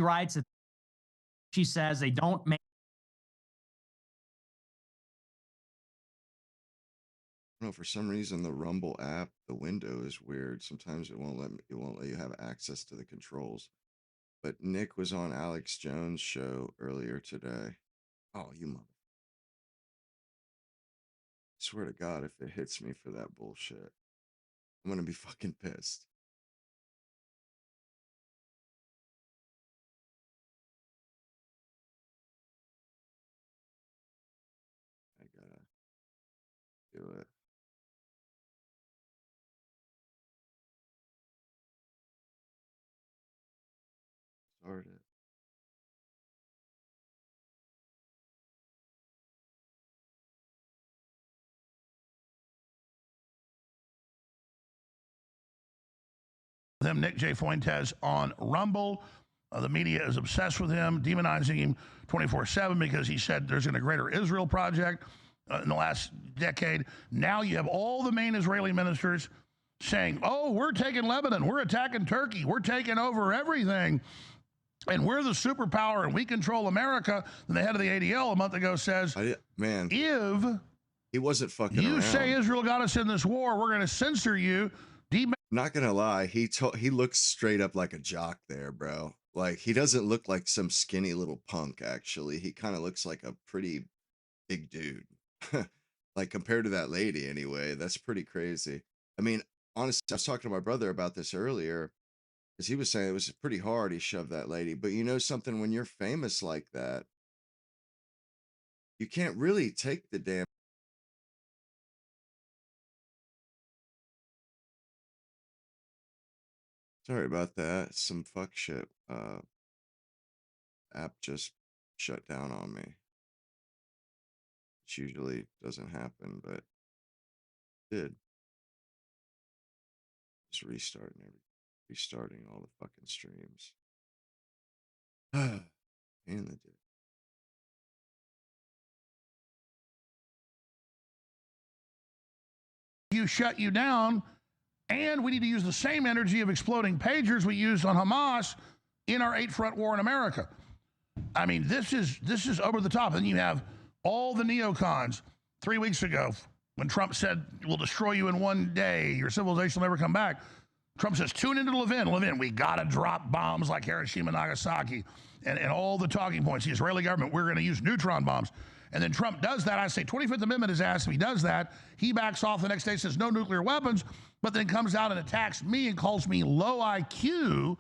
writes that she says they don't make. No, for some reason the Rumble app, the window is weird. Sometimes it won't let you have access to the controls. But Nick was on Alex Jones' show earlier today. Oh, you mother! Swear to God, if it hits me for that bullshit, I'm gonna be fucking pissed. I gotta do it. Start it. Them, Nick J. Fuentes on Rumble. The media is obsessed with him, demonizing him 24/7 because he said there's a greater Israel project in the last decade. Now you have all the main Israeli ministers saying, oh, we're taking Lebanon, we're attacking Turkey, we're taking over everything, and we're the superpower and we control America. And the head of the ADL a month ago says, man, if he wasn't fucking you around. say Israel got us in this war, we're going to censor you. Not gonna lie, he looks straight up like a jock there, bro. Like, he doesn't look like some skinny little punk, actually. He kind of looks like a pretty big dude. Like, compared to that lady, anyway. That's pretty crazy. I mean, honestly, I was talking to my brother about this earlier, because he was saying it was pretty hard he shoved that lady. But you know something, when you're famous like that, you can't really take the damn. Sorry about that. Some fuck shit. App just shut down on me. Which usually doesn't happen, but it did. Just restarting all the fucking streams. Pain in the dick. You shut you down. And we need to use the same energy of exploding pagers we used on Hamas in our 8-front war in America. I mean, this is over the top. And you have all the neocons 3 weeks ago when Trump said, we'll destroy you in one day. Your civilization will never come back. Trump says, tune into Levin, we got to drop bombs like Hiroshima, Nagasaki, and all the talking points. The Israeli government, we're going to use neutron bombs. And then Trump does that. I say 25th Amendment is asked if he does that. He backs off the next day, says no nuclear weapons, but then comes out and attacks me and calls me low IQ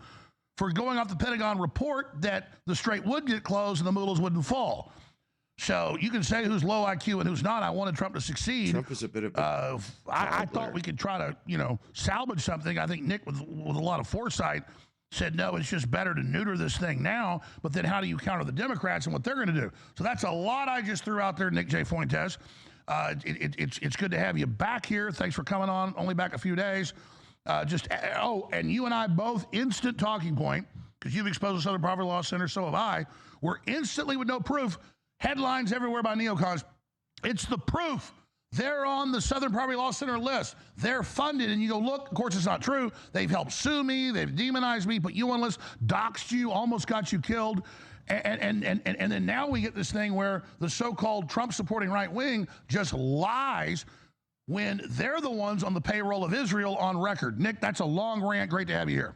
for going off the Pentagon report that the strait would get closed and the mullahs wouldn't fall. So you can say who's low IQ and who's not. I wanted Trump to succeed. Trump is a bit of I thought we could try to, salvage something. I think Nick, with a lot of foresight, said, no, it's just better to neuter this thing now, but then how do you counter the Democrats and what they're going to do? So that's a lot I just threw out there, Nick J. Fuentes. It's good to have you back here. Thanks for coming on, only back a few days. And you and I both instant talking point, because you've exposed the Southern Poverty Law Center, so have I. We're instantly, with no proof, headlines everywhere by neocons. It's the proof. They're on the Southern Poverty Law Center list. They're funded, and you go, look, of course it's not true. They've helped sue me. They've demonized me, put you on list, doxed you, almost got you killed. And then now we get this thing where the so-called Trump-supporting right wing just lies when they're the ones on the payroll of Israel on record. Nick, that's a long rant. Great to have you here.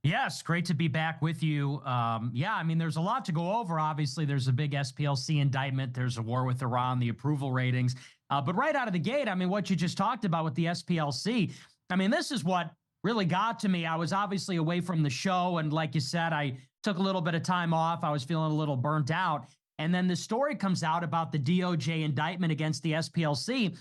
Yes, great to be back with you. Yeah, I mean, there's a lot to go over. Obviously, there's a big SPLC indictment. There's a war with Iran, the approval ratings. But right out of the gate, I mean, what you just talked about with the SPLC, I mean, this is what really got to me. I was obviously away from the show. And like you said, I took a little bit of time off. I was feeling a little burnt out. And then the story comes out about the DOJ indictment against the SPLC.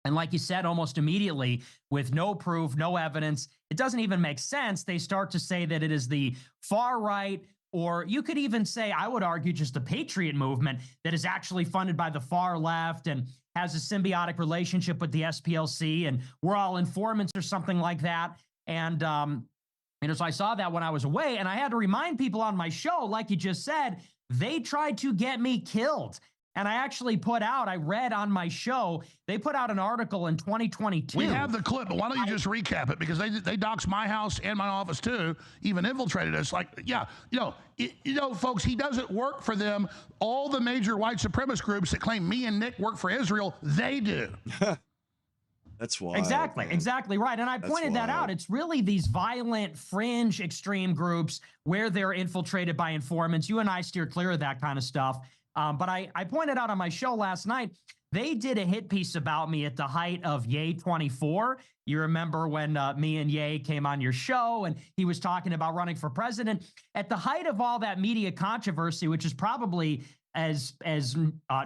And like you said, almost immediately, with no proof, no evidence, it doesn't even make sense. They start to say that it is the far right, or you could even say, I would argue, just the Patriot movement that is actually funded by the far left and has a symbiotic relationship with the SPLC, and we're all informants or something like that. And so I saw that when I was away, and I had to remind people on my show, like you just said, they tried to get me killed. And I actually I read on my show, they put out an article in 2022. We have the clip, but why don't you just recap it? Because they doxed my house and my office too, even infiltrated us. Like, yeah, folks, he doesn't work for them. All the major white supremacist groups that claim me and Nick work for Israel, they do. That's why. Exactly right. And I pointed that out. It's really these violent, fringe, extreme groups where they're infiltrated by informants. You and I steer clear of that kind of stuff. But I pointed out on my show last night, they did a hit piece about me at the height of Ye 24. You remember when me and Ye came on your show and he was talking about running for president. At the height of all that media controversy, which is probably as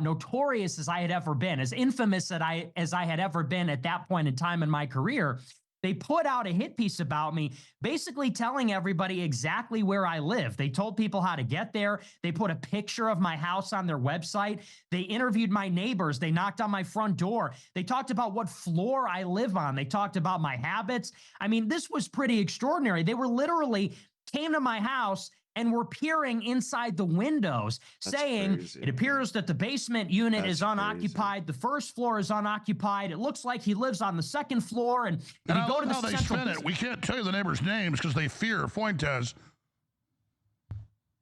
notorious as I had ever been, as infamous as I had ever been at that point in time in my career, they put out a hit piece about me, basically telling everybody exactly where I live. They told people how to get there. They put a picture of my house on their website. They interviewed my neighbors. They knocked on my front door. They talked about what floor I live on. They talked about my habits. I mean, this was pretty extraordinary. They were literally came to my house and were peering inside the windows, saying crazy. It appears that the basement unit is unoccupied. The first floor is unoccupied. It looks like he lives on the second floor. And if you go to the central, we can't tell you the neighbors' names because they fear Fuentes.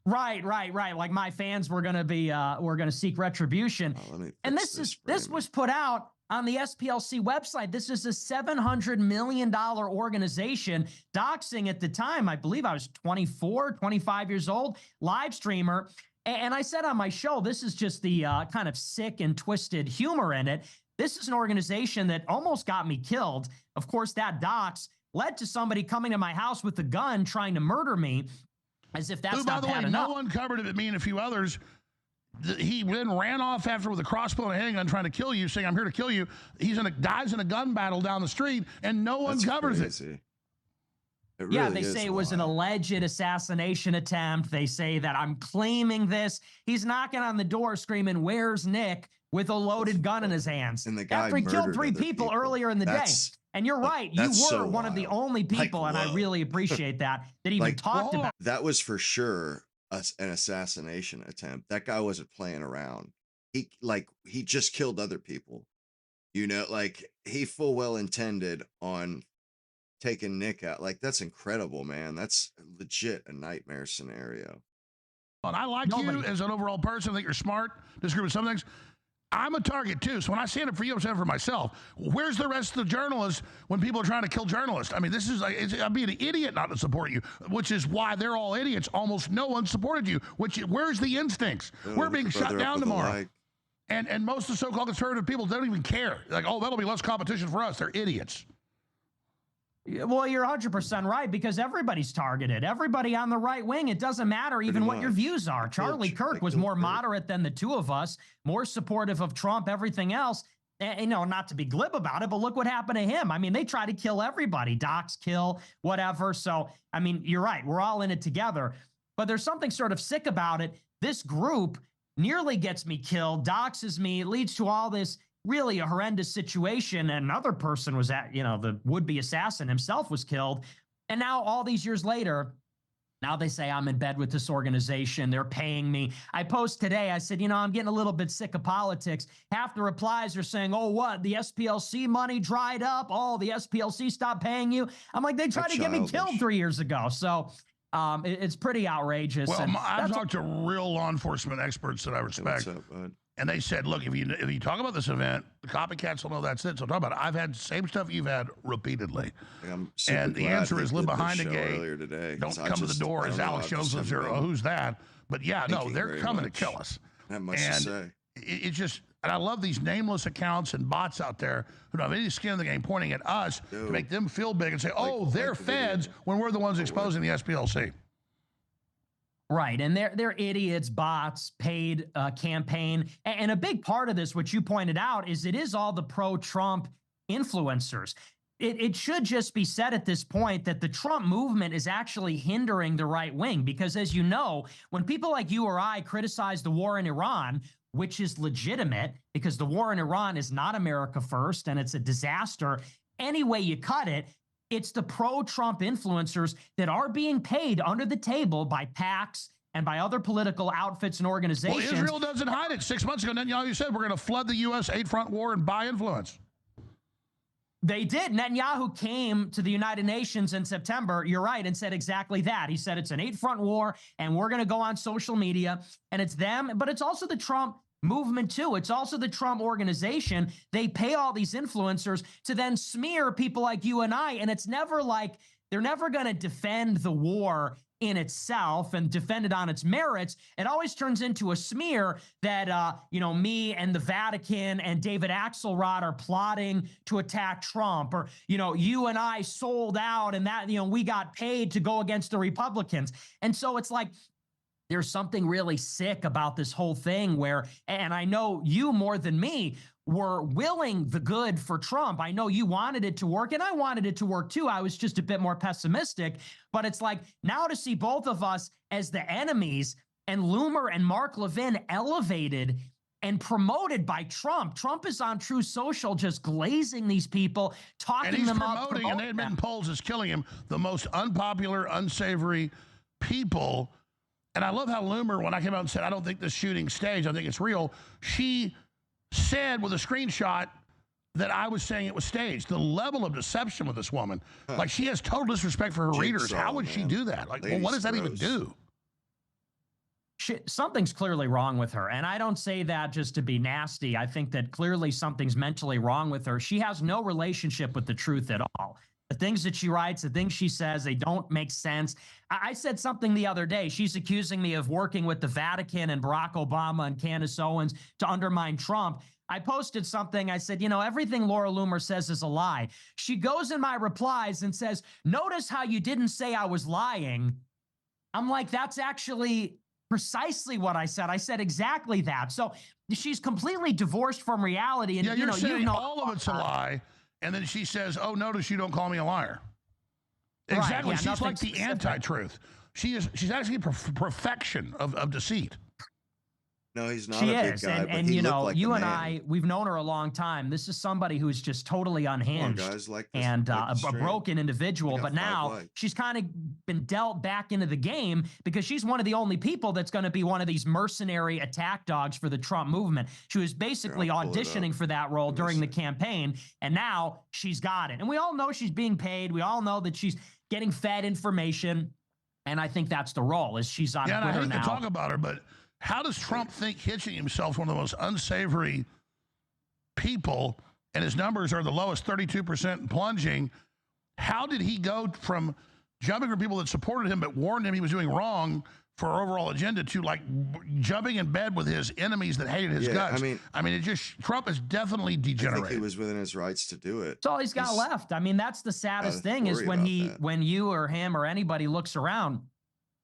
Right. Like my fans were going to seek retribution. And this was put out on the SPLC website. This is a $700 million organization, doxing at the time. I believe I was 24, 25 years old, live streamer. And I said on my show, this is just the kind of sick and twisted humor in it. This is an organization that almost got me killed. Of course, that dox led to somebody coming to my house with a gun trying to murder me, as if that's not bad enough. No one covered it but me and a few others. He then ran off after with a crossbow and a handgun trying to kill you, saying, I'm here to kill you. Dies in a gun battle down the street, and no one covers it. Really they say it was an alleged assassination attempt. They say that I'm claiming this. He's knocking on the door screaming, "Where's Nick?" with a loaded gun in his hands. And the guy after he killed three people earlier in the day. And you're right. You were one of the only people, and I really appreciate that even talked about. That was for sure an assassination attempt. That guy wasn't playing around. He just killed other people. He full well intended on taking Nick out. That's incredible, man. That's legit a nightmare scenario. And I like you as an overall person. I think you're smart. Disagree with some things. I'm a target too. So when I stand up for you, I'm standing for myself. Where's the rest of the journalists when people are trying to kill journalists? I mean, this is I'd be an idiot not to support you, which is why they're all idiots. Almost no one supported you. Where's the instincts? We're being shut down tomorrow. And most of the so-called conservative people don't even care. That'll be less competition for us. They're idiots. Well, you're 100% right, because everybody's targeted. Everybody on the right wing. It doesn't matter even what your views are. Charlie Kirk was more moderate than the two of us, more supportive of Trump, everything else. And, not to be glib about it, but look what happened to him. I mean, they try to kill everybody, dox, kill, whatever. So, I mean, you're right. We're all in it together. But there's something sort of sick about it. This group nearly gets me killed, doxes me. It leads to all this really a horrendous situation. Another person was the would-be assassin himself was killed. And now all these years later, now they say I'm in bed with this organization. They're paying me. I post today, I said, I'm getting a little bit sick of politics. Half the replies are saying, oh, what? The SPLC money dried up. Oh, the SPLC stopped paying you. I'm like, they tried to get me killed 3 years ago. So it's pretty outrageous. Well, I've talked to real law enforcement experts that I respect. Hey, what's up, bud? And they said, look, if you talk about this event, the copycats will know that's it. So talk about it. I've had the same stuff you've had repeatedly. And the answer is live behind the gate. Don't come to the door, as Alex Jones lives here. Oh, who's that? But yeah, no, they're coming to kill us. That much to say. It's just, and I love these nameless accounts and bots out there who don't have any skin in the game pointing at us to make them feel big and say, oh, they're feds when we're the ones exposing the SPLC. Right. And they're idiots, bots, paid campaign. And a big part of this, which you pointed out, is it is all the pro-Trump influencers. It should just be said at this point that the Trump movement is actually hindering the right wing, because, as you know, when people like you or I criticize the war in Iran, which is legitimate because the war in Iran is not America first and it's a disaster, any way you cut it, it's the pro-Trump influencers that are being paid under the table by PACs and by other political outfits and organizations. Well, Israel doesn't hide it. 6 months ago, Netanyahu said we're going to flood the U.S. eight-front war and buy influence. They did. Netanyahu came to the United Nations in September, you're right, and said exactly that. He said it's an eight-front war, and we're going to go on social media, and it's them, but it's also the Trump movement too. It's also the Trump organization. They pay all these influencers to then smear people like you and I, and it's never like they're never going to defend the war in itself and defend it on its merits. It always turns into a smear that, me and the Vatican and David Axelrod are plotting to attack Trump, or, you and I sold out and that, we got paid to go against the Republicans. And so it's like, there's something really sick about this whole thing where, and I know you more than me, were willing the good for Trump. I know you wanted it to work, and I wanted it to work too. I was just a bit more pessimistic, but it's like now to see both of us as the enemies and Loomer and Mark Levin elevated and promoted by Trump. Trump is on True Social just glazing these people, talking them up. And they admit in polls is killing him, the most unpopular, unsavory people. And I love how Loomer, when I came out and said, I don't think this shooting staged, I think it's real, she said with a screenshot that I was saying it was staged. The level of deception with this woman, like she has total disrespect for her readers. How would she do that? Like, well, what does that even do? Something's clearly wrong with her. And I don't say that just to be nasty. I think that clearly something's mentally wrong with her. She has no relationship with the truth at all. The things that she writes, the things she says, they don't make sense. I said something the other day. She's accusing me of working with the Vatican and Barack Obama and Candace Owens to undermine Trump. I posted something. I said, everything Laura Loomer says is a lie. She goes in my replies and says, notice how you didn't say I was lying. I'm like, that's actually precisely what I said. I said exactly that. So she's completely divorced from reality. And yeah, you're saying all of it's a lie. And then she says, oh, notice you don't call me a liar. Exactly. Right, yeah, she's like the anti-truth. She's actually perfection of deceit. No, he's not a big guy, but he looked like you a and man. I, we've known her a long time. This is somebody who's just totally unhinged and a broken individual. But now she's kind of been dealt back into the game because she's one of the only people that's going to be one of these mercenary attack dogs for the Trump movement. She was basically auditioning for that role during the campaign, and now she's got it. And we all know she's being paid. We all know that she's getting fed information, and I think that's the role. Is she's on Twitter now. I hate to talk about her, but how does Trump think hitching himself one of the most unsavory people, and his numbers are the lowest, 32% plunging? How did he go from jumping for people that supported him but warned him he was doing wrong for our overall agenda to like jumping in bed with his enemies that hated his guts? I mean, it just, Trump is definitely degenerated. I think he was within his rights to do it. That's all he's got left. I mean, that's the saddest thing is when you or him or anybody looks around,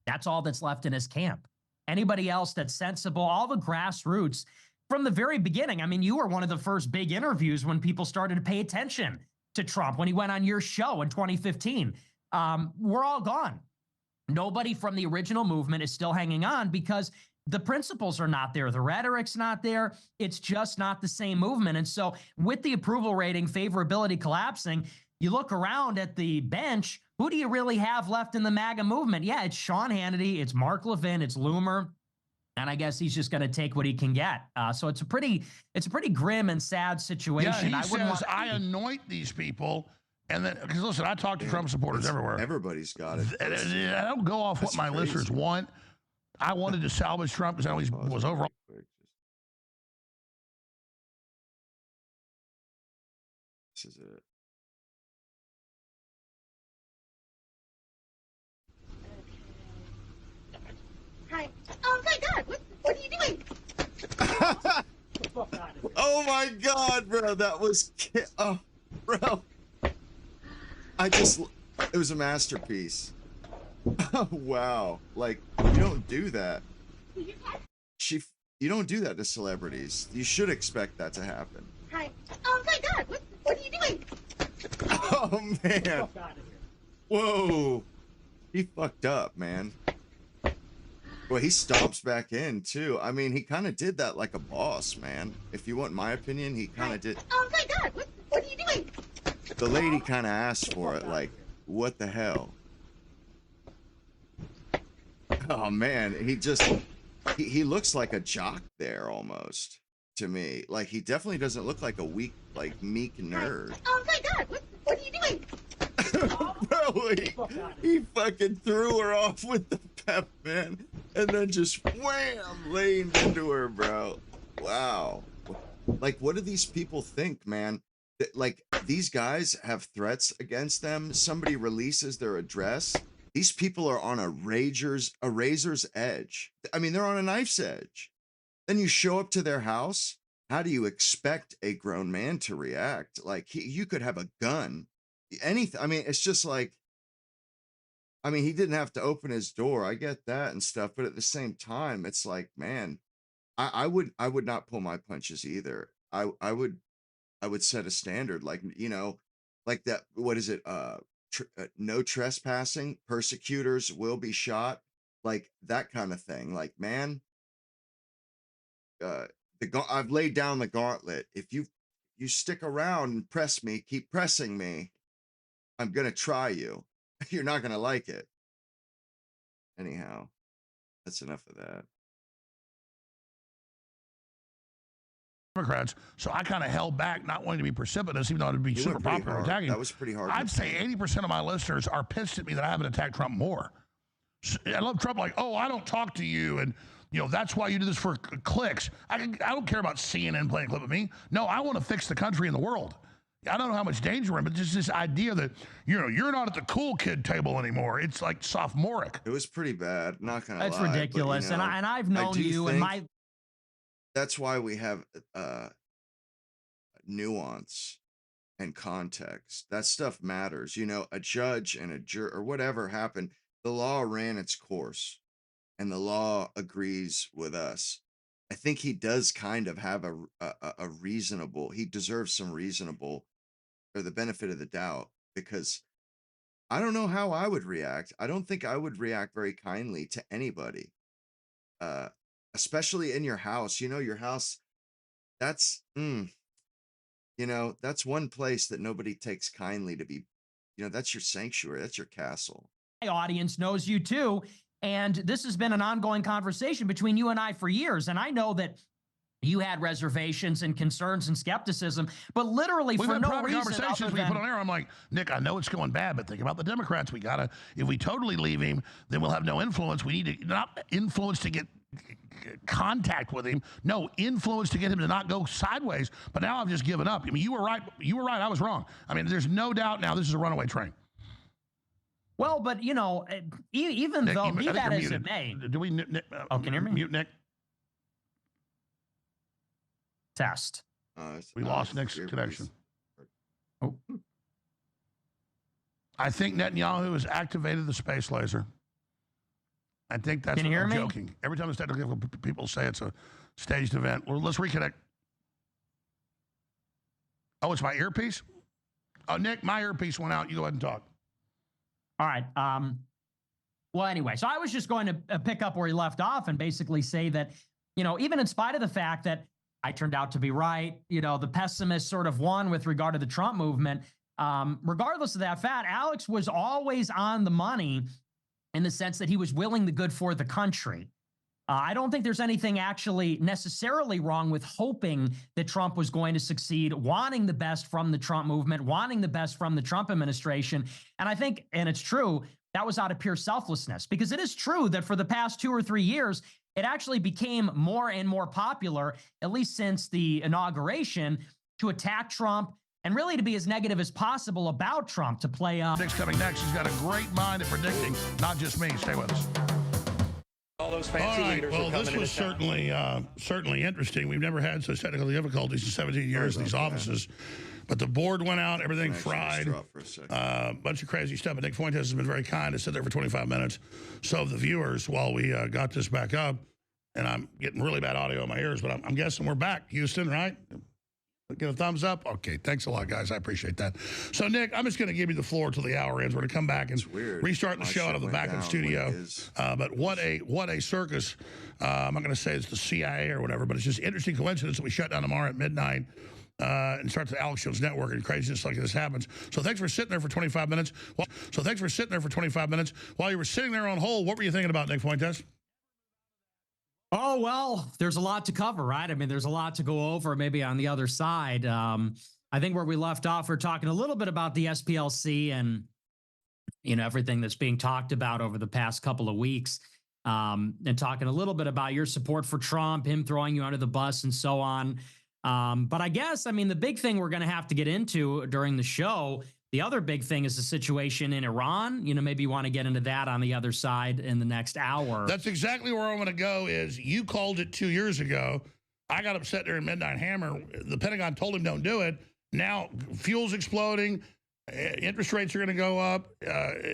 that's all that's left in his camp. Anybody else that's sensible, all the grassroots from the very beginning. I mean, you were one of the first big interviews when people started to pay attention to Trump when he went on your show in 2015. We're all gone. Nobody from the original movement is still hanging on because the principles are not there. The rhetoric's not there. It's just not the same movement. And so with the approval rating, favorability collapsing, you look around at the bench, who do you really have left in the MAGA movement? Yeah, it's Sean Hannity, it's Mark Levin, it's Loomer, and I guess he's just going to take what he can get. So it's a pretty grim and sad situation. Yeah, he says, I anoint these people, and then, because listen, I talk to Trump supporters everywhere. Everybody's got it. I don't go off what my listeners want. I wanted to salvage Trump because I always was overall. This is it. Hi. Oh my God! What are you doing? Oh my God, bro! That was bro. It was a masterpiece. Oh wow! Like you don't do that. You don't do that to celebrities. You should expect that to happen. Hi. Oh my God! What are you doing? Oh man! Whoa! He fucked up, man. Well, he stomps back in too. I mean, he kind of did that like a boss, man. If you want my opinion, he kind of did. Oh my God! What are you doing? The lady kind of asked for it, like, what the hell? Oh man, he looks like a jock there almost to me. Like he definitely doesn't look like a weak, like meek nerd. Oh my God, what are you doing? Bro, he fucking threw her off with the pep, man, and then just wham, leaned into her, bro. Wow. Like, what do these people think, man? Like, these guys have threats against them. Somebody releases their address. These people are on a razor's edge. I mean, they're on a knife's edge. Then you show up to their house. How do you expect a grown man to react? Like, you could have a gun, anything. I mean, it's just like, I mean, he didn't have to open his door. I get that and stuff. But at the same time, it's like, man, I would not pull my punches either. I would set a standard, like, you know, like that. What is it? No trespassing. Persecutors will be shot. Like that kind of thing. Like, man, I've laid down the gauntlet. If you stick around and press me, keep pressing me, I'm gonna try you. You're not gonna like it. Anyhow, that's enough of that. Democrats, so I kind of held back, not wanting to be precipitous, even though it'd be You super went pretty popular hard. attacking. That was pretty hard. I'd say 80% of my listeners are pissed at me that I haven't attacked Trump more. I love Trump, like, oh, I don't talk to you, and you know that's why you do this for clicks. I don't care about CNN playing a clip of me. No, I want to fix the country and the world. I don't know how much danger we're in, but just this idea that you're not at the cool kid table anymore. It's like sophomoric. It was pretty bad. Not gonna That's lie. ridiculous. But, you know, and I've known you and my. That's why we have nuance and context. That stuff matters. You know, a judge and a juror or whatever happened, the law ran its course and the law agrees with us. I think he does kind of have a reasonable, he deserves some reasonable or the benefit of the doubt, because I don't know how I would react. I don't think I would react very kindly to anybody, especially in your house. You know, your house, that's, you know, that's one place that nobody takes kindly to be, you know, that's your sanctuary. That's your castle. My audience knows you too. And this has been an ongoing conversation between you and I for years. And I know that you had reservations and concerns and skepticism, but literally We've for had no private reason conversations we put on air. I'm like, Nick, I know it's going bad, but think about the Democrats. We gotta, if we totally leave him, then we'll have no influence. We need to not influence to get contact with him. No, influence to get him to not go sideways. But now I've just given up. I mean, you were right. You were right. I was wrong. I mean, there's no doubt now this is a runaway train. Well, but you know, even Nick, though be that as muted. it may. Do we? Nick, Oh, can you hear me? Mute Nick. Test. We lost Nick's connection. Oh. I think Netanyahu has activated the space laser. I think that's Can you hear me? joking. Every time it's technical, people say it's a staged event. Well, let's reconnect. Oh, it's my earpiece? Oh, Nick, my earpiece went out. You go ahead and talk. All right. Well, anyway, so I was just going to pick up where he left off and basically say that, you know, even in spite of the fact that I turned out to be right, you know, the pessimist sort of won with regard to the Trump movement. Regardless of that fact, Alex was always on the money in the sense that he was willing the good for the country. I don't think there's anything actually necessarily wrong with hoping that Trump was going to succeed, wanting the best from the Trump movement, wanting the best from the Trump administration. And I think, and it's true, that was out of pure selflessness, because it is true that for the past 2 or 3 years, it actually became more and more popular, at least since the inauguration, to attack Trump and really to be as negative as possible about Trump, to play up. Nick's coming next. He's got a great mind at predicting, not just me. Stay with us. All those fancy leaders well, are coming this was certainly interesting. We've never had such technical difficulties in 17 years in these offices. But the board went out, everything fried, bunch of crazy stuff. But Nick Fuentes has been very kind to sit there for 25 minutes. So have the viewers while we got this back up. And I'm getting really bad audio in my ears, but I'm guessing we're back. Houston, right? Get a thumbs up? Okay, thanks a lot, guys. I appreciate that. So, Nick, I'm just going to give you the floor till the hour ends. We're going to come back and restart the show out of the back of the studio. But what a circus. I'm not going to say it's the CIA or whatever, but it's just interesting coincidence that we shut down tomorrow at midnight. and start the Alex Jones Network, and craziness like this happens. So thanks for sitting there for 25 minutes. While you were sitting there on hold, what were you thinking about, Nick Fuentes? Oh, well, there's a lot to cover, right? I mean, there's a lot to go over maybe on the other side. I think where we left off, we're talking a little bit about the SPLC and, you know, everything that's being talked about over the past couple of weeks, and talking a little bit about your support for Trump, him throwing you under the bus and so on. But I guess, I mean, the big thing we're going to have to get into during the show, the other big thing is the situation in Iran. You know, maybe you want to get into that on the other side in the next hour. That's exactly where I want to go. Is you called it 2 years ago. I got upset during Midnight Hammer. The Pentagon told him don't do it. Now fuel's exploding. Interest rates are going to go up.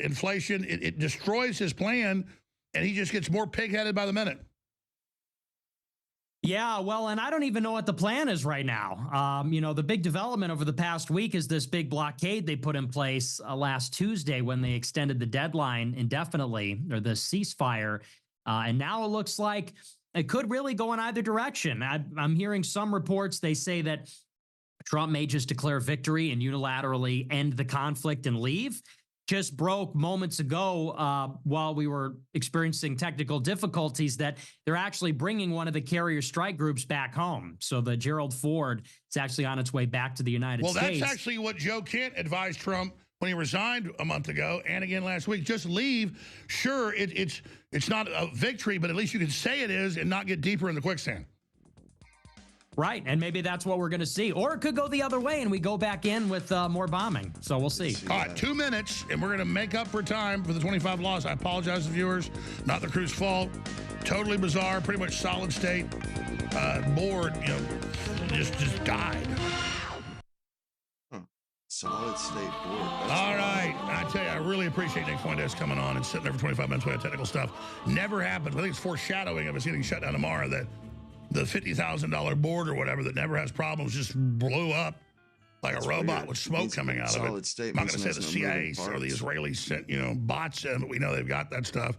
Inflation. It destroys his plan, and he just gets more pig-headed by the minute. Yeah, well, and I don't even know what the plan is right now. You know, the big development over the past week is this big blockade they put in place last Tuesday when they extended the deadline indefinitely, or the ceasefire. And now it looks like it could really go in either direction. I'm hearing some reports. They say that Trump may just declare victory and unilaterally end the conflict and leave. Just broke moments ago while we were experiencing technical difficulties that they're actually bringing one of the carrier strike groups back home. So the Gerald Ford is actually on its way back to the United States. Well, that's actually what Joe Kent advised Trump when he resigned a month ago and again last week. Just leave. Sure, it's not a victory, but at least you can say it is and not get deeper in the quicksand. Right, and maybe that's what we're going to see. Or it could go the other way and we go back in with more bombing. So we'll see. All right, 2 minutes, and we're going to make up for time for the 25 loss. I apologize to viewers. Not the crew's fault. Totally bizarre, pretty much solid state. Board, you know, just died. Solid state board. All right. I tell you, I really appreciate Nick Fuentes coming on and sitting there for 25 minutes with technical stuff. Never happened. I think it's foreshadowing of us getting shut down tomorrow that the $50,000 board or whatever that never has problems just blew up like a robot with smoke coming out of it. State I'm not going to say the CIA or the Israelis sent, you know, bots in, but we know they've got that stuff.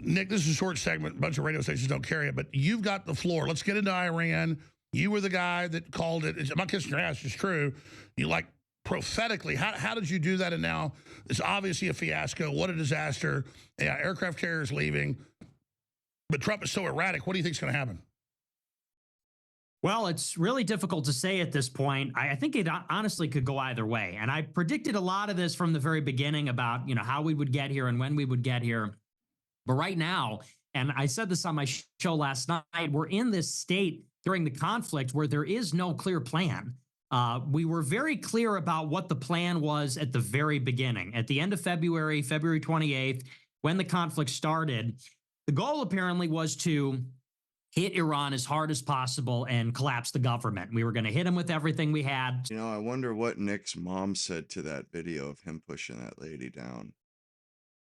Nick, this is a short segment. A bunch of radio stations don't carry it, but you've got the floor. Let's get into Iran. You were the guy that called it. I'm not kissing your ass. It's true. You like prophetically. How did you do that? And now it's obviously a fiasco. What a disaster. Yeah, aircraft carriers leaving. But Trump is so erratic. What do you think is going to happen? Well, it's really difficult to say at this point. I think it honestly could go either way. And I predicted a lot of this from the very beginning about, you know, how we would get here and when we would get here. But right now, and I said this on my show last night, we're in this state during the conflict where there is no clear plan. We were very clear about what the plan was at the very beginning. At the end of February 28th, when the conflict started, the goal apparently was to hit Iran as hard as possible and collapse the government. We were going to hit him with everything we had. You know, I wonder what Nick's mom said to that video of him pushing that lady down.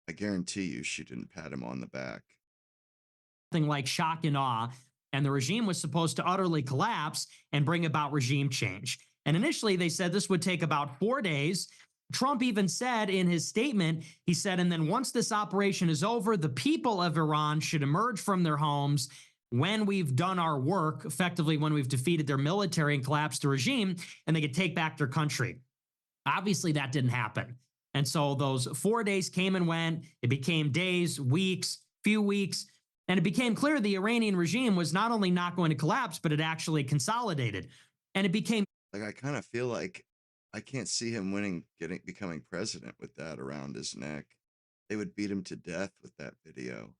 I guarantee you she didn't pat him on the back. Something like shock and awe, and the regime was supposed to utterly collapse and bring about regime change. And initially they said this would take about 4 days. Trump even said in his statement, he said, and then once this operation is over, the people of Iran should emerge from their homes when we've done our work, effectively when we've defeated their military and collapsed the regime, and they could take back their country. Obviously, that didn't happen. And so those 4 days came and went. It became days, weeks, few weeks, and it became clear the Iranian regime was not only not going to collapse, but it actually consolidated. And it became like, I kind of feel like I can't see him becoming president with that around his neck. They would beat him to death with that video.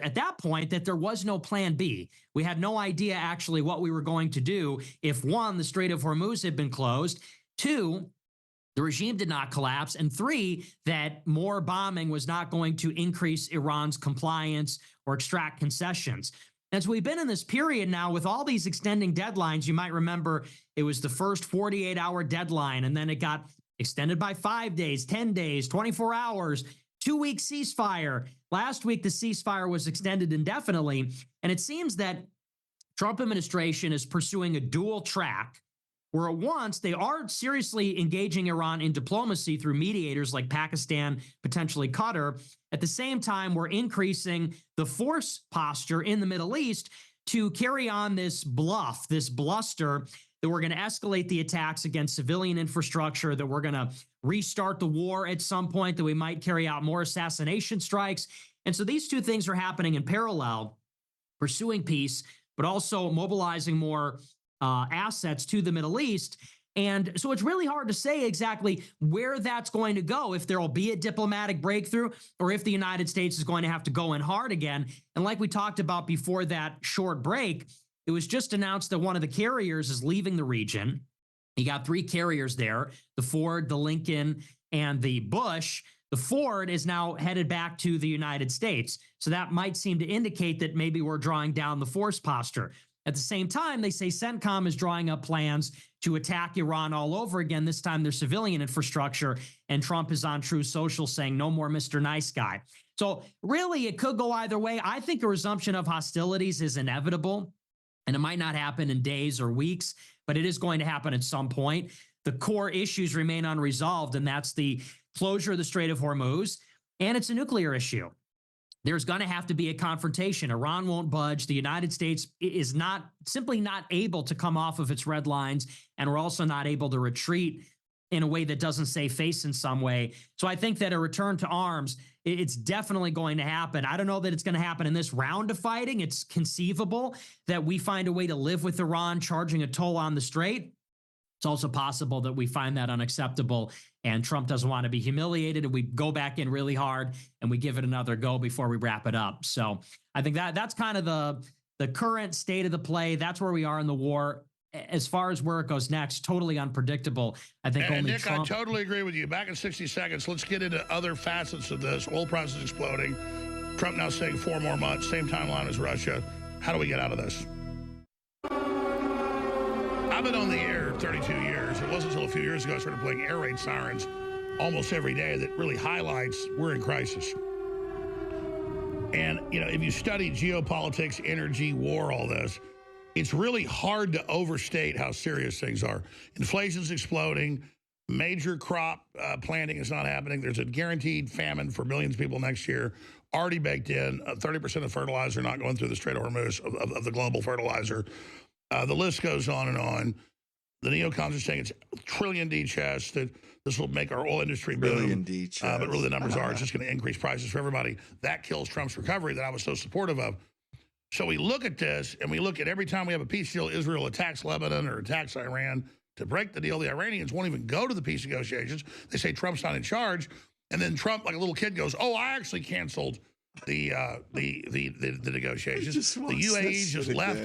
At that point, that there was no plan B. We had no idea actually what we were going to do if, one, the Strait of Hormuz had been closed, two, the regime did not collapse, and three, that more bombing was not going to increase Iran's compliance or extract concessions. And so we've been in this period now with all these extending deadlines. You might remember it was the first 48-hour deadline, and then it got extended by 5 days, 10 days, 24 hours, 2-week ceasefire. Last week, the ceasefire was extended indefinitely. And it seems that Trump administration is pursuing a dual track where at once they are seriously engaging Iran in diplomacy through mediators like Pakistan, potentially Qatar. At the same time, we're increasing the force posture in the Middle East to carry on this bluff, this bluster, that we're going to escalate the attacks against civilian infrastructure, that we're going to restart the war at some point, that we might carry out more assassination strikes. And so these two things are happening in parallel, pursuing peace, but also mobilizing more assets to the Middle East. And so it's really hard to say exactly where that's going to go, if there will be a diplomatic breakthrough or if the United States is going to have to go in hard again. And like we talked about before that short break, it was just announced that one of the carriers is leaving the region. You got 3 carriers there, the Ford, the Lincoln, and the Bush. The Ford is now headed back to the United States. So that might seem to indicate that maybe we're drawing down the force posture. At the same time, they say CENTCOM is drawing up plans to attack Iran all over again, this time their civilian infrastructure, and Trump is on True Social saying no more Mr. Nice Guy. So really, it could go either way. I think a resumption of hostilities is inevitable, and it might not happen in days or weeks, but it is going to happen at some point. The core issues remain unresolved, and that's the closure of the Strait of Hormuz, and it's a nuclear issue. There's going to have to be a confrontation. Iran won't budge. The United States is simply not able to come off of its red lines, and we're also not able to retreat in a way that doesn't save face in some way. So I think that a return to arms, it's definitely going to happen. I don't know that it's going to happen in this round of fighting. It's conceivable that we find a way to live with Iran charging a toll on the strait. It's also possible that we find that unacceptable and Trump doesn't want to be humiliated and we go back in really hard and we give it another go before we wrap it up. So I think that's kind of the current state of the play. That's where we are in the war. As far as where it goes next, totally unpredictable. I think and only Nick, Trump. I totally agree with you. Back in 60 seconds, let's get into other facets of this. Oil prices exploding. Trump now saying 4 more months, same timeline as Russia. How do we get out of this? I've been on the air 32 years. It wasn't until a few years ago I started playing air raid sirens almost every day that really highlights we're in crisis. And, you know, if you study geopolitics, energy, war, all this, it's really hard to overstate how serious things are. Inflation's exploding. Major crop planting is not happening. There's a guaranteed famine for millions of people next year, already baked in. 30% of fertilizer not going through the Strait of Hormuz, of the global fertilizer. The list goes on and on. The neocons are saying it's a trillion D chess, that this will make our oil industry boom. But really the numbers are, it's just going to increase prices for everybody. That kills Trump's recovery that I was so supportive of. So we look at this, and we look at every time we have a peace deal, Israel attacks Lebanon or attacks Iran. To break the deal, the Iranians won't even go to the peace negotiations. They say Trump's not in charge. And then Trump, like a little kid, goes, oh, I actually canceled the negotiations. The UAE just left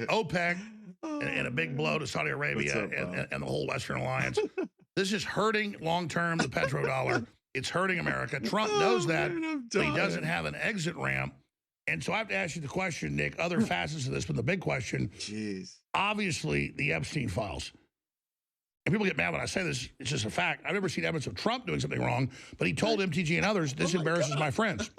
OPEC and a big blow to Saudi Arabia and the whole Western alliance. This is hurting long-term the petrodollar. It's hurting America. Trump knows that, but he doesn't have an exit ramp. And so I have to ask you the question, Nick, other facets of this, but the big question, obviously the Epstein files. And people get mad when I say this, it's just a fact. I've never seen evidence of Trump doing something wrong, but he told MTG and others, this embarrasses my friends.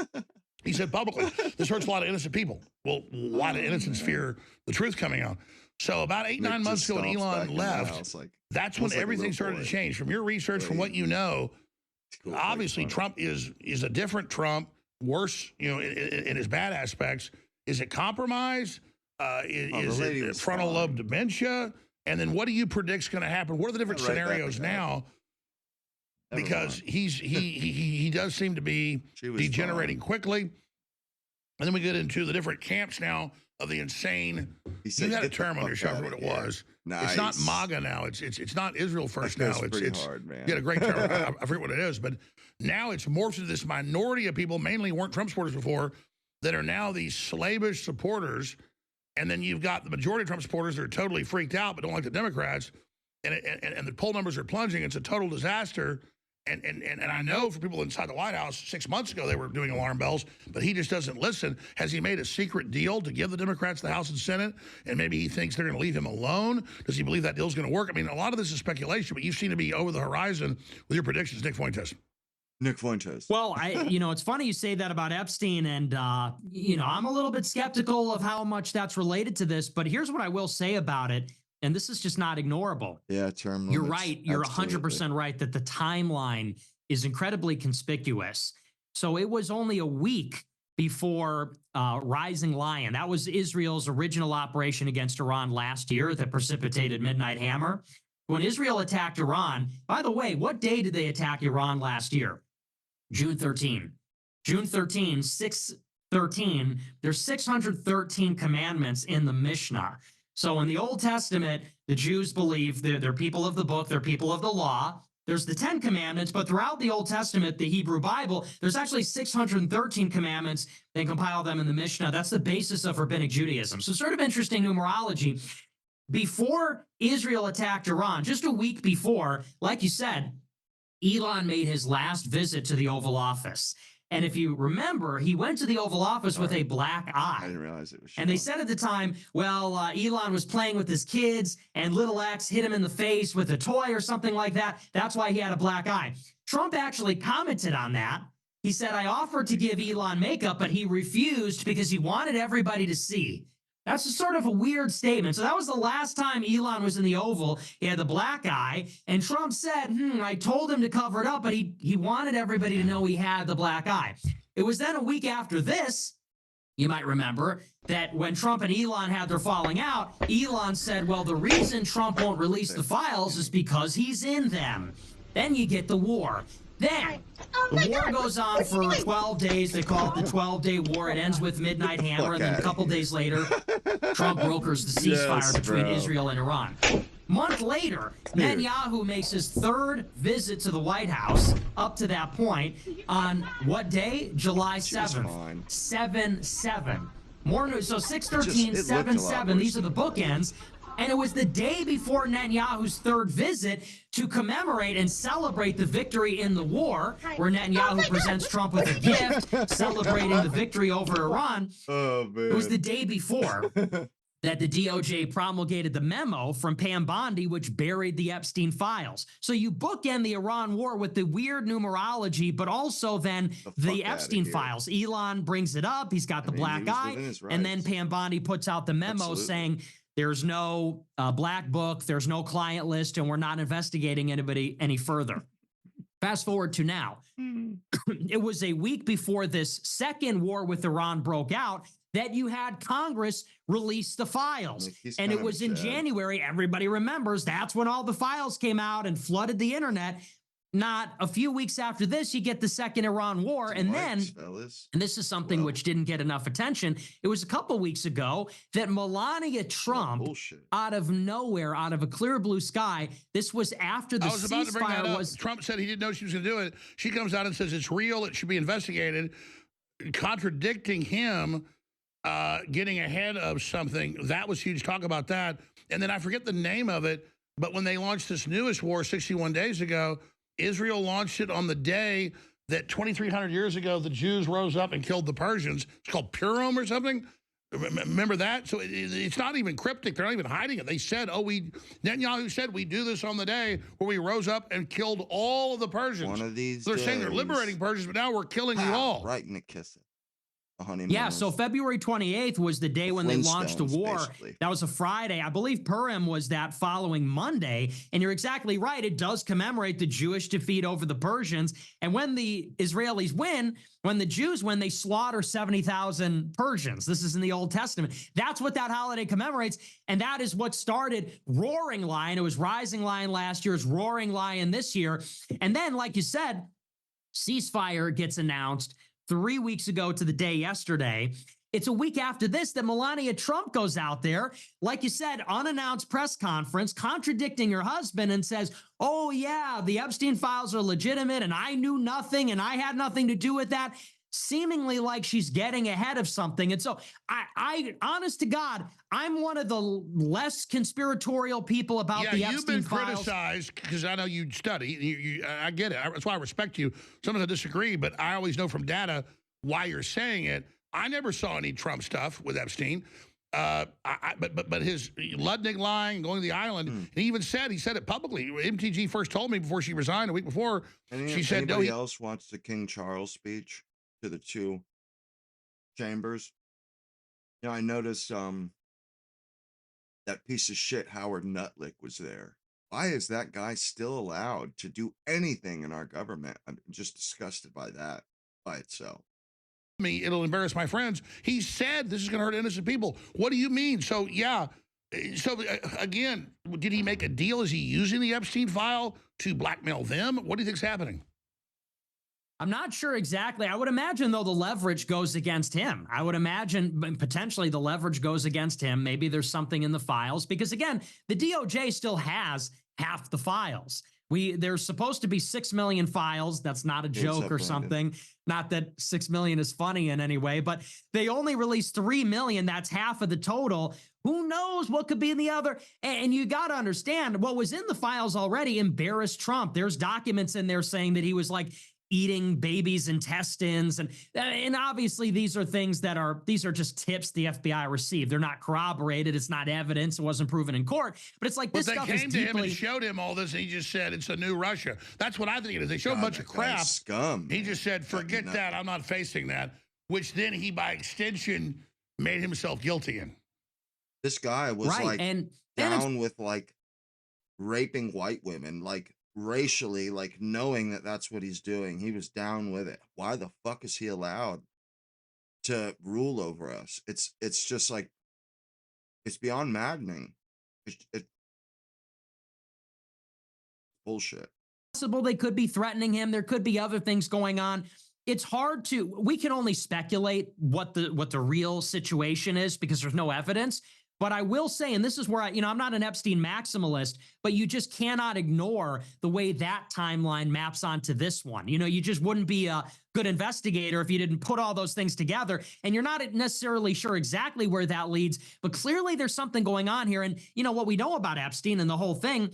He said publicly, this hurts a lot of innocent people. Well, why do innocents fear the truth coming out? So about 8-9 months ago when Elon left, that's when everything started to change. From your research, from what you know, obviously Trump is a different Trump, worse, you know, in his bad aspects. Is it compromise? Is it frontal lobe dementia? And then what do you predict's going to happen? What are the different scenarios now? Because he does seem to be degenerating quickly. And then we get into the different camps now of the insane. You had a term on your show for what it was. Nice. It's not MAGA now. It's not Israel first now. It's hard, man. You had a great term. I forget what it is, but now it's morphed into this minority of people, mainly weren't Trump supporters before, that are now these slavish supporters. And then you've got the majority of Trump supporters that are totally freaked out but don't like the Democrats. And the poll numbers are plunging. It's a total disaster. And I know for people inside the White House, 6 months ago, they were doing alarm bells, but he just doesn't listen. Has he made a secret deal to give the Democrats the House and Senate? And maybe he thinks they're going to leave him alone? Does he believe that deal's going to work? I mean, a lot of this is speculation, but you seem to be over the horizon with your predictions, Nick Fuentes. Nick Fuentes. Well, it's funny you say that about Epstein, and I'm a little bit skeptical of how much that's related to this, but here's what I will say about it. And this is just not ignorable. Yeah, term limits. You're right. You're 100% right that the timeline is incredibly conspicuous. So it was only a week before Rising Lion. That was Israel's original operation against Iran last year that precipitated Midnight Hammer. When Israel attacked Iran, by the way, what day did they attack Iran last year? June 13. June 13, 613. There's 613 commandments in the Mishnah. So in the Old Testament, the Jews believe they're people of the book, they're people of the law. There's the 10 commandments, but throughout the Old Testament, the Hebrew Bible, there's actually 613 commandments. They compile them in the Mishnah. That's the basis of rabbinic Judaism. So sort of interesting numerology. Before Israel attacked Iran, just a week before, like you said, Elon made his last visit to the Oval Office. And if you remember, he went to the Oval Office with a black eye. I didn't realize it was And they Sean. said at the time, well, Elon was playing with his kids and little X hit him in the face with a toy or something like that. That's why he had a black eye. Trump actually commented on that. He said, I offered to give Elon makeup, but he refused because he wanted everybody to see. That's a sort of a weird statement. So that was the last time Elon was in the Oval. He had the black eye. And Trump said, I told him to cover it up, but he wanted everybody to know he had the black eye. It was then a week after this, you might remember, that when Trump and Elon had their falling out, Elon said, well, the reason Trump won't release the files is because he's in them. Then you get the war. Then the war goes on for 12 days. They call it the 12-day war. It ends with Midnight Hammer. And then a couple days later, Trump brokers the ceasefire between Israel and Iran. Month later, Netanyahu makes his third visit to the White House up to that point on what day? July 7th. 7-7. More news. So 613, 7-7. These are the bookends. And it was the day before Netanyahu's third visit to commemorate and celebrate the victory in the war, where Netanyahu presents Trump with a gift celebrating the victory over Iran. Oh, man. It was the day before that the DOJ promulgated the memo from Pam Bondi, which buried the Epstein files. So you bookend the Iran war with the weird numerology, but also then the Epstein files. Elon brings it up. He's got the black eye. And then Pam Bondi puts out the memo saying, there's no black book, there's no client list, and we're not investigating anybody any further. Fast forward to now. It was a week before this second war with Iran broke out that you had Congress release the files. And it was in January. Everybody remembers that's when all the files came out and flooded the internet. Not a few weeks after this, you get the second Iran war. And then, and this is something which didn't get enough attention, it was a couple weeks ago that Melania Trump, out of nowhere, out of a clear blue sky, this was after the ceasefire was... I was about to bring that up. Trump said he didn't know she was going to do it. She comes out and says it's real, it should be investigated, contradicting him, getting ahead of something. That was huge talk about that. And then I forget the name of it, but when they launched this newest war 61 days ago, Israel launched it on the day that 2,300 years ago, the Jews rose up and killed the Persians. It's called Purim or something. Remember that? So it's not even cryptic. They're not even hiding it. They said, Netanyahu said, we do this on the day where we rose up and killed all of the Persians. One of these They're saying they're liberating Persians, but now we're killing you all. Right in the kiss it. Yeah, so February 28th was the day when they launched the war. Basically. That was a Friday. I believe Purim was that following Monday. And you're exactly right. It does commemorate the Jewish defeat over the Persians. And when the Israelis win, when the Jews win, they slaughter 70,000 Persians. This is in the Old Testament. That's what that holiday commemorates. And that is what started Roaring Lion. It was Rising Lion last year. It's Roaring Lion this year. And then, like you said, ceasefire gets announced 3 weeks ago to the day yesterday. It's a week after this that Melania Trump goes out there, like you said, unannounced press conference, contradicting her husband and says, oh, yeah, the Epstein files are legitimate and I knew nothing and I had nothing to do with that, seemingly like she's getting ahead of something. And so I honest to God, I'm one of the less conspiratorial people about the Epstein files. You've been criticized because I know you study. I get it. That's why I respect you. Sometimes I disagree, but I always know from data why you're saying it. I never saw any Trump stuff with Epstein. But his Ludnick lying, going to the island, and he even said, he said it publicly. MTG first told me before she resigned a week before. She said, no. Anybody else wants the King Charles speech to the two chambers? You know, I noticed that piece of shit Howard Nutlick was there. Why is that guy still allowed to do anything in our government? I'm just disgusted by that by itself. me, it'll embarrass my friends. He said this is going to hurt innocent people. What do you mean? So, yeah. So, again, did he make a deal? Is he using the Epstein file to blackmail them? What do you think's happening? I'm not sure exactly. I would imagine, though, the leverage goes against him. I would imagine potentially the leverage goes against him. Maybe there's something in the files because, again, the DOJ still has half the files. There's supposed to be 6 million files. That's not a joke or something. Not that 6 million is funny in any way, but they only released 3 million. That's half of the total. Who knows what could be in the other? And you got to understand what was in the files already embarrassed Trump. There's documents in there saying that he was like eating babies' intestines. And obviously these are things these are just tips the FBI received. They're not corroborated. It's not evidence. It wasn't proven in court. But it's like this stuff is deeply... But they came to him and showed him all this, and he just said, it's a new Russia. That's what I think it is. They showed a bunch of crap. Scum. He just said, forget that. I'm not facing that. Which then he, by extension, made himself guilty in. This guy was down with like raping white women, like racially, like knowing that that's what he's doing. He was down with it. Why the fuck is he allowed to rule over us? It's just like, it's beyond maddening. It's bullshit. Possible they could be threatening him. There could be other things going on. It's hard we can only speculate what the real situation is because there's no evidence. But I will say, and this is where I'm not an Epstein maximalist, but you just cannot ignore the way that timeline maps onto this one. You just wouldn't be a good investigator if you didn't put all those things together. And you're not necessarily sure exactly where that leads, but clearly there's something going on here. And what we know about Epstein and the whole thing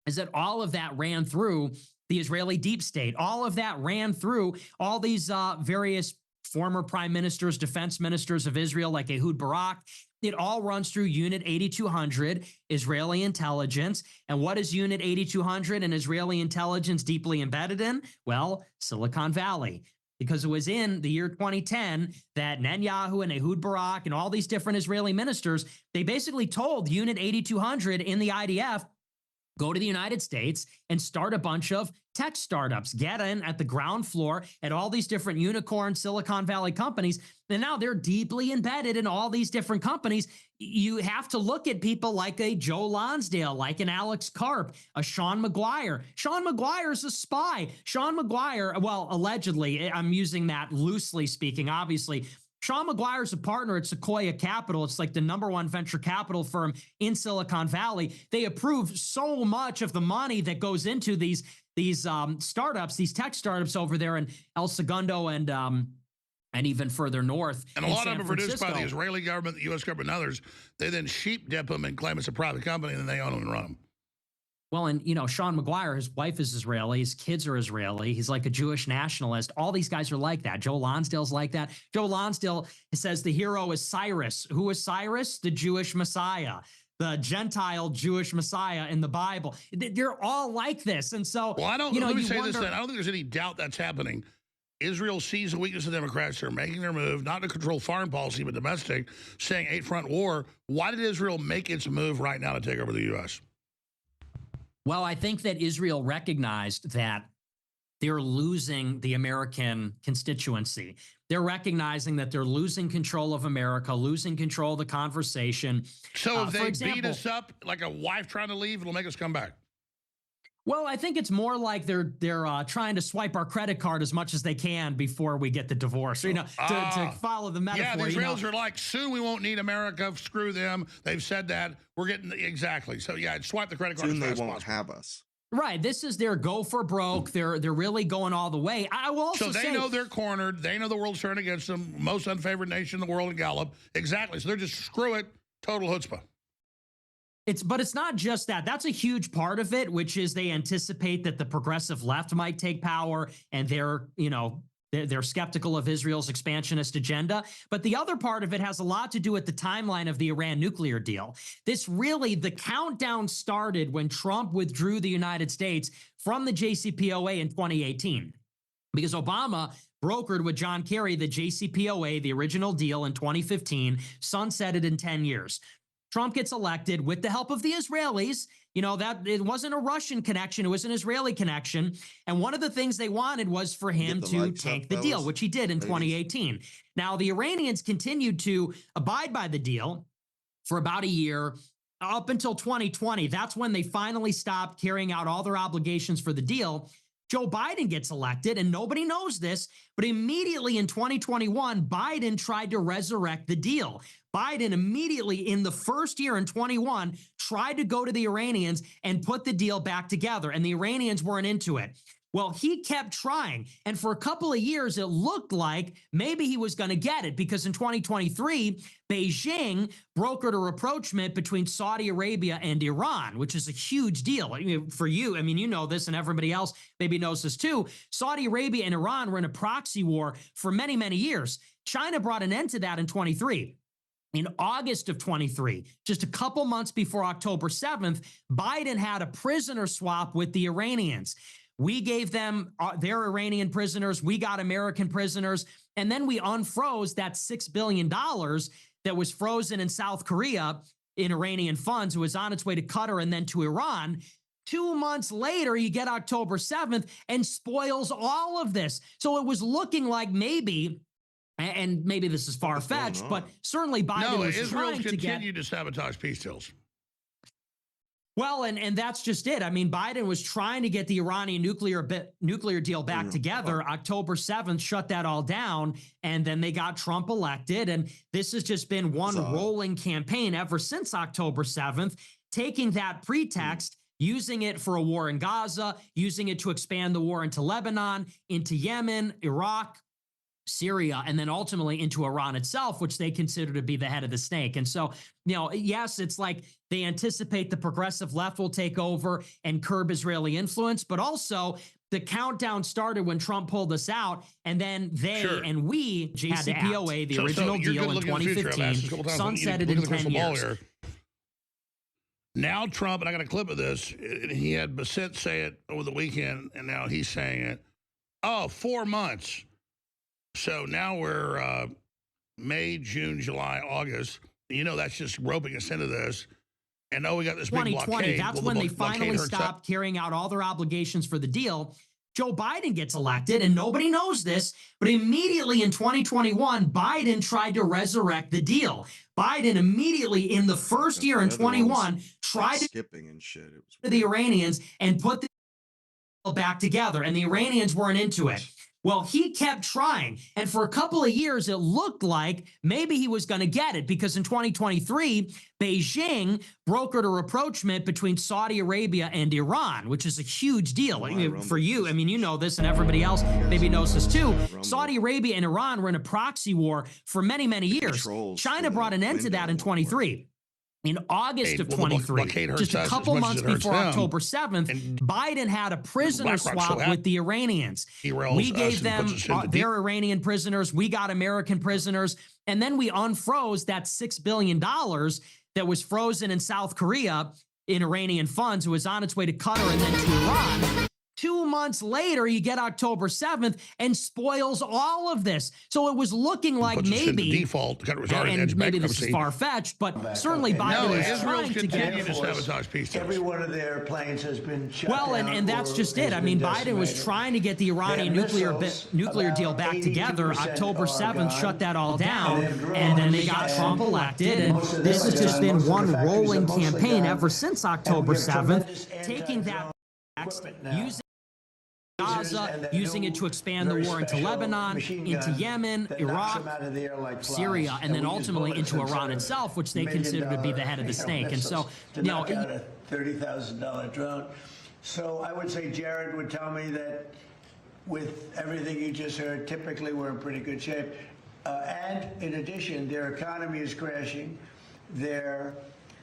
is that all of that ran through the Israeli deep state. All of that ran through all these various former prime ministers, defense ministers of Israel, like Ehud Barak. It all runs through Unit 8200, Israeli intelligence. And what is Unit 8200 and Israeli intelligence deeply embedded in? Well, Silicon Valley. Because it was in the year 2010 that Netanyahu and Ehud Barak and all these different Israeli ministers, they basically told Unit 8200 in the IDF, go to the United States and start a bunch of tech startups, get in at the ground floor at all these different unicorn Silicon Valley companies. And now they're deeply embedded in all these different companies. You have to look at people like a Joe Lonsdale, like an Alex Karp, a Sean McGuire. Sean McGuire is a spy. Sean McGuire, well, allegedly, I'm using that loosely speaking, obviously. Sean McGuire is a partner at Sequoia Capital. It's like the #1 venture capital firm in Silicon Valley. They approve so much of the money that goes into these startups, these tech startups over there in El Segundo and even further north. And a lot of them are produced by the Israeli government, the U.S. government, and others. They then sheep dip them and claim it's a private company, and then they own them and run them. Well, and, Sean McGuire, his wife is Israeli. His kids are Israeli. He's like a Jewish nationalist. All these guys are like that. Joe Lonsdale's like that. Joe Lonsdale says the hero is Cyrus. Who is Cyrus? The Jewish Messiah, the Gentile Jewish Messiah in the Bible. They're all like this. And so, well, let me say this then. I don't think there's any doubt that's happening. Israel sees the weakness of Democrats. They're making their move, not to control foreign policy, but domestic, saying 8-front war. Why did Israel make its move right now to take over the U.S.? Well, I think that Israel recognized that they're losing the American constituency. They're recognizing that they're losing control of America, losing control of the conversation. So if they beat us up like a wife trying to leave, it'll make us come back. Well, I think it's more like they're trying to swipe our credit card as much as they can before we get the divorce. To follow the metaphor. Yeah, the Israelis are like, soon we won't need America. Screw them. They've said that. We're getting exactly. So yeah, swipe the credit card. Soon they won't have us. Right. This is their go for broke. They're really going all the way. I will also say, so they know they're cornered. They know the world's turned against them. Most unfavored nation in the world in Gallup. Exactly. So they're just screw it. Total chutzpah. But it's not just that. That's a huge part of it, which is they anticipate that the progressive left might take power, and they're skeptical of Israel's expansionist agenda. But the other part of it has a lot to do with the timeline of the Iran nuclear deal. The countdown started when Trump withdrew the United States from the JCPOA in 2018, because Obama brokered with John Kerry the JCPOA, the original deal in 2015, sunsetted in 10 years. Trump gets elected with the help of the Israelis. You know, that it wasn't a Russian connection, it was an Israeli connection. And one of the things they wanted was for him to tank the deal, which he did in 2018. Now, the Iranians continued to abide by the deal for about a year, up until 2020. That's when they finally stopped carrying out all their obligations for the deal. Joe Biden gets elected, and nobody knows this, but immediately in 2021, Biden tried to resurrect the deal. Biden immediately in the first year in 21 tried to go to the Iranians and put the deal back together, and the Iranians weren't into it. Well, he kept trying, and for a couple of years, it looked like maybe he was going to get it, because in 2023, Beijing brokered a rapprochement between Saudi Arabia and Iran, which is a huge deal. I mean, for you, I mean, you know this, and everybody else maybe knows this too. Saudi Arabia and Iran were in a proxy war for many, many years. China brought an end to that in 23. In August of 23, just a couple months before October 7th, Biden had a prisoner swap with the Iranians. We gave them their Iranian prisoners. We got American prisoners. And then we unfroze that $6 billion that was frozen in South Korea in Iranian funds. It was on its way to Qatar and then to Iran. 2 months later, you get October 7th and spoils all of this. So it was looking like maybe, and maybe this is far-fetched, but certainly Biden was trying to get... continued to sabotage peace deals. Well, and that's just it. I mean, Biden was trying to get the Iranian nuclear deal back together. October 7th shut that all down, and then they got Trump elected. And this has just been one rolling campaign ever since October 7th, taking that pretext, using it for a war in Gaza, using it to expand the war into Lebanon, into Yemen, Iraq, Syria, and then ultimately into Iran itself, which they consider to be the head of the snake. And so, you know, yes, it's like they anticipate the progressive left will take over and curb Israeli influence, but also the countdown started when Trump pulled us out, and then they and we had the JCPOA, the original deal in 2015, sunsetted in 10 years. Now Trump, and I got a clip of this, he had Bassett say it over the weekend, and now he's saying it. Oh, 4 months. So now we're May, June, July, August. You know, that's just roping us into this. And we got this big blockade. That's when they finally stopped carrying out all their obligations for the deal. Joe Biden gets elected, and nobody knows this, but immediately in 2021, Biden tried to resurrect the deal. Biden immediately in the first year in 21 tried to skipping and shit. It was the Iranians and put the deal back together, and the Iranians weren't into it. Well, he kept trying, and for a couple of years, it looked like maybe he was going to get it, because in 2023, Beijing brokered a rapprochement between Saudi Arabia and Iran, which is a huge deal. I mean, for you, I mean, you know this, and everybody else maybe knows this too. Saudi Arabia and Iran were in a proxy war for many, many years. China brought an end to that in 23. In August of 23, just a couple months before October 7th, Biden had a prisoner swap with the Iranians. We gave them their Iranian prisoners. We got American prisoners. And then we unfroze that $6 billion that was frozen in South Korea in Iranian funds. It was on its way to Qatar and then to Iran. 2 months later, you get October 7th and spoils all of this. So it was looking like maybe, default, and maybe this is far-fetched, but certainly Biden is trying to get... to sabotage peace deals. Every one of their planes has been shut down. Well, and that's just it. I mean, Biden was trying to get the Iranian nuclear deal back together. October 7th shut that all down, and then they got Trump elected. And this has just been one rolling campaign ever since October 7th, taking that using Gaza, using it to expand the war into Lebanon, into Yemen, Iraq, Syria, and then ultimately into Iran itself, which they consider to be the head of the snake. And so, you know, a $30,000 drone. So I would say Jared would tell me that with everything you just heard, typically we're in pretty good shape. And in addition, their economy is crashing. Their,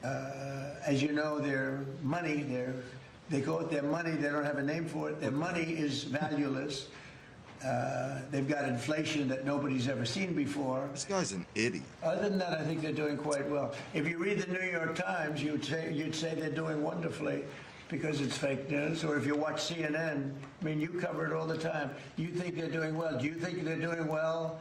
as you know, their money, they call it their money. They don't have a name for it. Their money is valueless. They've got inflation that nobody's ever seen before. This guy's an idiot. Other than that, I think they're doing quite well. If you read the New York Times, you'd say they're doing wonderfully because it's fake news. Or if you watch CNN, I mean, you cover it all the time. You think they're doing well. Do you think they're doing well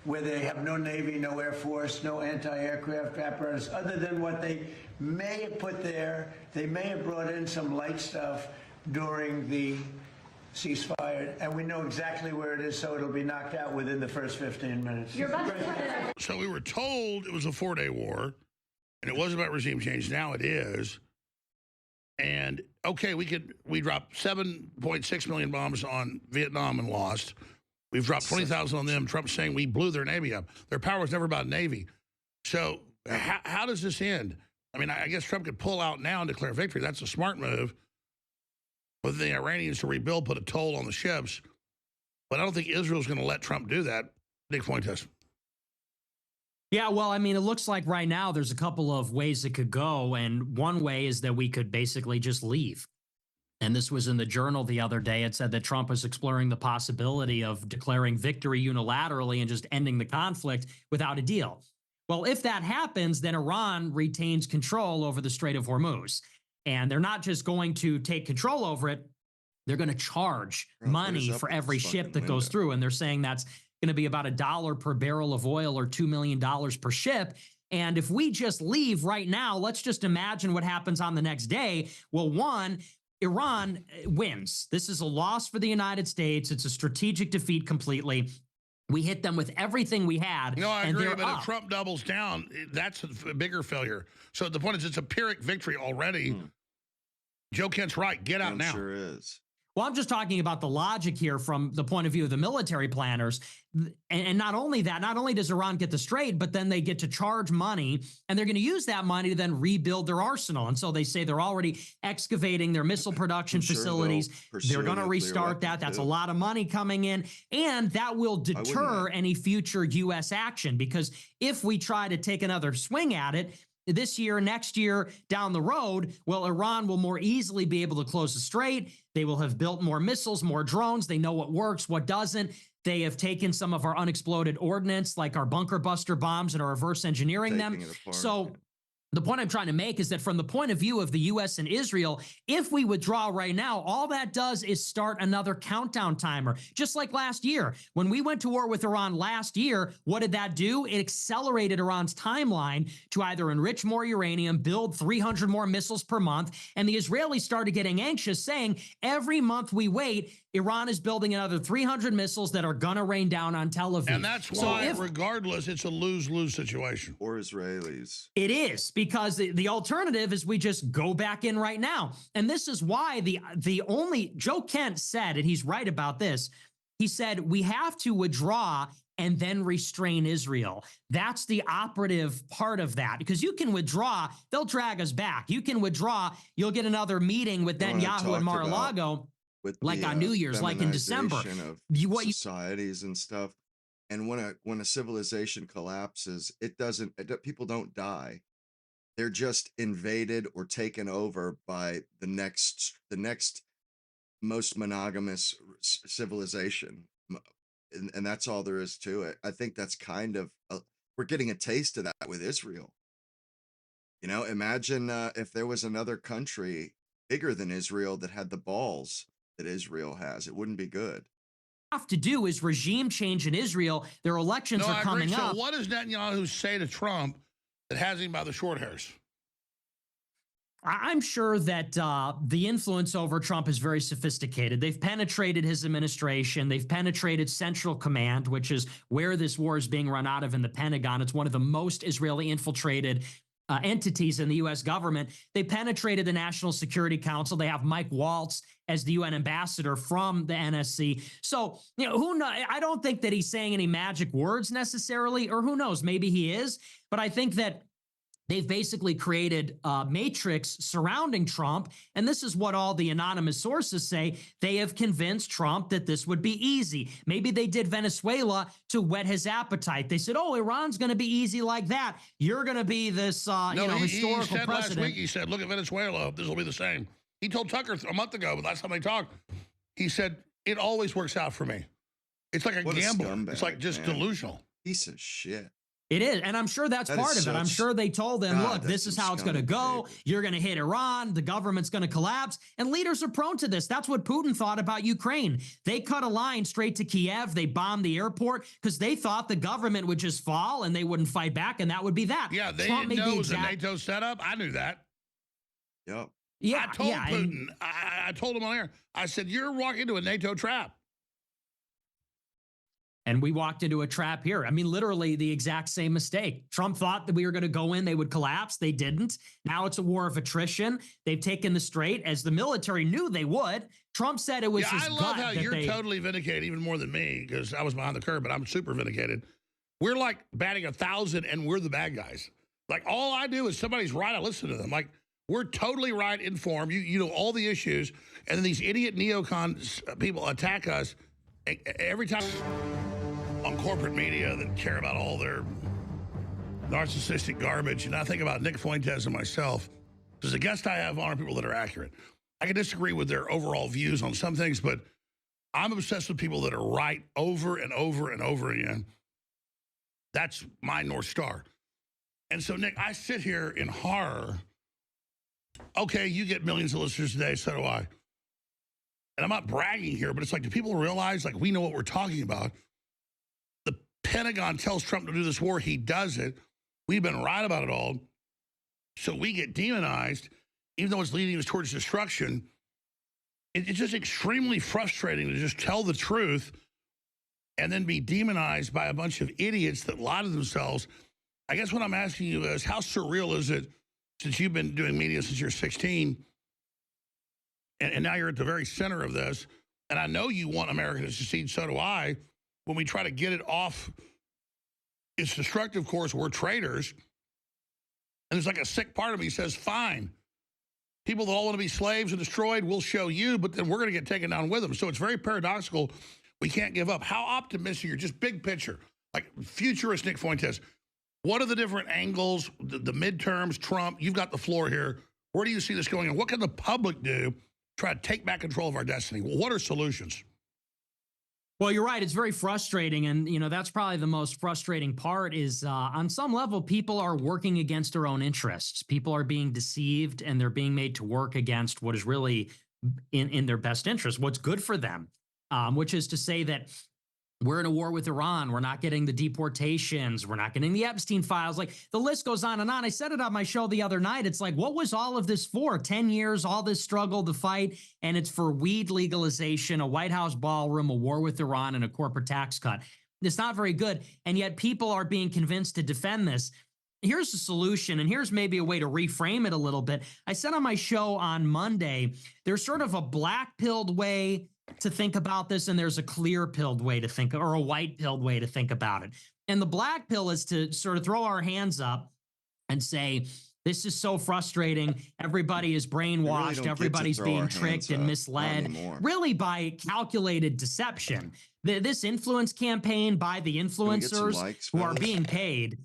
where they have no Navy, no Air Force, no anti-aircraft apparatus, other than what they may have put there. They may have brought in some light stuff during the ceasefire, and we know exactly where it is, so it'll be knocked out within the first 15 minutes. So we were told it was a 4-day war, and it was about regime change. Now it is. And, okay, we dropped 7.6 million bombs on Vietnam and lost. We've dropped 20,000 on them. Trump's saying we blew their Navy up. Their power was never about Navy. So how does this end? I mean, I guess Trump could pull out now and declare victory. That's a smart move. But the Iranians to rebuild put a toll on the ships. But I don't think Israel's going to let Trump do that. Nick Fuentes. Yeah, well, I mean, it looks like right now there's a couple of ways it could go. And one way is that we could basically just leave. And this was in the Journal the other day. It said that Trump is exploring the possibility of declaring victory unilaterally and just ending the conflict without a deal. Well, if that happens, then Iran retains control over the Strait of Hormuz. And they're not just going to take control over it, they're going to charge money for every ship that goes through. And they're saying that's going to be about $1 per barrel of oil or $2 million per ship. And if we just leave right now, let's just imagine what happens on the next day. Well, one, Iran wins. This is a loss for the United States. It's a strategic defeat completely. We hit them with everything we had. No, I agree, but if Trump doubles down, that's a bigger failure. So the point is it's a Pyrrhic victory already. Joe Kent's right. Get out now. Sure is. Well, I'm just talking about the logic here from the point of view of the military planners. And not only that, not only does Iran get the strait, but then they get to charge money, and they're going to use that money to then rebuild their arsenal. And so they say they're already excavating their missile production facilities. They're going to restart that. That's a lot of money coming in, and that will deter any future U.S. action, because if we try to take another swing at it, this year, next year, down the road, well, Iran will more easily be able to close the strait. They will have built more missiles, more drones. They know what works, what doesn't. They have taken some of our unexploded ordnance, like our bunker buster bombs, and are reverse engineering them. So the point I'm trying to make is that from the point of view of the U.S. and Israel, if we withdraw right now, all that does is start another countdown timer, just like last year. When we went to war with Iran last year, what did that do? It accelerated Iran's timeline to either enrich more uranium, build 300 more missiles per month, and the Israelis started getting anxious, saying every month we wait, Iran is building another 300 missiles that are going to rain down on Tel Aviv. And that's why, regardless, it's a lose-lose situation. For Israelis. It is, because the alternative is we just go back in right now. And this is why the only, Joe Kent said, and he's right about this, he said, we have to withdraw and then restrain Israel. That's the operative part of that, because you can withdraw, they'll drag us back. You can withdraw, you'll get another meeting with Netanyahu and Mar-a-Lago. Like on New Year's, like in December, societies and stuff. And when a civilization collapses, people don't die. They're just invaded or taken over by the next most monogamous civilization, and that's all there is to it. I think that's kind of we're getting a taste of that with Israel. You know, imagine if there was another country bigger than Israel that had the balls that Israel has. It wouldn't be good. Have to do is regime change in Israel. Their elections are coming up. So what does Netanyahu say to Trump that has him by the short hairs? I'm sure that the influence over Trump is very sophisticated. They've penetrated his administration. They've penetrated Central Command, which is where this war is being run out of in the Pentagon. It's one of the most Israeli infiltrated entities in the U.S. government. They penetrated the National Security Council. They have Mike Waltz as the UN ambassador from the NSC. So, you know, who knows? I don't think that he's saying any magic words necessarily, or who knows, maybe he is. But I think that they've basically created a matrix surrounding Trump, and this is what all the anonymous sources say. They have convinced Trump that this would be easy. Maybe they did Venezuela to whet his appetite. They said, oh, Iran's going to be easy like that. You're going to be this historical he said president. Last week, he said, look at Venezuela. This will be the same. He told Tucker a month ago, but last time they talked, he said, it always works out for me. It's like a gamble. It's like just delusional. Piece of shit. It is. And I'm sure that's That part is of it. I'm such- sure they told them, God, look, that's this is some how it's going to scummy go. behavior. You're going to hit Iran. The government's going to collapse. And leaders are prone to this. That's what Putin thought about Ukraine. They cut a line straight to Kiev. They bombed the airport because they thought the government would just fall and they wouldn't fight back. And that would be that. Yeah, they Trump didn't made know the it was a exact- NATO setup. I knew that. Yep. Yeah, I told yeah, Putin, I told him on air, I said, you're walking into a NATO trap. And we walked into a trap here. I mean, literally the exact same mistake. Trump thought that we were going to go in, they would collapse. They didn't. Now it's a war of attrition. They've taken the strait, as the military knew they would. Trump said it was his I gut love how that you're they... totally vindicated, even more than me, because I was behind the curve, but I'm super vindicated. We're like batting 1,000 and we're the bad guys. Like, all I do is somebody's right, I listen to them. Like, we're totally right, informed. You know all the issues, and then these idiot neocon people attack us every time on corporate media that care about all their narcissistic garbage. And I think about Nick Fuentes and myself, because the guests I have on are people that are accurate. I can disagree with their overall views on some things, but I'm obsessed with people that are right over and over and over again. That's my North Star. And so, Nick, I sit here in horror. Okay, you get millions of listeners today, so do I. And I'm not bragging here, but it's like, do people realize, like, we know what we're talking about? The Pentagon tells Trump to do this war. He does it. We've been right about it all. So we get demonized, even though it's leading us towards destruction. It's just extremely frustrating to just tell the truth and then be demonized by a bunch of idiots that lie to themselves. I guess what I'm asking you is, how surreal is it, since you've been doing media since you're 16, and now you're at the very center of this, and I know you want America to succeed, so do I. When we try to get it off its destructive course, we're traitors. And there's like a sick part of me says, fine, people that all want to be slaves and destroyed, we'll show you, but then we're going to get taken down with them. So it's very paradoxical. We can't give up. How optimistic you're, just big picture, like futurist Nick Fuentes. What are the different angles, the midterms, Trump? You've got the floor here. Where do you see this going? And what can the public do to try to take back control of our destiny? Well, what are solutions? Well, you're right. It's very frustrating. And, you know, that's probably the most frustrating part is on some level, people are working against their own interests. People are being deceived and they're being made to work against what is really in their best interest, what's good for them, which is to say that we're in a war with Iran. We're not getting the deportations. We're not getting the Epstein files. Like, the list goes on and on. I said it on my show the other night. It's like, what was all of this for? 10 years, all this struggle, the fight, and it's for weed legalization, a White House ballroom, a war with Iran, and a corporate tax cut. It's not very good. And yet people are being convinced to defend this. Here's the solution, and here's maybe a way to reframe it a little bit. I said on my show on Monday, there's sort of a black-pilled way to think about this, and there's a clear-pilled way to think, or a white-pilled way to think about it. And the black pill is to sort of throw our hands up and say, this is so frustrating. Everybody is brainwashed. Everybody's being tricked and misled, really by calculated deception. This influence campaign by the influencers who are being paid,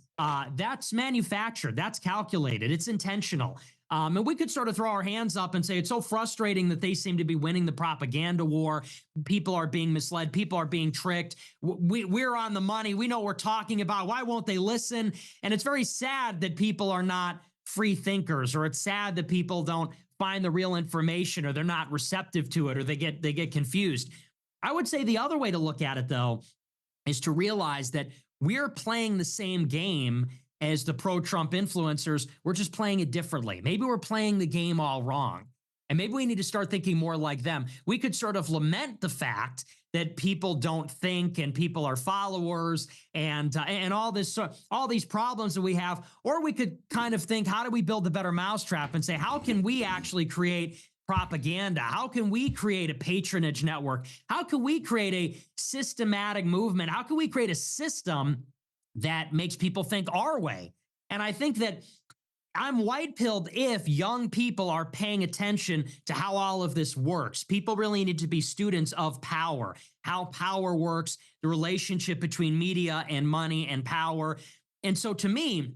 that's manufactured. That's calculated. It's intentional. And we could sort of throw our hands up and say it's so frustrating that they seem to be winning the propaganda war. People are being misled. People are being tricked. We're on the money. We know what we're talking about. Why won't they listen? And it's very sad that people are not free thinkers, or it's sad that people don't find the real information, or they're not receptive to it, or they get confused. I would say the other way to look at it, though, is to realize that we're playing the same game as the pro-Trump influencers. We're just playing it differently. Maybe we're playing the game all wrong. And maybe we need to start thinking more like them. We could sort of lament the fact that people don't think and people are followers and all these problems that we have. Or we could kind of think, how do we build a better mousetrap and say, how can we actually create propaganda? How can we create a patronage network? How can we create a systematic movement? How can we create a system that makes people think our way? And I think that I'm white-pilled if young people are paying attention to how all of this works. People really need to be students of power, how power works, the relationship between media and money and power. And so to me,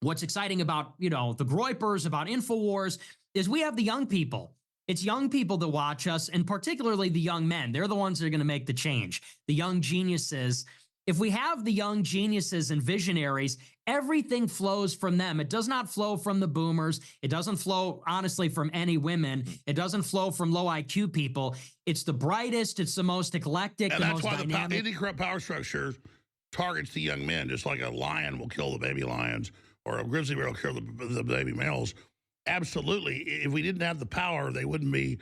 what's exciting about, the Groypers, about InfoWars, is we have the young people. It's young people that watch us, and particularly the young men. They're the ones that are going to make the change. The young geniuses if we have the young geniuses and visionaries, everything flows from them. It does not flow from the boomers. It doesn't flow, honestly, from any women. It doesn't flow from low IQ people. It's the brightest. It's the most eclectic. And the that's most why dynamic. the anti-corrupt power structure targets the young men, just like a lion will kill the baby lions or a grizzly bear will kill the baby males. Absolutely. If we didn't have the power, they wouldn't be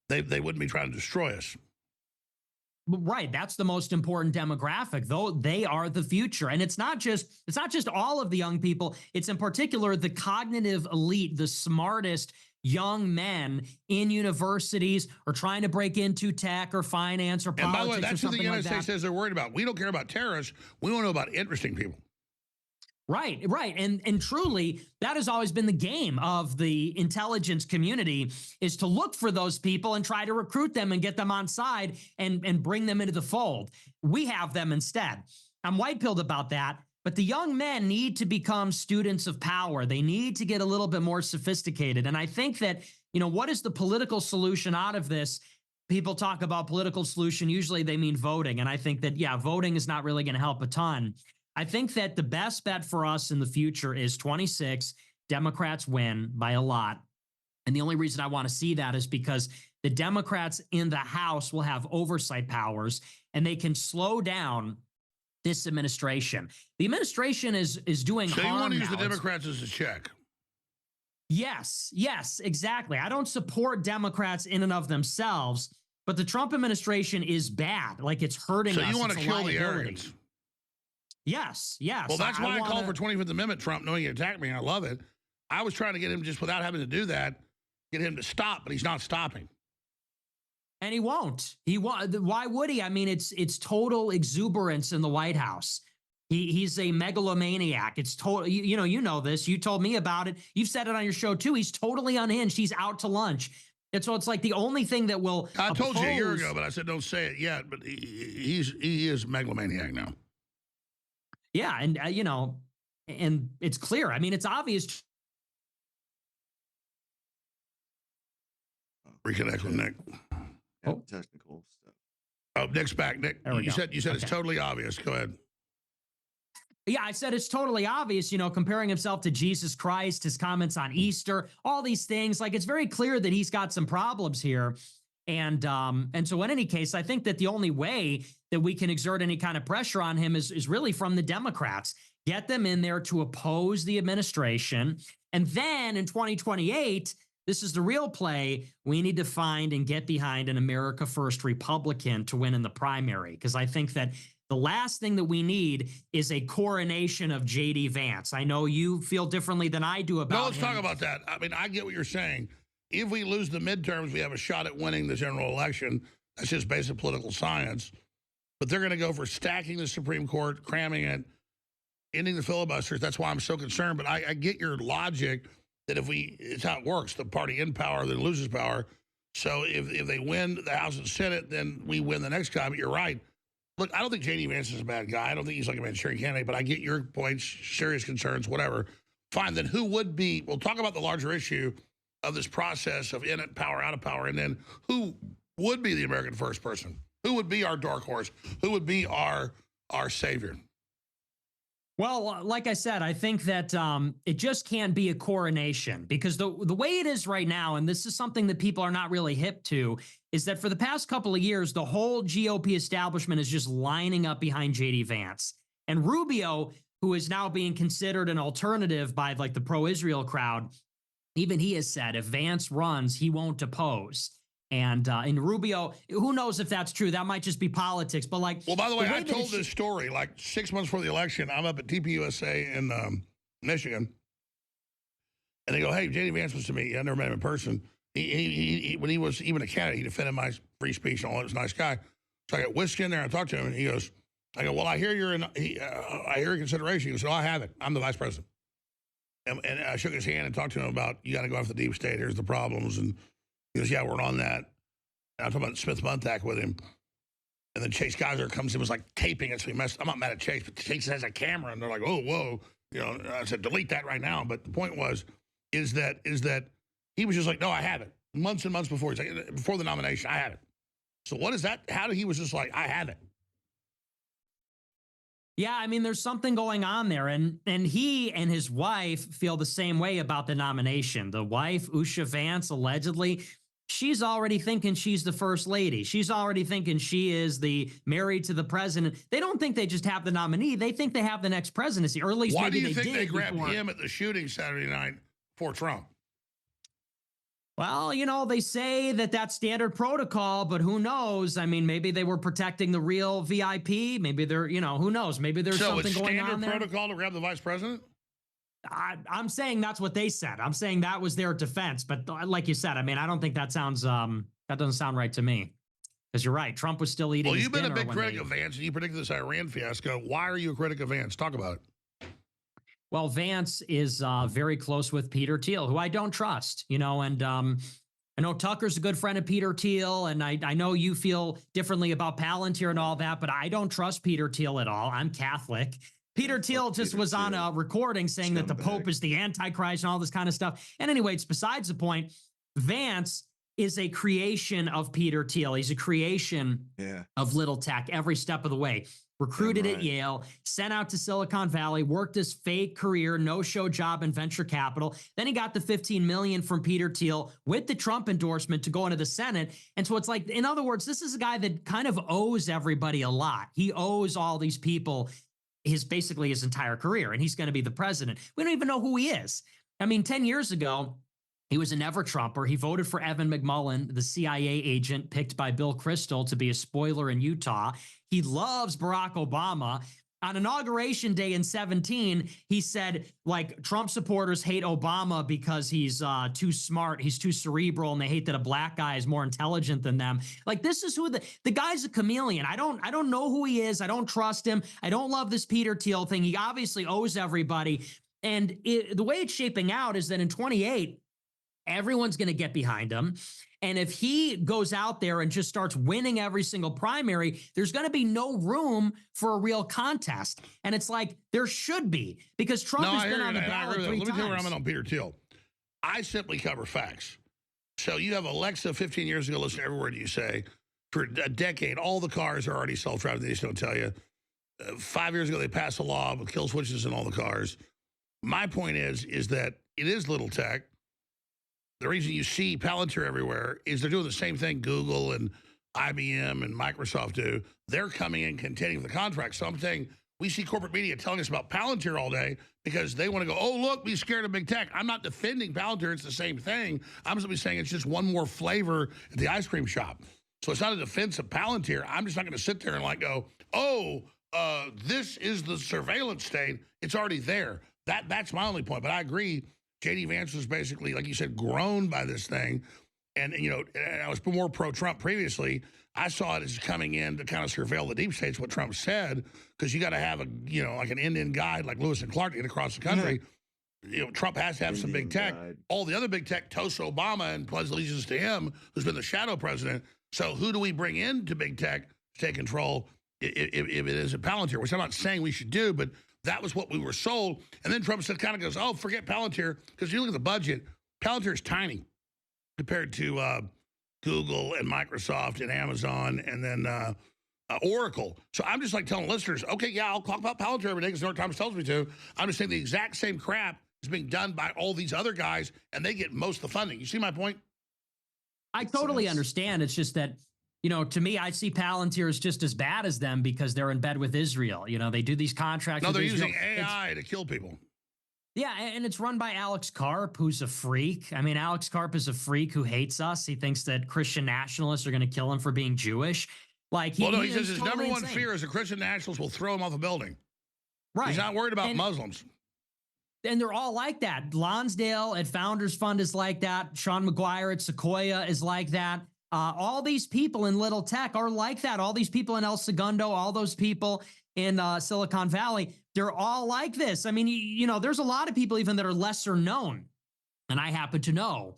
trying to destroy us. Right, that's the most important demographic, though they are the future. And it's not just all of the young people, it's in particular the cognitive elite, the smartest young men in universities or trying to break into tech or finance or politics. And by the way, that's or what the something United like States that. says they're worried about. We don't care about terrorists. We want to know about interesting people. Right. And truly, that has always been the game of the intelligence community, is to look for those people and try to recruit them and get them on side and bring them into the fold. We have them instead. I'm white-pilled about that, but the young men need to become students of power. They need to get a little bit more sophisticated. And I think that, what is the political solution out of this? People talk about political solution. Usually they mean voting. And I think that, voting is not really going to help a ton. I think that the best bet for us in the future is 26. Democrats win by a lot. And the only reason I want to see that is because the Democrats in the House will have oversight powers and they can slow down this administration. The administration is doing harm. So you want to use now. the Democrats as a check? Yes, exactly. I don't support Democrats in and of themselves, but the Trump administration is bad. Like, it's hurting us. So you want to It's a kill the liability. arrogance? Yes. Well, that's why I called for 25th Amendment, Trump, knowing he attacked me. I love it. I was trying to get him, just without having to do that, get him to stop, but he's not stopping. And he won't. He won't. Why would he? I mean, it's total exuberance in the White House. He's a megalomaniac. It's total. You know this. You told me about it. You've said it on your show too. He's totally unhinged. He's out to lunch. And so it's like the only thing that will. I told you a year ago, but I said don't say it yet. But he is megalomaniac now. Yeah, and and it's clear. I mean, it's obvious. Reconnect with Nick. Oh, technical stuff. Oh, Nick's back. Nick, you said it's totally obvious. Go ahead. Yeah, I said it's totally obvious, comparing himself to Jesus Christ, his comments on Easter, all these things. Like, it's very clear that he's got some problems here. And so in any case, I think that the only way that we can exert any kind of pressure on him is really from the Democrats. Get them in there to oppose the administration. And then in 2028, this is the real play. We need to find and get behind an America First Republican to win in the primary, because I think that the last thing that we need is a coronation of J.D. Vance. I know you feel differently than I do about No, let's him. talk about that. I mean, I get what you're saying. If we lose the midterms, we have a shot at winning the general election. That's just basic political science. But they're going to go for stacking the Supreme Court, cramming it, ending the filibusters. That's why I'm so concerned. But I get your logic that it's how it works. The party in power then loses power. So if they win the House and Senate, then we win the next guy. But you're right. Look, I don't think J.D. Vance is a bad guy. I don't think he's like a Manchurian candidate, but I get your points, serious concerns, whatever. Fine, then who would be, we'll talk about the larger issue of this process of in it, power, out of power, and then who would be the American first person? Who would be our dark horse? Who would be our savior? Well, like I said, I think that it just can't be a coronation, because the way it is right now, and this is something that people are not really hip to, is that for the past couple of years, the whole GOP establishment is just lining up behind J.D. Vance. And Rubio, who is now being considered an alternative by like the pro-Israel crowd, even he has said if Vance runs, he won't oppose. And in Rubio, who knows if that's true? That might just be politics. But like, well, by the way, I told this story like 6 months before the election. I'm up at TPUSA in Michigan, and they go, "Hey, J.D. Vance was to me. I never met him in person. He when he was even a candidate, he defended my free speech and all. He was a nice guy. So I got whisked in there and I talked to him, and he goes, I go, well, I hear you're in. I hear your consideration. He goes, "Oh, I have it. I'm the vice president." And I shook his hand and talked to him about, you got to go after the deep state. Here's the problems. And he goes, "Yeah, we're on that." And I'm talking about Smith-Muntak with him. And then Chase Geiser comes in, was like taping it. So I'm not mad at Chase, but Chase has a camera and they're like, "Oh, whoa." I said, delete that right now. But the point is that he was just like, "No, I have it." Months and months before, he's like, before the nomination, "I have it." So what is that? How did he was just like, "I have it"? Yeah, I mean, there's something going on there, and he and his wife feel the same way about the nomination. The wife, Usha Vance, allegedly, she's already thinking she's the first lady. She's already thinking she is the married to the president. They don't think they just have the nominee; they think they have the next presidency, or at least Why maybe do you think did they grabbed before. him at the shooting Saturday night for Trump? Well, they say that that's standard protocol, but who knows? I mean, maybe they were protecting the real VIP. Maybe they're, who knows? Maybe there's So something it's going on standard there. protocol to grab the vice president? I'm saying that's what they said. I'm saying that was their defense. But like you said, I mean, I don't think that sounds, that doesn't sound right to me. Because you're right. Trump was still eating. Well, his you've been a dinner big when critic of Vance, and you predicted this Iran fiasco. Why are you a critic of Vance? Talk about it. Well, Vance is very close with Peter Thiel, who I don't trust, and I know Tucker's a good friend of Peter Thiel, and I know you feel differently about Palantir and all that, but I don't trust Peter Thiel at all. I'm Catholic. Peter Thiel just was on a recording saying that the Pope is the Antichrist and all this kind of stuff. And anyway, it's besides the point. Vance is a creation of Peter Thiel. He's a creation of little tech every step of the way. Recruited at Yale, sent out to Silicon Valley, worked his fake career, no-show job in venture capital. Then he got the $15 million from Peter Thiel with the Trump endorsement to go into the Senate. And so it's like, in other words, this is a guy that kind of owes everybody a lot. He owes all these people basically his entire career, and he's going to be the president. We don't even know who he is. I mean, 10 years ago, he was a never-Trumper. He voted for Evan McMullin, the CIA agent picked by Bill Kristol to be a spoiler in Utah. He loves Barack Obama. On Inauguration Day in 2017, he said, like, Trump supporters hate Obama because he's too smart, he's too cerebral, and they hate that a black guy is more intelligent than them. Like, this is who the guy's a chameleon. I don't know who he is. I don't trust him. I don't love this Peter Thiel thing. He obviously owes everybody. And the way it's shaping out is that in 28, everyone's going to get behind him. And if he goes out there and just starts winning every single primary, there's going to be no room for a real contest. And it's like, there should be, because Trump has been on the ballot 3 times. Let me tell you where I'm at on Peter Thiel. I simply cover facts. So you have Alexa 15 years ago, listen to every word you say. For a decade, all the cars are already self-driving. They just don't tell you. 5 years ago, they passed a law with kill switches in all the cars. My point is that it is little tech. The reason you see Palantir everywhere is they're doing the same thing Google and IBM and Microsoft do. They're coming in contending for the contract. So I'm saying we see corporate media telling us about Palantir all day because they want to go, oh, look, be scared of big tech. I'm not defending Palantir. It's the same thing. I'm simply saying it's just one more flavor at the ice cream shop. So it's not a defense of Palantir. I'm just not going to sit there and like go, oh, this is the surveillance state. It's already there. That's my only point. But I agree. J.D. Vance was basically, like you said, grown by this thing. And I was more pro-Trump previously. I saw it as coming in to kind of surveil the deep states, what Trump said, because you got to have like an Indian guide like Lewis and Clark to get across the country. Trump has to have some big tech. All the other big tech toast Obama and pledge allegiance to him, who's been the shadow president. So who do we bring into big tech to take control if it is a Palantir, which I'm not saying we should do, but that was what we were sold. And then Trump said, kind of goes, oh, forget Palantir, because you look at the budget, Palantir is tiny compared to Google and Microsoft and Amazon and then Oracle. So I'm just like telling listeners, okay, yeah, I'll talk about Palantir every day because the New York Times tells me to. I'm just saying the exact same crap is being done by all these other guys, and they get most of the funding. You see my point? I totally understand. It's just that, to me, I see Palantir as just as bad as them because they're in bed with Israel. They do these contracts. No, with they're Israel. using AI to kill people. Yeah, and it's run by Alex Karp, who's a freak. I mean, Alex Karp is a freak who hates us. He thinks that Christian nationalists are going to kill him for being Jewish. He says his number one fear is that Christian nationalists will throw him off a building. Right. He's not worried about Muslims. And they're all like that. Lonsdale at Founders Fund is like that. Sean McGuire at Sequoia is like that. All these people in little tech are like that. All these people in El Segundo, all those people in Silicon Valley, they're all like this. I mean, there's a lot of people even that are lesser known. And I happen to know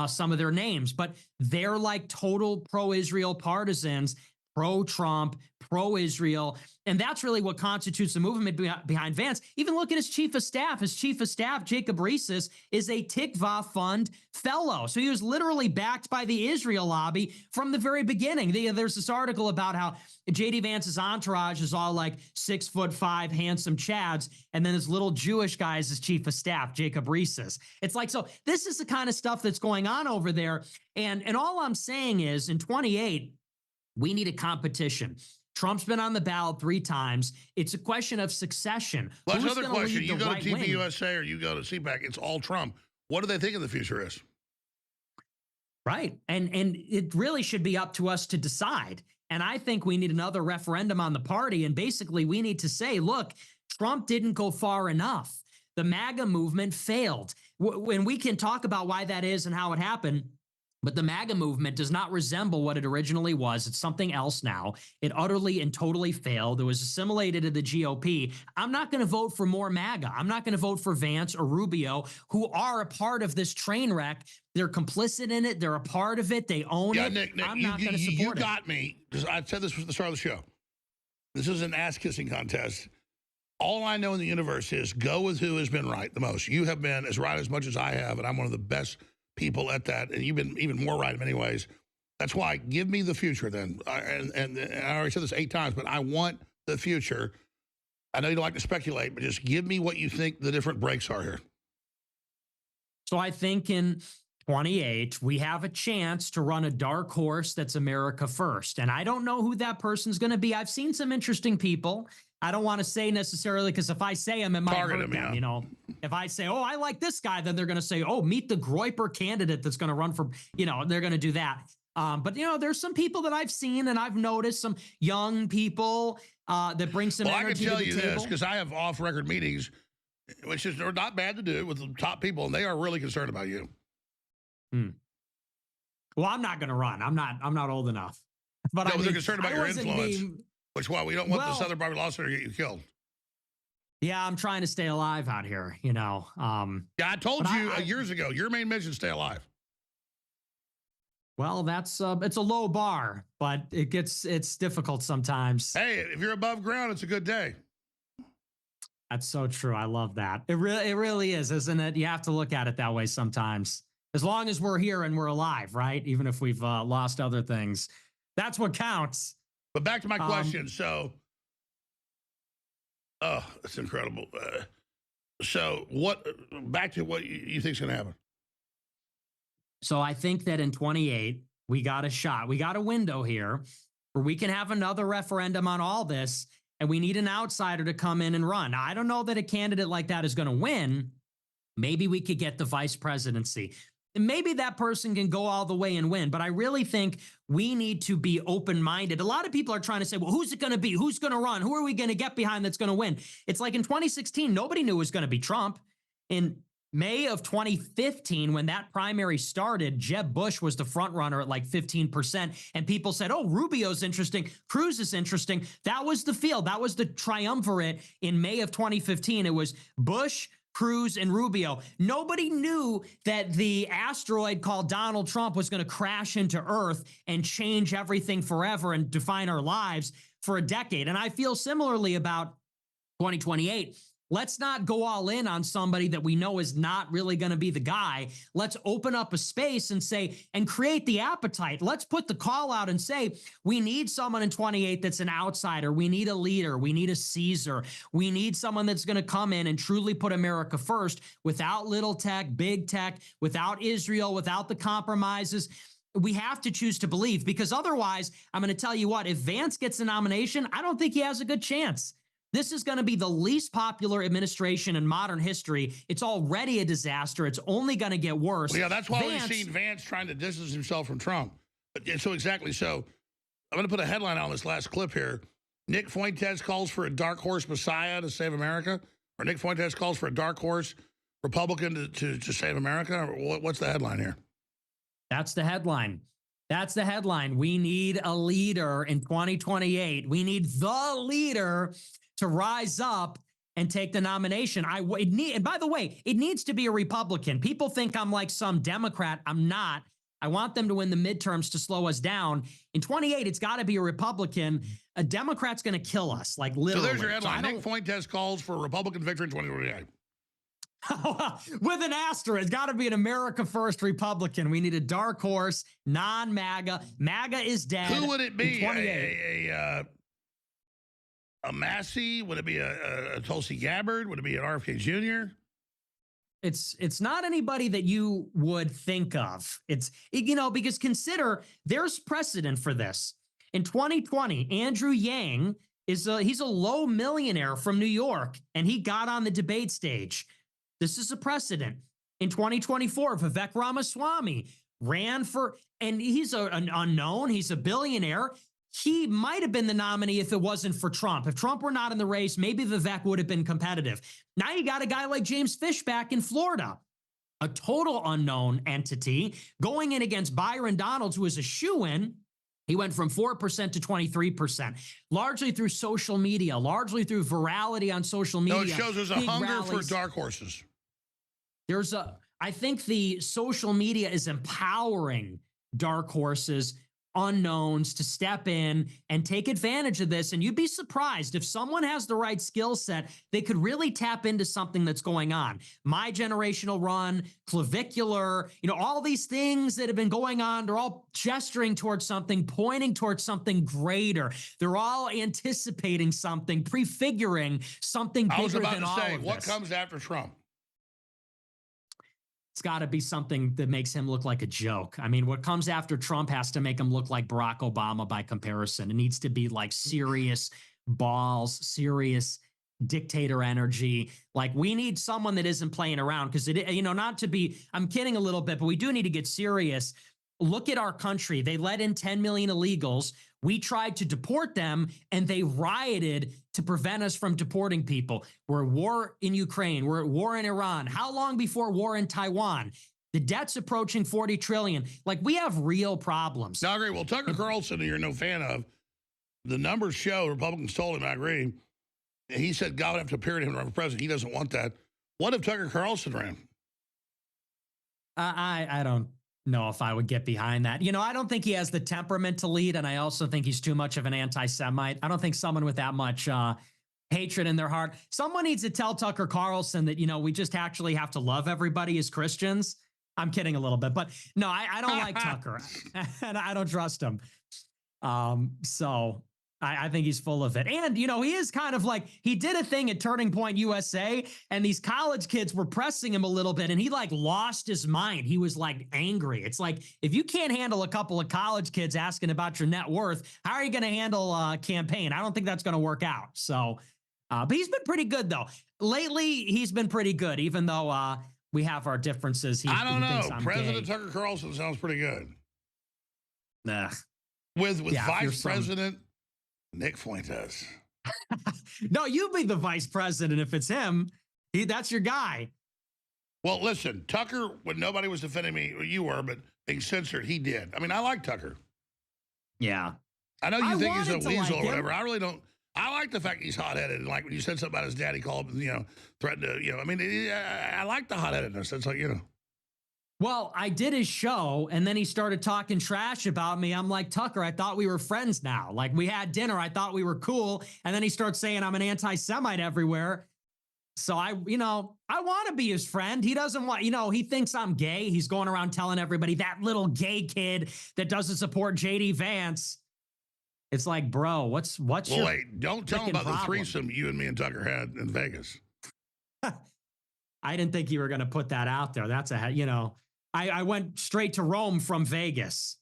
some of their names, but they're like total pro-Israel partisans. pro-Trump, pro-Israel. And that's really what constitutes the movement behind Vance. Even look at his chief of staff. His chief of staff, Jacob Reeses, is a Tikva Fund fellow. So he was literally backed by the Israel lobby from the very beginning. There's this article about how J.D. Vance's entourage is all like 6'5" handsome Chads, and then this little Jewish guy is his chief of staff, Jacob Reeses. It's like, so this is the kind of stuff that's going on over there. And all I'm saying is in 28, we need a competition. Trump's been on the ballot 3 times. It's a question of succession. Well, that's another question. You go to TPUSA or you go to CPAC, it's all Trump. What do they think of the future is? Right. And it really should be up to us to decide. And I think we need another referendum on the party. And basically, we need to say, look, Trump didn't go far enough. The MAGA movement failed. When we can talk about why that is and how it happened, but the MAGA movement does not resemble what it originally was. It's something else now. It utterly and totally failed. It was assimilated to the GOP. I'm not going to vote for more MAGA. I'm not going to vote for Vance or Rubio, who are a part of this train wreck. They're complicit in it. They're a part of it. They own it. Nick, I'm not going to support it. You got me, because I said this from the start of the show. This is an ass-kissing contest. All I know in the universe is go with who has been right the most. You have been as right as much as I have, and I'm one of the best people at that, and you've been even more right in many ways. That's why, give me the future then. And I already said this 8 times, but I want the future. I know you don't like to speculate, but just give me what you think the different breaks are here. So I think in 28, we have a chance to run a dark horse that's America first. And I don't know who that person's going to be. I've seen some interesting people. I don't want to say necessarily, because if I say them, it might hurt them, yeah. you know. If I say, oh, I like this guy, then they're going to say, oh, meet the Groyper candidate that's going to run for, you know, they're going to do that. But, you know, there's some people that I've seen and I've noticed, some young people that bring some energy to the table. I can tell you this, because I have off-record meetings, which is they're not bad to do with the top people, and they are really concerned about you. Well, I'm not going to run. I'm not old enough. But no, they're concerned about your influence. Which is why we don't want the Southern Poverty Law Center to get you killed. Yeah, I'm trying to stay alive out here, you know. Yeah, I told you years ago, your main mission is stay alive. Well, that's it's a low bar, but it's difficult sometimes. Hey, if you're above ground, it's a good day. That's so true. I love that. It really is, isn't it? You have to look at it that way sometimes. As long as we're here and we're alive, right? Even if we've lost other things, that's what counts. But back to my question. So, oh, that's incredible. So back to what you think is going to happen. So I think that in 28, we got a shot. We got a window here where we can have another referendum on all this, and we need an outsider to come in and run. Now, I don't know that a candidate like that is going to win. Maybe we could get the vice presidency. And maybe that person can go all the way and win. But I really think we need to be open-minded. A lot of people are trying to say, well, who's it going to be? Who's going to run? Who are we going to get behind that's going to win? It's like in 2016, nobody knew it was going to be Trump. In May of 2015, when that primary started, Jeb Bush was the front runner at like 15%. And people said, oh, Rubio's interesting. Cruz is interesting. That was the field. That was the triumvirate in May of 2015. It was Bush, Cruz, and Rubio. Nobody knew that the asteroid called Donald Trump was going to crash into Earth and change everything forever and define our lives for a decade. And I feel similarly about 2028. Let's not go all in on somebody that we know is not really going to be the guy. Let's open up a space and say, and create the appetite. Let's put the call out and say, we need someone in 28 that's an outsider. We need a leader. We need a Caesar. We need someone that's going to come in and truly put America first without little tech, big tech, without Israel, without the compromises. We have to choose to believe, because otherwise, I'm going to tell you what, if Vance gets a nomination, I don't think he has a good chance. This is going to be the least popular administration in modern history. It's already a disaster. It's only going to get worse. Well, yeah, that's why we've seen Vance trying to distance himself from Trump. So exactly. So I'm going to put a headline on this last clip here. Nick Fuentes calls for a dark horse messiah to save America, or Nick Fuentes calls for a dark horse Republican to save America. What's the headline here? That's the headline. That's the headline. We need a leader in 2028. We need the leader to rise up and take the nomination. And by the way, it needs to be a Republican. People think I'm like some Democrat. I'm not. I want them to win the midterms to slow us down. In 28, it's got to be a Republican. A Democrat's going to kill us, like literally. So there's your headline. So Nick Fuentes calls for Republican victory in 2028. with an asterisk, it's got to be an America First Republican. We need a dark horse, non-MAGA. MAGA is dead. Who would it be? A Massey? Would it be a Tulsi Gabbard? Would it be an RFK Jr.? It's not anybody that you would think of. It's, you know, because consider there's precedent for this. In 2020, Andrew Yang he's a low millionaire from New York, and he got on the debate stage. This is a precedent. In 2024, Vivek Ramaswamy ran for, and he's an unknown. He's a billionaire. He might have been the nominee if it wasn't for Trump. If Trump were not in the race, maybe Vivek would have been competitive. Now you got a guy like James Fishback in Florida, a total unknown entity, going in against Byron Donalds, who is a shoo-in. He went from 4% to 23%, largely through social media, largely through virality on social media. No, it shows there's a hunger for dark horses. I think the social media is empowering dark horses, unknowns to step in and take advantage of this. And you'd be surprised if someone has the right skill set, they could really tap into something that's going on. My generational run, clavicular, you know, all these things that have been going on, they're all gesturing towards something, pointing towards something greater. They're all anticipating something, prefiguring something bigger than all of this. I was about to say, what comes after Trump? It's got to be something that makes him look like a joke. I mean, what comes after Trump has to make him look like Barack Obama by comparison. It needs to be like serious balls, serious dictator energy. Like, we need someone that isn't playing around, because you know, not to be, I'm kidding a little bit, but we do need to get serious. Look at our country. They let in 10 million illegals. We tried to deport them, and they rioted to prevent us from deporting people. We're at war in Ukraine. We're at war in Iran. How long before war in Taiwan? The debt's approaching 40 trillion. Like, we have real problems. No, I agree. Well, Tucker Carlson, who you're no fan of, the numbers show, Republicans told him, I agree. He said God would have to appear to him to run for president. He doesn't want that. What if Tucker Carlson ran? I don't know if I would get behind that. You know, I don't think he has the temperament to lead, and I also think he's too much of an anti-Semite. I don't think someone with that much hatred in their heart. Someone needs to tell Tucker Carlson that, you know, we just actually have to love everybody as Christians. I'm kidding a little bit, but no, I don't like Tucker, and I don't trust him. So I think he's full of it. And, you know, he is kind of like, he did a thing at Turning Point USA, and these college kids were pressing him a little bit, and he like lost his mind. He was like angry. It's like, if you can't handle a couple of college kids asking about your net worth, how are you going to handle a campaign? I don't think that's going to work out. So, but he's been pretty good though. Lately, he's been pretty good, even though we have our differences. I don't know. President Tucker Carlson sounds pretty good. With Vice President Nick Fuentes. No, you be the vice president if it's him. That's your guy. Well, listen, Tucker, when nobody was defending me, you were, but being censored, he did. I mean, I like Tucker. Yeah. I know you think he's a weasel or whatever. I really don't. I like the fact he's hot-headed. And like when you said something about his dad, he called him, you know, threatened to, you know, I mean, I like the hot-headedness. It's like, you know. Well, I did his show, and then he started talking trash about me. I'm like, Tucker, I thought we were friends now. Like, we had dinner. I thought we were cool. And then he starts saying I'm an anti-Semite everywhere. So I want to be his friend. He doesn't want, he thinks I'm gay. He's going around telling everybody, that little gay kid that doesn't support JD Vance. It's like, bro, what's your wait, don't tell him about the threesome you and me and Tucker had in Vegas. I didn't think you were going to put that out there. That's I went straight to Rome from Vegas.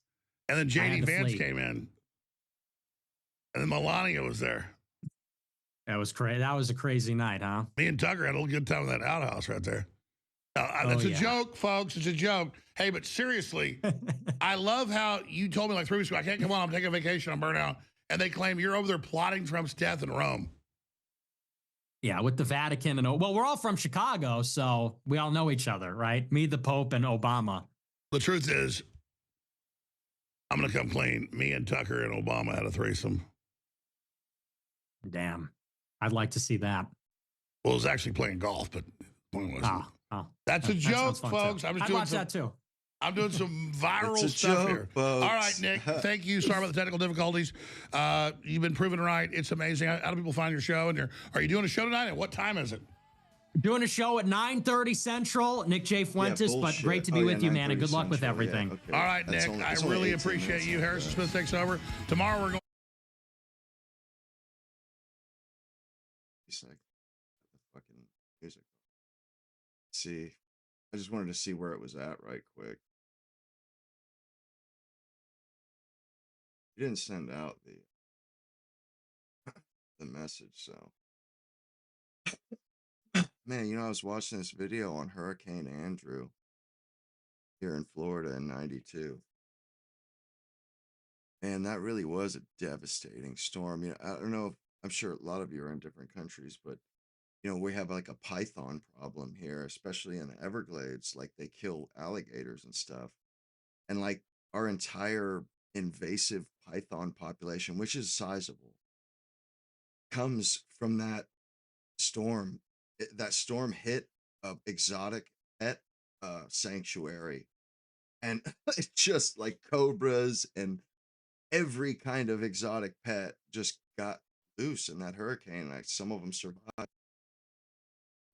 And then JD Vance came in. And then Melania was there. That was crazy. That was a crazy night, huh? Me and Tucker had a little good time in that outhouse right there. That's a joke, folks. It's a joke. Hey, but seriously, I love how you told me like 3 weeks ago, I can't come on, I'm taking a vacation, I'm burnt out. And they claim you're over there plotting Trump's death in Rome. Yeah, with the Vatican. Well, we're all from Chicago, so we all know each other, right? Me, the Pope, and Obama. The truth is, I'm going to come clean. Me and Tucker and Obama had a threesome. Damn. I'd like to see that. Well, it was actually playing golf, but the point wasn't. Oh. That's a joke, folks. I'd watch that too. I'm doing some It's viral a stuff joke, here. folks. All right, Nick. Thank you. Sorry about the technical difficulties. You've been proven right. It's amazing. How do people find your show? And are you doing a show tonight? And what time is it? Doing a show at 9:30 Central. Nick J. Fuentes, but great to be with you, man, and good luck with everything. Okay. All right, That's Nick. it's I really 18 appreciate minutes you. after Harrison that. Smith takes over. Tomorrow we're going. He's like, the fucking music. See, I just wanted to see where it was at right quick. He didn't send out the message, so. Man, you know, I was watching this video on Hurricane Andrew here in Florida in 92. And that really was a devastating storm. You know, I don't know if, I'm sure a lot of you are in different countries, but you know, we have like a python problem here, especially in the Everglades. Like they kill alligators and stuff. And like our entire invasive python population, which is sizable, comes from that storm. That storm hit a exotic pet sanctuary, and it's just like cobras and every kind of exotic pet just got loose in that hurricane. Like some of them survived.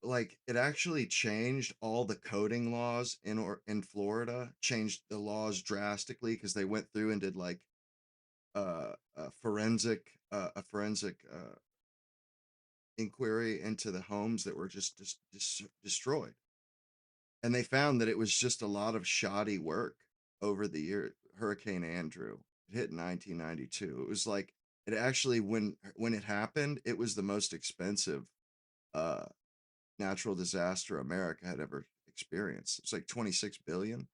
Like it actually changed all the coding laws in Florida, changed the laws drastically because they went through and did like a forensic inquiry into the homes that were just destroyed. And they found that it was just a lot of shoddy work over the year. Hurricane Andrew, it hit in 1992. It was like it actually when it happened, it was the most expensive uh natural disaster America had ever experienced. It's like 26 billion.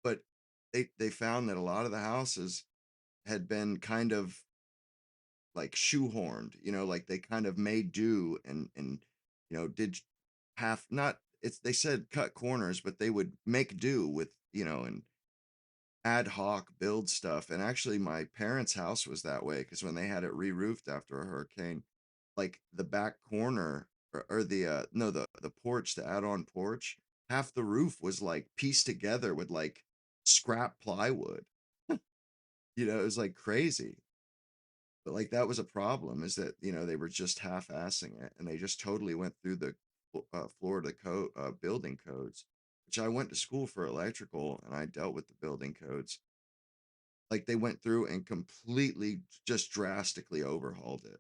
But they found that a lot of the houses had been kind of like shoehorned, you know, like they kind of made do and you know did half not it's they said cut corners, but they would make do with, you know, and ad hoc build stuff. And actually my parents' house was that way because when they had it re-roofed after a hurricane, like the back corner or the no the porch, the add-on porch, half the roof was like pieced together with like scrap plywood. You know, it was like crazy. But like that was a problem, is that, you know, they were just half-assing it and they just totally went through the Florida code building codes, which I went to school for electrical and I dealt with the building codes. Like they went through and completely just drastically overhauled it.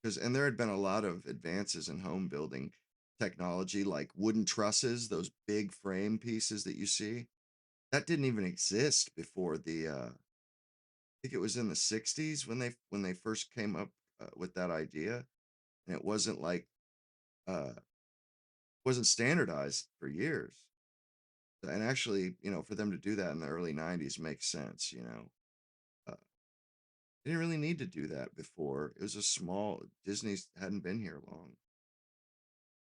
Because and there had been a lot of advances in home building technology, like wooden trusses, those big frame pieces that you see. That didn't even exist before the I think it was in the 60s when they first came up with that idea, and it wasn't like uh wasn't standardized for years. And actually, you know, for them to do that in the early 90s makes sense, you know. They didn't really need to do that before. It was a small Disney hadn't been here long.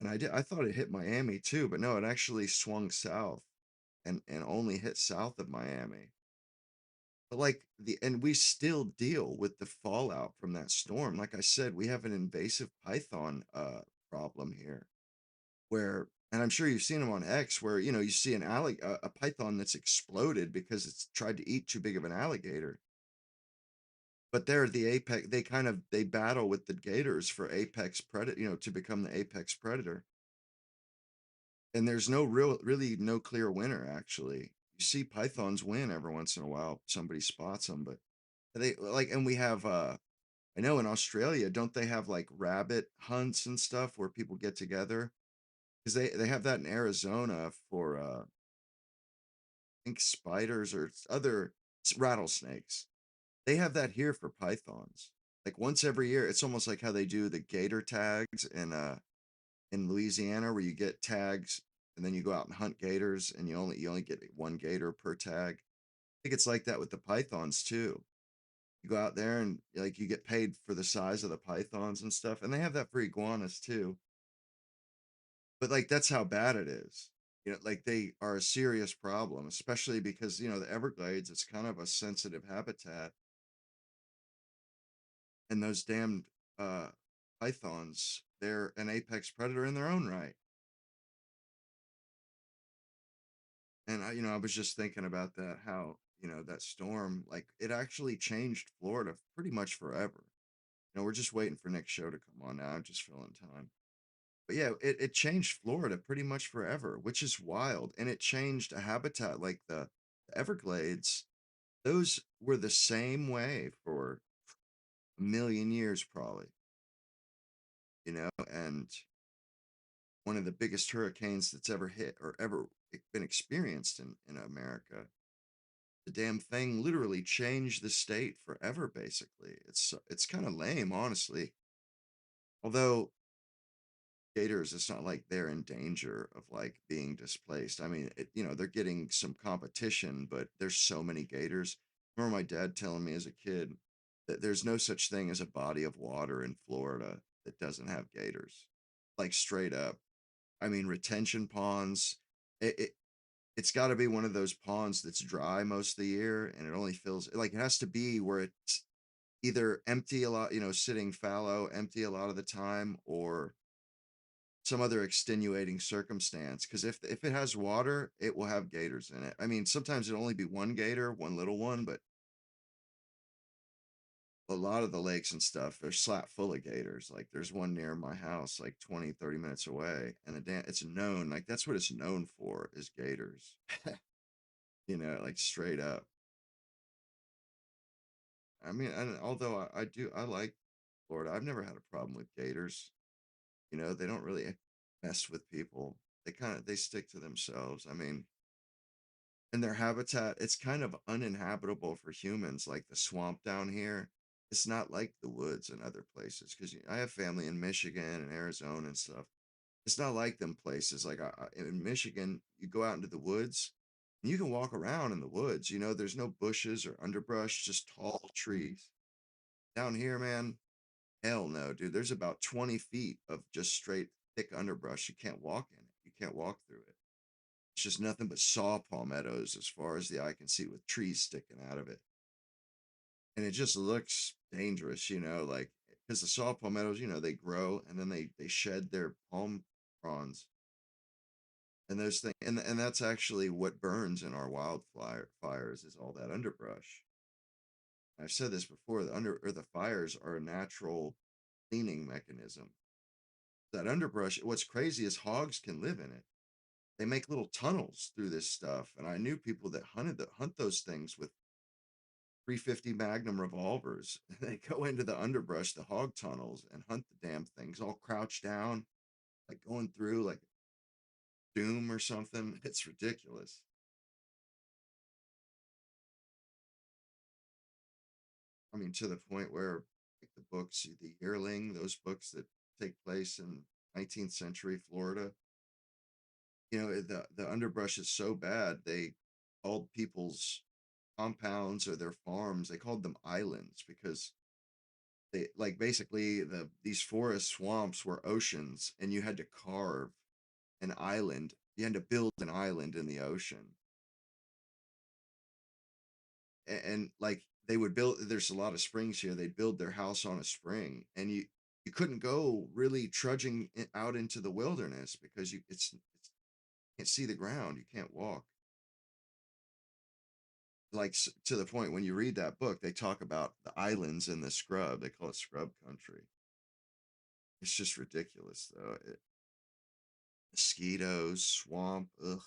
And I thought it hit Miami too, but no, it actually swung south and only hit south of Miami. But like and we still deal with the fallout from that storm. Like I said, we have an invasive python problem here where, and I'm sure you've seen them on X, where, you know, you see a python that's exploded because it's tried to eat too big of an alligator. But they're the apex, they battle with the gators for apex predator, you know, to become the apex predator. And there's really no clear winner, actually. You see pythons win every once in a while, somebody spots them, but they like, and we have I know in Australia, don't they have like rabbit hunts and stuff where people get together? Because they have that in Arizona for I think spiders or other rattlesnakes. They have that here for pythons. Like once every year, it's almost like how they do the gator tags in Louisiana, where you get tags and then you go out and hunt gators, and you only get one gator per tag. I think it's like that with the pythons too. You go out there and like you get paid for the size of the pythons and stuff, and they have that for iguanas too. But like that's how bad it is. You know, like they are a serious problem, especially because, you know, the Everglades, it's kind of a sensitive habitat, and those damned uh pythons, they're an apex predator in their own right. And I was just thinking about that, how, that storm, like it actually changed Florida pretty much forever. We're just waiting for Nick's show to come on now. I'm just filling time. But yeah, it changed Florida pretty much forever, which is wild. And it changed a habitat like the Everglades. Those were the same way for a million years, probably, and one of the biggest hurricanes that's ever hit or ever been experienced in America. The damn thing literally changed the state forever, basically. It's kind of lame, honestly. Although gators, it's not like they're in danger of like being displaced. I mean, they're getting some competition, but there's so many gators. I remember my dad telling me as a kid that there's no such thing as a body of water in Florida that doesn't have gators. Like straight up. I mean, retention ponds. It's got to be one of those ponds that's dry most of the year, and it only fills, like, it has to be where it's either empty a lot, sitting fallow, empty a lot of the time, or some other extenuating circumstance. Because if it has water, it will have gators in it. I mean, sometimes it'll only be one gator, one little one, but a lot of the lakes and stuff, they're slap full of gators. Like there's one near my house, like 20, 30 minutes away, and it's known, like that's what it's known for, is gators. Like straight up. I mean, and although I like Florida, I've never had a problem with gators. They don't really mess with people. They stick to themselves. I mean, and their habitat, it's kind of uninhabitable for humans. Like the swamp down here, it's not like the woods and other places. Because I have family in Michigan and Arizona and stuff. It's not like them places. Like in Michigan, you go out into the woods and you can walk around in the woods. There's no bushes or underbrush, just tall trees. Down here, man, hell no, dude. There's about 20 feet of just straight thick underbrush. You can't walk in it. You can't walk through it. It's just nothing but saw palmettos as far as the eye can see, with trees sticking out of it. And it just looks dangerous, like, because the saw palmettos, they grow and then they shed their palm fronds, and those things, and that's actually what burns in our wildfire fires, is all that underbrush. I've said this before, the fires are a natural cleaning mechanism. That underbrush, what's crazy is hogs can live in it. They make little tunnels through this stuff, and I knew people that hunt those things with 350 Magnum revolvers. They go into the underbrush, the hog tunnels, and hunt the damn things, all crouched down, like going through like Doom or something. It's ridiculous. I mean, to the point where like the books, the Yearling, those books that take place in 19th century Florida, the underbrush is so bad they called people's compounds or their farms, they called them islands, because they, like, basically these forest swamps were oceans, and you had to carve an island. You had to build an island in the ocean, and like they would build. There's a lot of springs here. They'd build their house on a spring, and you couldn't go really trudging out into the wilderness because you can't see the ground. You can't walk. Like to the point, when you read that book, they talk about the islands in the scrub. They call it scrub country. It's just ridiculous, though. Mosquitoes, swamp, ugh.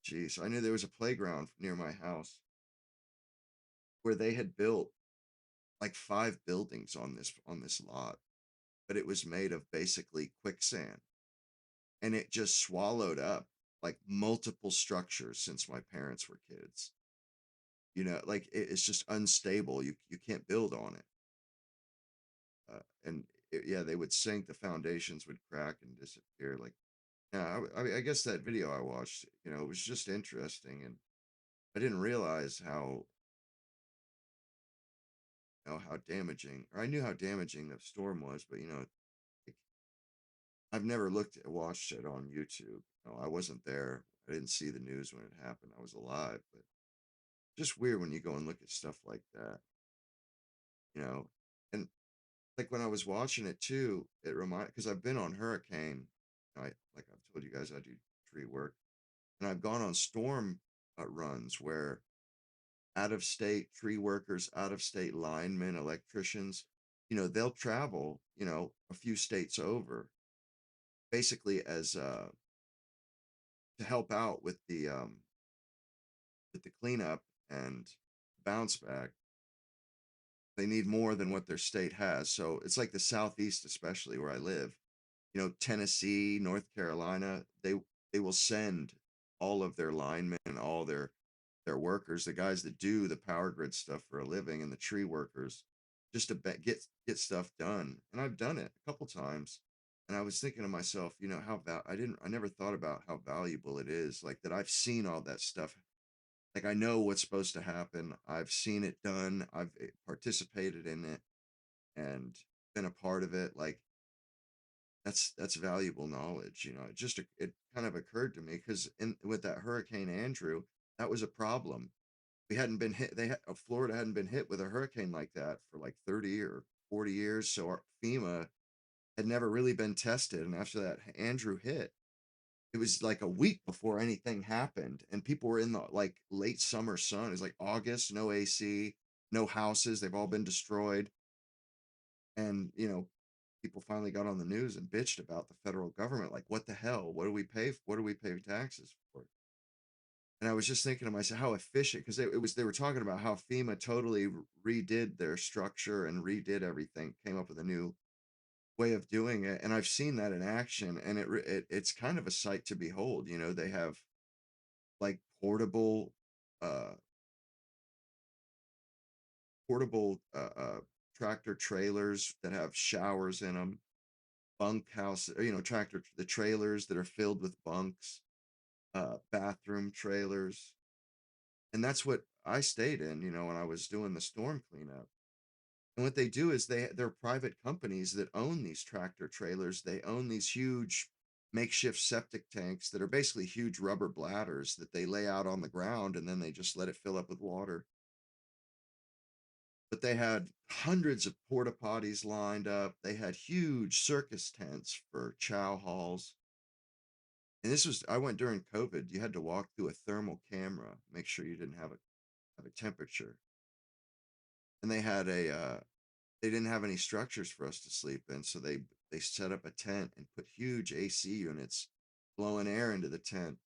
Jeez, I knew there was a playground near my house where they had built like 5 buildings on this lot, but it was made of basically quicksand, and it just swallowed up like multiple structures since my parents were kids. Like it's just unstable. You can't build on it, and yeah, they would sink. The foundations would crack and disappear. Like, yeah, I guess that video I watched, it was just interesting, and I didn't realize how damaging, or I knew how damaging the storm was, but like, I've never watched it on YouTube. I wasn't there. I didn't see the news when it happened. I was alive, but just weird when you go and look at stuff like that, you know. And like when I was watching it too, it reminded, because I've been on hurricane. Like I've told you guys, I do tree work, and I've gone on storm runs where out of state tree workers, out of state linemen, electricians, they'll travel, a few states over, basically as to help out with the cleanup and bounce back. They need more than what their state has. So it's like the Southeast, especially where I live, Tennessee, North Carolina, they will send all of their linemen, all their workers, the guys that do the power grid stuff for a living, and the tree workers, just to get stuff done. And I've done it a couple times. And I was thinking to myself, I never thought about how valuable it is, like that I've seen all that stuff. Like I know what's supposed to happen. I've seen it done. I've participated in it and been a part of it. Like that's valuable knowledge. It kind of occurred to me because in with that Hurricane Andrew, that was a problem. We hadn't been hit. Florida hadn't been hit with a hurricane like that for like 30 or 40 years. So our FEMA had never really been tested. And after that Andrew hit, it was like a week before anything happened, and people were in the like late summer sun. It's like August, no AC, no houses. They've all been destroyed. And people finally got on the news and bitched about the federal government. Like, what the hell? What do we pay? What do we pay taxes for? And I was just thinking to myself, how efficient, because they were talking about how FEMA totally redid their structure and redid everything, came up with a new way of doing it. And I've seen that in action, and it's kind of a sight to behold. They have like uh portable tractor trailers that have showers in them, bunk house, the trailers that are filled with bunks, bathroom trailers. And that's what I stayed in, when I was doing the storm cleanup. And what they do is they're private companies that own these tractor trailers. They own these huge makeshift septic tanks that are basically huge rubber bladders that they lay out on the ground, and then they just let it fill up with water. But they had hundreds of porta potties lined up. They had huge circus tents for chow halls. And I went during COVID. You had to walk through a thermal camera, make sure you didn't have a temperature. And they didn't have any structures for us to sleep in, so they set up a tent and put huge AC units blowing air into the tent.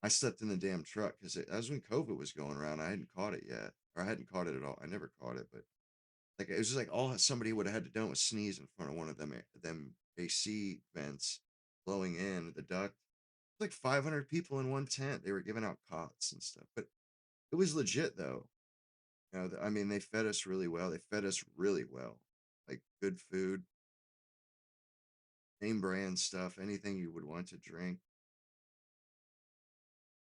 I slept in the damn truck because that was when COVID was going around. I hadn't caught it yet, or I hadn't caught it at all. I never caught it, but like it was just like all somebody would have had to do was sneeze in front of one of them AC vents blowing in the duct. Like 500 people in one tent. They were giving out cots and stuff, but it was legit though. I mean, they fed us really well. They fed us really well, like good food, name brand stuff, anything you would want to drink.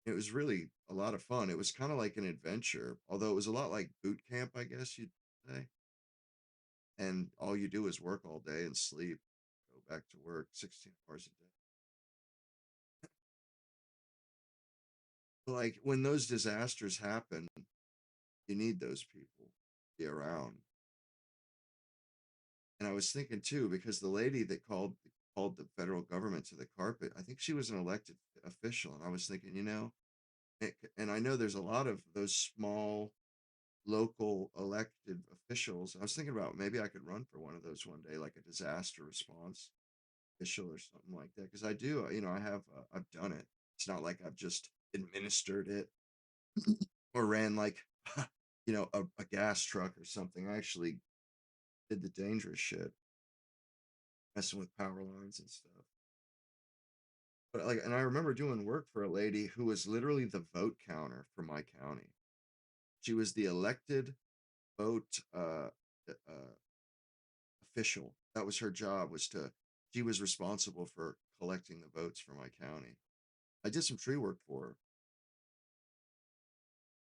It was really a lot of fun. It was kind of like an adventure, although it was a lot like boot camp, I guess you'd say. And all you do is work all day and sleep, go back to work 16 hours a day. Like when those disasters happen, you need those people to be around. And I was thinking too, because the lady that called the federal government to the carpet, I think she was an elected official, and I was thinking, and I know there's a lot of those small local elected officials. I was thinking about maybe I could run for one of those one day, like a disaster response official or something like that. Because I do, I've done it. It's not like I've just administered it or ran like, a gas truck or something. I actually did the dangerous shit, messing with power lines and stuff. But like, and I remember doing work for a lady who was literally the vote counter for my county. She was the elected vote official. That was her job. She was responsible for collecting the votes for my county. I did some tree work for her.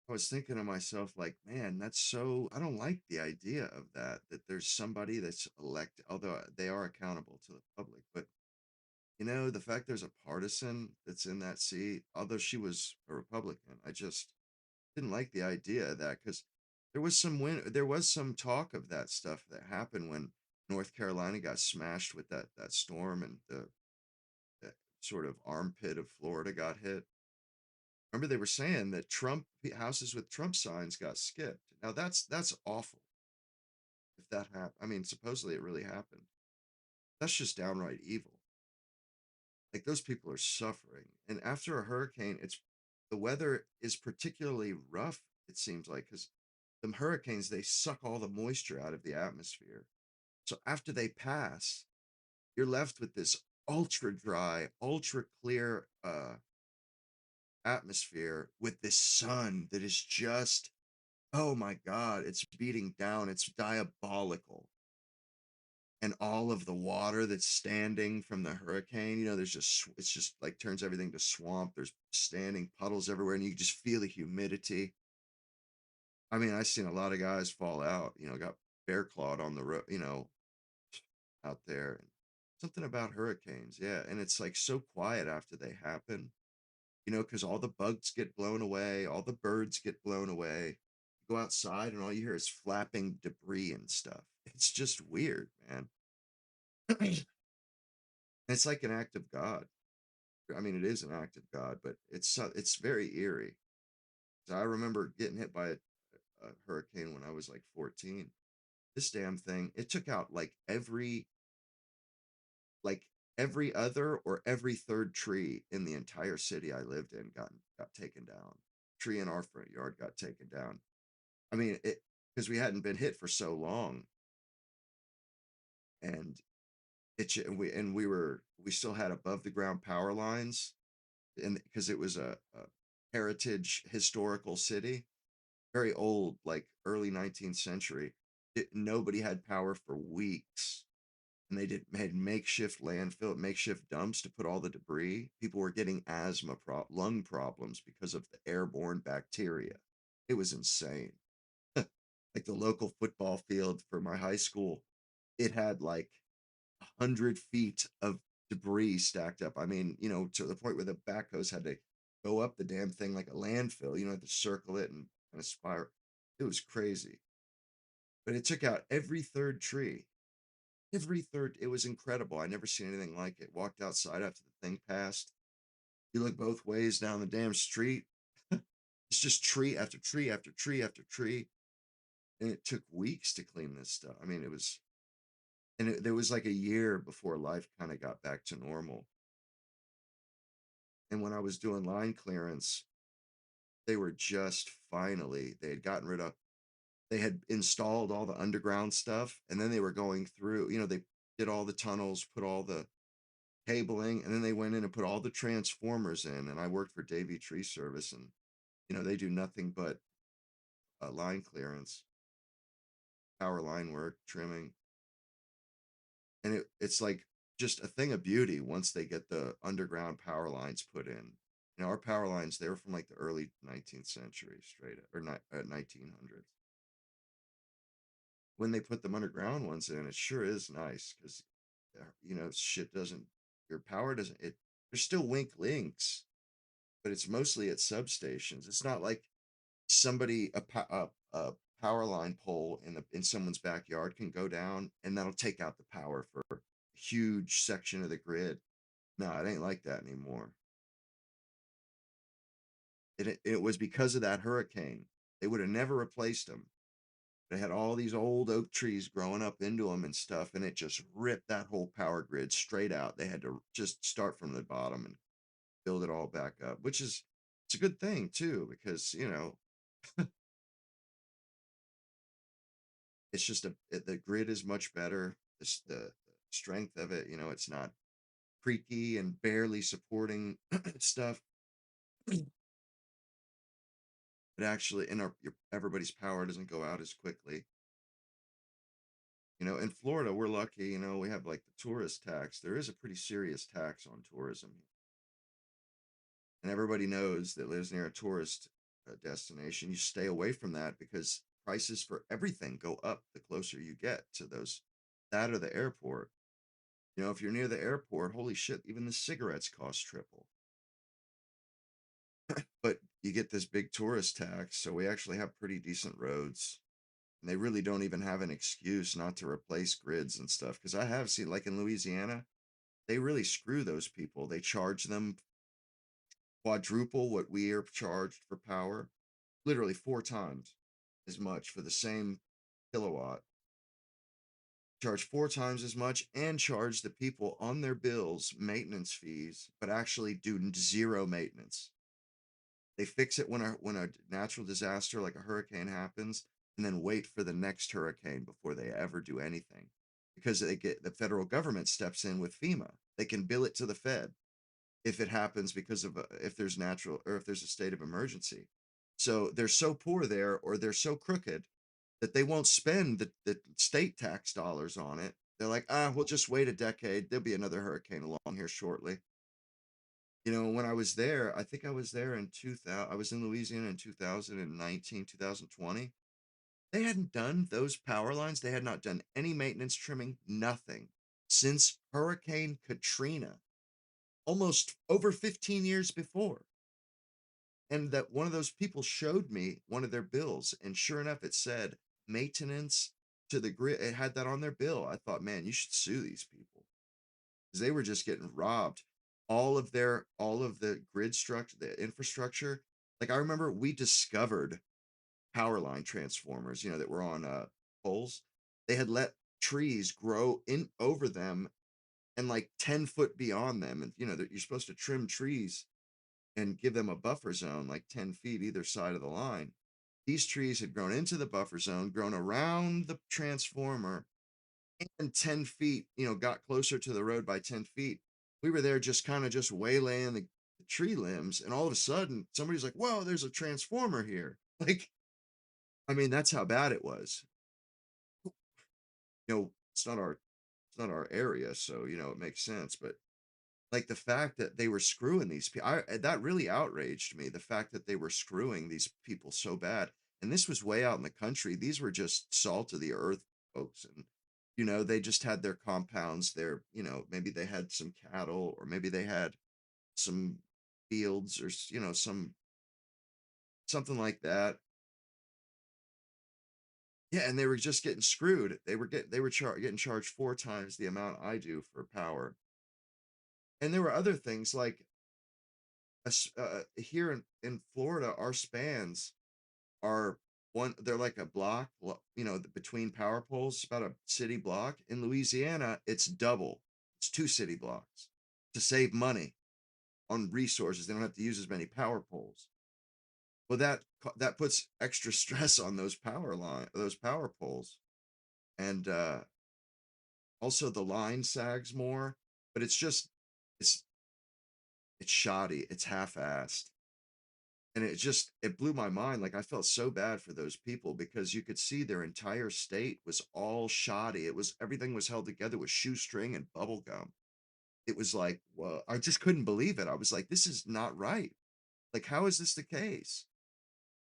I was thinking to myself, like, man, I don't like the idea of that there's somebody that's elected, although they are accountable to the public. But, the fact there's a partisan that's in that seat, although she was a Republican, I just didn't like the idea of that because there was some talk of that stuff that happened when North Carolina got smashed with that storm, and the sort of armpit of Florida got hit. remember they were saying that Trump houses with Trump signs got skipped. Now that's awful. If that happened, I mean, supposedly it really happened. That's just downright evil. Like those people are suffering. And after a hurricane, the weather is particularly rough, it seems like, because the hurricanes, they suck all the moisture out of the atmosphere. So after they pass, you're left with this ultra dry, ultra clear atmosphere with this sun that is just, oh my God, it's beating down. It's diabolical. And all of the water that's standing from the hurricane, it's just like turns everything to swamp. There's standing puddles everywhere, and you just feel the humidity. I mean, I've seen a lot of guys fall out, got bear clawed on the road, out there. And something about hurricanes, yeah. And it's like so quiet after they happen, because all the bugs get blown away, all the birds get blown away. You go outside, and all you hear is flapping debris and stuff. It's just weird, man. It's like an act of God. I mean, it is an act of God, but it's very eerie. So I remember getting hit by a hurricane when I was like 14. This damn thing, it took out like every other or every third tree in the entire city I lived in got taken down. Tree in our front yard got taken down. I mean, it because we hadn't been hit for so long, and we still had above the ground power lines, and because it was a heritage historical city, very old, like early 19th century. Nobody had power for weeks, and they had makeshift landfill, makeshift dumps to put all the debris. People were getting lung problems because of the airborne bacteria. It was insane. Like the local football field for my high school, it had like 100 feet of debris stacked up. I mean, to the point where the backhoes had to go up the damn thing like a landfill, had to circle it and kind of spiral. It was crazy. But it took out every third tree. It was incredible. I never seen anything like it. Walked outside after the thing passed. You look both ways down the damn street. It's just tree after tree after tree after tree. And it took weeks to clean this stuff. I mean, there was like a year before life kind of got back to normal. And when I was doing line clearance, they had installed all the underground stuff, and then they were going through, they did all the tunnels, put all the cabling, and then they went in and put all the transformers in. And I worked for Davey Tree Service, and, they do nothing but line clearance, power line work, trimming. And it's like just a thing of beauty once they get the underground power lines put in. Our power lines, they were from like the early 19th century, straight up, or 1900s. When they put them underground ones in, it sure is nice because, your power doesn't, there's still wink links, but it's mostly at substations. It's not like a power line pole in someone's backyard can go down and that'll take out the power for a huge section of the grid. No, it ain't like that anymore. It was because of that hurricane. They would have never replaced them. They had all these old oak trees growing up into them and stuff, and it just ripped that whole power grid straight out. They had to just start from the bottom and build it all back up, it's a good thing too, because, it's just the grid is much better. The strength of it, it's not creaky and barely supporting stuff. It actually, everybody's power doesn't go out as quickly. In Florida, we're lucky, we have like the tourist tax. There is a pretty serious tax on tourism. And everybody knows that lives near a tourist destination, you stay away from that because prices for everything go up the closer you get to that or the airport. If you're near the airport, holy shit, even the cigarettes cost triple. But you get this big tourist tax, so we actually have pretty decent roads. And they really don't even have an excuse not to replace grids and stuff. Because I have seen, like in Louisiana, they really screw those people. They charge them quadruple what we are charged for power, literally 4 times as much for the same kilowatt, charge 4 times as much, and charge the people on their bills maintenance fees, but actually do zero maintenance. They fix it when a natural disaster like a hurricane happens, and then wait for the next hurricane before they ever do anything, because the federal government steps in with FEMA. They can bill it to the Fed if it happens because of if there's natural or if there's a state of emergency. So they're so poor there, or they're so crooked that they won't spend the state tax dollars on it. They're like, we'll just wait a decade. There'll be another hurricane along here shortly. You know, when I was there, I think I was there in 2000. I was in Louisiana in 2019, 2020. They hadn't done those power lines. They had not done any maintenance, trimming, nothing since Hurricane Katrina, almost over 15 years before. And that one of those people showed me one of their bills, and sure enough, it said maintenance to the grid. It had that on their bill. I thought, man, you should sue these people, because they were just getting robbed. All of the grid structure, the infrastructure. Like, I remember we discovered power line transformers, that were on poles. They had let trees grow in over them and like 10 foot beyond them. And that you're supposed to trim trees and give them a buffer zone, like 10 feet either side of the line. These trees had grown into the buffer zone, grown around the transformer, and 10 feet, got closer to the road by 10 feet. We were there just kind of just waylaying the tree limbs, and all of a sudden somebody's like, whoa, there's a transformer here. Like, I mean, that's how bad it was. It's not our area, so it makes sense. But like the fact that they were screwing these people, that really outraged me. The fact that they were screwing these people so bad, and this was way out in the country. These were just salt of the earth folks, and they just had their compounds there. Maybe they had some cattle, or maybe they had some fields, or something like that. Yeah, and they were just getting screwed. Getting charged 4 times the amount I do for power. And there were other things like here in Florida, our spans are they're like a block, between power poles, about a city block. In Louisiana, it's double. It's 2 city blocks to save money on resources. They don't have to use as many power poles. Well, that puts extra stress on those power poles, and also the line sags more. But it's it's shoddy, it's half-assed, and it blew my mind. Like, I felt so bad for those people, because you could see their entire state was all shoddy. Everything was held together with shoestring and bubble gum. It was like, well, I just couldn't believe it. I was like, this is not right. Like, how is this the case?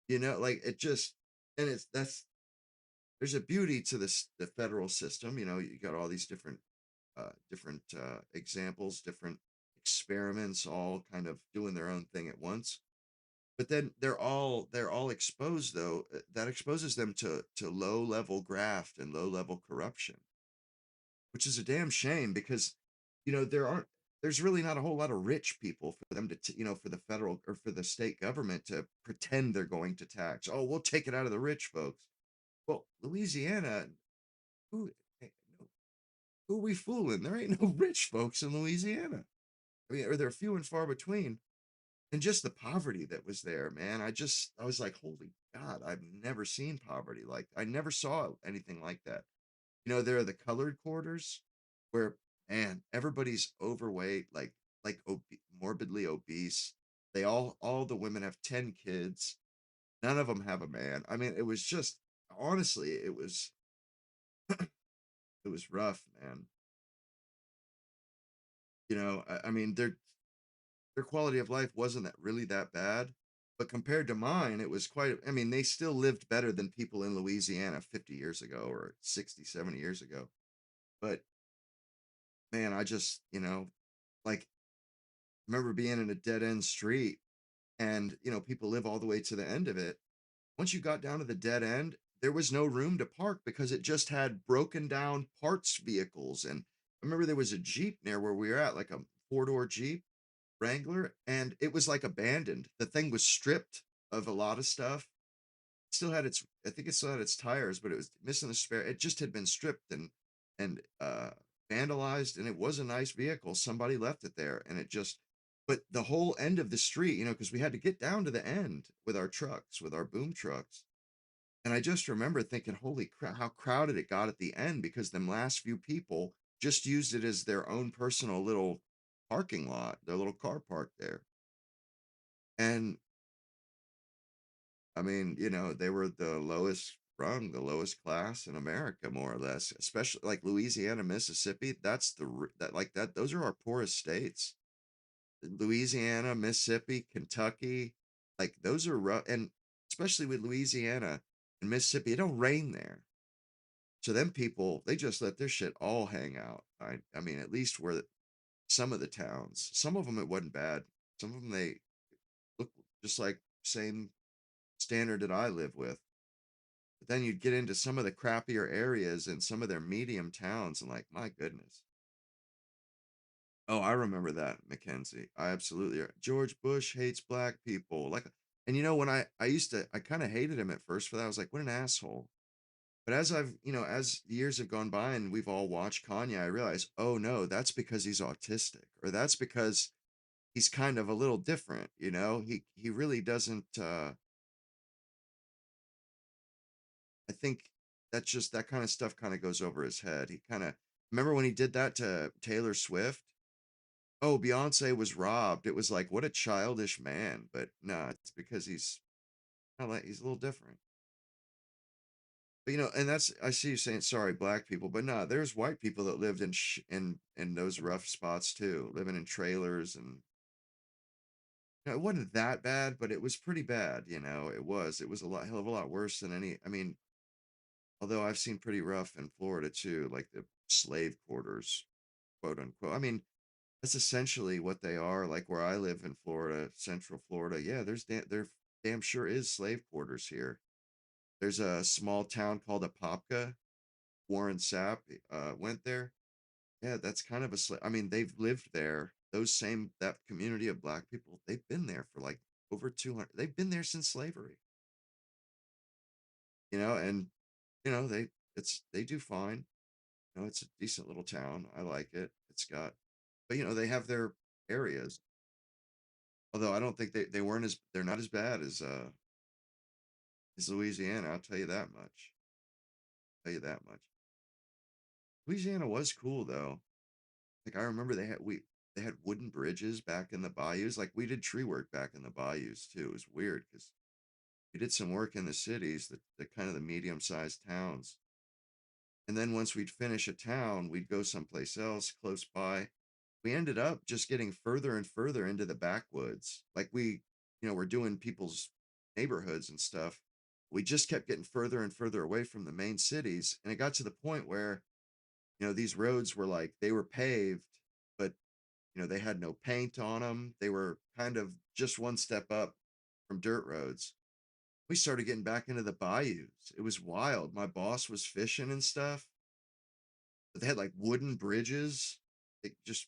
Like, it just, and there's a beauty to the federal system. You got all these different examples, different experiments, all kind of doing their own thing at once. But then they're all exposed, though. That exposes them to low level graft and low level corruption, which is a damn shame, because there's really not a whole lot of rich people for them for the federal or for the state government to pretend they're going to tax. Oh, we'll take it out of the rich folks. Well, Louisiana, who eh, no, who are we fooling? There ain't no rich folks in Louisiana. I mean, or they're few and far between. And just the poverty that was there, man. I was like, holy God, I've never seen poverty I never saw anything like that. There are the colored quarters where, man, everybody's overweight, like morbidly obese. All the women have 10 kids. None of them have a man. I mean, it was just, honestly, it was rough, man. I mean, their quality of life wasn't really that bad, but compared to mine, it was quite. I mean, they still lived better than people in Louisiana 50 years ago, or 60, 70 years ago. But man, I just, like, remember being in a dead end street, and people live all the way to the end of it. Once you got down to the dead end, there was no room to park, because it just had broken down parts vehicles. And I remember there was a Jeep near where we were at, like a 4-door Jeep, Wrangler, and it was like abandoned. The thing was stripped of a lot of stuff. Still had its, I think it still had its tires, but it was missing the spare. It just had been stripped and vandalized, and it was a nice vehicle. Somebody left it there, and it just. But the whole end of the street, because we had to get down to the end with our trucks, with our boom trucks. And I just remember thinking, holy crap, how crowded it got at the end because them last few people just used it as their own personal little parking lot, their little car park there. And I mean, they were the lowest rung, the lowest class in America, more or less, especially like Louisiana, Mississippi. Those are our poorest states. Louisiana, Mississippi, Kentucky, like those are rough. And especially with Louisiana and Mississippi, it don't rain there. So them people, they just let their shit all hang out. I mean, at least where some of the towns, some of them it wasn't bad. Some of them they look just like same standard that I live with. But then you'd get into some of the crappier areas and some of their medium towns, and like, my goodness. Oh, I remember that, Mackenzie. I absolutely. George Bush hates black people. Like, and when I kind of hated him at first for that. I was like, what an asshole. But as as the years have gone by and we've all watched Kanye, I realized, oh no, that's because he's autistic, or that's because he's kind of a little different. He really doesn't. I think that's just that kind of stuff kind of goes over his head. He kind of remember when he did that to Taylor Swift. Oh, Beyonce was robbed. It was like, what a childish man. But no, it's because he's he's a little different. But and that's I see you saying sorry, black people, but no, there's white people that lived in those rough spots too, living in trailers, and it wasn't that bad, but it was pretty bad. It was a lot hell of a lot worse than any. I mean, although I've seen pretty rough in Florida too, like the slave quarters, quote unquote. I mean, that's essentially what they are. Like where I live in Florida, Central Florida. Yeah, there damn sure is slave quarters here. There's a small town called Apopka. Warren Sapp went there. Yeah, that's kind of I mean, they've lived there. That community of black people, they've been there for like over 200. They've been there since slavery. And they do fine. It's a decent little town. I like it. It's got, but they have their areas. Although I don't think they're not as bad as Louisiana. I'll tell you that much. Tell you that much. Louisiana was cool though. Like I remember they had wooden bridges back in the bayous. Like we did tree work back in the bayous too. It was weird because we did some work in the cities, the kind of the medium-sized towns. And then once we'd finish a town, we'd go someplace else close by. We ended up just getting further and further into the backwoods. Like we're doing people's neighborhoods and stuff. We just kept getting further and further away from the main cities. And it got to the point where, these roads were like, they were paved, but, they had no paint on them. They were kind of just one step up from dirt roads. We started getting back into the bayous. It was wild. My boss was fishing and stuff, but they had like wooden bridges, like just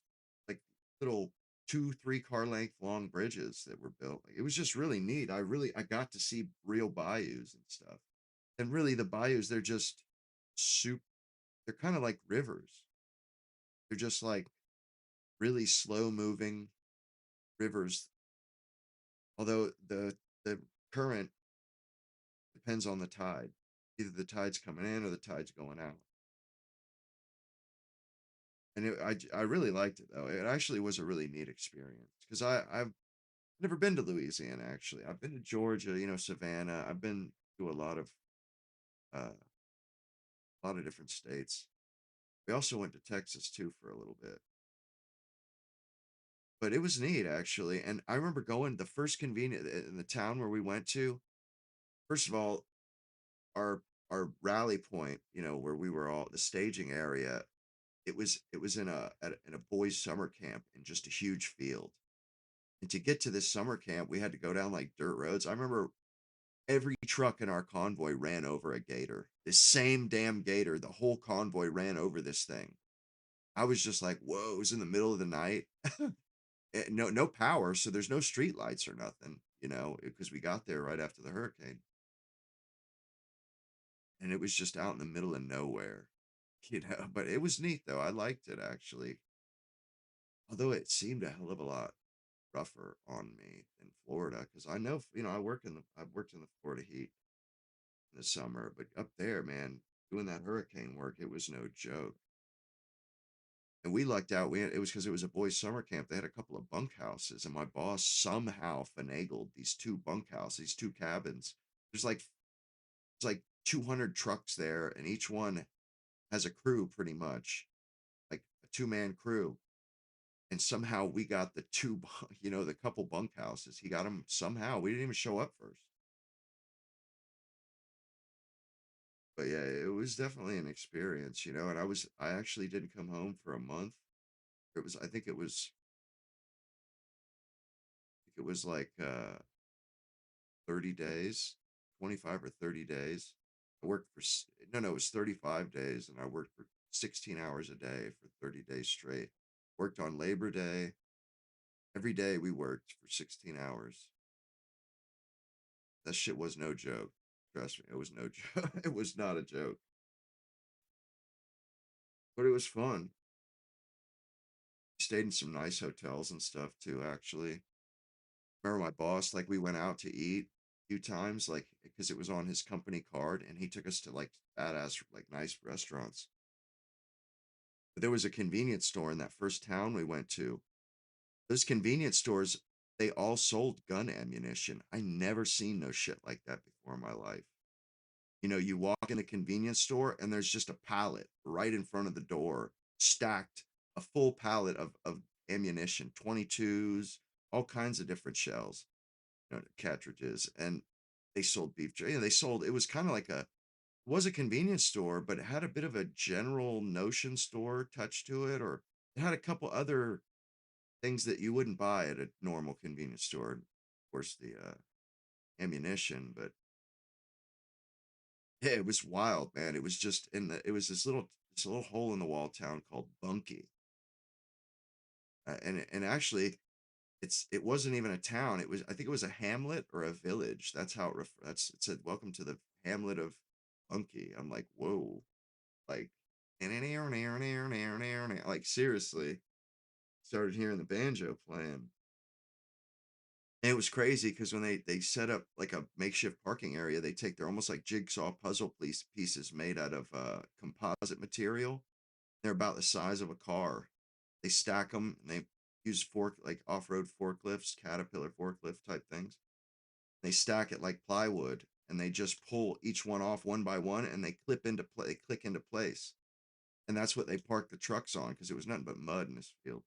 like little 2-3 car length long bridges that were built. Like, it was just really neat. I got to see real bayous and stuff. And really the bayous, they're just soup. They're kind of like rivers. They're just like really slow moving rivers. Although the current depends on the tide. Either the tide's coming in or the tide's going out. And I really liked it though. It actually was a really neat experience because I've never been to Louisiana actually. I've been to Georgia, Savannah. I've been to a lot of different states. We also went to Texas too for a little bit. But it was neat actually. And I remember going the first convenient in the town where we went to. First of all, our our rally point, where we were all the staging area, it was in a boys summer camp in just a huge field. And to get to this summer camp, we had to go down like dirt roads. I remember every truck in our convoy ran over a gator. This same damn gator, the whole convoy ran over this thing. I was just like, whoa, it was in the middle of the night. no power, so there's no street lights or nothing, you know, because we got there right after the hurricane, and it was just out in the middle of nowhere, you know. But it was neat though. I liked it actually, although it seemed a hell of a lot rougher on me than Florida, because I know, you know, I've worked in the Florida heat in the summer, but up there, man, doing that hurricane work, it was no joke. And we lucked out. It was because it was a boys' summer camp. They had a couple of bunkhouses, and my boss somehow finagled these two bunkhouses, these two cabins. There's like 200 trucks there, and each one has a crew, pretty much like a two-man crew. And somehow we got the you know, the couple bunkhouses. He got them somehow. We didn't even show up first. But yeah, it was definitely an experience, you know. And I actually didn't come home for a month. I think it was like 30 days, 25 or 30 days. I worked for no, no, it was 35 days, and I worked for 16 hours a day for 30 days straight. Worked on Labor Day. Every day we worked for 16 hours. That shit was no joke. Trust me, it was no joke. It was not a joke. But it was fun. Stayed in some nice hotels and stuff too, actually. Remember my boss, like we went out to eat a few times, like because it was on his company card, and he took us to like badass, like nice restaurants. But there was a convenience store in that first town we went to. Those convenience stores, they all sold gun ammunition. I never seen no shit like that before in my life. You know, you walk in a convenience store and there's just a pallet right in front of the door, stacked, a full pallet of ammunition, 22s, all kinds of different shells, you know, cartridges. And they sold beef jerky. You know, it was kind of like it was a convenience store, but it had a bit of a general notion store touch to it, or it had a couple other things that you wouldn't buy at a normal convenience store. Of course, the ammunition, but yeah, it was wild, man. It was just it was this little hole in the wall town called Bunkie, and actually, it wasn't even a town. I think it was a hamlet or a village. That's how it said, "Welcome to the hamlet of Bunkie." I'm like, whoa, like, like seriously, started hearing the banjo playing. And it was crazy because when they set up like a makeshift parking area, they take their almost like jigsaw puzzle pieces made out of composite material. They're about the size of a car. They stack them, and they use like off-road forklifts, Caterpillar forklift type things. They stack it like plywood, and they just pull each one off one by one, and they click into place. And that's what they parked the trucks on, because it was nothing but mud in this field.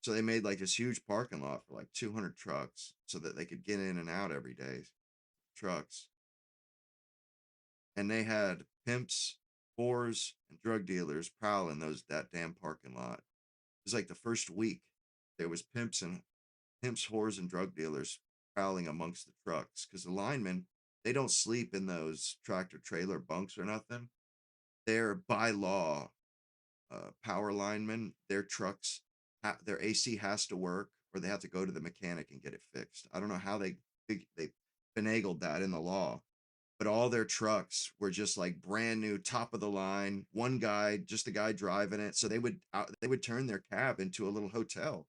So they made like this huge parking lot for like 200 trucks so that they could get in and out every day. Trucks. And they had pimps, whores, and drug dealers prowling that damn parking lot. It was like the first week there was pimps, whores, and drug dealers prowling amongst the trucks, because the linemen, they don't sleep in those tractor trailer bunks or nothing. They're by law power linemen. Their trucks, their AC has to work, or they have to go to the mechanic and get it fixed. I don't know how they finagled that in the law, but all their trucks were just like brand new, top of the line. One guy, just the guy driving it. So they would turn their cab into a little hotel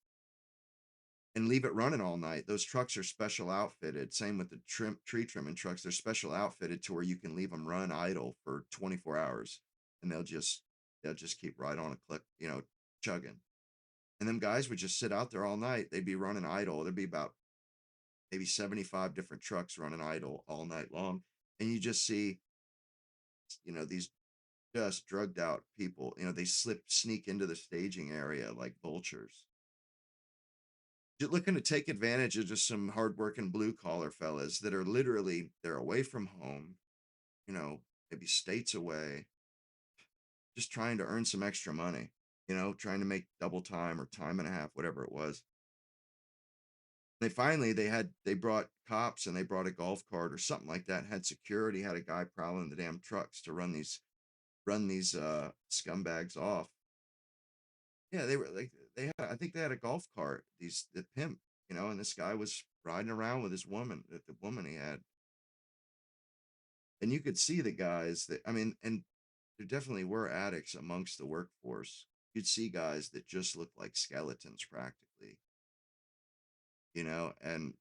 and leave it running all night. Those trucks are special outfitted. Same with the tree trimming trucks. They're special outfitted to where you can leave them run idle for 24 hours, and they'll just keep right on a click, you know, chugging. And them guys would just sit out there all night. They'd be running idle. There'd be about maybe 75 different trucks running idle all night long. And you just see, you know, these just drugged out people, you know, they sneak into the staging area like vultures. Just looking to take advantage of just some hardworking blue collar fellas that are literally, they're away from home, you know, maybe states away, just trying to earn some extra money, you know, trying to make double time or time and a half, whatever it was. They brought cops, and they brought a golf cart or something like that, had security, had a guy prowling the damn trucks to run these scumbags off. Yeah, they were like, I think they had a golf cart, the pimp, and this guy was riding around with his woman, the woman he had. And you could see the guys that, I mean, and there definitely were addicts amongst the workforce. You'd see guys that just looked like skeletons practically, and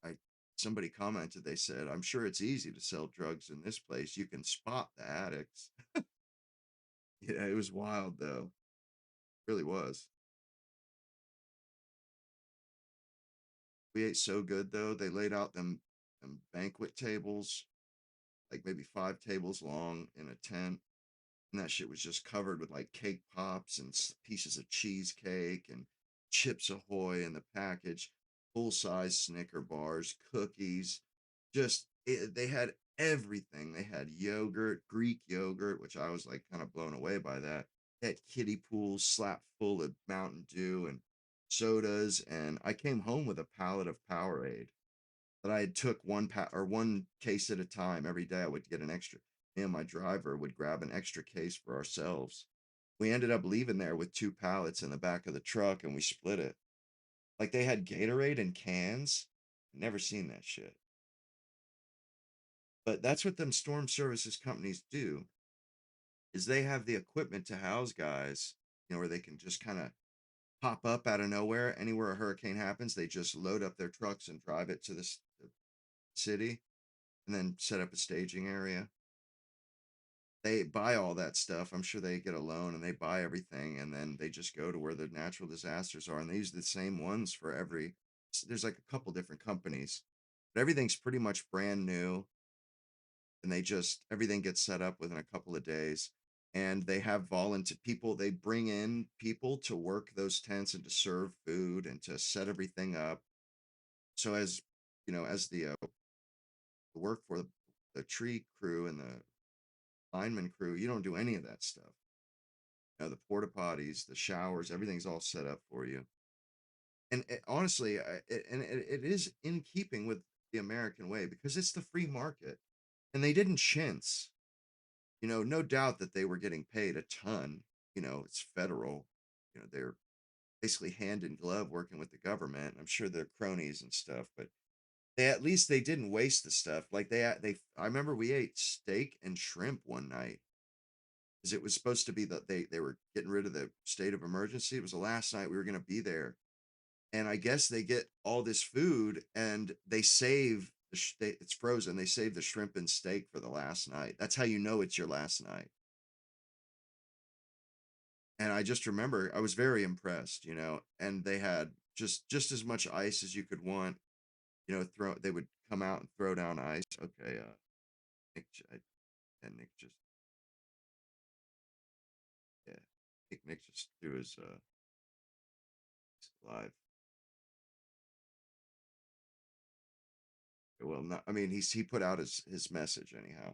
I somebody commented, they said, I'm sure it's easy to sell drugs in this place. You can spot the addicts. Yeah, it was wild though. It really was. We ate so good though. They laid out them banquet tables, like maybe 5 tables long in a tent. And that shit was just covered with like cake pops and pieces of cheesecake and Chips Ahoy in the package, full size Snicker bars, cookies. They had everything. They had yogurt, Greek yogurt, which I was like kind of blown away by that. They had kiddie pools slapped full of Mountain Dew and sodas. And I came home with a pallet of Powerade that I had took one case at a time. Every day I would get an extra. Me and my driver would grab an extra case for ourselves. We ended up leaving there with 2 pallets in the back of the truck and we split it. Like they had Gatorade in cans. Never seen that shit. But that's what them storm services companies do, is they have the equipment to house guys, where they can just kind of pop up out of nowhere. Anywhere a hurricane happens, they just load up their trucks and drive it to the city and then set up a staging area. They buy all that stuff. I'm sure they get a loan and they buy everything, and then they just go to where the natural disasters are, and they use the same ones for every. There's like a couple different companies, but everything's pretty much brand new, and everything gets set up within a couple of days. And they have volunteer people. They bring in people to work those tents and to serve food and to set everything up. So as as the work for the tree crew and the lineman crew, you don't do any of that stuff. The porta potties, the showers, everything's all set up for you. And honestly, it is in keeping with the American way because it's the free market, and they didn't chintz. No doubt that they were getting paid a ton. It's federal. They're basically hand in glove working with the government. I'm sure they're cronies and stuff, but they didn't waste the stuff. Like I remember we ate steak and shrimp one night because it was supposed to be that they were getting rid of the state of emergency. It was the last night we were going to be there, and I guess they get all this food and they save it's frozen. They save the shrimp and steak for the last night. That's how you know it's your last night. And I just remember I was very impressed, and they had just as much ice as you could want. They would come out and throw down ice. Okay, Nick, and Nick just yeah, I think Nick just threw his live. Well, not, I mean, he put out his message anyhow.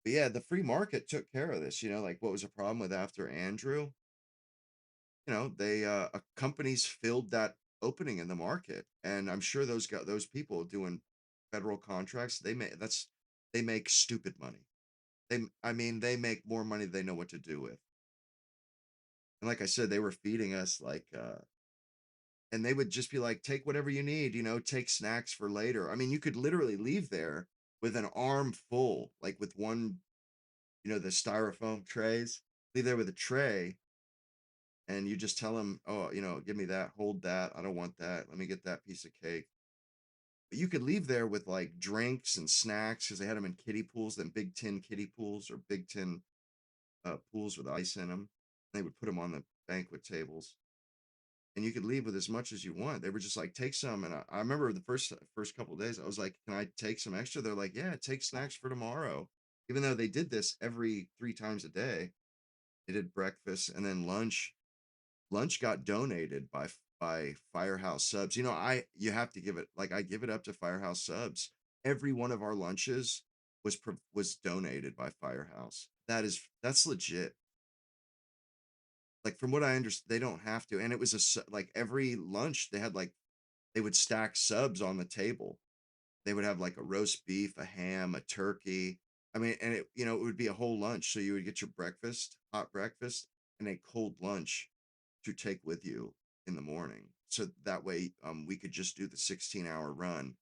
But yeah, the free market took care of this. Like what was a problem with after Andrew? They companies filled that opening in the market, and I'm sure those people doing federal contracts, they make stupid money. They make more money than they know what to do with. And like I said, they were feeding us like and they would just be like, take whatever you need, take snacks for later. I mean, you could literally leave there with an arm full, like with one, the styrofoam trays, leave there with a tray, and you just tell them, oh, give me that, hold that, I don't want that, let me get that piece of cake. But you could leave there with like drinks and snacks because they had them in kiddie pools, then big tin kiddie pools or big tin pools with ice in them. They would put them on the banquet tables, and you could leave with as much as you want. They were just like, take some. And I remember the first couple of days, I was like, can I take some extra? They're like, yeah, take snacks for tomorrow. Even though they did this every 3 times a day, they did breakfast and then lunch. Lunch got donated by Firehouse Subs. You have to give it, like, I give it up to Firehouse Subs. Every one of our lunches was donated by Firehouse. That's legit. Like from what I understand, they don't have to. And it was like every lunch they would stack subs on the table. They would have like a roast beef, a ham, a turkey. I mean, and it would be a whole lunch. So you would get your breakfast, hot breakfast, and a cold lunch. to take with you in the morning. So that way we could just do the 16-hour run,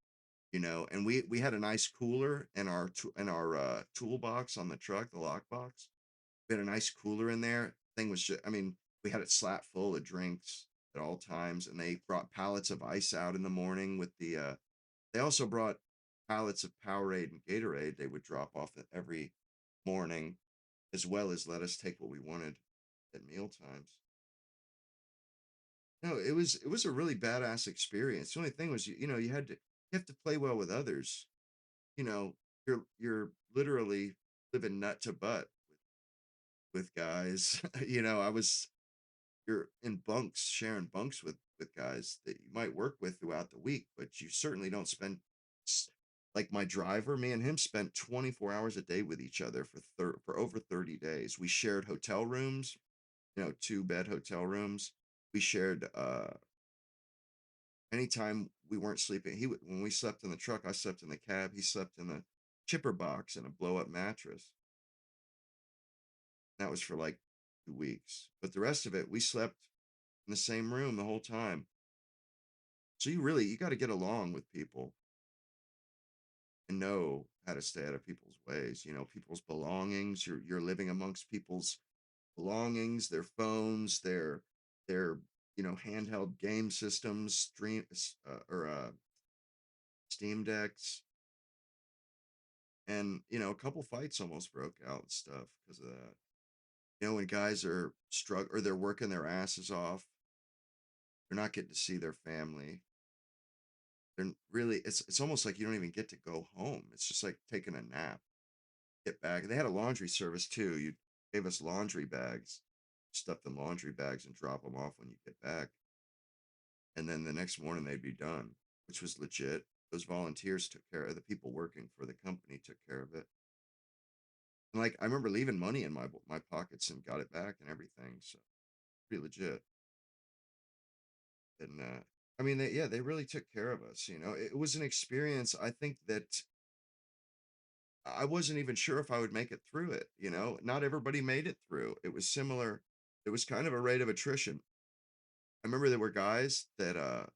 and we had a nice cooler in our toolbox on the truck, the lockbox. We had a nice cooler in there. Thing was just, I mean, we had it slap full of drinks at all times, and they brought pallets of ice out in the morning with they also brought pallets of Powerade and Gatorade they would drop off at every morning, as well as let us take what we wanted at meal times. No, it was a really badass experience. The only thing was, you have to play well with others. You know, you're literally living nut to butt with guys. I was you're in bunks, sharing bunks with guys that you might work with throughout the week, but you certainly don't spend like my driver. Me and him spent 24 hours a day with each other for over 30 days. We shared hotel rooms, 2-bed hotel rooms. We shared anytime we weren't sleeping. When we slept in the truck, I slept in the cab. He slept in the chipper box and a blow up mattress. That was for like 2 weeks. But the rest of it, we slept in the same room the whole time. So you got to get along with people and know how to stay out of people's ways. People's belongings. You're living amongst people's belongings, their phones, their handheld game systems, Steam decks, and a couple fights almost broke out and stuff because of that. When guys are struggling or they're working their asses off, they're not getting to see their family. They're really it's almost like you don't even get to go home. It's just like taking a nap. Get back. They had a laundry service too. You gave us laundry bags, stuff them laundry bags and drop them off when you get back. And then the next morning they'd be done, which was legit. Those volunteers took care of the people working for the company, took care of it. And like I remember leaving money in my pockets and got it back and everything. So pretty legit. And I mean, they really took care of us. It was an experience. I think that I wasn't even sure if I would make it through it. Not everybody made it through. It was similar. It was kind of a rate of attrition. I remember there were guys that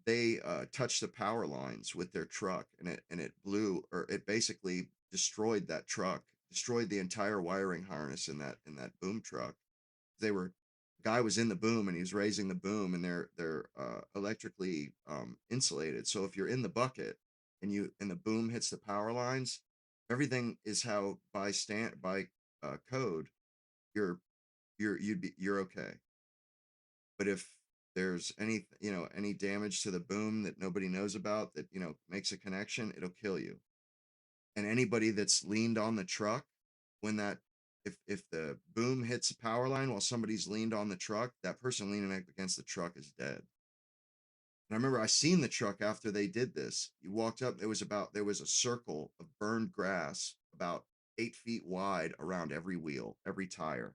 they touched the power lines with their truck, and it blew, or it basically destroyed that truck, destroyed the entire wiring harness in that boom truck. Guy was in the boom and he was raising the boom, and they're electrically insulated. So if you're in the bucket and the boom hits the power lines, everything is how by code you're okay. But if there's any damage to the boom that nobody knows about that makes a connection, it'll kill you. And anybody that's leaned on the truck, when that if the boom hits a power line while somebody's leaned on the truck, that person leaning up against the truck is dead. And I remember I seen the truck after they did this. You walked up, there was a circle of burned grass about 8 feet wide around every wheel, every tire.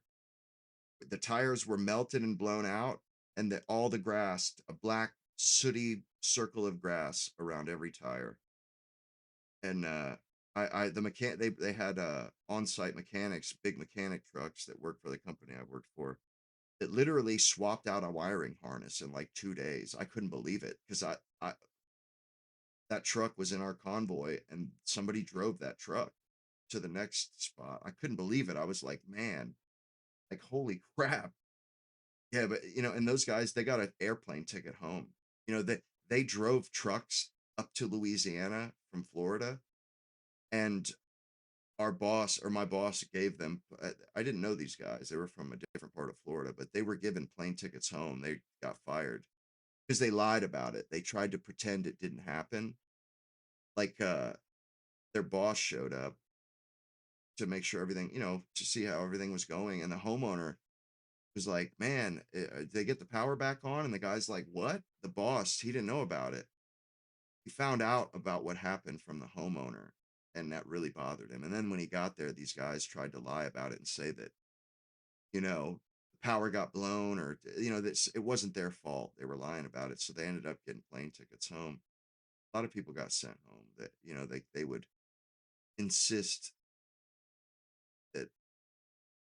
The tires were melted and blown out, and all the grass, a black sooty circle of grass around every tire. And they had on-site mechanics, big mechanic trucks that worked for the company I worked for, that literally swapped out a wiring harness in like 2 days. I couldn't believe it because I that truck was in our convoy and somebody drove that truck to the next spot. I couldn't believe it. I was like, man, like holy crap. Yeah, but and those guys, they got an airplane ticket home. They drove trucks up to Louisiana from Florida, and my boss gave them. I didn't know these guys; they were from a different part of Florida, but they were given plane tickets home. They got fired because they lied about it. They tried to pretend it didn't happen. Like their boss showed up to make sure everything, to see how everything was going, and the homeowner was like, man, they get the power back on, and the guy's like, what? The boss, he didn't know about it. He found out about what happened from the homeowner, and that really bothered him. And then when he got there, these guys tried to lie about it and say that the power got blown, or that it wasn't their fault. They were lying about it, so they ended up getting plane tickets home. A lot of people got sent home that they would insist that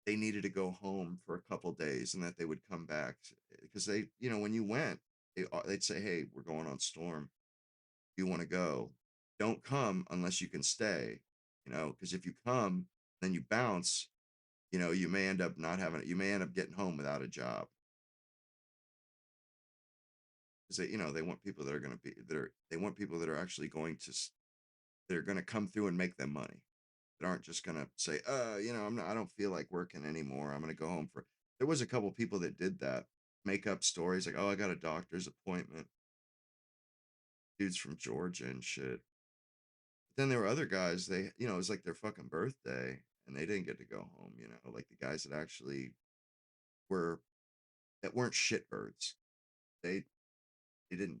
they needed to go home for a couple days and that they would come back because they, you know, when you went, they'd say, "Hey, we're going on storm. You want to go? Don't come unless you can stay." You know, because if you come, then you bounce. You know, you may end up not having it. You may end up getting home without a job because they, you know, they want people that are going to be that are. They want people that are actually going to. They're going to come through and make them money. That aren't just going to say, you know, I'm not. I don't feel like working anymore. I'm going to go home for. There was a couple people that did that. Make up stories like, "Oh, I got a doctor's appointment." Dudes from Georgia and shit. Then there were other guys, they, you know, it was like their fucking birthday and they didn't get to go home, you know, like the guys that actually were, that weren't shitbirds. They, they didn't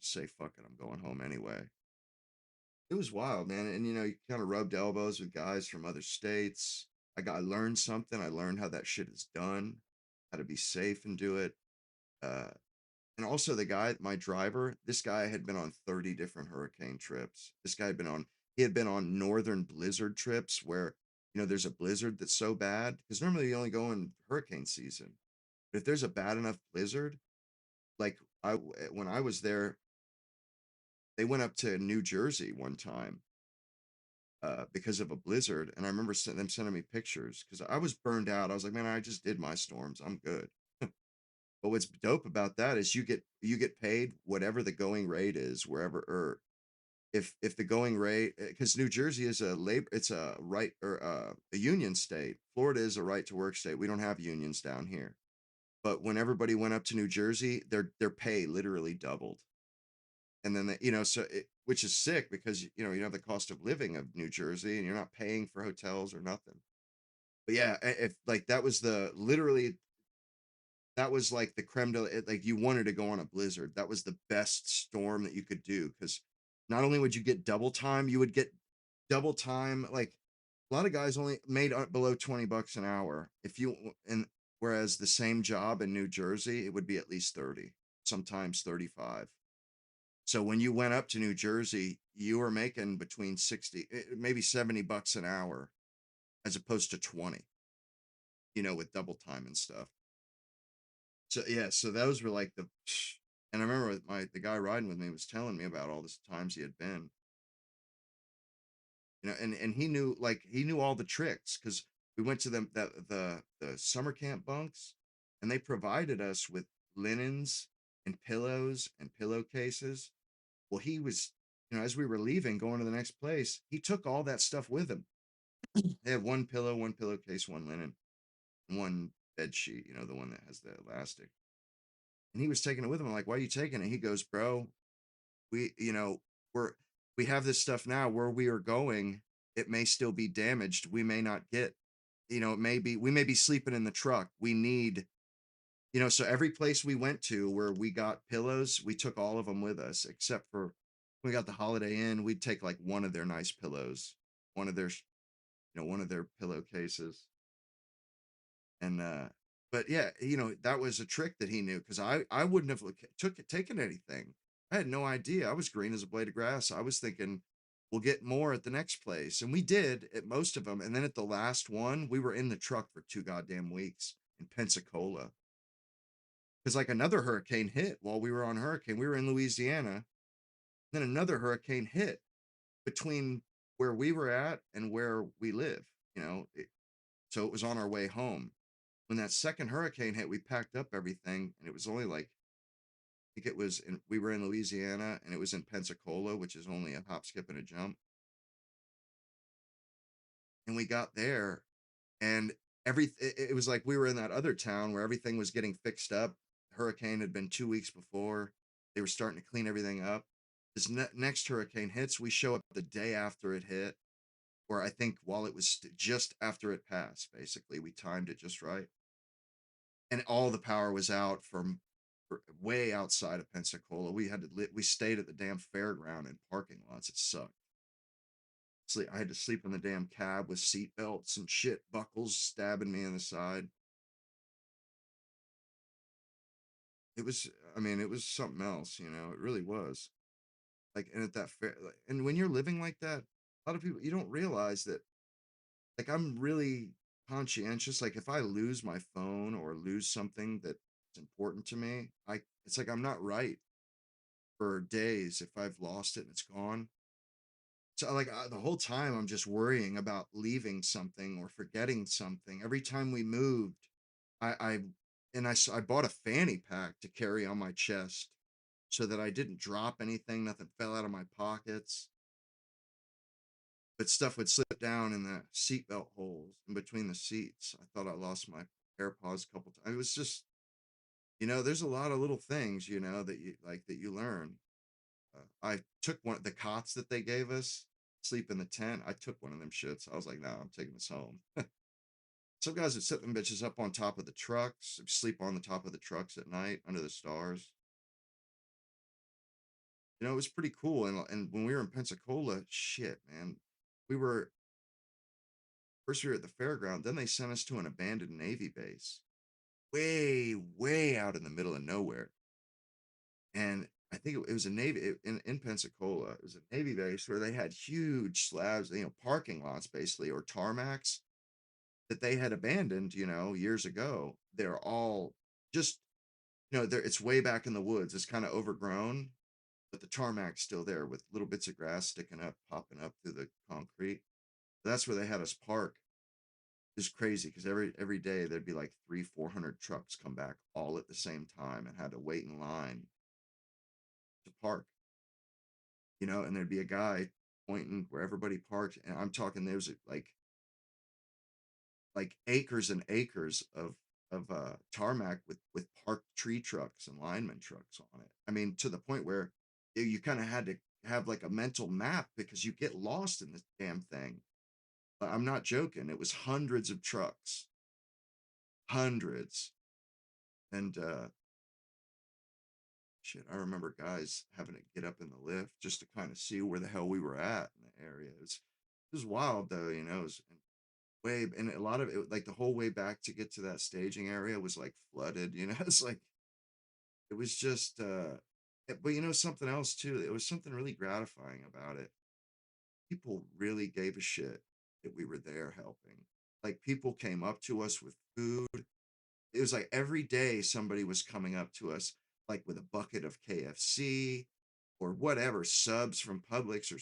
just say, "Fuck it, I'm going home anyway." It was wild, man. And, you know, you kind of rubbed elbows with guys from other states. I learned something. I learned how that shit is done, how to be safe and do it. Uh, And also the guy, my driver, this guy had been on 30 different hurricane trips. This guy had been on, he had been on northern blizzard trips where, you know, there's a blizzard that's so bad because normally you only go in hurricane season. But if there's a bad enough blizzard, like when I was there, they went up to New Jersey one time because of a blizzard. And I remember them sending me pictures because I was burned out. I was like, man, I just did my storms. I'm good. But what's dope about that is you get paid whatever the going rate is wherever, or if the going rate, because New Jersey is a labor, it's a right or a union state. Florida is a right to work state. We don't have unions down here. But when everybody went up to New Jersey, their pay literally doubled. And then you know, which is sick because you know you have the cost of living of New Jersey and you're not paying for hotels or nothing. But yeah, if like that was the literally that was like the creme de like you wanted to go on a blizzard. That was the best storm that you could do because not only would you get double time, you would get double time. Like a lot of guys only made below $20 an hour. If you and whereas the same job in New Jersey, it would be at least 30, sometimes 35. So when you went up to New Jersey, you were making between 60, maybe $70 an hour, as opposed to 20, you know, with double time and stuff. So yeah, so those were like the, and I remember the guy riding with me was telling me about all the times he had been, you know, and he knew all the tricks because we went to the summer camp bunks, and they provided us with linens and pillows and pillowcases. Well, he was, you know, as we were leaving, going to the next place, he took all that stuff with him. They had one pillow, one pillowcase, one linen, and one bed sheet, you know, the one that has the elastic. And he was taking it with him. I'm like, "Why are you taking it?" He goes, "Bro, we, you know, we have this stuff now where we are going. It may still be damaged. We may not get, you know, we may be sleeping in the truck. We need, you know, so every place we went to where we got pillows, we took all of them with us, except for when we got the Holiday Inn, we'd take like one of their nice pillows, one of their, you know, one of their pillowcases. And but yeah, you know, that was a trick that he knew because I wouldn't have taken anything. I had no idea. I was green as a blade of grass. I was thinking we'll get more at the next place, and we did at most of them. And then at the last one, we were in the truck for 2 goddamn weeks in Pensacola because like another hurricane hit while we were on hurricane. We were in Louisiana, then another hurricane hit between where we were at and where we live. You know, so it was on our way home. When that second hurricane hit, we packed up everything, and it was only like, I think it was we were in Louisiana, and it was in Pensacola, which is only a hop, skip, and a jump. And we got there, and it was like we were in that other town where everything was getting fixed up. The hurricane had been 2 weeks before. They were starting to clean everything up. This next hurricane hits. We show up the day after it hit, or I think while it was just after it passed, basically. We timed it just right. And all the power was out from way outside of Pensacola. We stayed at the damn fairground in parking lots. It sucked. I had to sleep in the damn cab with seat belts and shit, buckles stabbing me in the side. It was, I mean, it was something else, you know, it really was. Like, and at that fair, and when you're living like that, a lot of people, you don't realize that, like, I'm really conscientious. Like if I lose my phone or lose something that's important to me, it's like I'm not right for days if I've lost it and it's gone. So like the whole time I'm just worrying about leaving something or forgetting something. Every time we moved, I I bought a fanny pack to carry on my chest so that I didn't drop anything, nothing fell out of my pockets, but stuff would slip down in the seatbelt holes in between the seats. I thought I lost my AirPods a couple times. It was just, there's a lot of little things, that you learn. I took one of the cots that they gave us, sleep in the tent. I took one of them shits. I was like, no, I'm taking this home. Some guys would set them bitches up on top of the trucks, sleep on the top of the trucks at night under the stars. It was pretty cool. And when we were in Pensacola, shit, man, we were first we were at the fairground. Then they sent us to an abandoned Navy base, way, way out in the middle of nowhere. And I think it was a Navy in Pensacola. It was a Navy base where they had huge slabs, parking lots basically, or tarmacs that they had abandoned, years ago. They're all just, it's way back in the woods. It's kind of overgrown, but the tarmac's still there with little bits of grass sticking up, popping up through the concrete. That's where they had us park. It was crazy because every day there'd be like 300-400 trucks come back all at the same time and had to wait in line to park. And there'd be a guy pointing where everybody parked, and I'm talking there's like acres and acres of tarmac with parked tree trucks and lineman trucks on it. I mean, to the point where you kind of had to have like a mental map because you get lost in this damn thing. I'm not joking. It was hundreds of trucks, hundreds, and shit. I remember guys having to get up in the lift just to kind of see where the hell we were at in the area. It was wild though, It was and a lot of it, like the whole way back to get to that staging area was like flooded. It's like it was just. But something else too. It was something really gratifying about it. People really gave a shit that we were there helping. Like people came up to us with food. It was like every day somebody was coming up to us like with a bucket of KFC or whatever, subs from Publix, or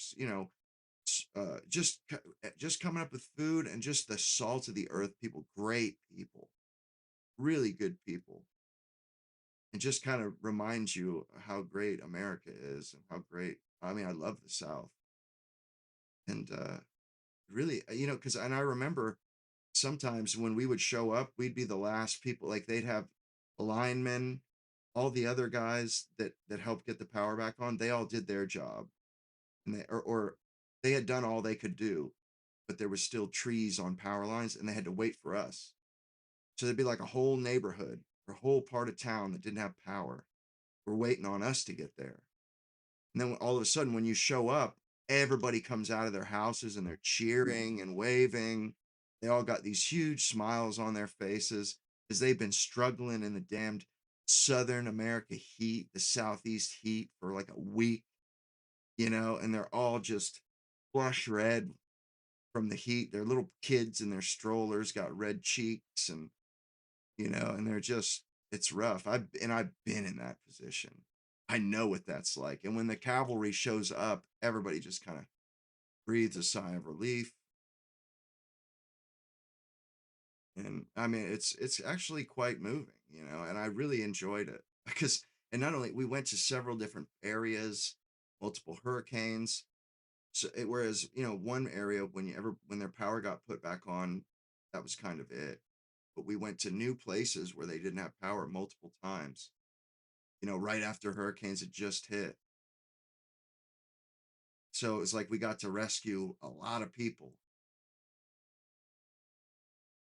just coming up with food and just the salt of the earth people. Great people, really good people, and just kind of reminds you how great America is and how great. I mean, I love the South, and really, because and I remember sometimes when we would show up, we'd be the last people. Like they'd have linemen, all the other guys that helped get the power back on. They all did their job, and or they had done all they could do, but there was still trees on power lines, and they had to wait for us. So there'd be like a whole neighborhood or a whole part of town that didn't have power. We're waiting on us to get there. And then all of a sudden, when you show up, everybody comes out of their houses and they're cheering and waving. They all got these huge smiles on their faces because they've been struggling in the damned Southern America heat, the Southeast heat for like a week, and they're all just flush red from the heat. Their little kids in their strollers got red cheeks, and they're just, it's rough. I've been in that position. I know what that's like. And when the cavalry shows up, everybody just kind of breathes a sigh of relief. And I mean, it's actually quite moving, and I really enjoyed it because, and not only we went to several different areas, multiple hurricanes. So whereas, one area when their power got put back on, that was kind of it. But we went to new places where they didn't have power multiple times, right after hurricanes had just hit. So it was like we got to rescue a lot of people.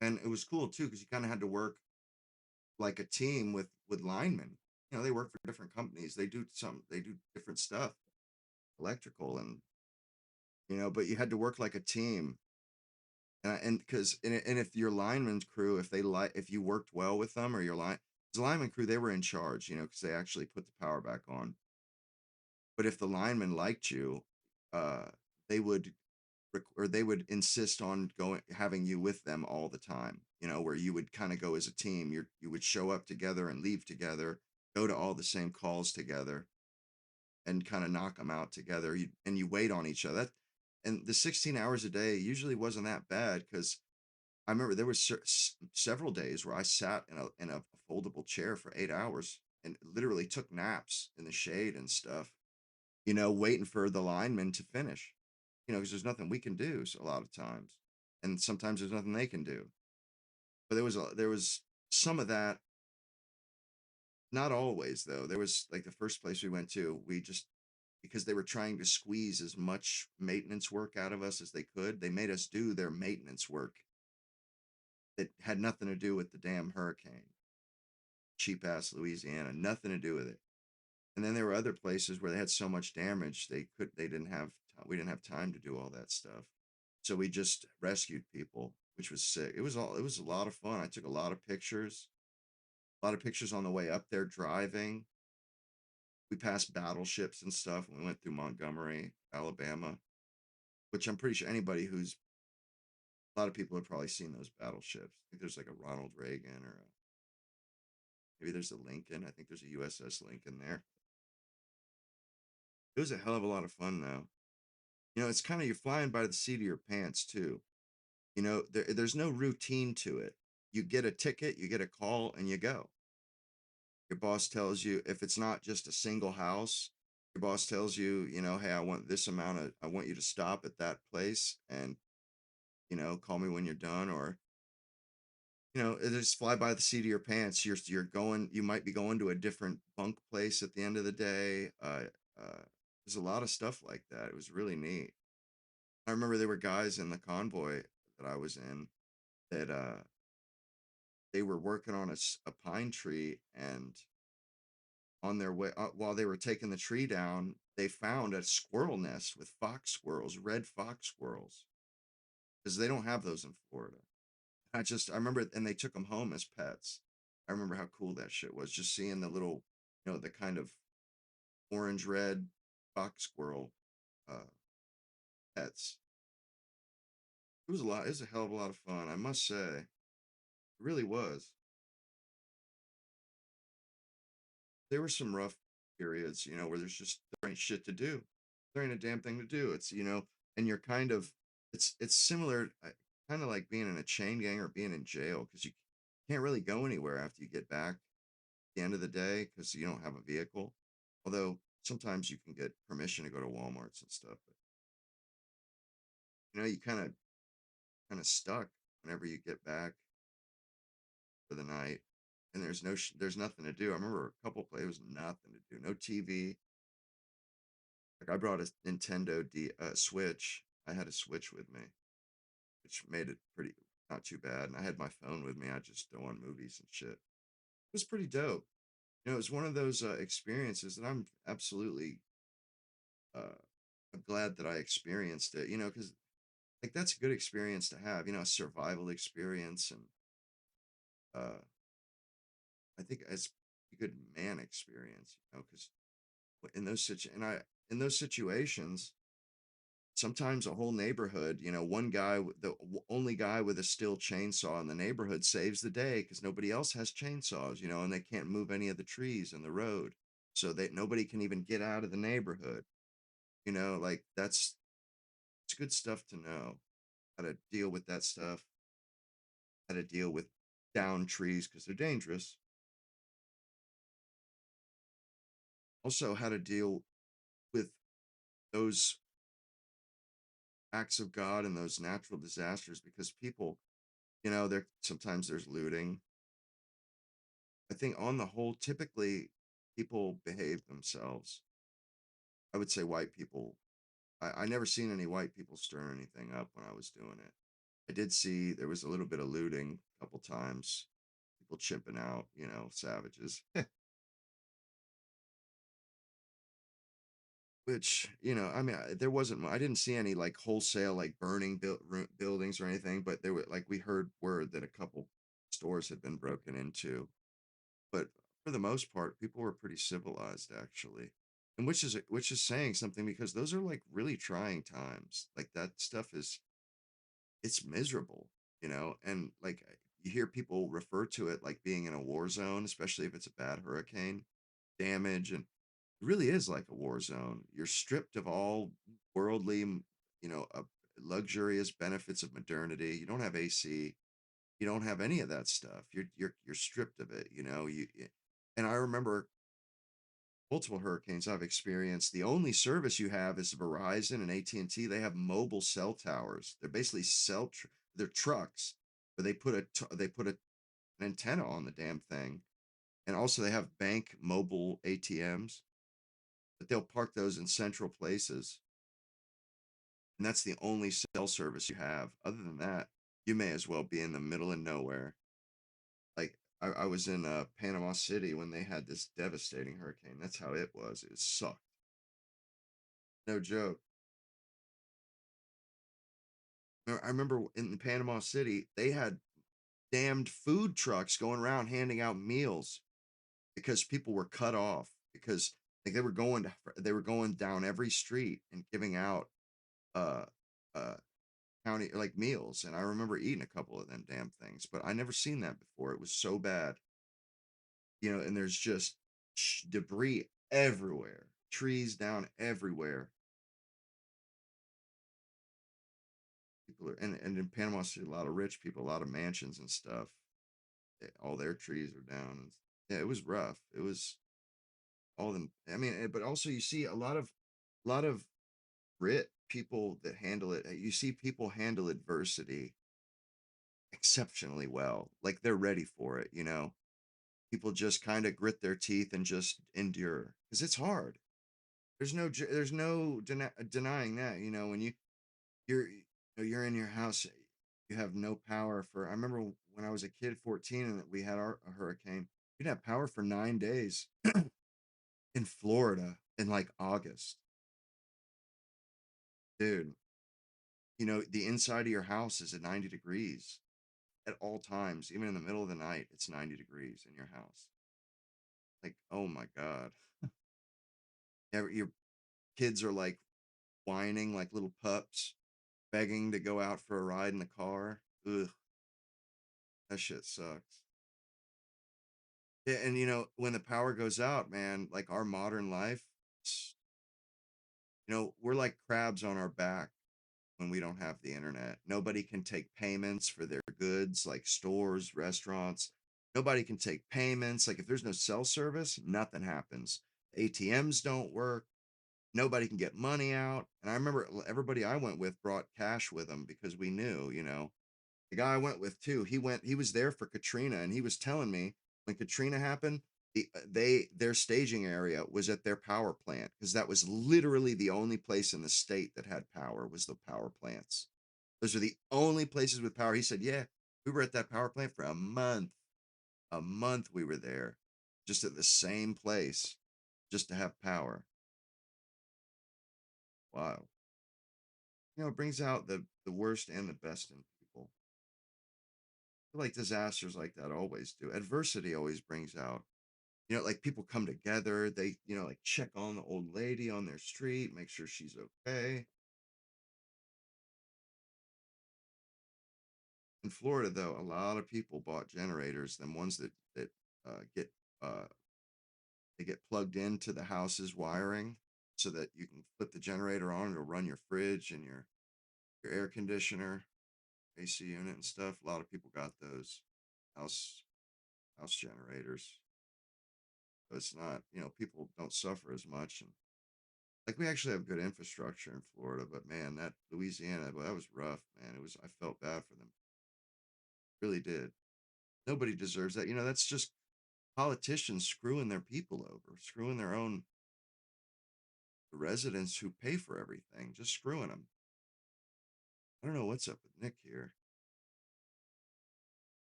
And it was cool too, because you kind of had to work like a team with linemen. They work for different companies. They do different stuff, electrical, and but you had to work like a team. And because and if your lineman's crew, if you worked well with them, or the lineman crew, they were in charge, because they actually put the power back on. But if the lineman liked you, they would or they would insist on having you with them all the time, where you would kind of go as a team. You would show up together and leave together, go to all the same calls together, and kind of knock them out together. And you wait on each other. And the 16 hours a day usually wasn't that bad, because I remember there was several days where I sat in a foldable chair for 8 hours and literally took naps in the shade and stuff, waiting for the linemen to finish, because there's nothing we can do a lot of times, and sometimes there's nothing they can do. But there was some of that. Not always, though. There was, like, the first place we went to, we just, because they were trying to squeeze as much maintenance work out of us as they could, they made us do their maintenance work that had nothing to do with the damn hurricane. Cheap ass Louisiana, nothing to do with it. And then there were other places where they had so much damage we didn't have time to do all that stuff. So we just rescued people, which was sick. It was a lot of fun. I took a lot of pictures on the way up there driving. We passed battleships and stuff when we went through Montgomery, Alabama, which I'm pretty sure a lot of people have probably seen those battleships. I think there's like a Ronald Reagan, or maybe there's a Lincoln. I think there's a USS Lincoln there. It was a hell of a lot of fun, though. It's kind of, you're flying by the seat of your pants, too. There's no routine to it. You get a ticket, you get a call, and you go. Your boss tells you, if it's not just a single house, your boss tells you, hey, I want you to stop at that place and, call me when you're done. Or, just fly by the seat of your pants. You might be going to a different bunk place at the end of the day. There's a lot of stuff like that. It was really neat. I remember there were guys in the convoy that I was in that they were working on a pine tree, and on their way, while they were taking the tree down, they found a squirrel nest with red fox squirrels, because they don't have those in Florida. I remember, and they took them home as pets. I remember how cool that shit was, just seeing the little, the kind of orange red fox squirrel pets. It was a hell of a lot of fun, I must say. It really was. There were some rough periods, where there ain't shit to do. There ain't a damn thing to do. It's, and you're kind of, it's similar, kind of like being in a chain gang or being in jail, because you can't really go anywhere after you get back at the end of the day, because you don't have a vehicle. Although sometimes you can get permission to go to Walmarts and stuff. But, you kind of stuck whenever you get back for the night, and there's nothing to do. I remember a couple plays, was nothing to do, no TV. Like, I brought a Nintendo Switch. I had a Switch with me, which made it pretty not too bad. And I had my phone with me. I just throw on movies and shit. It was pretty dope. It was one of those experiences that I'm absolutely I'm glad that I experienced it. Because, like, that's a good experience to have. A survival experience, and I think it's a good man experience. Because in those situations, sometimes a whole neighborhood, one guy, only guy with a steel chainsaw in the neighborhood saves the day, because nobody else has chainsaws, and they can't move any of the trees in the road, so that nobody can even get out of the neighborhood. Like, it's good stuff to know how to deal with that stuff, how to deal with down trees because they're dangerous. Also, how to deal with those acts of God and those natural disasters, because people, sometimes there's looting. I think on the whole, typically people behave themselves. I would say white people. I never seen any white people stirring anything up when I was doing it. I did see there was a little bit of looting a couple times, people chipping out, savages. Which, I mean, I didn't see any like wholesale, like burning buildings or anything, but there were, like, we heard word that a couple stores had been broken into. But for the most part, people were pretty civilized, actually. and which is saying something, because those are like really trying times. Like that stuff is, it's miserable, and like you hear people refer to it like being in a war zone, especially if it's a bad hurricane damage, and it really is like a war zone. You're stripped of all worldly, luxurious benefits of modernity. You don't have AC. You don't have any of that stuff. You're stripped of it. And I remember multiple hurricanes I've experienced. The only service you have is Verizon and AT&T. They have mobile cell towers. They're basically they're trucks, but they put an antenna on the damn thing, and also they have bank mobile ATMs, but they'll park those in central places, and that's the only cell service you have. Other than that, you may as well be in the middle of nowhere. Like I was in Panama City when they had this devastating hurricane. That's how it was. It sucked. No joke. I remember in Panama City, they had damned food trucks going around handing out meals because people were cut off, because like they were going down every street and giving out uh uh county like meals, and I remember eating a couple of them damn things, but I never seen that before. It was so bad, and there's just debris everywhere, trees down everywhere. People are, and in Panama City, a lot of rich people, a lot of mansions and stuff. All their trees are down. And yeah, it was rough. It was all them. I mean, but also you see a lot of grit people that handle it. You see people handle adversity exceptionally well. Like they're ready for it. People just kind of grit their teeth and just endure, because it's hard. There's no denying that. When you're in your house, you have no power for. I remember when I was a kid, 14, and we had a hurricane. We'd have power for 9 days in Florida in like August, dude. The inside of your house is at 90 degrees at all times. Even in the middle of the night, it's 90 degrees in your house. Like, oh my God. Your kids are like whining like little pups, begging to go out for a ride in the car. Ugh, that shit sucks. Yeah, and when the power goes out, man, like our modern life, we're like crabs on our back when we don't have the internet. Nobody can take payments for their goods, like stores, restaurants. Nobody can take payments. Like if there's no cell service, nothing happens. ATMs don't work. Nobody can get money out. And I remember everybody I went with brought cash with them, because we knew, the guy I went with too, he was there for Katrina, and he was telling me when Katrina happened, their staging area was at their power plant, because that was literally the only place in the state that had power, was the power plants. Those are the only places with power. He said, yeah, we were at that power plant for a month. A month we were there, just at the same place, just to have power. Wow. It brings out the worst and the best in people. I feel like disasters like that always do. Adversity always brings out, like people come together. They, like check on the old lady on their street, make sure she's okay. In Florida, though, a lot of people bought generators, them ones that get they get plugged into the house's wiring, so that you can flip the generator on to run your fridge and your air conditioner, AC unit and stuff. A lot of people got those house house generators. So it's not, people don't suffer as much. And like we actually have good infrastructure in Florida, but man, that Louisiana, well, that was rough, man. I felt bad for them. Really did. Nobody deserves that. That's just politicians screwing their people over, screwing their own residents who pay for everything, just screwing them. I don't know what's up with Nick here.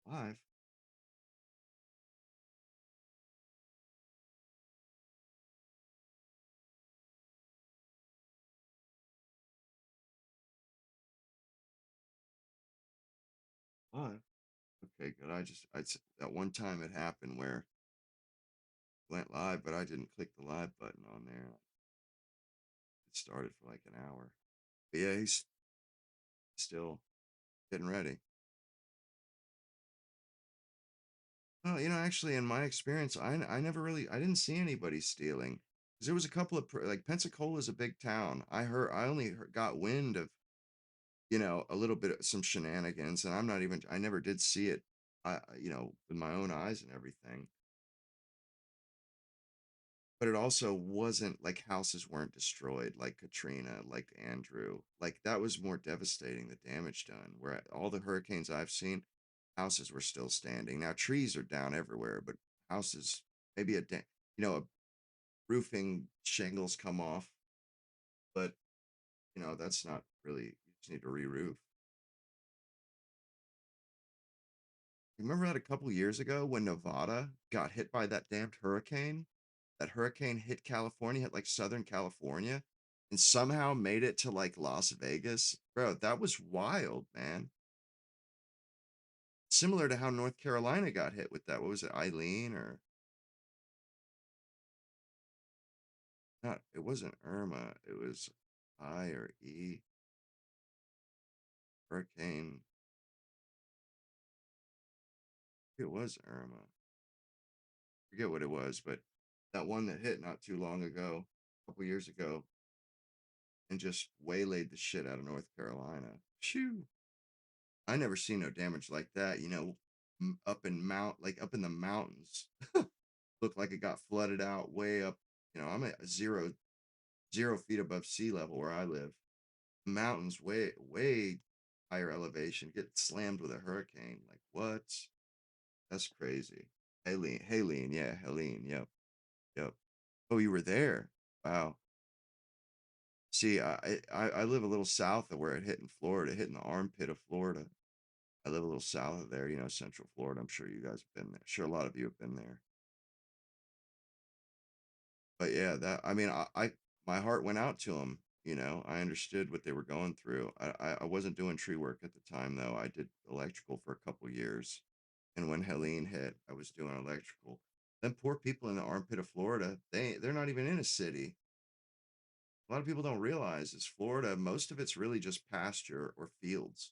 Live. Live. Okay, good. At one time it happened where went live, but I didn't click the live button on there. It started for like an hour. But yeah, he's still getting ready. Well, actually, in my experience, I never really I didn't see anybody stealing. 'Cause there was a couple of like Pensacola is a big town. I only got wind of a little bit of some shenanigans, and I never did see it, with my own eyes and everything. But it also wasn't like houses weren't destroyed like Katrina, like Andrew. Like that was more devastating, the damage done. Where all the hurricanes I've seen, houses were still standing. Now trees are down everywhere, but houses, maybe a roofing shingles come off, but that's not really, you just need to re-roof. Remember that a couple years ago when Nevada got hit by that damned hurricane? That hurricane hit California, hit like Southern California, and somehow made it to like Las Vegas. Bro, that was wild, man. Similar to how North Carolina got hit with that. What was it, Eileen or not? It wasn't Irma. It was I or E. Hurricane. It was Irma. Forget what it was, but that one that hit not too long ago, a couple years ago, and just waylaid the shit out of North Carolina. Shoo. I never seen no damage like that, up in the mountains. Looked like it got flooded out way up. I'm at 0 feet above sea level where I live. Mountains way higher elevation get slammed with a hurricane. Like what? That's crazy. Helene, yeah, Helene, yep, yep. Oh, you were there. Wow. See, I live a little south of where it hit in Florida, it hit in the armpit of Florida. I live a little south of there, Central Florida. I'm sure you guys have been there. Sure, a lot of you have been there. But yeah, I mean, my heart went out to them. I understood what they were going through. I wasn't doing tree work at the time though. I did electrical for a couple years, and when Helene hit, I was doing electrical. Then poor people in the armpit of Florida, they're not even in a city. A lot of people don't realize is Florida. Most of it's really just pasture or fields.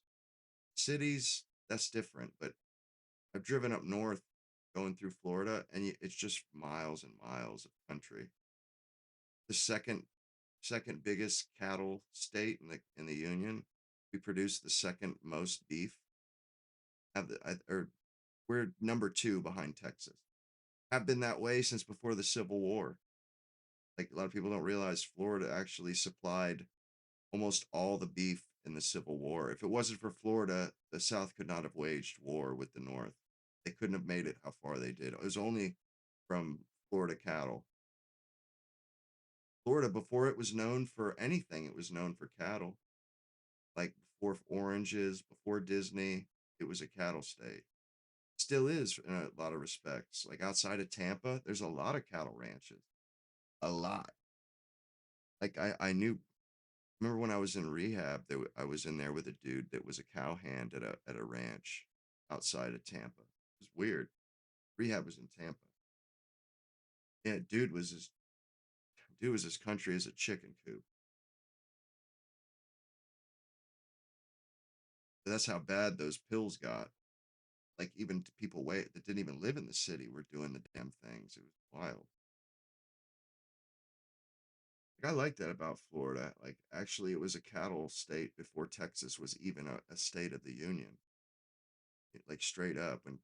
Cities, that's different, but I've driven up north going through Florida, and it's just miles and miles of country. The second biggest cattle state in the union. We produce the second most beef. Or we're number 2 behind Texas. Have been that way since before the Civil War. Like a lot of people don't realize Florida actually supplied almost all the beef in the Civil War. If it wasn't for Florida, the South could not have waged war with the North. They couldn't have made it how far they did. It was only from Florida cattle. Florida, before it was known for anything, it was known for cattle. Like before oranges, before Disney, it was a cattle state. Still is in a lot of respects. Like outside of Tampa, there's a lot of cattle ranches. A lot. Like I knew. Remember when I was in rehab, I was in there with a dude that was a cowhand at a ranch outside of Tampa. It was weird. Rehab was in Tampa. Yeah, dude was as country as a chicken coop. That's how bad those pills got. Like even to people that didn't even live in the city were doing the damn things. It was wild. Like, I like that about Florida. Like actually, it was a cattle state before Texas was even a state of the union. Like straight up, when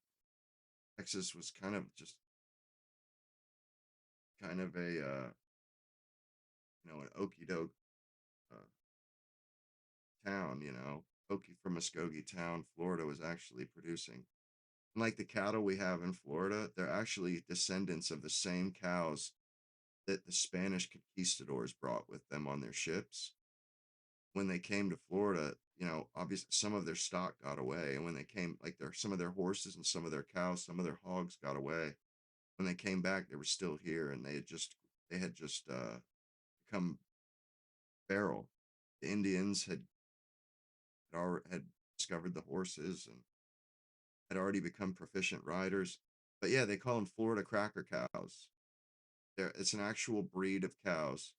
Texas was kind of a an okey doke uh, town. Okie from Muskogee town, Florida was actually producing. And like the cattle we have in Florida, they're actually descendants of the same cows that the Spanish conquistadors brought with them on their ships. When they came to Florida, obviously some of their stock got away. And when they came, like some of their horses and some of their cows, some of their hogs got away. When they came back, they were still here, and they had just become feral. The Indians had discovered the horses and had already become proficient riders. But yeah, they call them Florida cracker cows. It's an actual breed of cows,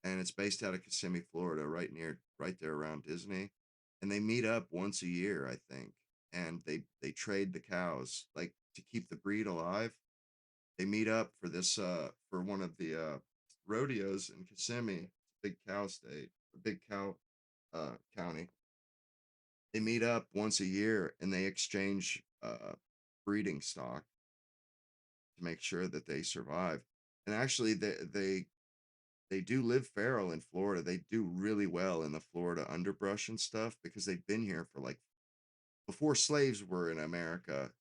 and it's based out of Kissimmee, Florida, right there around Disney. And they meet up once a year, I think, and they trade the cows like to keep the breed alive. They meet up for this for one of the rodeos in Kissimmee, big cow state, a big cow county. They meet up once a year and they exchange breeding stock to make sure that they survive. And actually, they do live feral in Florida. They do really well in the Florida underbrush and stuff because they've been here for like before slaves were in America.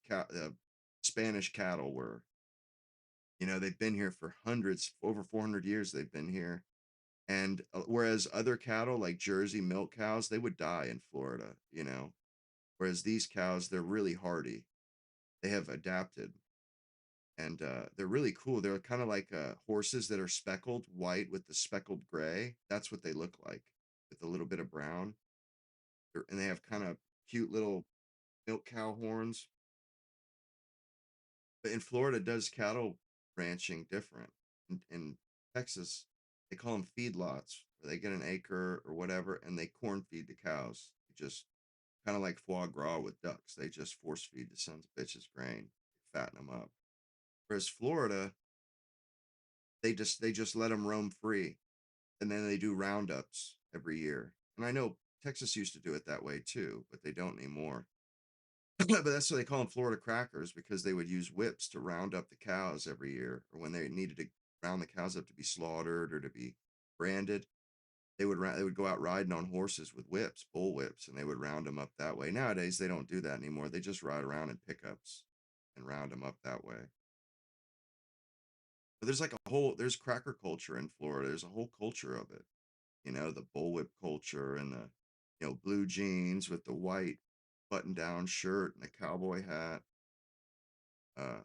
Spanish cattle were. You know, they've been here for hundreds, over 400 years. They've been here, and whereas other cattle like Jersey milk cows, they would die in Florida. You know, whereas these cows, they're really hardy. They have adapted, and they're really cool. They're kind of like horses that are speckled white with the speckled gray. That's what they look like with a little bit of brown. And they have kind of cute little milk cow horns. But in Florida, does cattle ranching different. In Texas, they call them feedlots, where they get an acre or whatever, and they corn feed the cows. They just kind of like foie gras with ducks. They just force feed the sons of bitches grain, fatten them up. Whereas Florida, they just let them roam free, and then they do roundups every year. And I know Texas used to do it that way too, but they don't anymore. But that's why they call them Florida crackers, because they would use whips to round up the cows every year, or when they needed to round the cows up to be slaughtered or to be branded. They would go out riding on horses with whips, bull whips, and they would round them up that way. Nowadays, they don't do that anymore. They just ride around in pickups and round them up that way. But there's cracker culture in Florida. There's a whole culture of it. You know, the bullwhip culture and the, blue jeans with the white button down shirt and the cowboy hat, uh,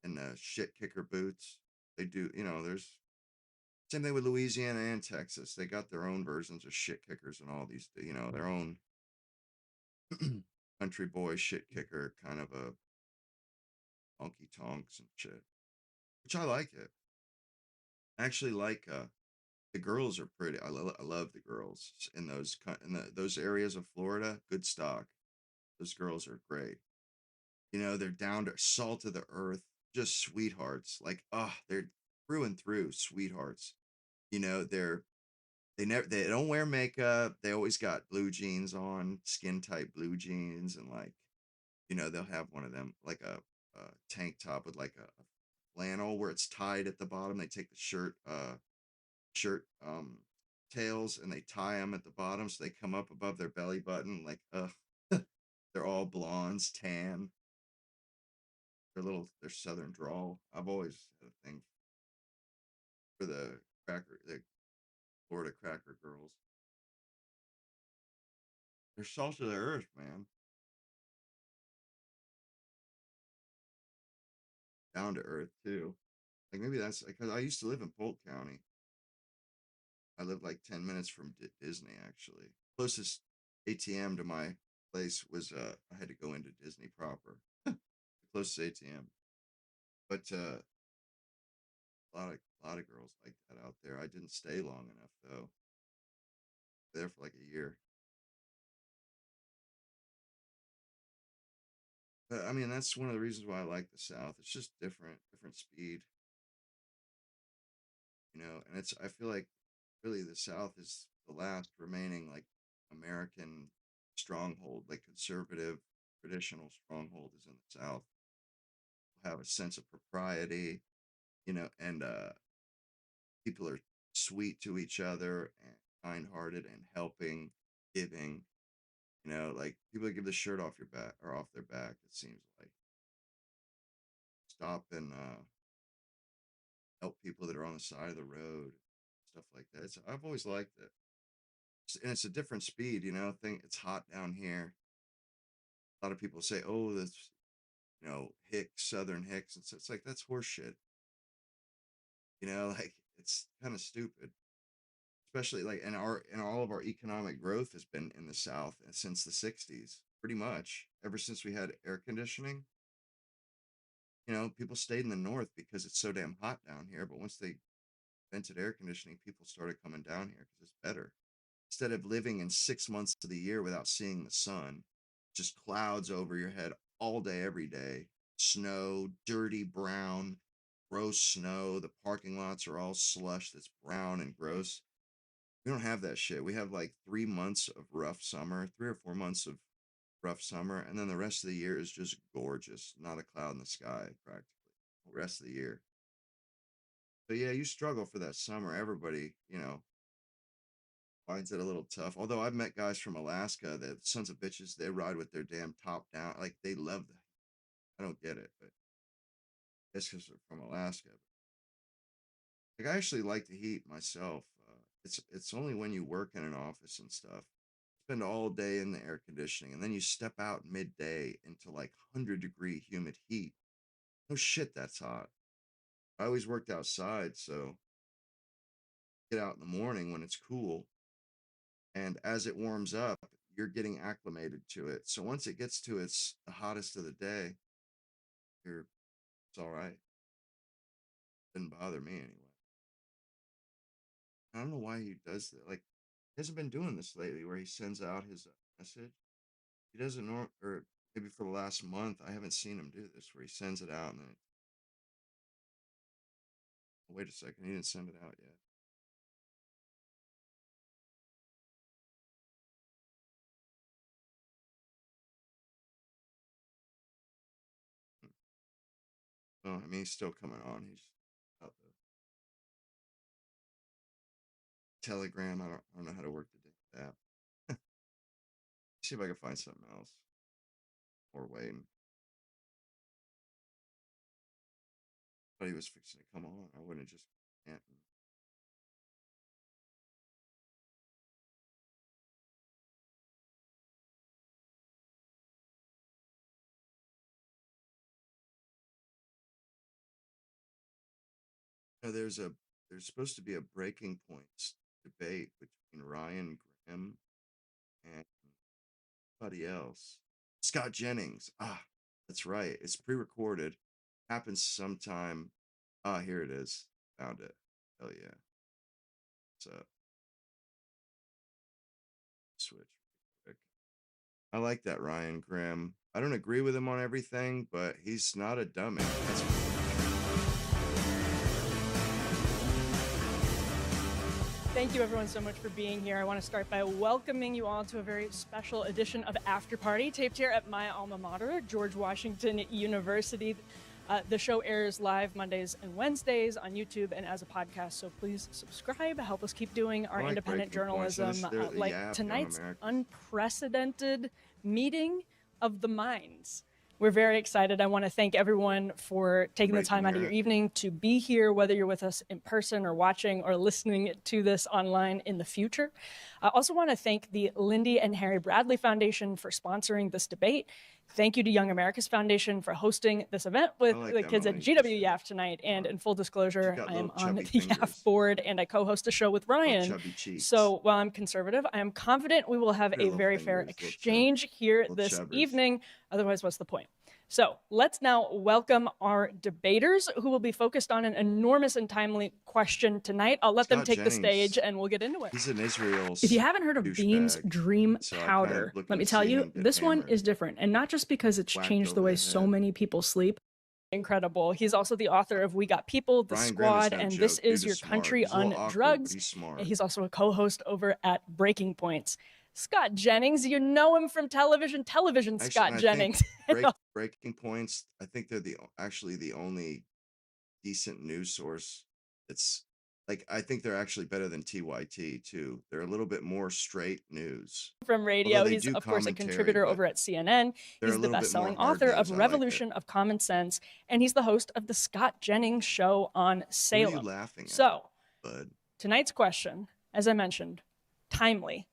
and the shit kicker boots. They do, there's same thing with Louisiana and Texas. They got their own versions of shit kickers and all these, their own country boy shit kicker kind of a honky tonks and shit, which I like it. I actually like the girls are pretty. I love the girls in those areas of Florida. Good stock. Those girls are great. They're down to salt of the earth, just sweethearts. Like, they're through and through sweethearts. They don't wear makeup. They always got blue jeans on, skin tight blue jeans, and like, they'll have one of them like a tank top with like a flannel where it's tied at the bottom. They take the shirt tails and they tie them at the bottom so they come up above their belly button. Like, they're all blondes, tan. Their southern drawl. I've always had a thing for the Florida cracker girls. They're salt of the earth, man. Down to earth too. Like maybe that's because I used to live in Polk County. I lived like 10 minutes from Disney actually. Closest ATM to my place was I had to go into Disney proper. The closest ATM. But a lot of girls like that out there. I didn't stay long enough though. There for like a year. But I mean, that's one of the reasons why I like the South. It's just different speed, and I feel like really the South is the last remaining like American stronghold, like conservative, traditional stronghold is in the South. Have a sense of propriety, and people are sweet to each other and kind-hearted and helping, giving. Like people that give the shirt off your back or off their back. It seems like stop and help people that are on the side of the road, stuff like that. I've always liked it, and it's a different speed. Thing it's hot down here. A lot of people say, "Oh, that's Hicks, Southern Hicks," and so it's like that's horseshit. Like it's kind of stupid, especially like in all of our economic growth has been in the South since the '60s, pretty much ever since we had air conditioning. you know, people stayed in the north because it's so damn hot down here. But once they invented air conditioning, people started coming down here because it's better. Instead of living in 6 months of the year without seeing the sun, just clouds over your head all day, every day, snow, dirty brown, gross snow. The parking lots are all slush that's brown and gross. We don't have that shit. We have like 3 months of rough summer, 3 or 4 months of rough summer, and then the rest of the year is just gorgeous. Not a cloud in the sky, practically. The rest of the year. But yeah, you struggle for that summer. Everybody, you know, finds it a little tough. Although I've met guys from Alaska that sons of bitches, they ride with their damn top down. Like they love that. I don't get it, but it's because they're from Alaska. Like I actually like the heat myself. It's only when you work in an office and stuff, spend all day in the air conditioning, and then you step out midday into like 100-degree humid heat. No shit, that's hot. I always worked outside, so get out in the morning when it's cool, and as it warms up, you're getting acclimated to it. So once it gets to its the hottest of the day, it's all right. Didn't bother me anyway. I don't know why he does that. Like, he hasn't been doing this lately, where he sends out his message. He doesn't or maybe for the last month, I haven't seen him do this, where he sends it out and then. Wait a second, he didn't send it out yet. Oh, I mean, he's still coming on. He's out the Telegram. I don't know how to work the app. See if I can find something else. Or waiting. But he was fixing to come on. I wouldn't just can't. No, there's supposed to be a breaking points debate between Ryan Graham and somebody else. Scott Jennings. Ah, that's right. It's pre-recorded. Happens sometime. Ah, here it is. Found it. Hell yeah. What's up? Switch quick. I like that Ryan Graham. I don't agree with him on everything, but he's not a dummy. That's Thank you everyone so much for being here. I want to start by welcoming you all to a very special edition of After Party, taped here at my alma mater, George Washington University. The show airs live Mondays and Wednesdays on YouTube and as a podcast, so please subscribe. Help us keep doing our independent journalism. Like tonight's unprecedented meeting of the minds. We're very excited. I want to thank everyone for taking the time out of your evening to be here, whether you're with us in person or watching or listening to this online in the future. I also want to thank the Lindy and Harry Bradley Foundation for sponsoring this debate. Thank you to Young America's Foundation for hosting this event with the kids at GW YAF tonight. And in full disclosure, I am on the YAF board and I co-host a show with Ryan. So while I'm conservative, I am confident we will have a very fair exchange here this evening. Otherwise, what's the point? So let's now welcome our debaters who will be focused on an enormous and timely question tonight. I'll let them take the stage and we'll get into it. He's in Israel. If you haven't heard of Beam's Dream Powder, let me tell you, this one is different. And not just because it's changed the way so many people sleep. Incredible. He's also the author of We Got People, The Squad, and This Is Your Country on Drugs. He's also a co-host over at Breaking Points. Scott Jennings, you know him from television, Scott Jennings. Breaking Points, I think they're actually the only decent news source. It's like, I think they're actually better than TYT too. They're a little bit more straight news. From radio, he's of course a contributor over at CNN. He's the best-selling author of Revolution of Common Sense, and he's the host of the Scott Jennings Show on Salem. What are you laughing at, so, bud? Tonight's question, as I mentioned, timely.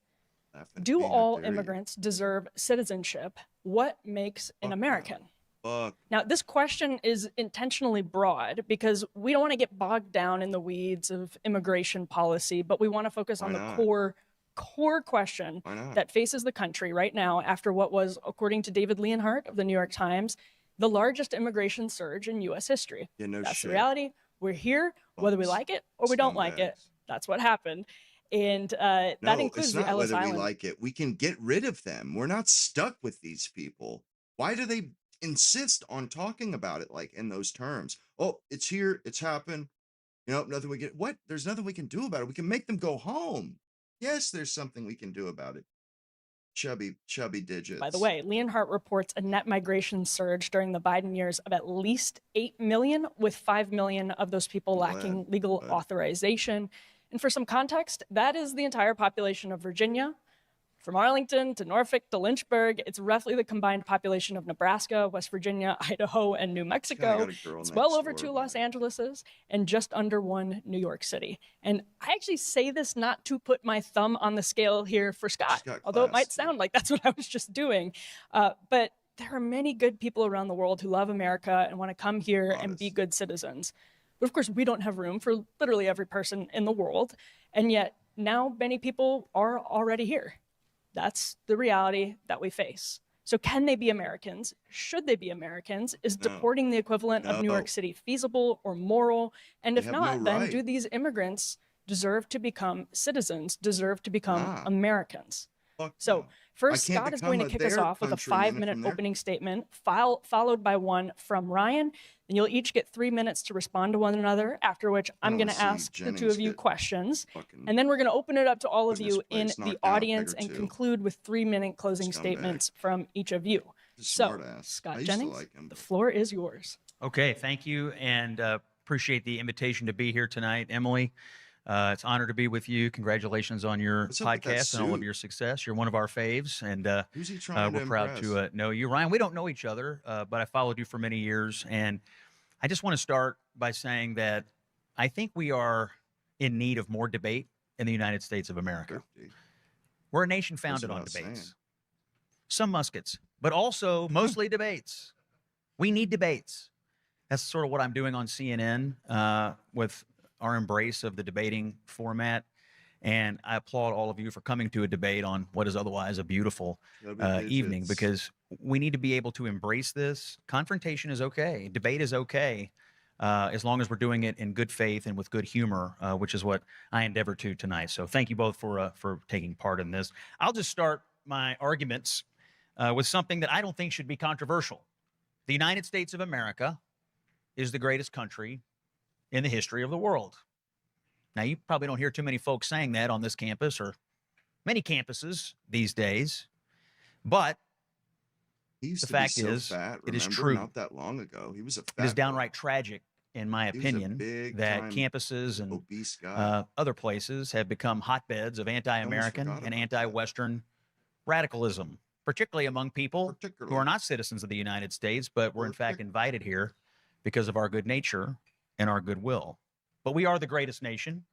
Do all immigrants deserve citizenship? What makes an American? Now, this question is intentionally broad because we don't want to get bogged down in the weeds of immigration policy, but we want to focus on the core question that faces the country right now after what was, according to David Leonhardt of the New York Times, the largest immigration surge in U.S. history. Yeah, no That's shit. the reality. We're here, whether we Bums. like it or we don't like it. Scumbags. That's what happened. And that No, includes it's the not Ellis whether we Island. like it. We can get rid of them. We're not stuck with these people. Why do they insist on talking about it like in those terms? Oh, it's here. It's happened. You know, nothing we can. What? There's nothing we can do about it. We can make them go home. Yes, there's something we can do about it. Chubby digits. By the way, Leonhardt reports a net migration surge during the Biden years of at least 8 million, with 5 million of those people lacking legal authorization. And for some context, that is the entire population of Virginia. From Arlington to Norfolk to Lynchburg, it's roughly the combined population of Nebraska, West Virginia, Idaho, and New Mexico. It's well over 2 Los Angeleses and just under 1 New York City. And I actually say this not to put my thumb on the scale here for Scott, although it might sound like that's what I was just doing. But there are many good people around the world who love America and want to come here and be good citizens. But of course, we don't have room for literally every person in the world. And yet now many people are already here. That's the reality that we face. So can they be Americans? Should they be Americans? Is deporting the equivalent of New York City feasible or moral? And if not, then do these immigrants deserve to become citizens, deserve to become Americans? So first, Scott is going to kick us off with a 5-minute opening statement, followed by one from Ryan. And you'll each get 3 minutes to respond to one another, after which I'm going to ask the two of you questions. And then we're going to open it up to all of you in the audience and conclude with 3-minute closing statements from each of you. So, Scott Jennings, the floor is yours. Okay, thank you, and appreciate the invitation to be here tonight, Emily. It's an honor to be with you. Congratulations on your podcast and all of your success. You're one of our faves, and we're proud to know you. Ryan, we don't know each other, but I followed you for many years, and I just want to start by saying that I think we are in need of more debate in the United States of America. We're a nation founded on debates. Some muskets, but also mostly debates. We need debates. That's sort of what I'm doing on CNN with our embrace of the debating format. And I applaud all of you for coming to a debate on what is otherwise a beautiful evening, because we need to be able to embrace this. Confrontation is okay. Debate is okay, as long as we're doing it in good faith and with good humor, which is what I endeavor to tonight. So thank you both for taking part in this. I'll just start my arguments with something that I don't think should be controversial. The United States of America is the greatest country in the history of the world. Now, you probably don't hear too many folks saying that on this campus or many campuses these days, but the fact is, it is true. Not that long ago, he was a fat it is downright tragic, in my opinion, that campuses and other places have become hotbeds of anti-American and anti-Western radicalism, particularly among people who are not citizens of the United States, but were in fact invited here because of our good nature and our goodwill. But we are the greatest nation,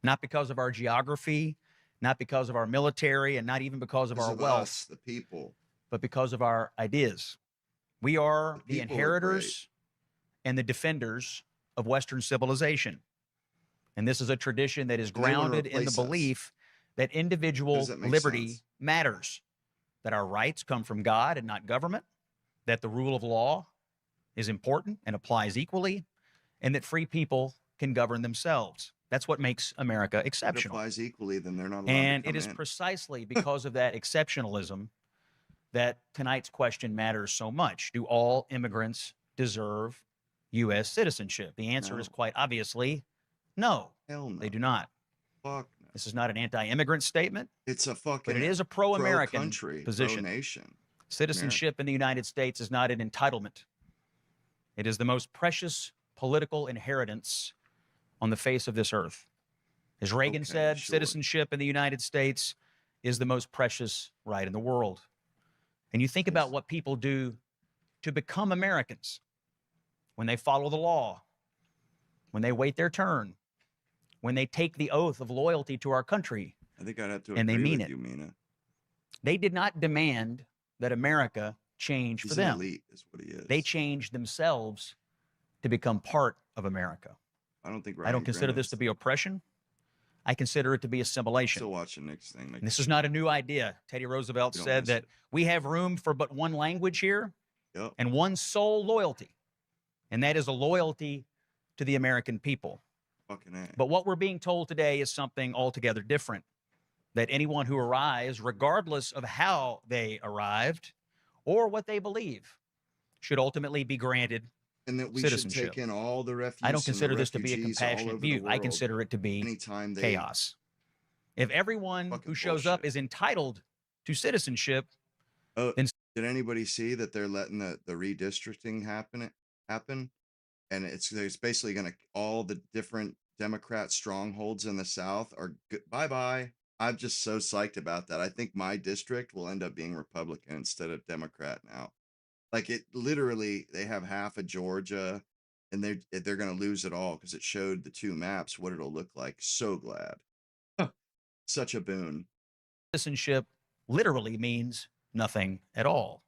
not because of our geography, not because of our military, and not even because of our wealth, the people, but because of our ideas. We are the inheritors and the defenders of Western civilization. And this is a tradition that is grounded in the belief that individual liberty matters, that our rights come from God and not government, that the rule of law is important and applies equally, and that free people can govern themselves. That's what makes America exceptional. If it applies equally, then they're not allowed and to come it is in. Precisely because of that exceptionalism that tonight's question matters so much. Do all immigrants deserve U.S. citizenship? The answer is quite obviously no. Hell no. They do not. Fuck no. This is not an anti-immigrant statement. It's a fucking but it is a pro-American pro-country, position. Pro-nation. Citizenship in the United States is not an entitlement. It is the most precious political inheritance on the face of this earth. As Reagan said, citizenship in the United States is the most precious right in the world. And you think about what people do to become Americans when they follow the law, when they wait their turn, when they take the oath of loyalty to our country. I think I'd have to and they agree mean with it. You, Mina. They did not demand that America change He's for them. An elite, is what he is. They changed themselves to become part of America. I don't think. I don't consider this to be oppression. I consider it to be assimilation. Still watching Nick's thing. This is not a new idea. Teddy Roosevelt said that we have room for but one language here, Yep. and one sole loyalty, and that is a loyalty to the American people. Fucking A. But what we're being told today is something altogether different, that anyone who arrives, regardless of how they arrived or what they believe, should ultimately be granted And that we citizenship. should take in all the refugees. I don't consider this to be a refugees all compassionate over the view. I world consider it to be anytime they chaos. If everyone Fucking who shows up bullshit. is entitled to citizenship, Oh, then did anybody see that they're letting the redistricting happen? And it's basically going to, all the different Democrat strongholds in the South are bye-bye. I'm just so psyched about that. I think my district will end up being Republican instead of Democrat now. Like, it literally, they have half of Georgia, and they're going to lose it all because it showed the two maps what it'll look like. So glad. Such a boon. citizenship literally means nothing at all.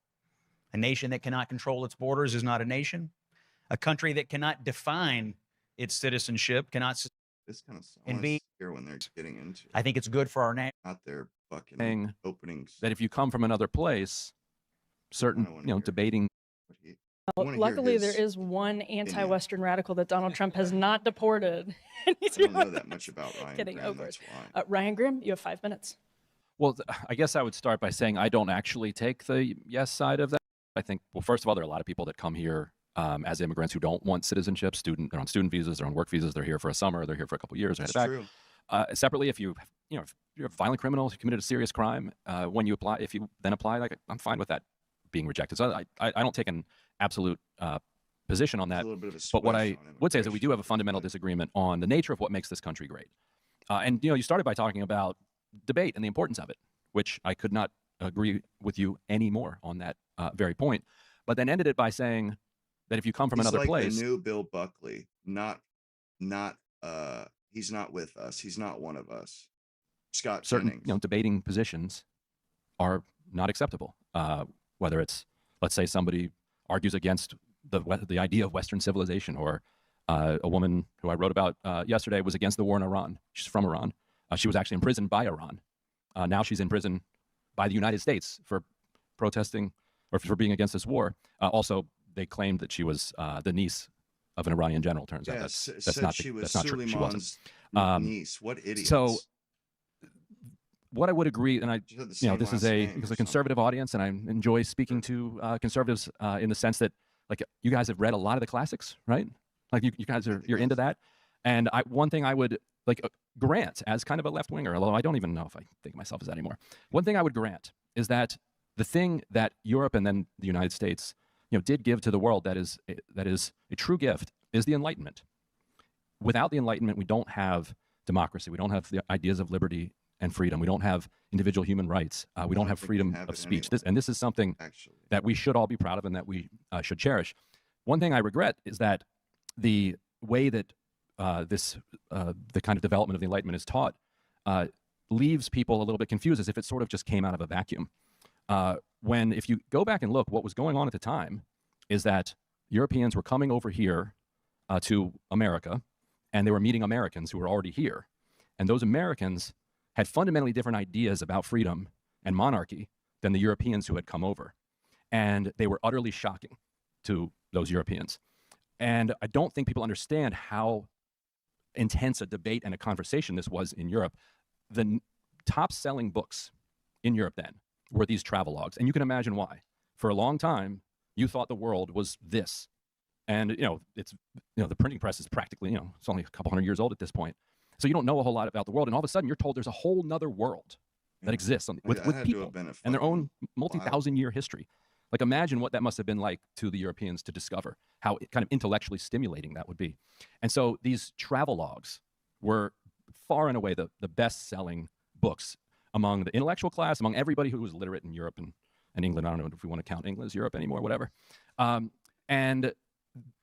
A nation that cannot control its borders is not a nation. A country that cannot define its citizenship cannot. This kind of And song be- here when they're getting into I think it's good for our nation. not their fucking Saying openings. that if you come from another place, certain, wanna you know, hear. debating. I wanna hear Luckily, there his is one anti-Western radical that Donald Trump has not deported. And he's I don't know here. that much about Ryan Getting Graham, over that's it. why. Ryan Grimm, you have 5 minutes. Well, I guess I would start by saying I don't actually take the yes side of that. I think, well, first of all, there are a lot of people that come here as immigrants who don't want citizenship. They're on student visas, they're on work visas, they're here for a summer, they're here for a couple of years, That's back. true. Separately, if if you're a violent criminal, if you committed a serious crime, when you apply, if you then apply, like, I'm fine with that being rejected. So I don't take an absolute position on that. There's a little bit of a But what switch I on would say is that we do have a immigration, fundamental but- disagreement on the nature of what makes this country great. And you started by talking about debate and the importance of it, which I could not agree with you anymore on that very point. But then ended it by saying that if you come from He's another like place, the new Bill Buckley, he's not with us. He's not one of us. Scott certain Jennings. debating positions are not acceptable. Whether it's, let's say, somebody argues against the idea of Western civilization, or a woman who I wrote about yesterday was against the war in Iran. She's from Iran. She was actually imprisoned by Iran. Now she's in prison by the United States for protesting or for being against this war. Also, they claimed that she was the niece of an Iranian general. Turns out that's said not she was that's not true. She wasn't. Suleiman's niece. What idiots. So what I would agree, and She had the this same is last a name or conservative audience, and I enjoy speaking to conservatives in the sense that, like, you guys have read a lot of the classics, right? Like, you guys you're into that. And one thing I would grant as kind of a left winger, although I don't even know if I think of myself as that anymore. One thing I would grant is that the thing that Europe and then the United States, did give to the world that is a true gift is the Enlightenment. Without the Enlightenment, we don't have democracy. We don't have the ideas of liberty and freedom. We don't have individual human rights. We don't have freedom of speech. This is something that we should all be proud of and that we should cherish. One thing I regret is that the way that the kind of development of the Enlightenment is taught leaves people a little bit confused, as if it sort of just came out of a vacuum. When, if you go back and look, what was going on at the time is that Europeans were coming over here to America, and they were meeting Americans who were already here. And those Americans had fundamentally different ideas about freedom and monarchy than the Europeans who had come over. And they were utterly shocking to those Europeans. And I don't think people understand how intense a debate and a conversation this was in Europe. The top selling books in Europe then were these travelogues. And you can imagine why. For a long time, you thought the world was this. And, it's, the printing press is practically, it's only a couple hundred years old at this point. So you don't know a whole lot about the world. And all of a sudden, you're told there's a whole nother world that exists with people and their own multi-thousand year history. Like, imagine what that must have been like to the Europeans to discover how kind of intellectually stimulating that would be. And so these travelogues were far and away the best-selling books among the intellectual class, among everybody who was literate in Europe and England. I don't know if we want to count England as Europe anymore, whatever. And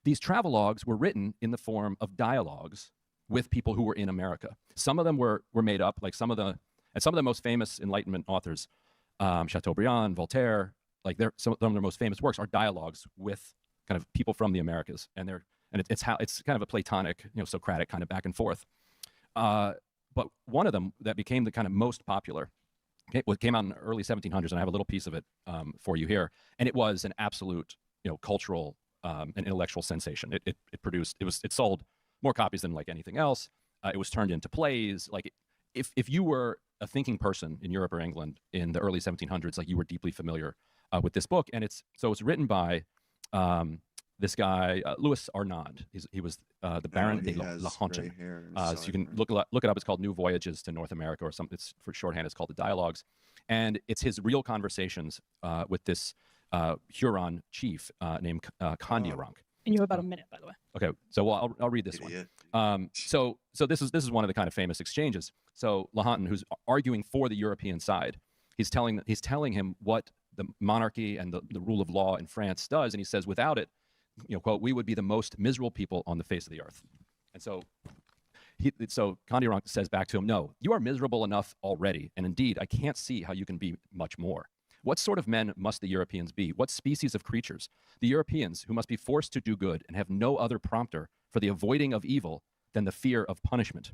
these travelogues were written in the form of dialogues with people who were in America. Some of them were made up, like some of the most famous Enlightenment authors, Chateaubriand, Voltaire, some of their most famous works are dialogues with kind of people from the Americas, and it's kind of a Platonic, Socratic kind of back and forth. But one of them that became the kind of most popular, came out in the early 1700s, and I have a little piece of it for you here, and it was an absolute cultural and intellectual sensation. It sold more copies than like anything else. It was turned into plays. Like if you were a thinking person in Europe or England in the early 1700s, like you were deeply familiar with this book. And it's written by this guy, Louis Arnaud. He was the Baron de la Hontan. So you can look it up. It's called New Voyages to North America, or something. It's for shorthand. It's called the Dialogues, and it's his real conversations with this Huron chief named Kondiaronk. And you have about a minute, by the way. Okay, so I'll read this one. So this is one of the kind of famous exchanges. So La Hontan, who's arguing for the European side, he's telling him what the monarchy and the rule of law in France does, and he says, without it, quote, we would be the most miserable people on the face of the earth. And so Kondiaronk says back to him, no, you are miserable enough already, and indeed, I can't see how you can be much more. What sort of men must the Europeans be? What species of creatures? The Europeans, who must be forced to do good and have no other prompter for the avoiding of evil than the fear of punishment.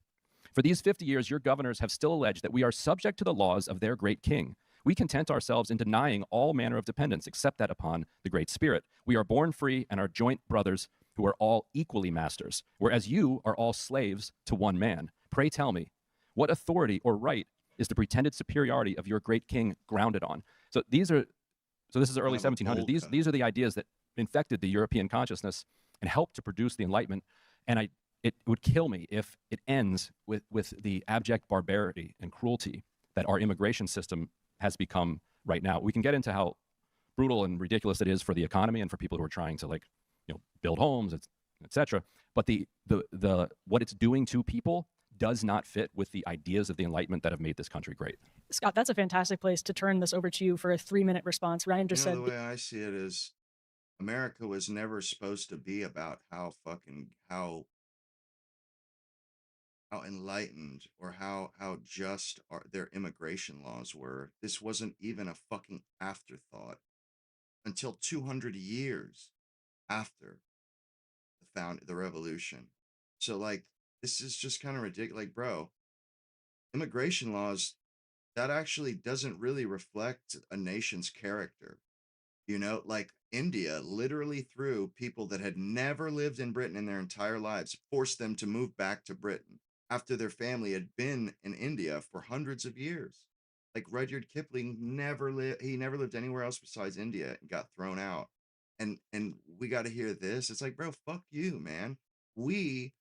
For these 50 years, your governors have still alleged that we are subject to the laws of their great king. We content ourselves in denying all manner of dependence except that upon the Great Spirit. We are born free and are joint brothers who are all equally masters, whereas you are all slaves to one man. Pray tell me, what authority or right is the pretended superiority of your great king grounded on? So this is the early 1700s. These are the ideas that infected the European consciousness and helped to produce the Enlightenment. And it would kill me if it ends with the abject barbarity and cruelty that our immigration system has become right now. We can get into how brutal and ridiculous it is for the economy and for people who are trying to build homes, etc. But the what it's doing to people does not fit with the ideas of the Enlightenment that have made this country great. Scott, that's a fantastic place to turn this over to you for a 3-minute response. Ryan just said the way I see it is America was never supposed to be about how enlightened or how just their immigration laws were. This wasn't even a fucking afterthought until 200 years after the revolution. So this is just kind of ridiculous. Like, bro, immigration laws, that actually doesn't really reflect a nation's character. Like India literally threw people that had never lived in Britain in their entire lives, forced them to move back to Britain after their family had been in India for hundreds of years. Like Rudyard Kipling never lived anywhere else besides India and got thrown out. And we got to hear this. It's like, bro, fuck you, man. We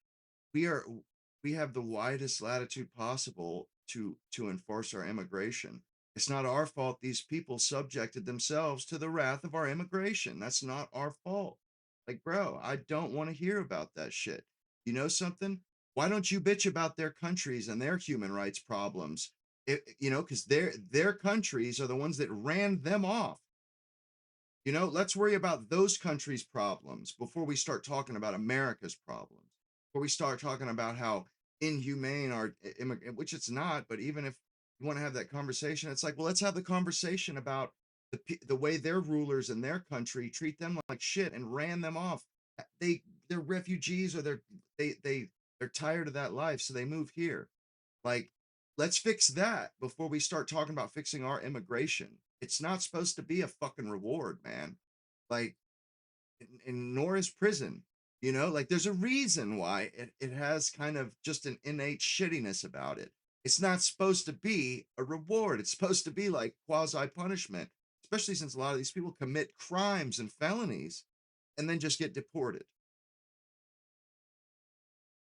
have the widest latitude possible to enforce our immigration. It's not our fault these people subjected themselves to the wrath of our immigration. That's not our fault. Like, bro, I don't want to hear about that shit. You know something? Why don't you bitch about their countries and their human rights problems? Because their countries are the ones that ran them off. Let's worry about those countries' problems before we start talking about America's problems. Before we start talking about how inhumane our immigrant, which it's not, but even if you want to have that conversation, it's like, well, let's have the conversation about the way their rulers in their country treat them like shit and ran them off. They're refugees, or they're tired of that life, so they move here. Like, let's fix that before we start talking about fixing our immigration. It's not supposed to be a fucking reward, man. Like, and nor is prison. There's a reason why it has kind of just an innate shittiness about it. It's not supposed to be a reward. It's supposed to be like quasi-punishment, especially since a lot of these people commit crimes and felonies and then just get deported.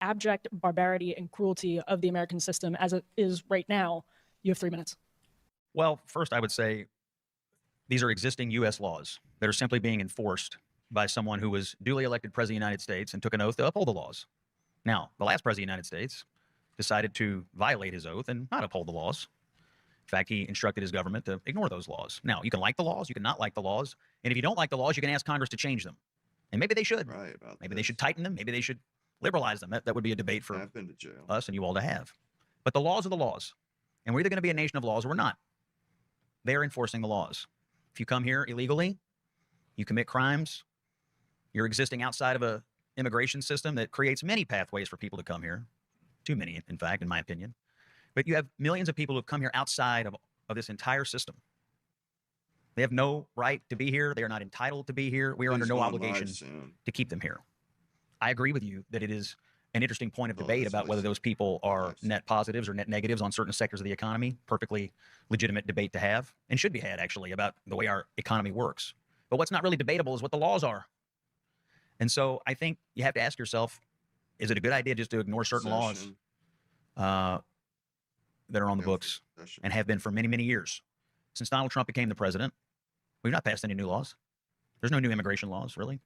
Abject barbarity and cruelty of the American system as it is right now. You have 3 minutes. Well, first, I would say these are existing U.S. laws that are simply being enforced by someone who was duly elected president of the United States and took an oath to uphold the laws. Now, the last president of the United States decided to violate his oath and not uphold the laws. In fact, he instructed his government to ignore those laws. Now, you can like the laws, you can not like the laws, and if you don't like the laws, you can ask Congress to change them. And maybe they should. Right, maybe they should tighten them. Maybe they should liberalize them. That would be a debate for I've been to jail. Us and you all to have. But the laws are the laws. And we're either going to be a nation of laws or we're not. They're enforcing the laws. If you come here illegally, you commit crimes, you're existing outside of a immigration system that creates many pathways for people to come here. Too many, in fact, in my opinion. But you have millions of people who have come here outside of this entire system. They have no right to be here. They are not entitled to be here. We are under no obligation to keep them here. I agree with you that it is an interesting point of debate about whether those people are net positives or net negatives on certain sectors of the economy. Perfectly legitimate debate to have, and should be had, actually, about the way our economy works. But what's not really debatable is what the laws are. And so I think you have to ask yourself, is it a good idea just to ignore certain laws that are on the books and have been for many, many years? Since Donald Trump became the president, we've not passed any new laws. There's no new immigration laws, really.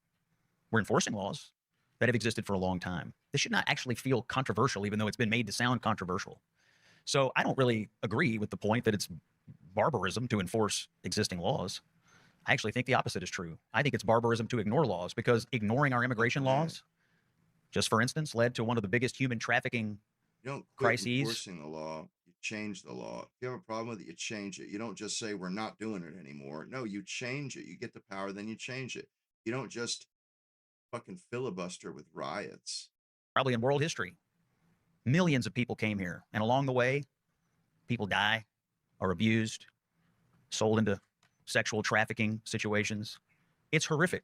We're enforcing laws that have existed for a long time. This should not actually feel controversial, even though it's been made to sound controversial. So I don't really agree with the point that it's barbarism to enforce existing laws. I actually think the opposite is true. I think it's barbarism to ignore laws, because ignoring our immigration laws, just for instance, led to one of the biggest human trafficking crises. Enforcing the law, you change the law. If you have a problem with it, you change it. You don't just say we're not doing it anymore. No, you change it. You get the power, then you change it. You don't just fucking filibuster with riots. Probably in world history, millions of people came here, and along the way, people die, are abused, sold into sexual trafficking situations. It's horrific.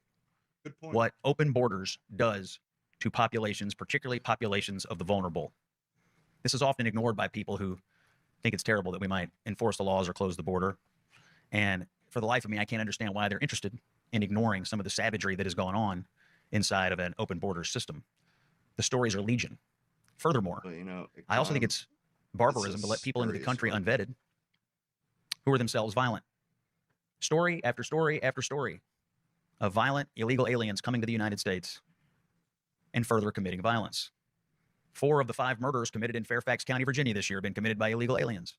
Good point. What open borders does to populations, particularly populations of the vulnerable. This is often ignored by people who think it's terrible that we might enforce the laws or close the border. And for the life of me, I can't understand why they're interested in ignoring some of the savagery that is going on inside of an open border system. The stories are legion. Furthermore, I also think it's barbarism to let people into the country unvetted who are themselves violent. Story after story after story of violent, illegal aliens coming to the United States and further committing violence. 4 of the 5 murders committed in Fairfax County, Virginia this year have been committed by illegal aliens.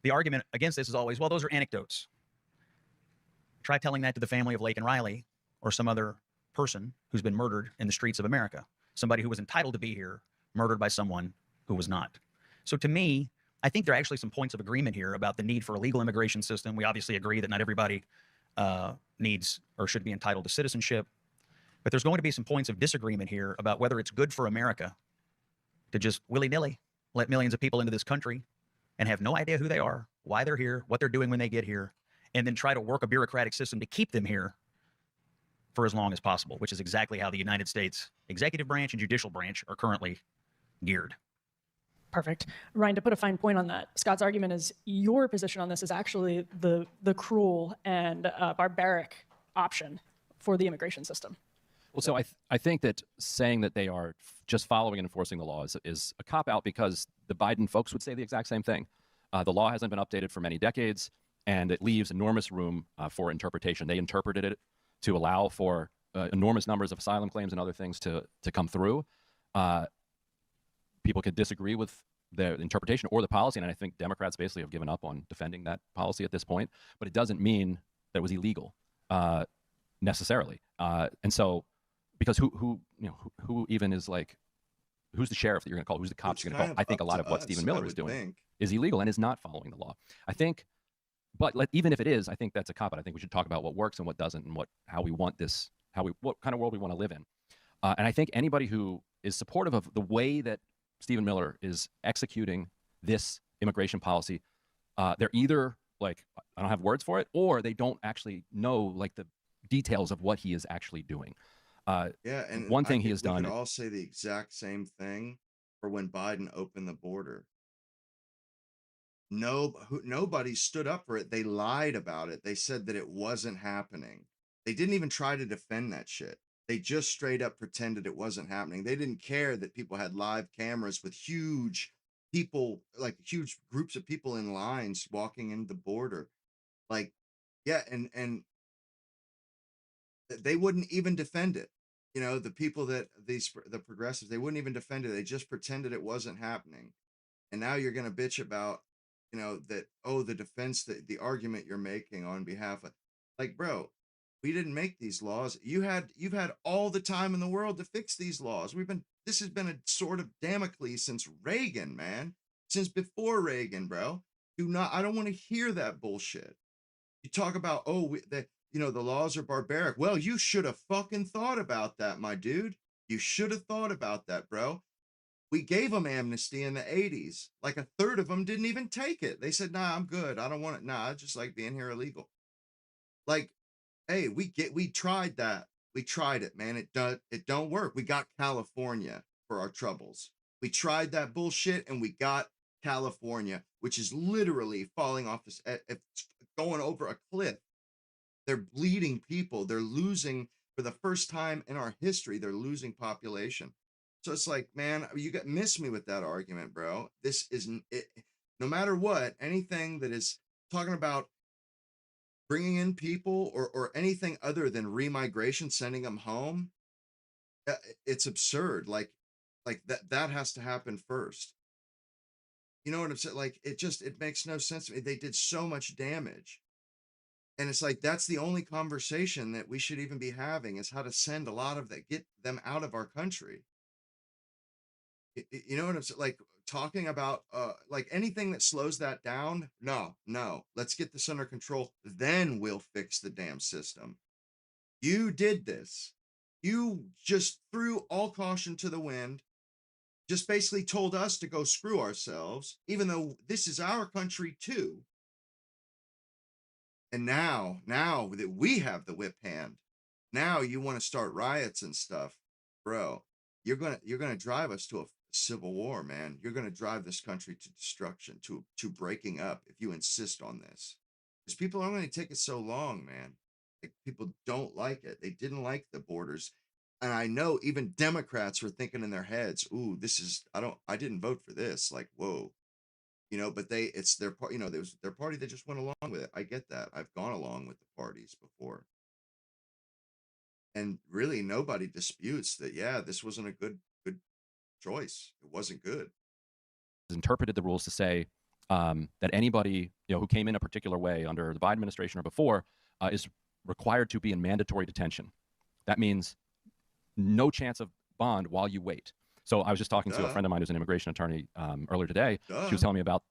The argument against this is always, well, those are anecdotes. Try telling that to the family of Lake and Riley or some other person who's been murdered in the streets of America. Somebody who was entitled to be here, murdered by someone who was not. So to me, I think there are actually some points of agreement here about the need for a legal immigration system. We obviously agree that not everybody needs or should be entitled to citizenship. But there's going to be some points of disagreement here about whether it's good for America to just willy-nilly let millions of people into this country and have no idea who they are, why they're here, what they're doing when they get here, and then try to work a bureaucratic system to keep them here for as long as possible, which is exactly how the United States executive branch and judicial branch are currently geared. Perfect. Ryan, to put a fine point on that, Scott's argument is your position on this is actually the cruel and barbaric option for the immigration system. Well, so I think that saying that they are just following and enforcing the law is a cop-out, because the Biden folks would say the exact same thing. The law hasn't been updated for many decades, and it leaves enormous room for interpretation. They interpreted it to allow for enormous numbers of asylum claims and other things to come through. People could disagree with the interpretation or the policy, and I think Democrats basically have given up on defending that policy at this point. But it doesn't mean that it was illegal necessarily. And so, because who even is like, who's the sheriff that you're going to call? Who's the cops you're going to call? I think a lot of what Stephen Miller is doing is illegal and is not following the law. I think, but even if it is, I think that's a cop-out. I think we should talk about what works and what doesn't, and how we want this, what kind of world we want to live in. And I think anybody who is supportive of the way that Stephen Miller is executing this immigration policy, they're either like, I don't have words for it, or they don't actually know like the details of what he is actually doing. Yeah, and one thing he has done. We could all say the exact same thing for when Biden opened the border. Nobody stood up for it. They lied about it. They said that it wasn't happening. They didn't even try to defend that shit. They just straight up pretended it wasn't happening. They didn't care that people had live cameras with huge people, like huge groups of people in lines walking in the border. Like, yeah, and they wouldn't even defend it. You know, the people the progressives, they wouldn't even defend it. They just pretended it wasn't happening. And now you're going to bitch about, that, the defense, the argument you're making on behalf of, like, bro, we didn't make these laws. You've had all the time in the world to fix these laws. This has been a sword of Damocles since Reagan, man. Since before Reagan, bro. I don't want to hear that bullshit. You talk about, the laws are barbaric. Well, you should have fucking thought about that, my dude. You should have thought about that, bro. We gave them amnesty in the 80s. Like a third of them didn't even take it. They said, nah, I'm good. I don't want it. Nah, I just like being here illegal. Like, hey, we tried that. We tried it, man. It don't work. We got California for our troubles. We tried that bullshit and we got California, which is literally falling off this, it's going over a cliff. They're bleeding people. They're losing, for the first time in our history, they're losing population. So it's like, man, you miss me with that argument, bro. This isn't it. No matter what, anything that is talking about bringing in people or anything other than remigration, sending them home, it's absurd. Like that has to happen first. You know what I'm saying? Like, it makes no sense to me. They did so much damage. And it's like, that's the only conversation that we should even be having, is how to send a lot of that, get them out of our country. You know what I'm saying? Like, talking about like anything that slows that down. No, let's get this under control. Then we'll fix the damn system. You did this. You just threw all caution to the wind. Just basically told us to go screw ourselves, even though this is our country too. And now that we have the whip hand, now you want to start riots and stuff, bro. You're gonna drive us to a civil war, man. You're gonna drive this country to destruction, to breaking up, if you insist on this. Because people aren't going to take it so long, man. Like, people don't like it. They didn't like the borders. And I know even Democrats were thinking in their heads, ooh, I didn't vote for this. Like, whoa. You know, but it's their part, their party, they just went along with it. I get that. I've gone along with the parties before. And really nobody disputes that, yeah, this wasn't a good choice. It wasn't good. Interpreted the rules to say that anybody who came in a particular way under the Biden administration or before is required to be in mandatory detention. That means no chance of bond while you wait. So I was just talking to a friend of mine who's an immigration attorney earlier today. She was telling me about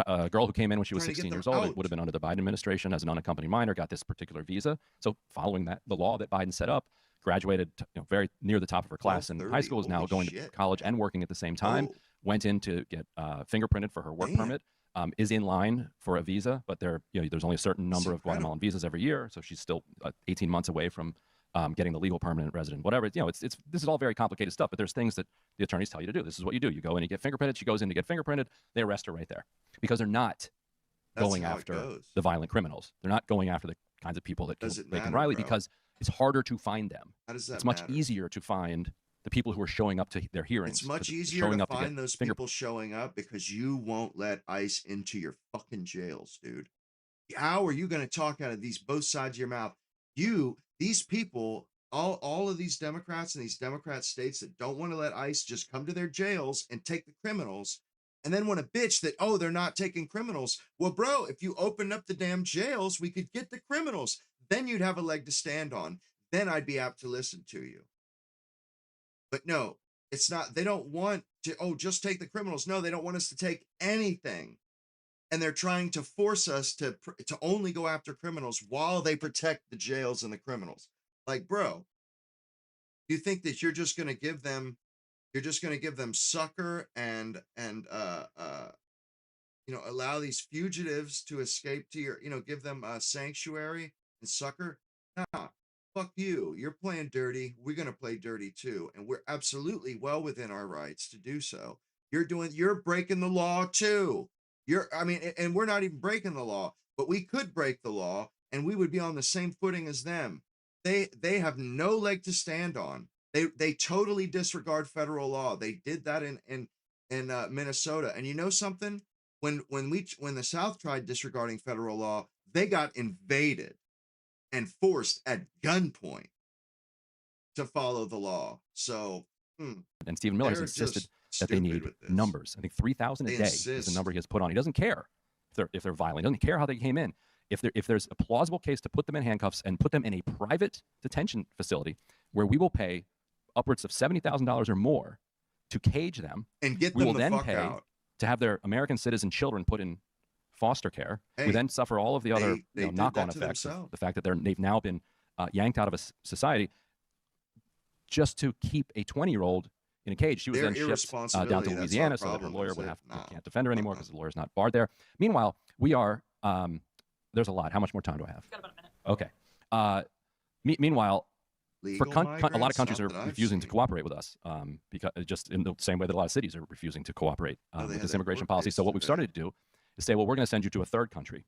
a girl who came in when she was 16 years old. It would have been under the Biden administration as an unaccompanied minor, got this particular visa. So following that, the law that Biden set up, graduated very near the top of her class in high school, is now going to college and working at the same time, went in to get fingerprinted for her work permit, is in line for a visa, but there's only a certain number of Guatemalan visas every year. So she's still 18 months away from getting the legal permanent resident, whatever. This is all very complicated stuff, but there's things that the attorneys tell you to do. This is what you do. You go in and get fingerprinted. She goes in to get fingerprinted. They arrest her right there because they're not going after the violent criminals. They're not going after the kinds of people that killed Laken Riley, because it's harder to find them. How does that It's much matter? easier to find the people who are showing up to their hearings. It's much easier to find those people showing up because you won't let ICE into your fucking jails, dude. How are you going to talk out of both sides of your mouth? These people, all of these Democrats in these Democrat states that don't want to let ICE just come to their jails and take the criminals, and then want to bitch that, oh, they're not taking criminals. Well, bro, if you open up the damn jails, we could get the criminals. Then you'd have a leg to stand on. Then I'd be apt to listen to you. But no, it's not. They don't want to, just take the criminals. No, they don't want us to take anything. And they're trying to force us to only go after criminals while they protect the jails and the criminals. Like, bro, you think that you're just going to give them succor and allow these fugitives to escape to your, give them sanctuary and succor? Nah. Fuck you. You're playing dirty. We're going to play dirty too. And we're absolutely well within our rights to do so. You're breaking the law too. And we're not even breaking the law, but we could break the law and we would be on the same footing as them. They have no leg to stand on. They totally disregard federal law. They did that in Minnesota. And you know something? When the South tried disregarding federal law, they got invaded and forced at gunpoint to follow the law. So, and Stephen Miller has insisted that they need numbers. I think 3,000 a day is the number he has put on. He doesn't care if they're violent. He doesn't care how they came in. If there's a plausible case to put them in handcuffs and put them in a private detention facility where we will pay upwards of $70,000 or more to cage them, and get them we will the then fuck pay out. To have their American citizen children put in foster care. We then suffer all of the other knock-on effects of the fact that they've now been yanked out of a society just to keep a 20-year-old in a cage. She was Their then shipped down irresponsibility, to that's Louisiana our so that her problem, lawyer is would it? have No. can't defend her anymore because the lawyer's not barred there. Meanwhile, we are. There's a lot. How much more time do I have? Got about a minute. Okay. Meanwhile, Legal a lot of migrants? countries Not are that I've refusing to seen. cooperate with us because just in the same way that a lot of cities are refusing to cooperate Oh, they with had this that immigration court policy. case So what we've today. started to do is say, well, we're going to send you to a third country.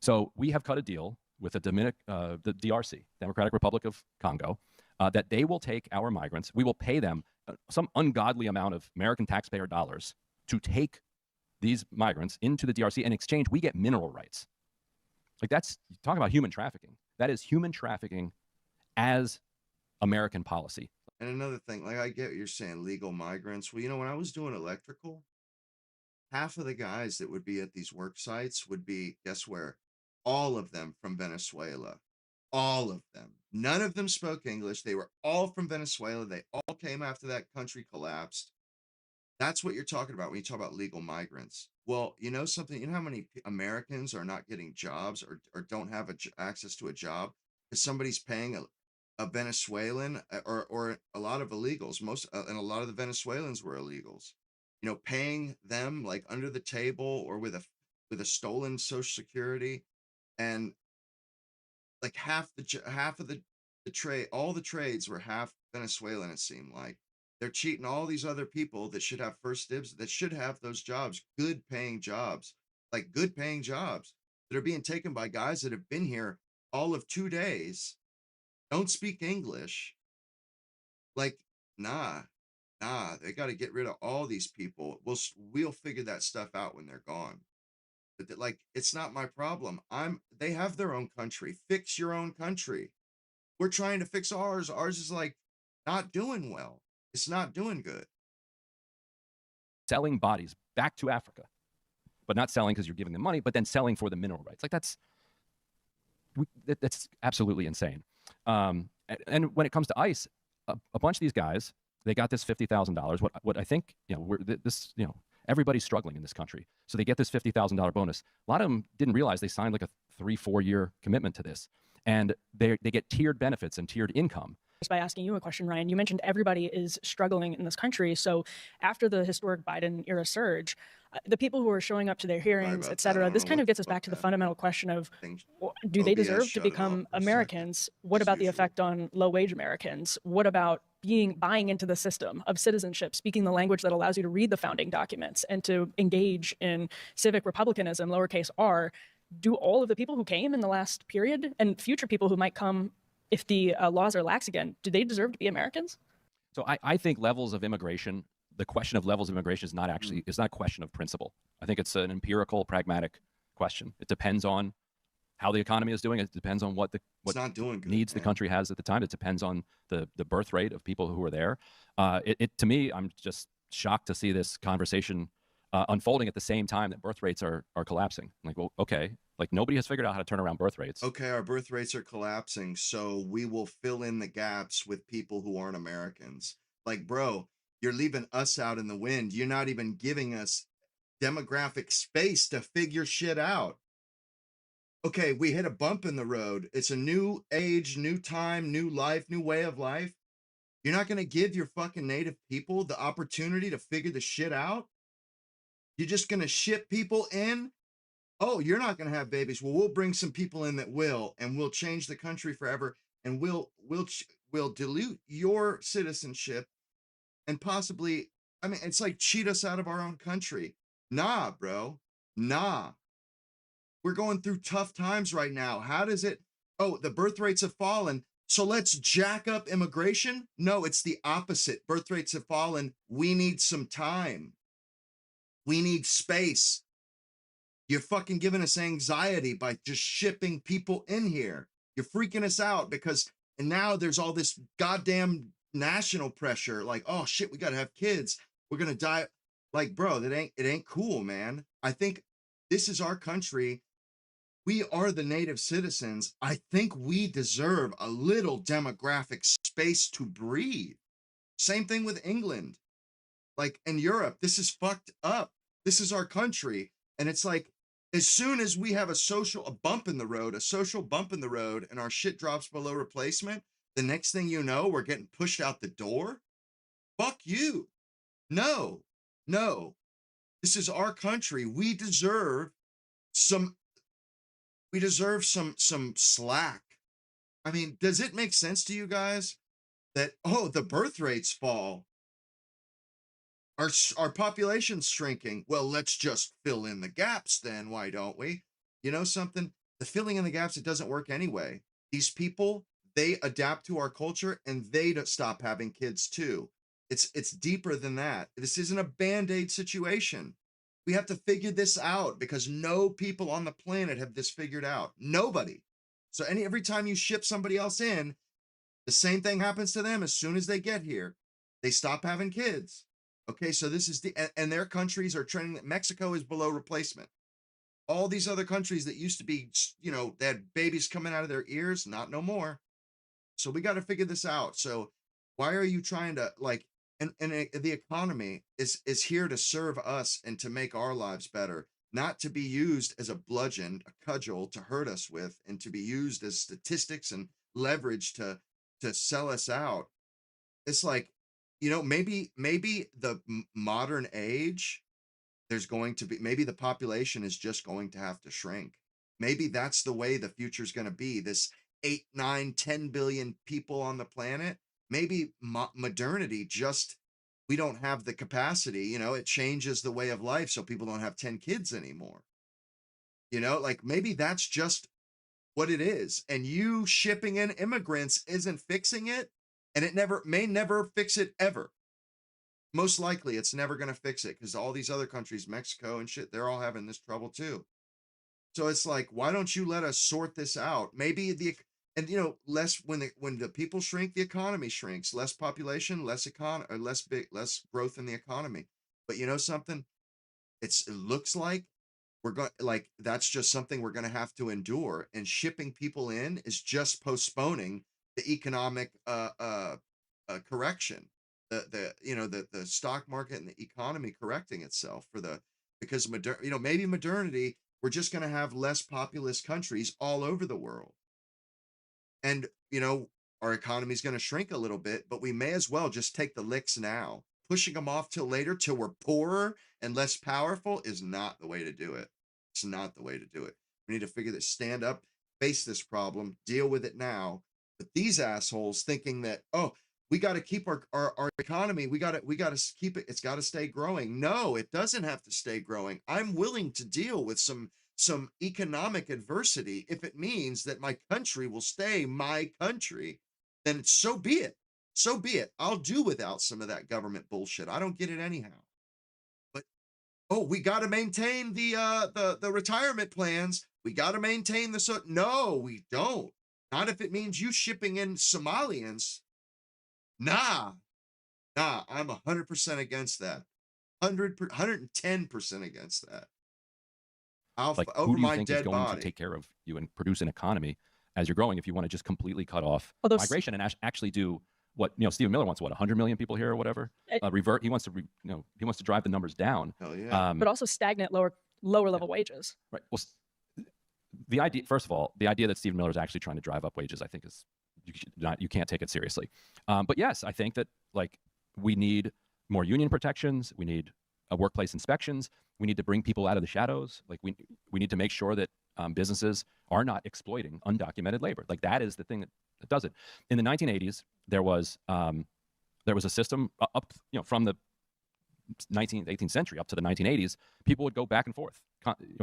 So we have cut a deal with the DRC, Democratic Republic of Congo, that they will take our migrants. We will pay them some ungodly amount of American taxpayer dollars to take these migrants into the DRC. In exchange, we get mineral rights. Like that's talking about human trafficking. That is human trafficking as American policy. And another thing, like I get what you're saying, legal migrants. Well, you know, when I was doing electrical, half of the guys that would be at these work sites would be, guess where? All of them from Venezuela. All of them. None of them spoke English. They were all from Venezuela. They all came after that country collapsed. That's what you're talking about when you talk about legal migrants. Well, you know something? You know how many Americans are not getting jobs or don't have access to a job because somebody's paying a Venezuelan or a lot of illegals. And a lot of the Venezuelans were illegals. You know, paying them like under the table or with a stolen Social Security, and like half of the trade, all the trades were half Venezuelan. It seemed like they're cheating all these other people that should have first dibs, that should have those jobs, good paying jobs that are being taken by guys that have been here all of 2 days, don't speak English. Like, nah, they got to get rid of all these people. We'll figure that stuff out when they're gone. But like, it's not my problem. They have their own country. Fix your own country. We're trying to fix ours. Ours is like not doing well. It's not doing good. Selling bodies back to Africa, but not selling because you're giving them money, but then selling for the mineral rights. Like that's absolutely insane. And when it comes to ICE, a bunch of these guys, they got this $50,000. What I think, everybody's struggling in this country. So they get this $50,000 bonus. A lot of them didn't realize they signed like a 3-4 year commitment to this. And they get tiered benefits and tiered income. Just by asking you a question, Ryan, you mentioned everybody is struggling in this country. So after the historic Biden era surge, the people who are showing up to their hearings, et cetera, this kind of gets us back to the fundamental question of, do they deserve to become Americans? What about the effect on low-wage Americans? What about buying into the system of citizenship, speaking the language that allows you to read the founding documents and to engage in civic republicanism, lowercase r? Do all of the people who came in the last period and future people who might come if the laws are lax again, do they deserve to be Americans? So I think levels of immigration, the question of levels of immigration is not a question of principle. I think it's an empirical, pragmatic question. It depends on how the economy is doing. It depends on what not doing good, needs the country has at the time. It depends on the birth rate of people who are there. To me, I'm just shocked to see this conversation unfolding at the same time that birth rates are collapsing. Like, well, okay, like nobody has figured out how to turn around birth rates. Okay, our birth rates are collapsing, so we will fill in the gaps with people who aren't Americans. Like, bro, you're leaving us out in the wind. You're not even giving us demographic space to figure shit out. Okay, we hit a bump in the road. It's a new age, new time, new life, new way of life. You're not going to give your fucking native people the opportunity to figure the shit out? You're just going to ship people in? Oh, you're not going to have babies. Well, we'll bring some people in that will, and we'll change the country forever, and we'll dilute your citizenship and possibly, I mean, it's like cheat us out of our own country. Nah, bro. Nah. We're going through tough times right now. How does it? Oh, the birth rates have fallen, so let's jack up immigration? No, it's the opposite. Birth rates have fallen. We need some time. We need space. You're fucking giving us anxiety by just shipping people in here. You're freaking us out and now there's all this goddamn national pressure. Like, oh shit, we got to have kids. We're going to die. Like, bro, it ain't cool, man. I think this is our country. We are the native citizens. I think we deserve a little demographic space to breathe. Same thing with England. Like in Europe, this is fucked up. This is our country. And it's like, as soon as we have a social bump in the road, and our shit drops below replacement, the next thing you know, we're getting pushed out the door. Fuck you. No, no. This is our country. We deserve some some slack. I mean, does it make sense to you guys that, oh, the birth rates fall? Our population's shrinking. Well, let's just fill in the gaps then, why don't we? You know something? The filling in the gaps, it doesn't work anyway. These people, they adapt to our culture and they don't stop having kids too. It's deeper than that. This isn't a Band-Aid situation. We have to figure this out because no people on the planet have this figured out. Nobody. So every time you ship somebody else in, the same thing happens to them as soon as they get here. They stop having kids. Okay, so this is and their countries are trending that Mexico is below replacement. All these other countries that used to be, you know, they had babies coming out of their ears, not no more. So we got to figure this out. So why are you trying to and the economy is here to serve us and to make our lives better, not to be used as a bludgeon, a cudgel to hurt us with, and to be used as statistics and leverage to sell us out. It's like, you know, maybe the modern age, there's going to be, maybe the population is just going to have to shrink. Maybe that's the way the future is going to be. This 8, 9, 10 billion people on the planet. Maybe modernity just, we don't have the capacity, you know, it changes the way of life so people don't have 10 kids anymore. You know, like maybe that's just what it is. And you shipping in immigrants isn't fixing it. And it may never fix it ever. Most likely it's never going to fix it because all these other countries, Mexico and shit, they're all having this trouble too. So it's like, why don't you let us sort this out? Maybe and you know, less when the people shrink, the economy shrinks. Less population, less growth in the economy. But you know something? It looks like we're going, like, that's just something we're going to have to endure. And shipping people in is just postponing the economic correction, the stock market and the economy correcting itself because maybe modernity, we're just going to have less populous countries all over the world. And, you know, our economy is going to shrink a little bit, but we may as well just take the licks now. Pushing them off till later, till we're poorer and less powerful is not the way to do it. It's not the way to do it. We need to figure this, stand up, face this problem, deal with it now. But these assholes thinking that, oh, we got to keep our economy, we got to keep it, it's got to stay growing. No, it doesn't have to stay growing. I'm willing to deal with some economic adversity if it means that my country will stay my country. Then so be it. So be it. I'll do without some of that government bullshit. I don't get it anyhow. But oh, we got to maintain the retirement plans. We got to maintain no, we don't. Not if it means you shipping in Somalians. Nah, I'm 100% against that. 110% against that. Who do you think is going to take care of you and produce an economy as you're growing if you want to just completely cut off migration and actually do what, you know, Stephen Miller wants, what, 100 million people here or whatever? Revert. He wants to, he wants to drive the numbers down. Hell yeah. But also stagnant lower level wages. Right. Well, the idea, first of all, the idea that Stephen Miller is actually trying to drive up wages, I think is, you can't take it seriously. But yes, I think that we need more union protections. We need workplace inspections. We need to bring people out of the shadows. We need to make sure that businesses are not exploiting undocumented labor. That is the thing that does it. In the 1980s, there was a system up, from the 18th century up to the 1980s. People would go back and forth,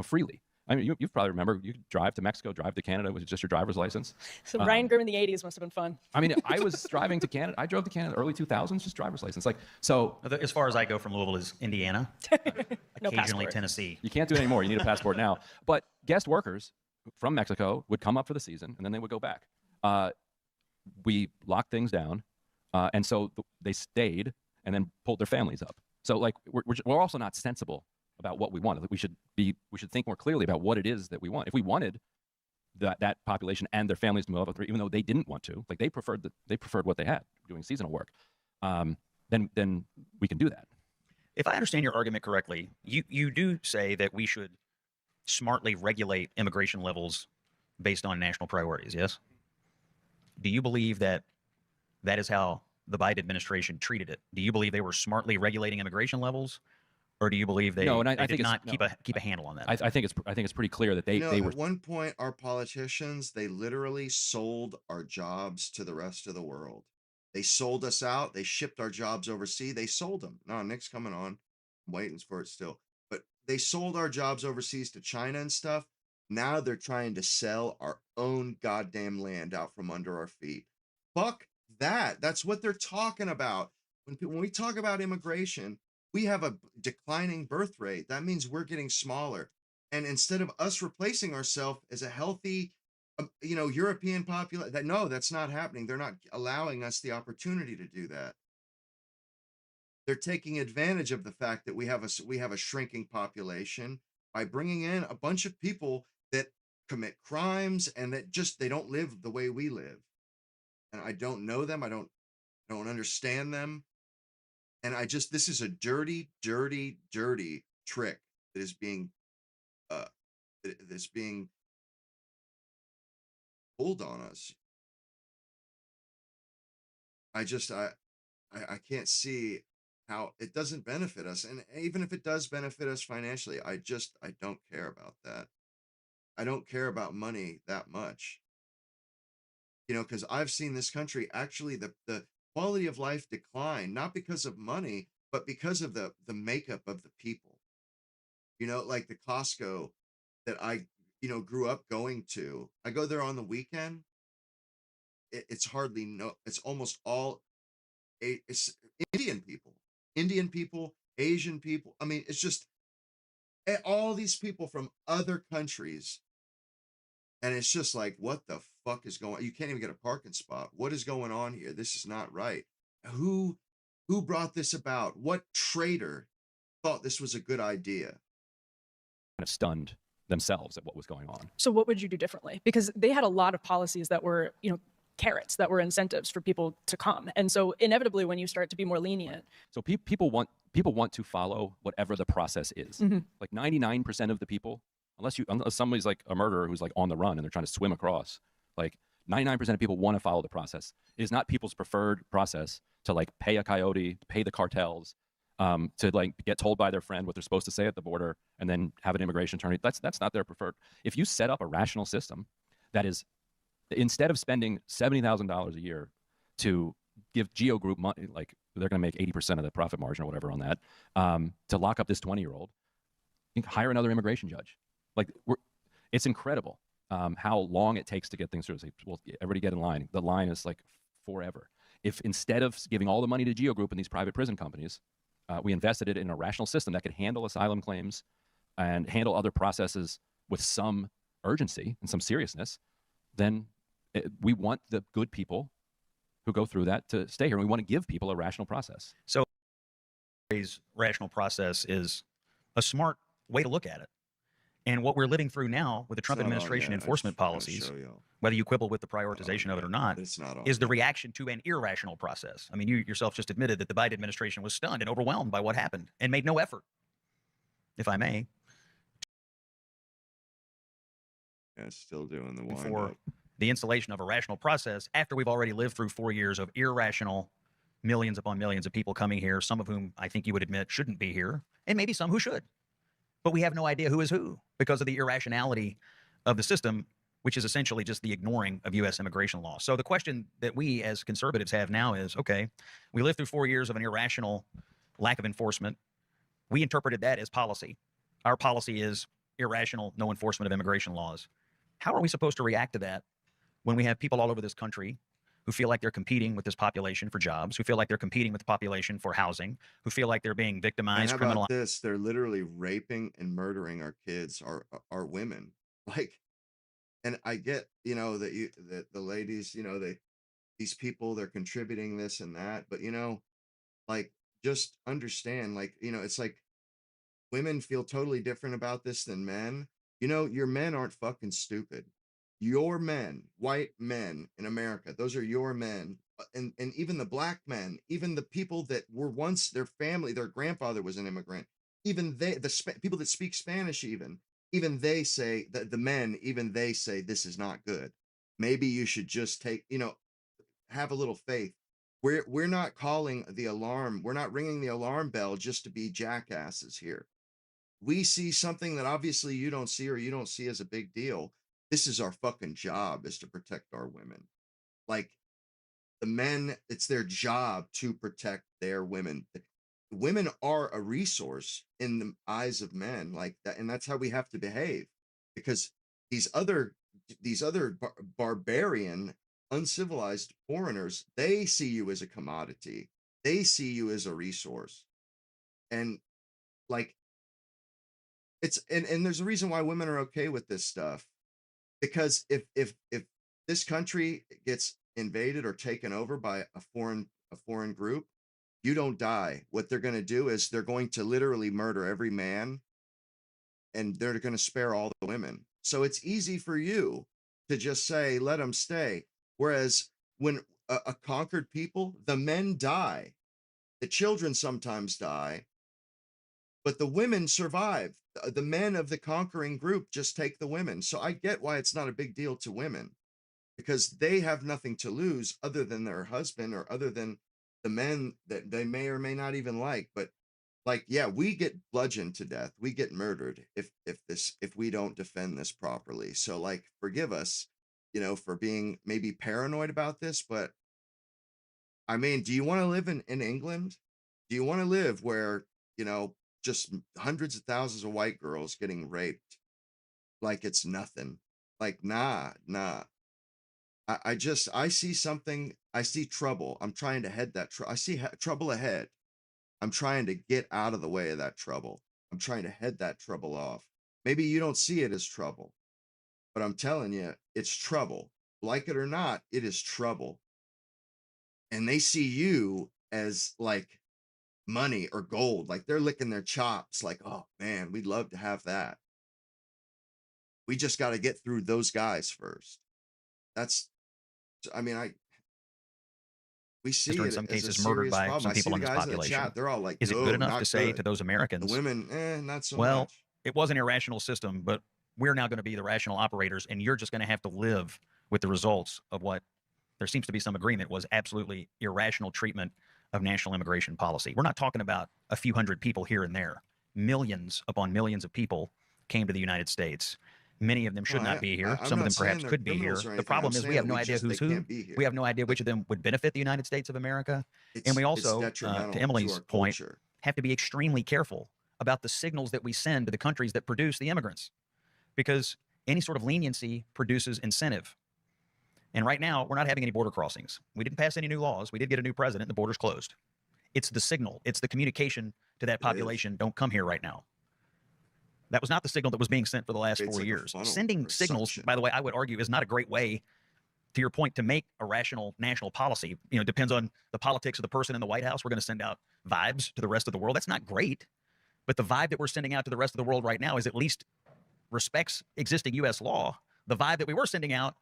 freely. I mean, you probably remember, you drive to Mexico, drive to Canada with just your driver's license. So Ryan Grimm in the 80s must have been fun. I mean, I was driving to Canada. I drove to Canada early 2000s, just driver's license. So as far as I go from Louisville is Indiana, No occasionally passport. Tennessee. You can't do it anymore. You need a passport now. But guest workers from Mexico would come up for the season, and then they would go back. We locked things down, and so they stayed and then pulled their families up. So we're also not sensible about what we want. We should think more clearly about what it is that we want. If we wanted that population and their families to move up, even though they didn't want to, they preferred what they had, doing seasonal work, then we can do that. If I understand your argument correctly, you do say that we should smartly regulate immigration levels based on national priorities, yes? Do you believe that is how the Biden administration treated it? Do you believe they were smartly regulating immigration levels, or do you believe they, no, and they I did think not keep a handle on that? I think it's pretty clear that You know, they were. at one point, our politicians, they literally sold our jobs to the rest of the world. They sold us out. They shipped our jobs overseas. They sold them. No, Nick's coming on. I'm waiting for it still. But they sold our jobs overseas to China and stuff. Now they're trying to sell our own goddamn land out from under our feet. Fuck that. That's what they're talking about. When we talk about immigration, we have a declining birth rate. That means we're getting smaller. And instead of us replacing ourselves as a healthy, European population, no, that's not happening. They're not allowing us the opportunity to do that. They're taking advantage of the fact that we have a shrinking population by bringing in a bunch of people that commit crimes and that just they don't live the way we live. And I don't know them. I don't understand them. And this is a dirty, dirty, dirty trick that is being pulled on us. I can't see how it doesn't benefit us. And even if it does benefit us financially, I don't care about that. I don't care about money that much. Because I've seen this country actually the quality of life decline, not because of money, but because of the makeup of the people. Like the Costco that I grew up going to. I go there on the weekend. It's almost all it's Indian people, Asian people. I mean, it's just all these people from other countries. And it's just like, what the fuck is going on? You can't even get a parking spot. What is going on here? This is not right. Who brought this about? What traitor thought this was a good idea? Kind of stunned themselves at what was going on. So what would you do differently? Because they had a lot of policies that were, carrots, that were incentives for people to come. And so inevitably, when you start to be more lenient. So people want to follow whatever the process is. Mm-hmm. Like 99% of the people, unless somebody's like a murderer who's like on the run and they're trying to swim across, like 99% of people want to follow the process. It is not people's preferred process to like pay a coyote, pay the cartels, to like get told by their friend what they're supposed to say at the border and then have an immigration attorney. That's not their preferred. If you set up a rational system that is, instead of spending $70,000 a year to give Geo Group money, like they're going to make 80% of the profit margin or whatever on that, to lock up this 20-year-old, hire another immigration judge. Like it's incredible how long it takes to get things through. Like, well, everybody get in line. The line is like forever. If instead of giving all the money to Geo Group and these private prison companies, we invested it in a rational system that could handle asylum claims and handle other processes with some urgency and some seriousness, then we want the good people who go through that to stay here. And we want to give people a rational process. So rational process is a smart way to look at it. And what we're living through now with the Trump administration enforcement policies, whether you quibble with the prioritization of it or not, is the reaction to an irrational process. I mean, you yourself just admitted that the Biden administration was stunned and overwhelmed by what happened and made no effort, if I may. Yeah, still doing the wind for up. The installation of a rational process after we've already lived through 4 years of irrational millions upon millions of people coming here, some of whom I think you would admit shouldn't be here, and maybe some who should. But we have no idea who is who because of the irrationality of the system, which is essentially just the ignoring of U.S. immigration law. So the question that we as conservatives have now is, okay, we lived through 4 years of an irrational lack of enforcement. We interpreted that as policy. Our policy is irrational, no enforcement of immigration laws. How are we supposed to react to that when we have people all over this country who feel like they're competing with this population for jobs, who feel like they're competing with the population for housing, who feel like they're being victimized, and how about this? They're literally raping and murdering our kids, our women. Like, and I get, the ladies, these people, they're contributing this and that, but like, just understand, like, it's like women feel totally different about this than men. Your men aren't fucking stupid. Your men, white men in America, those are your men. And even the black men, even the people that were once their family, their grandfather was an immigrant, even people that speak Spanish, even they say that the men, even they say this is not good. Maybe you should just have a little faith. We're not calling the alarm. We're not ringing the alarm bell just to be jackasses here. We see something that obviously you don't see, or you don't see as a big deal. This is our fucking job, is to protect our women. Like, the men, it's their job to protect their women. Women are a resource in the eyes of men, like that, and that's how we have to behave, because these other barbarian, uncivilized foreigners, they see you as a commodity. They see you as a resource. And like, it's and there's a reason why women are okay with this stuff, because if this country gets invaded or taken over by a foreign group, you don't die. What they're going to do is they're going to literally murder every man, and they're going to spare all the women. So it's easy for you to just say, let them stay. Whereas when a conquered people, the men die, the children sometimes die, but the women survive. The men of the conquering group just take the women. So I get why it's not a big deal to women, because they have nothing to lose other than their husband, or other than the men that they may or may not even like. But like, yeah, we get bludgeoned to death. We get murdered if we don't defend this properly. So like, forgive us, for being maybe paranoid about this. But I mean, do you want to live in England? Do you want to live where, just hundreds of thousands of white girls getting raped like it's nothing? Like, nah. I see something. I see trouble. I'm trying to head that. I see trouble ahead. I'm trying to get out of the way of that trouble. I'm trying to head that trouble off. Maybe you don't see it as trouble, but I'm telling you, it's trouble. Like it or not, it is trouble. And they see you as like money or gold. Like, they're licking their chops like, oh man, we'd love to have that. We just got to get through those guys first. We see in it some as a cases murdered serious by problem. some I see people the in this guys in the population. chat, they're all like, Is it "No, good enough not to say good." to those The Americans, women, not so well, much. it was an irrational system, but we're now going to be the rational operators, and you're just going to have to live with the results of what there seems to be some agreement was absolutely irrational treatment of national immigration policy. We're not talking about a few hundred people here and there. Millions upon millions of people came to the United States. Many of them should not be here. I'm Some of not them saying perhaps they're could be here. criminals or The anything. problem I'm is we saying have no that idea who's they who. can't be here. We have no idea which of them would benefit the United States of America. And we also, it's detrimental to Emily's our point, culture. have to be extremely careful about the signals that we send to the countries that produce the immigrants, because any sort of leniency produces incentive. And right now, we're not having any border crossings. We didn't pass any new laws. We did get a new president. The border's closed. It's the signal. It's the communication to that population. Don't come here right now. That was not the signal that was being sent for the last 4 years. Sending signals, by the way, I would argue is not a great way, to your point, to make a rational national policy. It depends on the politics of the person in the White House. We're going to send out vibes to the rest of the world. That's not great. But the vibe that we're sending out to the rest of the world right now is at least respects existing U.S. law. The vibe that we were sending out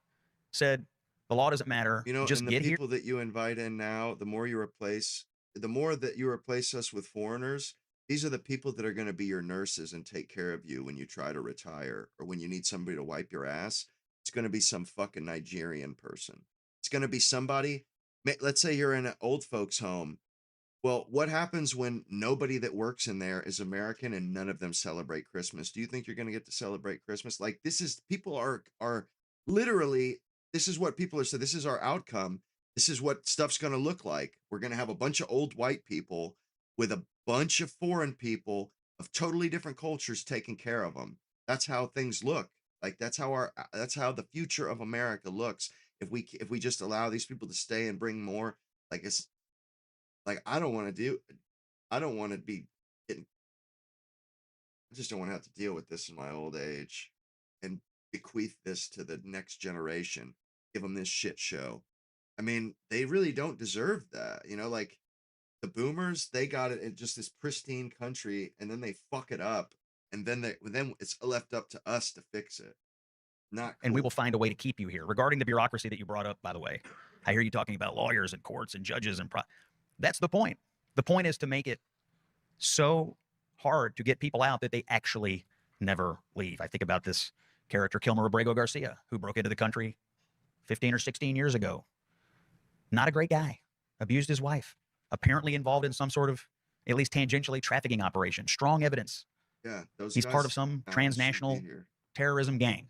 said the law doesn't matter. Just and get the here. people that you invite in now, the more that you replace us with foreigners, these are the people that are going to be your nurses and take care of you when you try to retire, or when you need somebody to wipe your ass. It's going to be some fucking Nigerian person. It's going to be somebody. Let's say you're in an old folks home. Well, what happens when nobody that works in there is American and none of them celebrate Christmas? Do you think you're going to get to celebrate Christmas? Like, people are literally, this is what people are saying. This is our outcome. This is what stuff's going to look like. We're going to have a bunch of old white people with a bunch of foreign people of totally different cultures taking care of them. That's how things look. Like, that's how the future of America looks. If we just allow these people to stay and bring more, like, it's like, I just don't want to have to deal with this in my old age and bequeath this to the next generation. Give them this shit show. I mean, they really don't deserve that. Like, the boomers, they got it in just this pristine country, and then they fuck it up, and then it's left up to us to fix it. Not cool. And we will find a way to keep you here. Regarding the bureaucracy that you brought up, by the way, I hear you talking about lawyers and courts and judges and that's the point. The point is to make it so hard to get people out that they actually never leave. I think about this character, Kilmer Abrego Garcia, who broke into the country 15 or 16 years ago. Not a great guy. abused his wife, apparently involved in some sort of, at least tangentially, trafficking operation. Strong evidence. Yeah, those He's guys part of some shouldn't be transnational here. terrorism gang.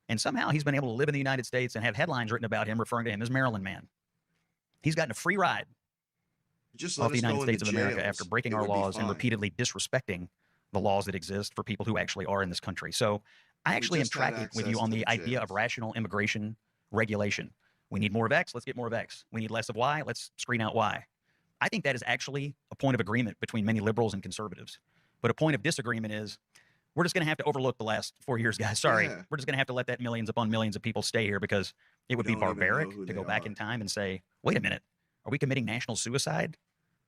And somehow he's been able to live in the United States and have headlines written about him referring to him as Maryland Man. He's gotten a free ride Just off let the us United go States of into America jails. after breaking It our would be laws and fine. repeatedly disrespecting the laws that exist for people who actually are in this country. So I actually am just had tracking with you access on to the the idea of jails. rational immigration regulation. We need more of X, let's get more of X. We need less of Y, let's screen out Y. I think that is actually a point of agreement between many liberals and conservatives. But a point of disagreement is we're just going to have to overlook the last 4 years, guys. Sorry. Yeah. We're just going to have to let that millions upon millions of people stay here because it would be don't even know barbaric who to they go back are. in time and say, wait a minute, are we committing national suicide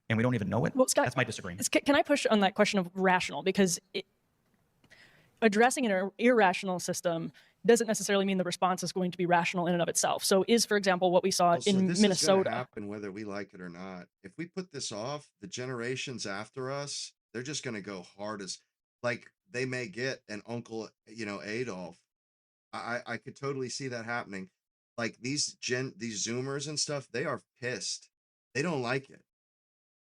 and we don't even know it? Well, Scott, that's my disagreement. Can I push on that question of rational? Because addressing an irrational system doesn't necessarily mean the response is going to be rational in and of itself. So is, for example, what we saw in this Minnesota. is gonna happen whether we like it or not. If we put this off, the generations after us, they're just going to go hard as, like, they may get an Uncle, Adolf. I could totally see that happening. Like these Zoomers and stuff, they are pissed. They don't like it.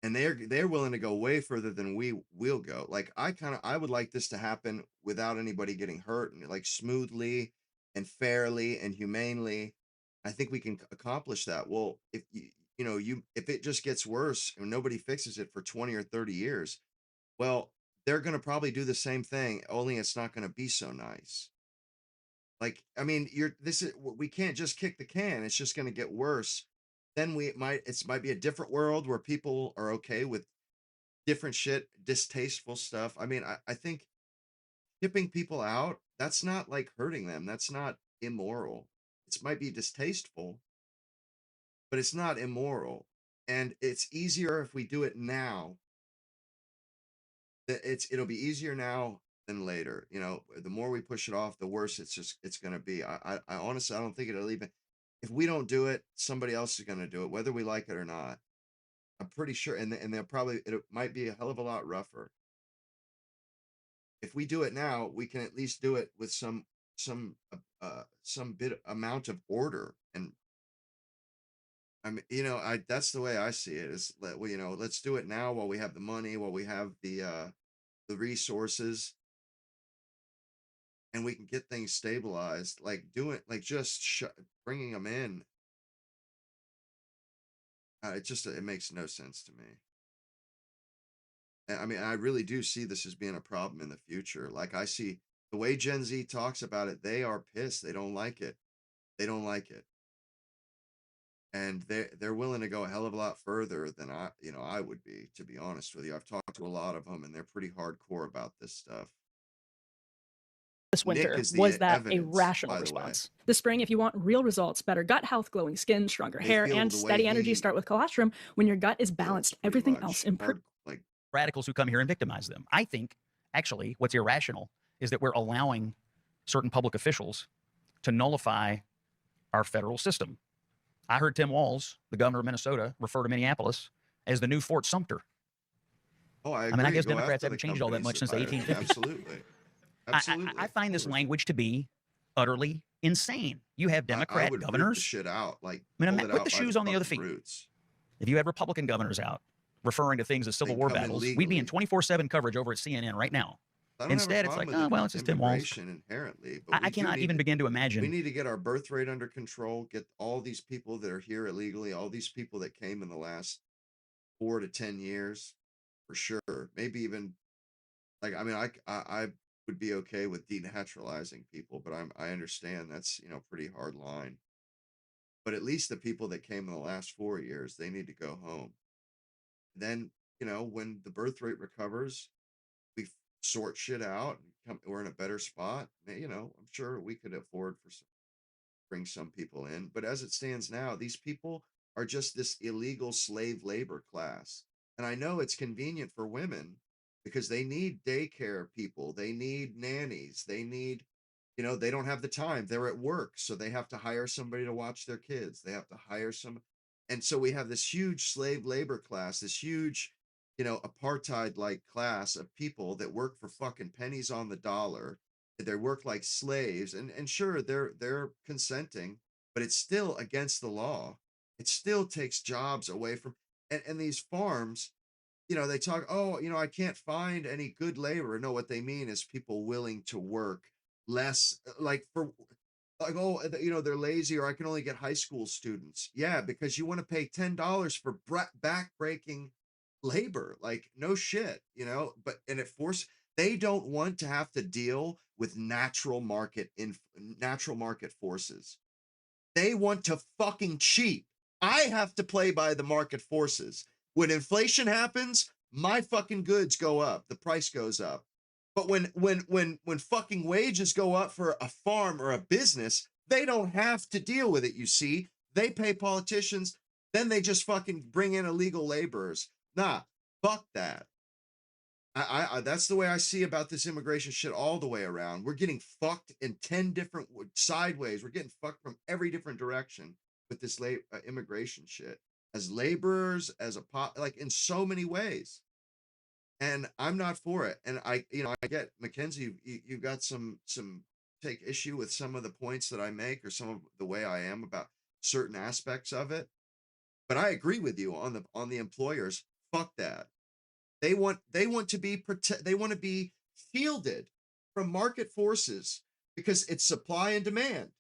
And they're willing to go way further than we will go. Like I would like this to happen without anybody getting hurt, and like smoothly and fairly and humanely. I think we can accomplish that. Well, if if it just gets worse and nobody fixes it for 20 or 30 years, well, they're going to probably do the same thing, only it's not going to be so nice. Like, I mean, we can't just kick the can. It's just going to get worse. Then it might be a different world where people are okay with different shit, distasteful stuff. I mean, I think shipping people out, that's not like hurting them. That's not immoral. It might be distasteful, but it's not immoral. And it's easier if we do it now. It'll be easier now than later. The more we push it off, the worse it's going to be. I honestly, I don't think it'll even, if we don't do it, somebody else is going to do it, whether we like it or not. I'm pretty sure. And it might be a hell of a lot rougher. If we do it now, we can at least do it with some bit amount of order. And I mean, that's the way I see it, is let's do it now while we have the money, while we have the resources, and we can get things stabilized. Like bringing them in. It makes no sense to me. I mean, I really do see this as being a problem in the future. Like I see the way Gen Z talks about it, they are pissed. They don't like it. They don't like it. And they're willing to go a hell of a lot further than I would be, to be honest with you. I've talked to a lot of them and they're pretty hardcore about this stuff. This winter, was that a rational response? This spring, if you want real results, better gut health, glowing skin, stronger hair, and steady energy, start with colostrum. When your gut is balanced, everything else improves. Radicals who come here and victimize them. I think, actually, what's irrational is that we're allowing certain public officials to nullify our federal system. I heard Tim Walz, the governor of Minnesota, refer to Minneapolis as the new Fort Sumter. Oh, I agree. I mean, I guess Democrats haven't changed all that much since the 1850s. Absolutely. Absolutely. I find this language to be utterly insane. You have Democrat I would governors. Root the shit out. Like, put the shoes on the other feet. Roots. If you had Republican governors out referring to things as Civil War battles, we'd be in 24/7 coverage over at CNN right now. Instead, it's like, oh, well, it's just Tim Walz. Inherently, I cannot even begin to imagine. We need to get our birth rate under control, get all these people that are here illegally, all these people that came in the last 4 to 10 years, for sure. Maybe even, like, I mean, I would be okay with denaturalizing people, but I understand that's, pretty hard line. But at least the people that came in the last 4 years, they need to go home. Then, when the birth rate recovers, we sort shit out and we're in a better spot. I'm sure we could afford bring some people in, but as it stands now, these people are just this illegal slave labor class. And I know it's convenient for women because they need daycare people, they need nannies, they need, they don't have the time. They're at work, so they have to hire somebody to watch their kids. They have to hire some, and so we have this huge slave labor class, this huge, apartheid-like class of people that work for fucking pennies on the dollar. They work like slaves, and sure, they're consenting, but it's still against the law. It still takes jobs away from, and these farms, they talk, oh, I can't find any good labor. No, what they mean is people willing to work less, like oh, they're lazy, or I can only get high school students. Yeah, because you want to pay $10 for back-breaking labor. Like, no shit, and they don't want to have to deal with natural market forces. They want to fucking cheat. I have to play by the market forces. When inflation happens, my fucking goods go up, the price goes up. But when fucking wages go up for a farm or a business, they don't have to deal with it, you see. They pay politicians, then they just fucking bring in illegal laborers. Nah, fuck that. I that's the way I see about this immigration shit all the way around. We're getting fucked in 10 different sideways. We're getting fucked from every different direction with this immigration shit. As laborers, as like in so many ways. And I'm not for it. And I get, Mackenzie, you got some take issue with some of the points that I make, or some of the way I am about certain aspects of it. But I agree with you on the employers. Fuck that. They want to be shielded from market forces because it's supply and demand.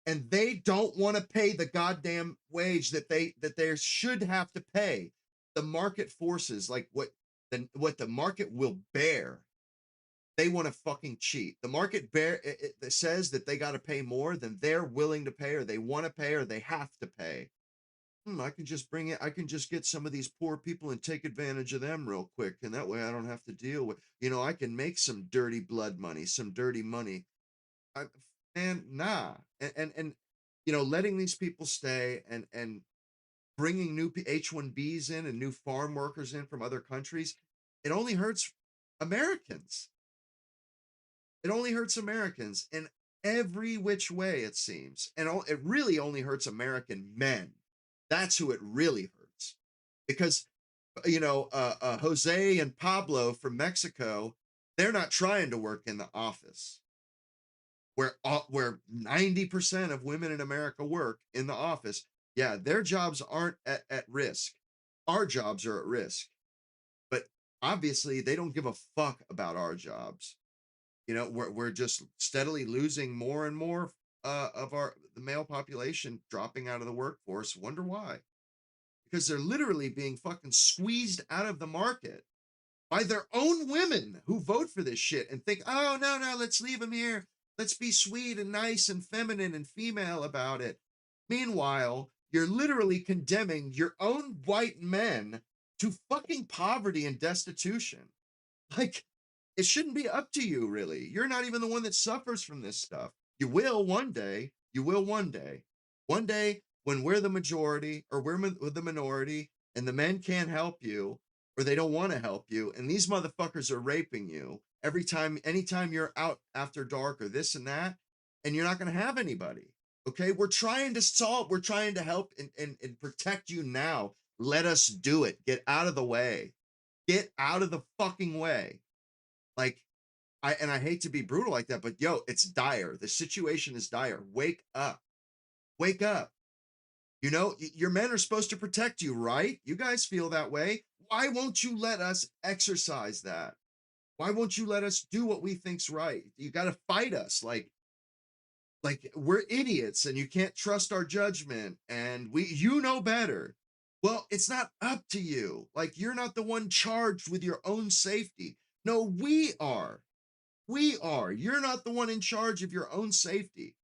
And they don't want to pay the goddamn wage that they should have to pay. The market forces, like what the market will bear. They want to fucking cheat. The market it says that they got to pay more than they're willing to pay, or they want to pay, or they have to pay. I can just get some of these poor people and take advantage of them real quick. And that way I don't have to deal with, I can make some dirty blood money, some dirty money. Man, nah. And letting these people stay and bringing new H-1Bs in and new farm workers in from other countries, it only hurts Americans. It only hurts Americans in every which way, it seems. And it really only hurts American men. That's who it really hurts. Because, Jose and Pablo from Mexico, they're not trying to work in the office. Where 90% of women in America work in the office. Yeah, their jobs aren't at risk. Our jobs are at risk. But obviously, they don't give a fuck about our jobs. We're just steadily losing more and more of the male population, dropping out of the workforce. Wonder why? Because they're literally being fucking squeezed out of the market by their own women who vote for this shit and think, oh, no, let's leave them here. Let's be sweet and nice and feminine and female about it. Meanwhile, you're literally condemning your own white men to fucking poverty and destitution. Like, it shouldn't be up to you, really. You're not even the one that suffers from this stuff. You will one day. You will one day. One day, when we're the majority, or we're the minority, and the men can't help you, or they don't want to help you, and these motherfuckers are raping you anytime you're out after dark or this and that, and you're not going to have anybody. Okay, we're trying to help and protect you now. Let us do it. Get out of the way. Get out of the fucking way. Like, I hate to be brutal like that, but it's dire. The situation is dire. Wake up. Wake up. Your men are supposed to protect you, right? You guys feel that way. Why won't you let us exercise that? Why won't you let us do what we think's right? You got to fight us like we're idiots and you can't trust our judgment and you know better. Well, it's not up to you. Like, you're not the one charged with your own safety. No, we are. We are. You're not the one in charge of your own safety.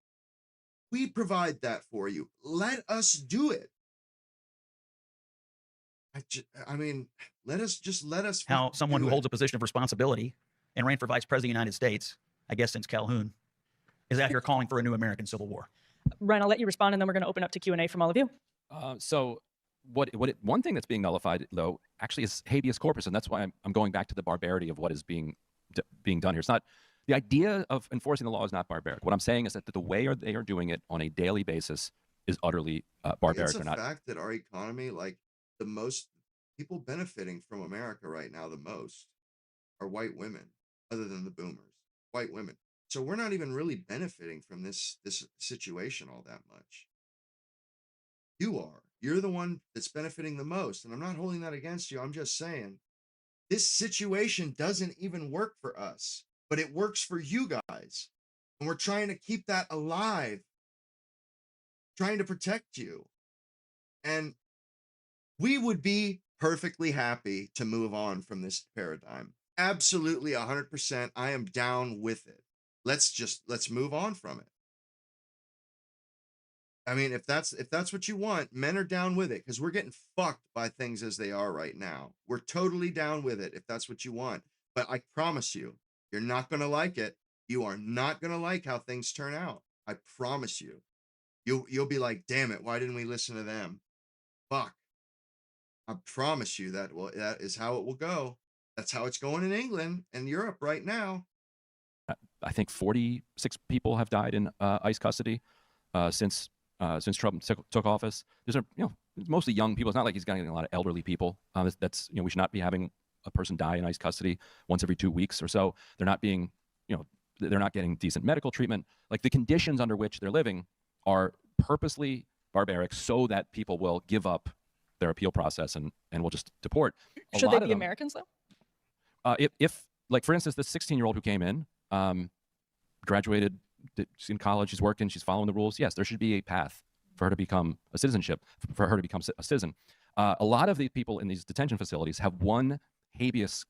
We provide that for you. Let us do it. Let us. How someone who holds a position of responsibility and ran for vice president of the United States, I guess since Calhoun, is out here calling for a new American Civil War. Ryan, I'll let you respond, and then we're going to open up to Q&A from all of you. So one thing that's being nullified, though, actually is habeas corpus, and that's why I'm going back to the barbarity of what is being done here. It's not the idea of enforcing the law is not barbaric. What I'm saying is that the way they are doing it on a daily basis is utterly barbaric. It's a fact that our economy, like, the most people benefiting from America right now, the most are white women, other than the boomers, white women. So we're not even really benefiting from this situation all that much. You are. You're the one that's benefiting the most. And I'm not holding that against you. I'm just saying this situation doesn't even work for us, but it works for you guys. And we're trying to keep that alive, trying to protect you. And we would be perfectly happy to move on from this paradigm. Absolutely 100%. I am down with it. Let's move on from it. I mean, if that's what you want, men are down with it because we're getting fucked by things as they are right now. We're totally down with it if that's what you want. But I promise you, you're not going to like it. You are not going to like how things turn out. I promise you. You'll be like, damn it, why didn't we listen to them? Fuck. I promise you that is how it will go. That's how it's going in England and Europe right now. I think 46 people have died in ICE custody since Trump took office. These are, mostly young people. It's not like he's getting a lot of elderly people. That's we should not be having a person die in ICE custody once every 2 weeks or so. They're not being, they're not getting decent medical treatment. Like the conditions under which they're living are purposely barbaric so that people will give up their appeal process and will just deport. Should they be Americans though? If like for instance, the 16-year-old who came in, graduated, she's in college, she's working, she's following the rules. Yes, there should be a path for her to become a citizenship, for her to become a citizen. A lot of the people in these detention facilities have won habeas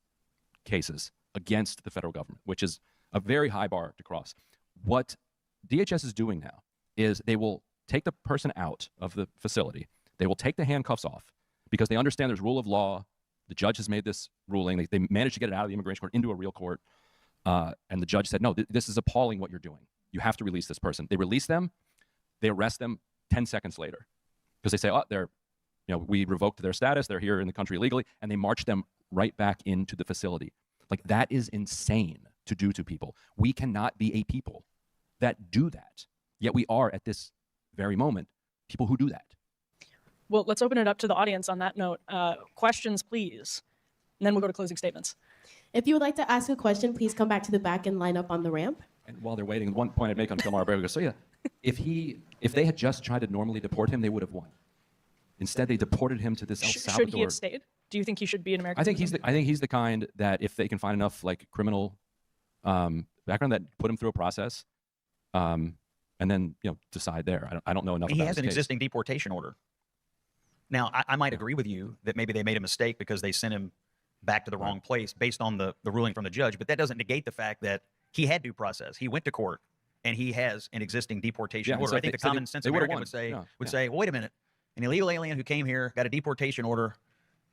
cases against the federal government, which is a very high bar to cross. What DHS is doing now is they will take the person out of the facility. They will take the handcuffs off because they understand there's rule of law. The judge has made this ruling. They managed to get it out of the immigration court into a real court. And the judge said, no, this is appalling what you're doing. You have to release this person. They release them. They arrest them 10 seconds later because they say, oh, we revoked their status. They're here in the country illegally. And they march them right back into the facility. Like that is insane to do to people. We cannot be a people that do that. Yet we are at this very moment, people who do that. Well, let's open it up to the audience on that note. Questions, please. And then we'll go to closing statements. If you would like to ask a question, please come back to the back and line up on the ramp. And while they're waiting, one point I'd make on Phil goes, so yeah, if they had just tried to normally deport him, they would have won. Instead, they deported him to this El Salvador. Should he have stayed? Do you think he should be an American? I think he's the kind that if they can find enough like criminal background that put him through a process, and then decide there. I don't know enough. He about has his an case. existing deportation order. Now, I might agree with you that maybe they made a mistake because they sent him back to the wrong place based on the ruling from the judge, but that doesn't negate the fact that he had due process. He went to court, and he has an existing deportation order. So I think the common sense American would say, well, wait a minute, an illegal alien who came here, got a deportation order,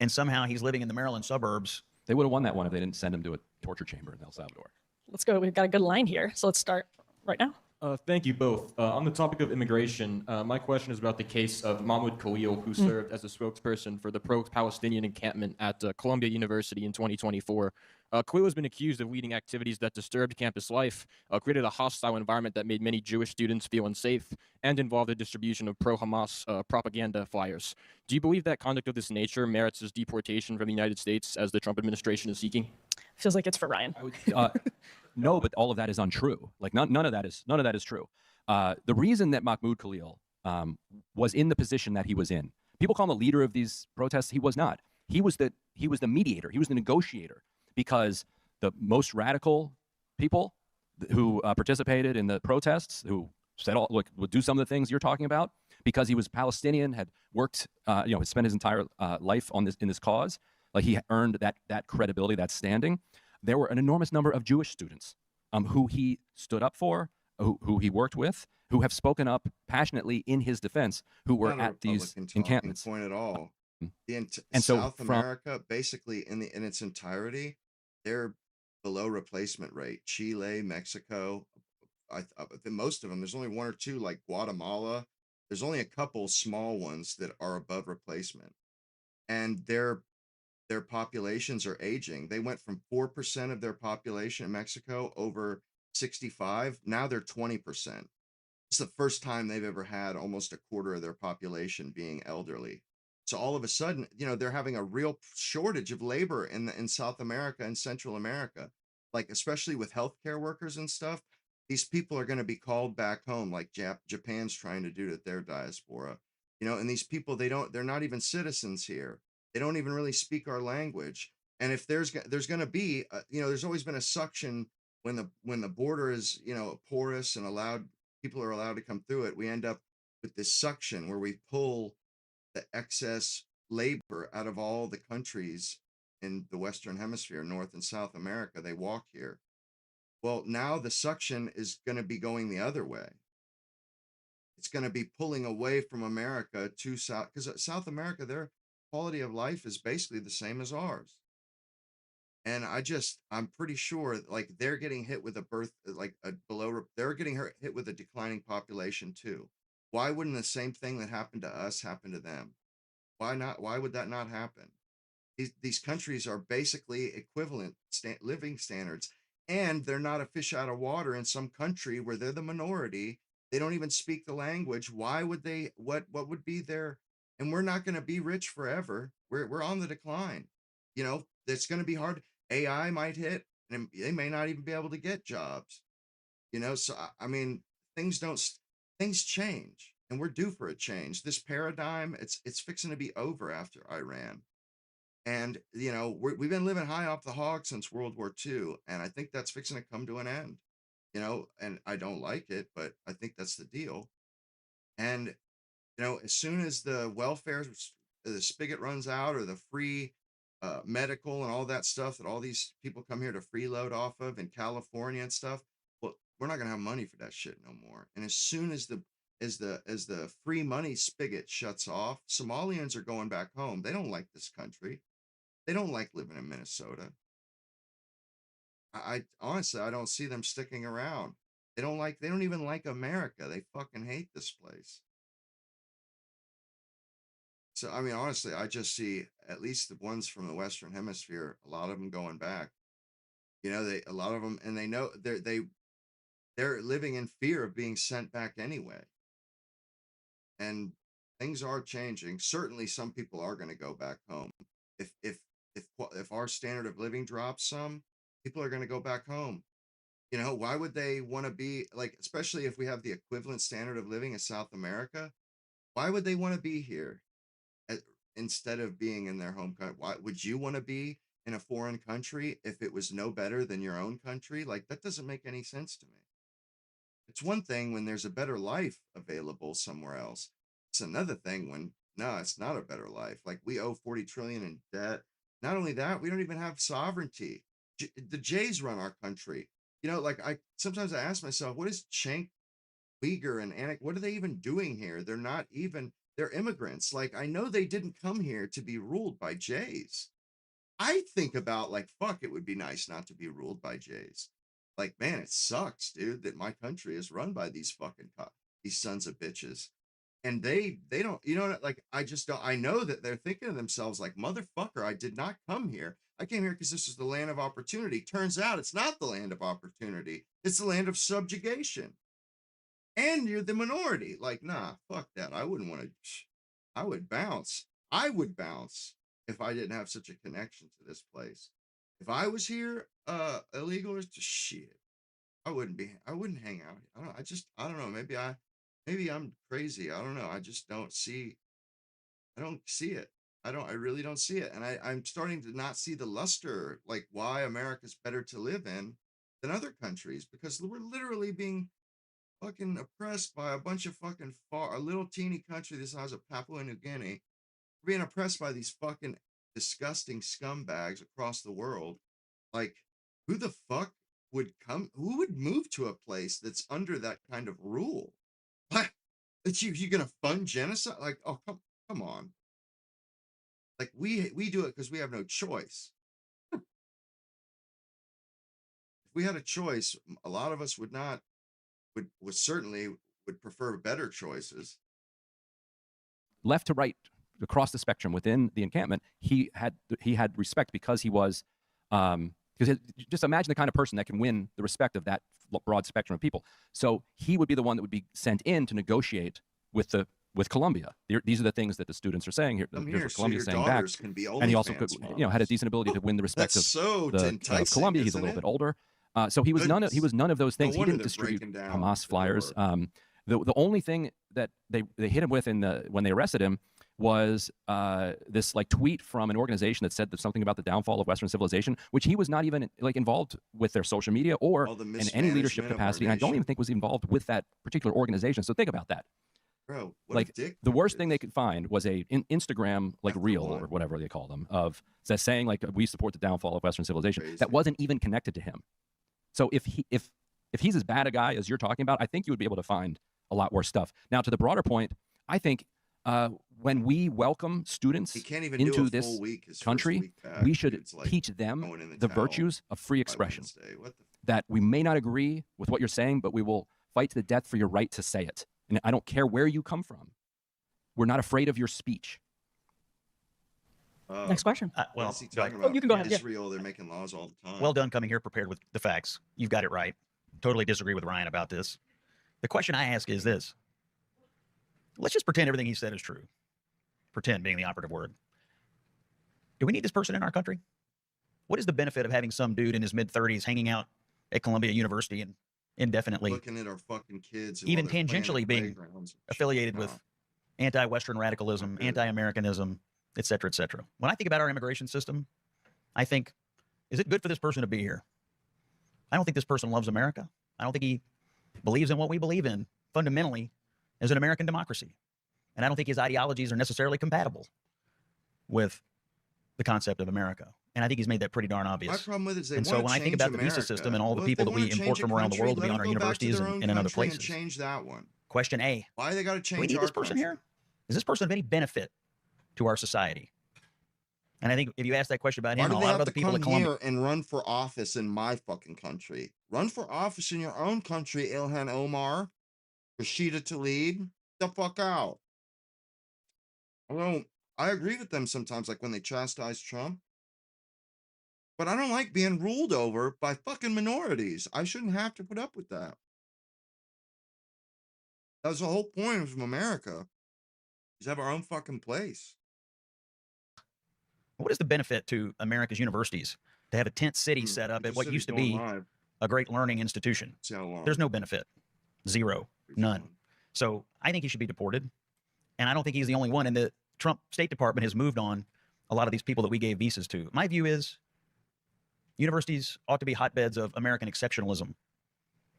and somehow he's living in the Maryland suburbs. They would have won that one if they didn't send him to a torture chamber in El Salvador. Let's go. We've got a good line here, so let's start right now. Thank you both. On the topic of immigration, my question is about the case of Mahmoud Khalil, who served as a spokesperson for the pro-Palestinian encampment at Columbia University in 2024. Khalil has been accused of leading activities that disturbed campus life, created a hostile environment that made many Jewish students feel unsafe, and involved the distribution of pro-Hamas propaganda flyers. Do you believe that conduct of this nature merits his deportation from the United States, as the Trump administration is seeking? Feels like it's for Ryan. No, but all of that is untrue. Like none of that is true. The reason that Mahmoud Khalil was in the position that he was in, people call him the leader of these protests. He was not. He was the mediator. He was the negotiator, because the most radical people who participated in the protests, who said, would do some of the things you're talking about, because he was Palestinian, had worked, had spent his entire life in this cause. Like he earned that credibility, that standing. There were an enormous number of Jewish students who he stood up for, who he worked with, who have spoken up passionately in his defense, who were at these encampments. Point at all. And South America, basically in its entirety, they're below replacement rate. Chile, Mexico, I think most of them. There's only one or two, like Guatemala. There's only a couple small ones that are above replacement, and their populations are aging. They went from 4% of their population in Mexico over 65. Now they're 20%. It's the first time they've ever had almost a quarter of their population being elderly. So all of a sudden, they're having a real shortage of labor in South America and Central America, like especially with healthcare workers and stuff. These people are going to be called back home, like Japan's trying to do to their diaspora. you know, and these people, they're not even citizens here. They don't even really speak our language. And if there's going to be, you know, there's always been a suction when the border is, you know, porous and people are allowed to come through it. We end up with this suction where we pull the excess labor out of all the countries in the Western Hemisphere, North and South America. They walk here. Well, now the suction is going to be going the other way. It's going to be pulling away from America to South, because South America, their quality of life is basically the same as ours. And I'm pretty sure like they're getting hit with they're getting hit with a declining population too. Why wouldn't the same thing that happened to us happen to them? Why not? Why would that not happen? These countries are basically equivalent living standards, and they're not a fish out of water in some country where they're the minority. They don't even speak the language. Why would they? What would be their? And we're not going to be rich forever. We're on the decline. You know, it's going to be hard. AI might hit, and they may not even be able to get jobs. You know, so I mean, things change, and we're due for a change. This paradigm, it's fixing to be over after Iran. And, you know, we've been living high off the hog since World War II. And I think that's fixing to come to an end, you know, and I don't like it, but I think that's the deal. And, you know, as soon as the welfare, the spigot runs out, or the free medical and all that stuff that all these people come here to freeload off of in California and stuff, well, we're not going to have money for that shit no more. And as soon as the free money spigot shuts off, Somalians are going back home. They don't like this country. They don't like living in Minnesota. I honestly, I don't see them sticking around. They don't even like America. They fucking hate this place. So, I mean, honestly, I just see at least the ones from the Western Hemisphere, a lot of them going back. You know, a lot of them, and they know they're living in fear of being sent back anyway. And things are changing. Certainly, some people are going to go back home. If our standard of living drops some, people are going to go back home. You know, why would they want to be like, especially if we have the equivalent standard of living in South America? Why would they want to be here instead of being in their home country? Why would you want to be in a foreign country if it was no better than your own country? Like, that doesn't make any sense to me. It's one thing when there's a better life available somewhere else. It's another thing when, no, it's not a better life. Like, we owe 40 trillion in debt. Not only that, we don't even have sovereignty. The Jays run our country. You know, like sometimes I ask myself, what is Cenk, Uyghur, and Anik? What are they even doing here? They're immigrants. Like, I know they didn't come here to be ruled by Jays. I think about like, fuck, it would be nice not to be ruled by Jays. Like, man, it sucks, dude, that my country is run by these these sons of bitches. And they don't, you know, like, I just don't, I know that they're thinking to themselves like, motherfucker, I did not come here. I came here because this is the land of opportunity. Turns out it's not the land of opportunity. It's the land of subjugation. And you're the minority. Like, nah, fuck that. I wouldn't want to, I would bounce. I would bounce if I didn't have such a connection to this place. If I was here, illegal or shit, I wouldn't hang out. I don't know. Maybe I'm crazy. I don't know. I don't see it. I really don't see it. And I'm starting to not see the luster, like why America's better to live in than other countries, because we're literally being fucking oppressed by a bunch of fucking a little teeny country the size of Papua New Guinea. We're being oppressed by these fucking disgusting scumbags across the world. Like, who the fuck would move to a place that's under that kind of rule? What? That you're gonna fund genocide? Like, oh, come on. Like, we do it because we have no choice. If we had a choice, a lot of us would certainly prefer better choices. Left to right, across the spectrum within the encampment, he had respect because he was, because just imagine the kind of person that can win the respect of that broad spectrum of people. So he would be the one that would be sent in to negotiate with Colombia. These are the things that the students are saying here. Here's what Colombia's saying back. And he also could, had a decent ability to win the respect of Colombia. He's a little bit older. So he was none of those things. He didn't distribute Hamas flyers. The only thing that they hit him with when they arrested him was this like tweet from an organization that said something about the downfall of Western civilization, which he was not even like involved with their social media or in any leadership capacity. And I don't even think was involved with that particular organization. So think about that. Bro, like the worst thing they could find was a Instagram like reel or whatever they call them of that saying like we support the downfall of Western civilization. That wasn't even connected to him. So if he's as bad a guy as you're talking about, I think you would be able to find a lot worse stuff. Now, to the broader point, I think when we welcome students into this country, we should teach them the virtues of free expression. That we may not agree with what you're saying, but we will fight to the death for your right to say it. And I don't care where you come from. We're not afraid of your speech. Next question. Well, you can go ahead. Israel, they're making laws all the time. Well done coming here prepared with the facts. You've got it right. Totally disagree with Ryan about this. The question I ask is this. Let's just pretend everything he said is true. Pretend being the operative word. Do we need this person in our country? What is the benefit of having some dude in his mid-30s hanging out at Columbia University and indefinitely looking at our fucking kids, even tangentially being affiliated with anti-Western radicalism, anti-Americanism, et cetera, et cetera? When I think about our immigration system, I think, is it good for this person to be here? I don't think this person loves America. I don't think he believes in what we believe in fundamentally as an American democracy. And I don't think his ideologies are necessarily compatible with the concept of America. And I think he's made that pretty darn obvious. My problem with it is they and so when I think about the visa system and all the people that we import from around the world to be on our universities and in other places. Change that one. Question A. Why they got to change? Do we need this person here? Is this person of any benefit to our society? And I think if you ask that question about him, a lot of other people at Columbia here and run for office in my fucking country. Run for office in your own country, Ilhan Omar, Rashida Tlaib. The fuck out. I agree with them sometimes, like when they chastise Trump. But I don't like being ruled over by fucking minorities. I shouldn't have to put up with that. That's the whole point of America. Is have our own fucking place. What is the benefit to America's universities to have a tent city set up at what used to be a great learning institution? There's no benefit. Zero. None. So I think he should be deported. And I don't think he's the only one. And the Trump State Department has moved on a lot of these people that we gave visas to. My view is universities ought to be hotbeds of American exceptionalism,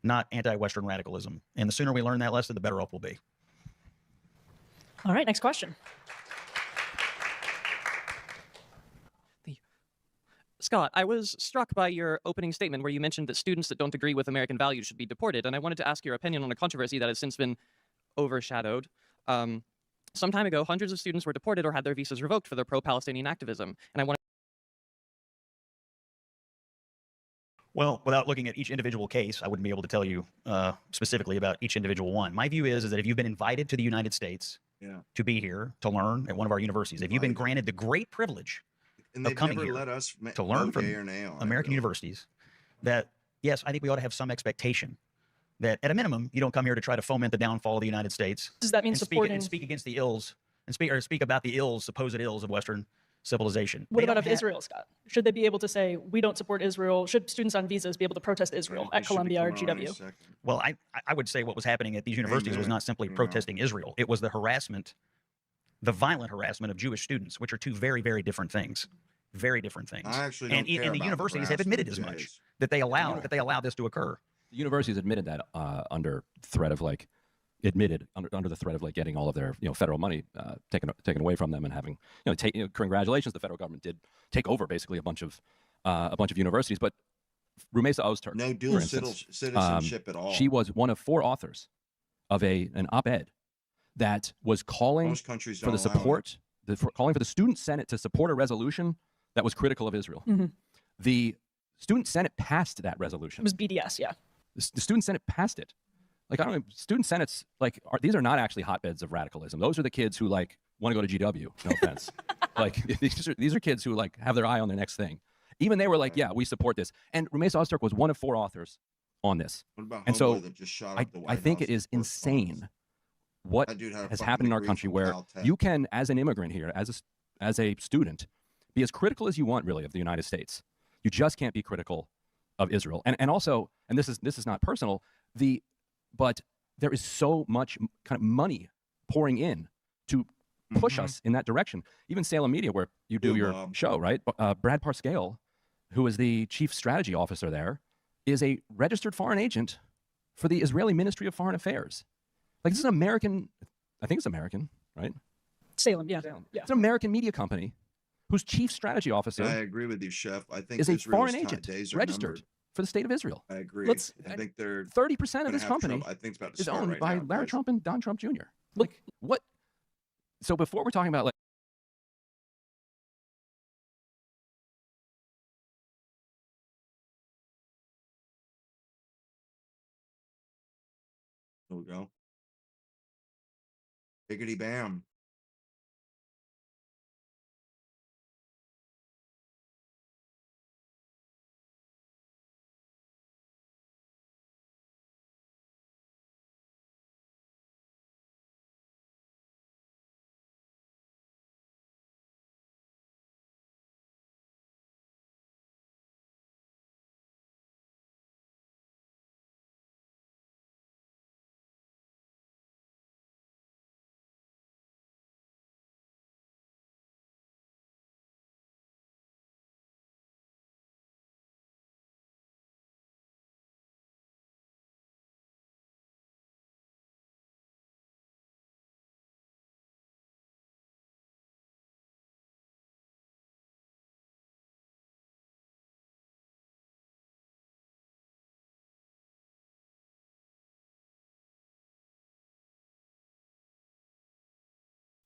not anti-Western radicalism. And the sooner we learn that lesson, the better off we'll be. All right, next question. Scott, I was struck by your opening statement where you mentioned that students that don't agree with American values should be deported, and I wanted to ask your opinion on a controversy that has since been overshadowed. Some time ago, hundreds of students were deported or had their visas revoked for their pro-Palestinian activism, and I wanted. Well, without looking at each individual case, I wouldn't be able to tell you specifically about each individual one. My view is that if you've been invited to the United States to be here, to learn at one of our universities, if you've been granted the great privilege of coming here to learn from American universities, that, yes, I think we ought to have some expectation that, at a minimum, you don't come here to try to foment the downfall of the United States. Does that mean supporting... speak against the ills, and speak about the ills, supposed ills of Western civilization. What about of Israel, Scott? Should they be able to say, we don't support Israel? Should students on visas be able to protest Israel at Columbia or GW? Well, I would say what was happening at these universities was not simply protesting Israel. It was the harassment, the violent harassment of Jewish students, which are two very, very different things. Very different things. I actually don't care and the universities have admitted as much, that they allow this to occur. The universities admitted that under threat of like, under the threat of like getting all of their federal money taken away from them and having congratulations, the federal government did take over basically a bunch of universities. But Rumeysa Ozturk, no dual citizenship at all. She was one of 4 authors of an op-ed that was calling for the support, calling for the Student Senate to support a resolution that was critical of Israel. Mm-hmm. The Student Senate passed that resolution. It was BDS, yeah. The Student Senate passed it. Like, I don't know, student senates, like, these are not actually hotbeds of radicalism. Those are the kids who, like, want to go to GW, no offense. Like, these are kids who, like, have their eye on their next thing. Even they were like, yeah, we support this. And Rumeysa Ozturk was one of 4 authors on this. And so I think it is insane what has happened in our country where you can, as an immigrant here, as a student, be as critical as you want, really, of the United States. You just can't be critical of Israel. And also, and this is not personal, but there is so much kind of money pouring in to push us in that direction. Even Salem Media, where you do your show, right? Brad Parscale, who is the chief strategy officer there, is a registered foreign agent for the Israeli Ministry of Foreign Affairs. Like, this is an American, I think it's American, right? Salem, yeah. It's an American media company whose chief strategy officer, I agree with you, Chef. I think is a Israel's foreign agent days are registered numbered. for the state of Israel. I agree. I think they're 30% of gonna this have company trouble. I think it's about to is start owned right by now, Larry guys. Trump and Don Trump Jr. Like, what? So before we're talking about, like, There we go. Biggity bam.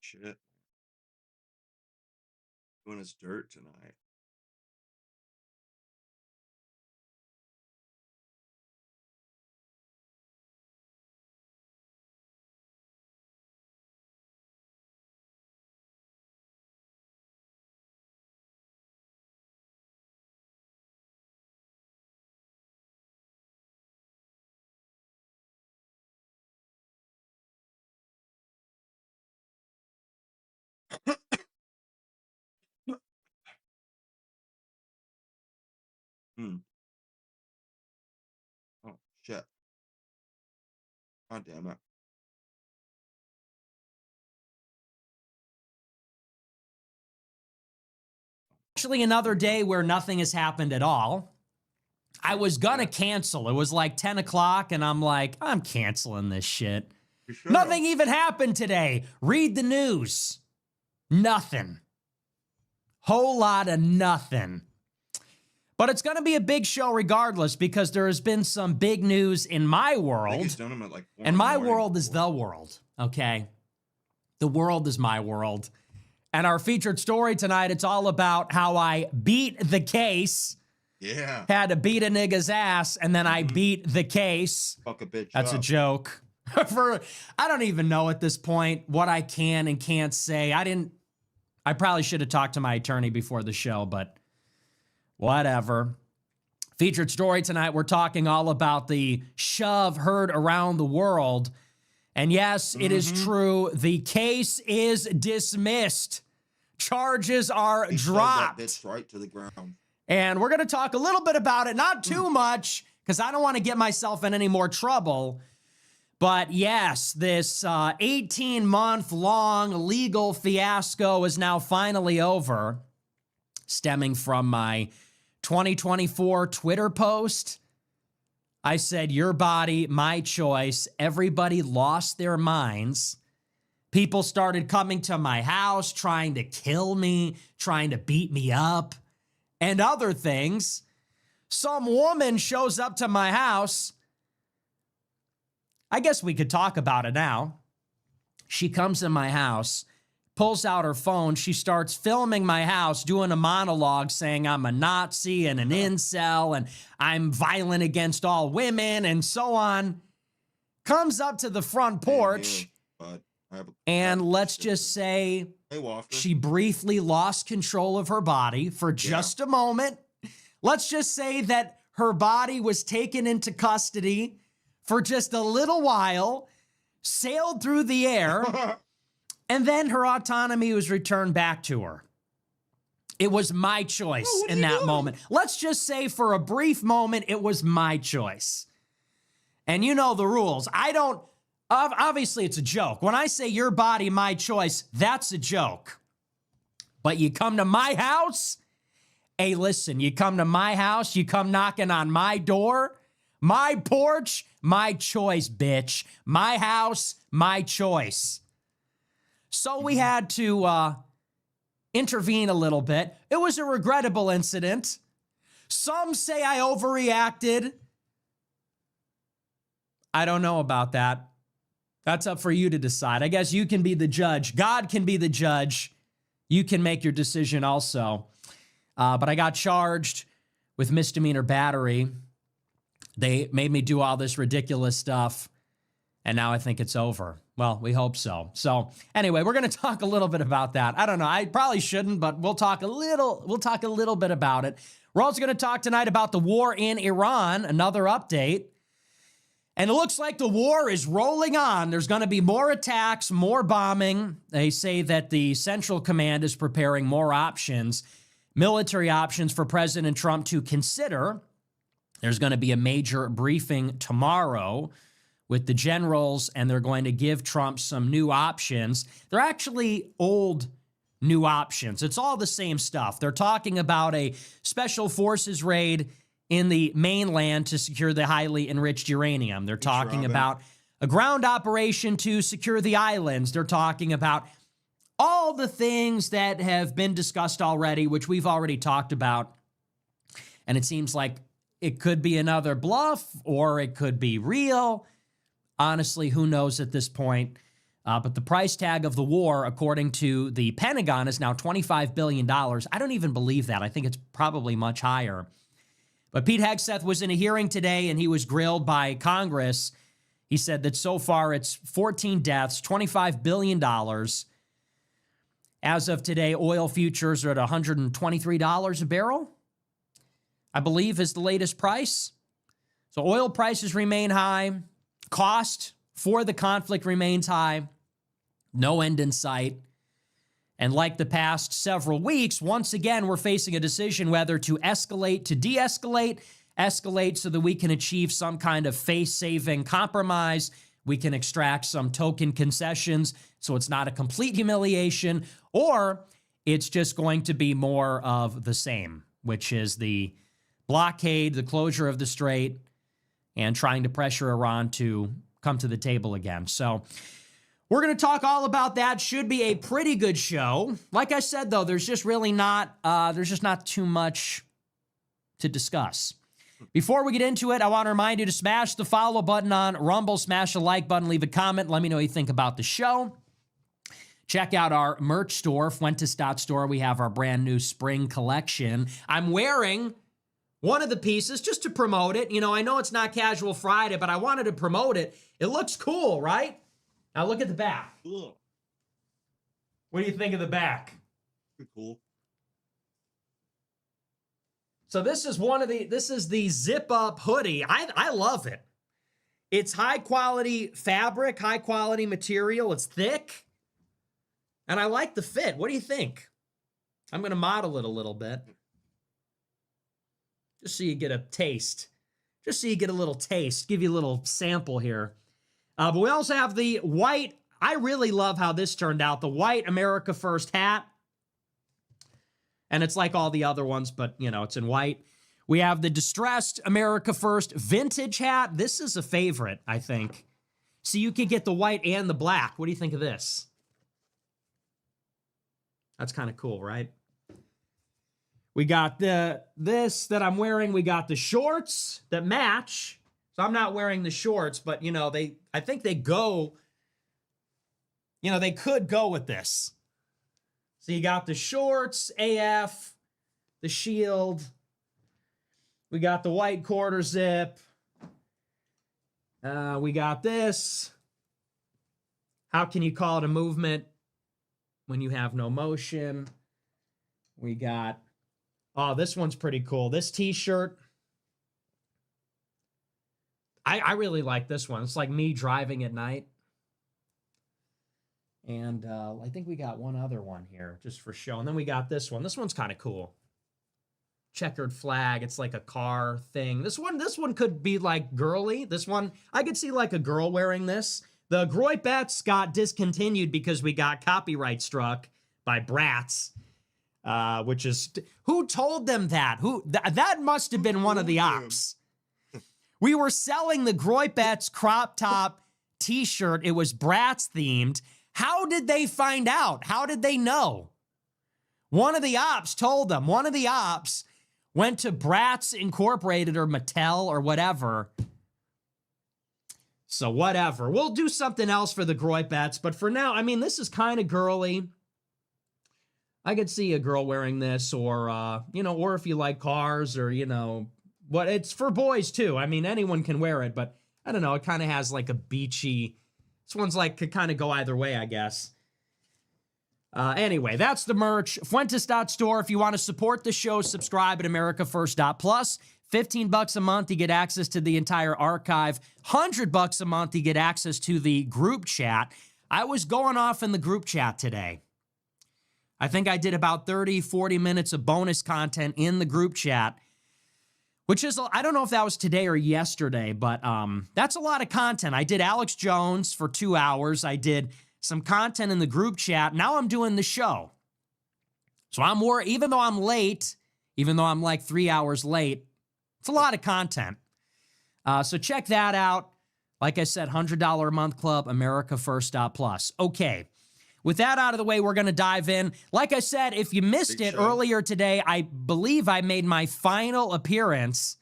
Shit. Doing his dirt tonight. Oh, shit. God damn it. Actually, another day where nothing has happened at all. I was gonna cancel. It was like 10 o'clock, and I'm like, I'm canceling this shit. Nothing even happened today. Read the news. Nothing. Whole lot of nothing. But it's going to be a big show regardless, because there has been some big news in my world. And my world is the world, okay? The world is my world. And our featured story tonight, it's all about how I beat the case. Yeah. Had to beat a nigga's ass, and then I beat the case. Fuck a bitch That's up. a joke. I don't even know at this point what I can and can't say. I probably should have talked to my attorney before the show, but whatever. Featured story tonight, we're talking all about the shove heard around the world. And yes, it is true. The case is dismissed. Charges are dropped. That bitch right to the ground. And we're going to talk a little bit about it, not too much, because I don't want to get myself in any more trouble. But yes, this 18-month-long legal fiasco is now finally over, stemming from my 2024 Twitter post. I said, your body, my choice. Everybody lost their minds. People started coming to my house, trying to kill me, trying to beat me up, and other things. Some woman shows up to my house. I guess we could talk about it now. She comes in my house, pulls out her phone. She starts filming my house, doing a monologue saying I'm a Nazi and an incel and I'm violent against all women and so on. Comes up to the front porch, and let's just say she briefly lost control of her body for just a moment. Let's just say that her body was taken into custody for just a little while, sailed through the air, and then her autonomy was returned back to her. It was my choice in that moment. Let's just say for a brief moment, it was my choice. And you know the rules. I don't Obviously, it's a joke. When I say your body, my choice, that's a joke. But you come to my house, hey, listen, you come to my house, you come knocking on my door, my porch, my choice, bitch. My house, my choice. So we had to intervene a little bit. It was a regrettable incident. Some say I overreacted. I don't know about that. That's up for you to decide. I guess you can be the judge. God can be the judge. You can make your decision also. But I got charged with misdemeanor battery. They made me do all this ridiculous stuff, and now I think it's over. Well, we hope so. So anyway, we're going to talk a little bit about that. I don't know. I probably shouldn't, but we'll talk a little bit about it. We're also going to talk tonight about the war in Iran, another update. And it looks like the war is rolling on. There's going to be more attacks, more bombing. They say that the Central Command is preparing more options, military options for President Trump to consider. There's going to be a major briefing tomorrow with the generals, and they're going to give Trump some new options. They're actually old new options. It's all the same stuff. They're talking about a special forces raid in the mainland to secure the highly enriched uranium. They're talking about a ground operation to secure the islands. They're talking about all the things that have been discussed already, which we've already talked about. And it seems like it could be another bluff or it could be real. Honestly, who knows at this point? But the price tag of the war, according to the Pentagon, is now $25 billion. I don't even believe that. I think it's probably much higher. But Pete Hegseth was in a hearing today, and he was grilled by Congress. He said that so far it's 14 deaths, $25 billion. As of today, oil futures are at $123 a barrel, I believe is the latest price. So oil prices remain high. Cost for the conflict remains high. No end in sight. And like the past several weeks, once again, we're facing a decision whether to escalate, to de-escalate, escalate so that we can achieve some kind of face-saving compromise. We can extract some token concessions so it's not a complete humiliation, or it's just going to be more of the same, which is the blockade, the closure of the strait, and trying to pressure Iran to come to the table again. So we're going to talk all about that. Should be a pretty good show. Like I said, though, there's just not too much to discuss. Before we get into it, I want to remind you to smash the follow button on Rumble, smash the like button, leave a comment, let me know what you think about the show. Check out our merch store, Fuentes.store. We have our brand new spring collection. I'm wearing one of the pieces just to promote it. You know, I know it's not Casual Friday, but I wanted to promote it. It looks cool, right? Now look at the back. Cool. What do you think of the back? Pretty cool. So this is the zip up hoodie. I love it. It's high quality fabric, high quality material. It's thick. And I like the fit. What do you think? I'm going to model it a little bit. Just so you get a taste. Just so you get a little taste. Give you a little sample here. But we also have the white. I really love how this turned out. The white America First hat. And it's like all the other ones, but, you know, it's in white. We have the distressed America First vintage hat. This is a favorite, I think. So you could get the white and the black. What do you think of this? That's kind of cool, right? We got this that I'm wearing. We got the shorts that match. So I'm not wearing the shorts, but, you know, I think they go, you know, they could go with this. So you got the shorts, AF, the shield. We got the white quarter zip. We got this. How can you call it a movement when you have no motion? We got, oh, this one's pretty cool. This t-shirt. I really like this one. It's like me driving at night. And I think we got one other one here just for show. And then we got this one. This one's kind of cool. Checkered flag. It's like a car thing. This one could be like girly. This one, I could see like a girl wearing this. The Groypets got discontinued because we got copyright struck by Bratz, which is, who told them that? That must have been one of the ops. We were selling the Groypets crop top t-shirt. It was Bratz themed. How did they find out? How did they know? One of the ops told them. One of the ops went to Bratz Incorporated or Mattel or whatever. So whatever. We'll do something else for the Groypets, but for now, I mean, this is kind of girly. I could see a girl wearing this, or, you know, or if you like cars, or, you know, what, it's for boys too. I mean, anyone can wear it, but I don't know. It kind of has like a beachy, this one's like, could kind of go either way, I guess. Anyway, that's the merch. Fuentes.store. If you want to support the show, subscribe at AmericaFirst.plus. $15 a month, you get access to the entire archive. $100 a month, you get access to the group chat. I was going off in the group chat today. I think I did about 30, 40 minutes of bonus content in the group chat, which is, I don't know if that was today or yesterday, but that's a lot of content. I did Alex Jones for 2 hours. I did some content in the group chat. Now I'm doing the show. So I'm worried, even though I'm late, even though I'm like 3 hours late, it's a lot of content. So check that out. Like I said, $100 a month club, AmericaFirst.plus. Okay. With that out of the way, we're going to dive in. Like I said, if you missed it earlier today, I believe I made my final appearance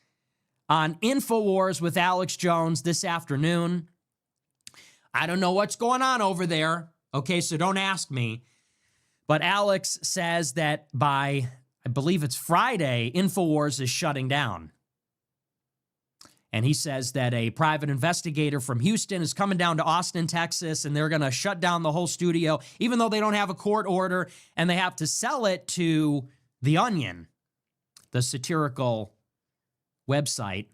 on InfoWars with Alex Jones this afternoon. I don't know what's going on over there. Okay, so don't ask me. But Alex says that by, I believe it's Friday, InfoWars is shutting down. And he says that a private investigator from Houston is coming down to Austin, Texas, and they're going to shut down the whole studio, even though they don't have a court order, and they have to sell it to The Onion, the satirical website.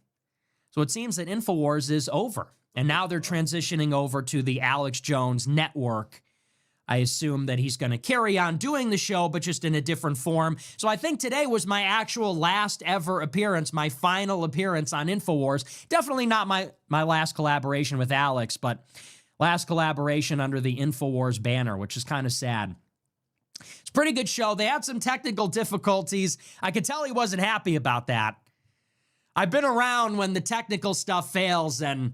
So it seems that InfoWars is over, and now they're transitioning over to the Alex Jones Network. I assume that he's going to carry on doing the show, but just in a different form. So I think today was my actual last ever appearance, my final appearance on InfoWars. Definitely not my last collaboration with Alex, but last collaboration under the InfoWars banner, which is kind of sad. It's a pretty good show. They had some technical difficulties. I could tell he wasn't happy about that. I've been around when the technical stuff fails and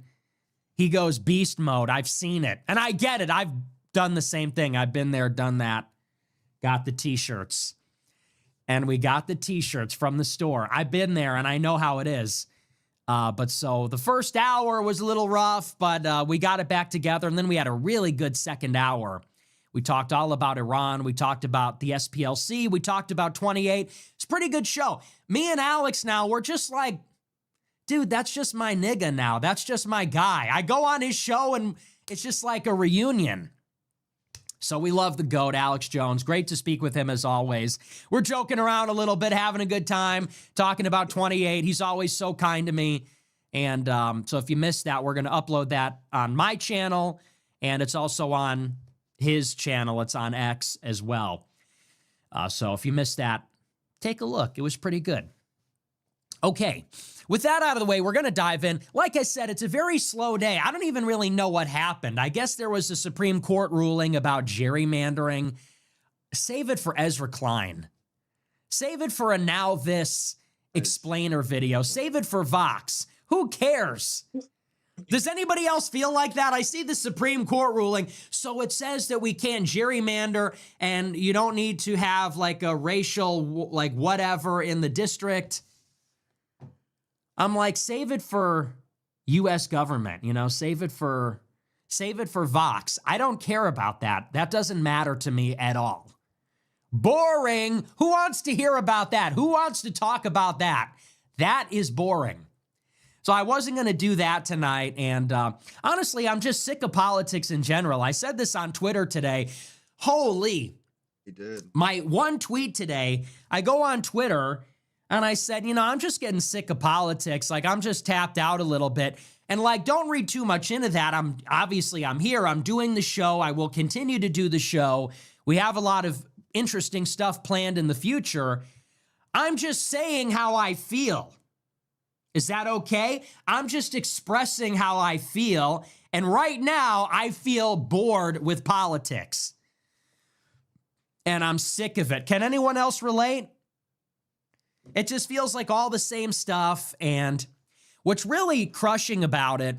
he goes beast mode. I've seen it. And I get it. I've done the same thing. I've been there, done that. Got the t-shirts. And we got the t-shirts from the store. I've been there and I know how it is. But so the first hour was a little rough, but we got it back together. And then we had a really good second hour. We talked all about Iran. We talked about the SPLC. We talked about 28. It's a pretty good show. Me and Alex now, we're just like, dude, that's just my nigga now. That's just my guy. I go on his show and it's just like a reunion. So we love the GOAT, Alex Jones. Great to speak with him as always. We're joking around a little bit, having a good time, talking about 28. He's always so kind to me. And so if you missed that, we're going to upload that on my channel. And it's also on his channel. It's on X as well. So if you missed that, take a look. It was pretty good. Okay, with that out of the way, we're going to dive in. Like I said, it's a very slow day. I don't even really know what happened. I guess there was a Supreme Court ruling about gerrymandering. Save it for Ezra Klein. Save it for a Now This explainer video. Save it for Vox. Who cares? Does anybody else feel like that? I see the Supreme Court ruling. So it says that we can't gerrymander and you don't need to have like a racial, like whatever in the district. I'm like, save it for U.S. government, you know, save it for Vox. I don't care about that. That doesn't matter to me at all. Boring. Who wants to hear about that? Who wants to talk about that? That is boring. So I wasn't going to do that tonight. And honestly, I'm just sick of politics in general. I said this on Twitter today. Holy. He did. My one tweet today, I go on Twitter and I said, you know, I'm just getting sick of politics. Like, I'm just tapped out a little bit. And like, don't read too much into that. I'm here. I'm doing the show. I will continue to do the show. We have a lot of interesting stuff planned in the future. I'm just saying how I feel. Is that okay? I'm just expressing how I feel. And right now, I feel bored with politics. And I'm sick of it. Can anyone else relate? It just feels like all the same stuff. And what's really crushing about it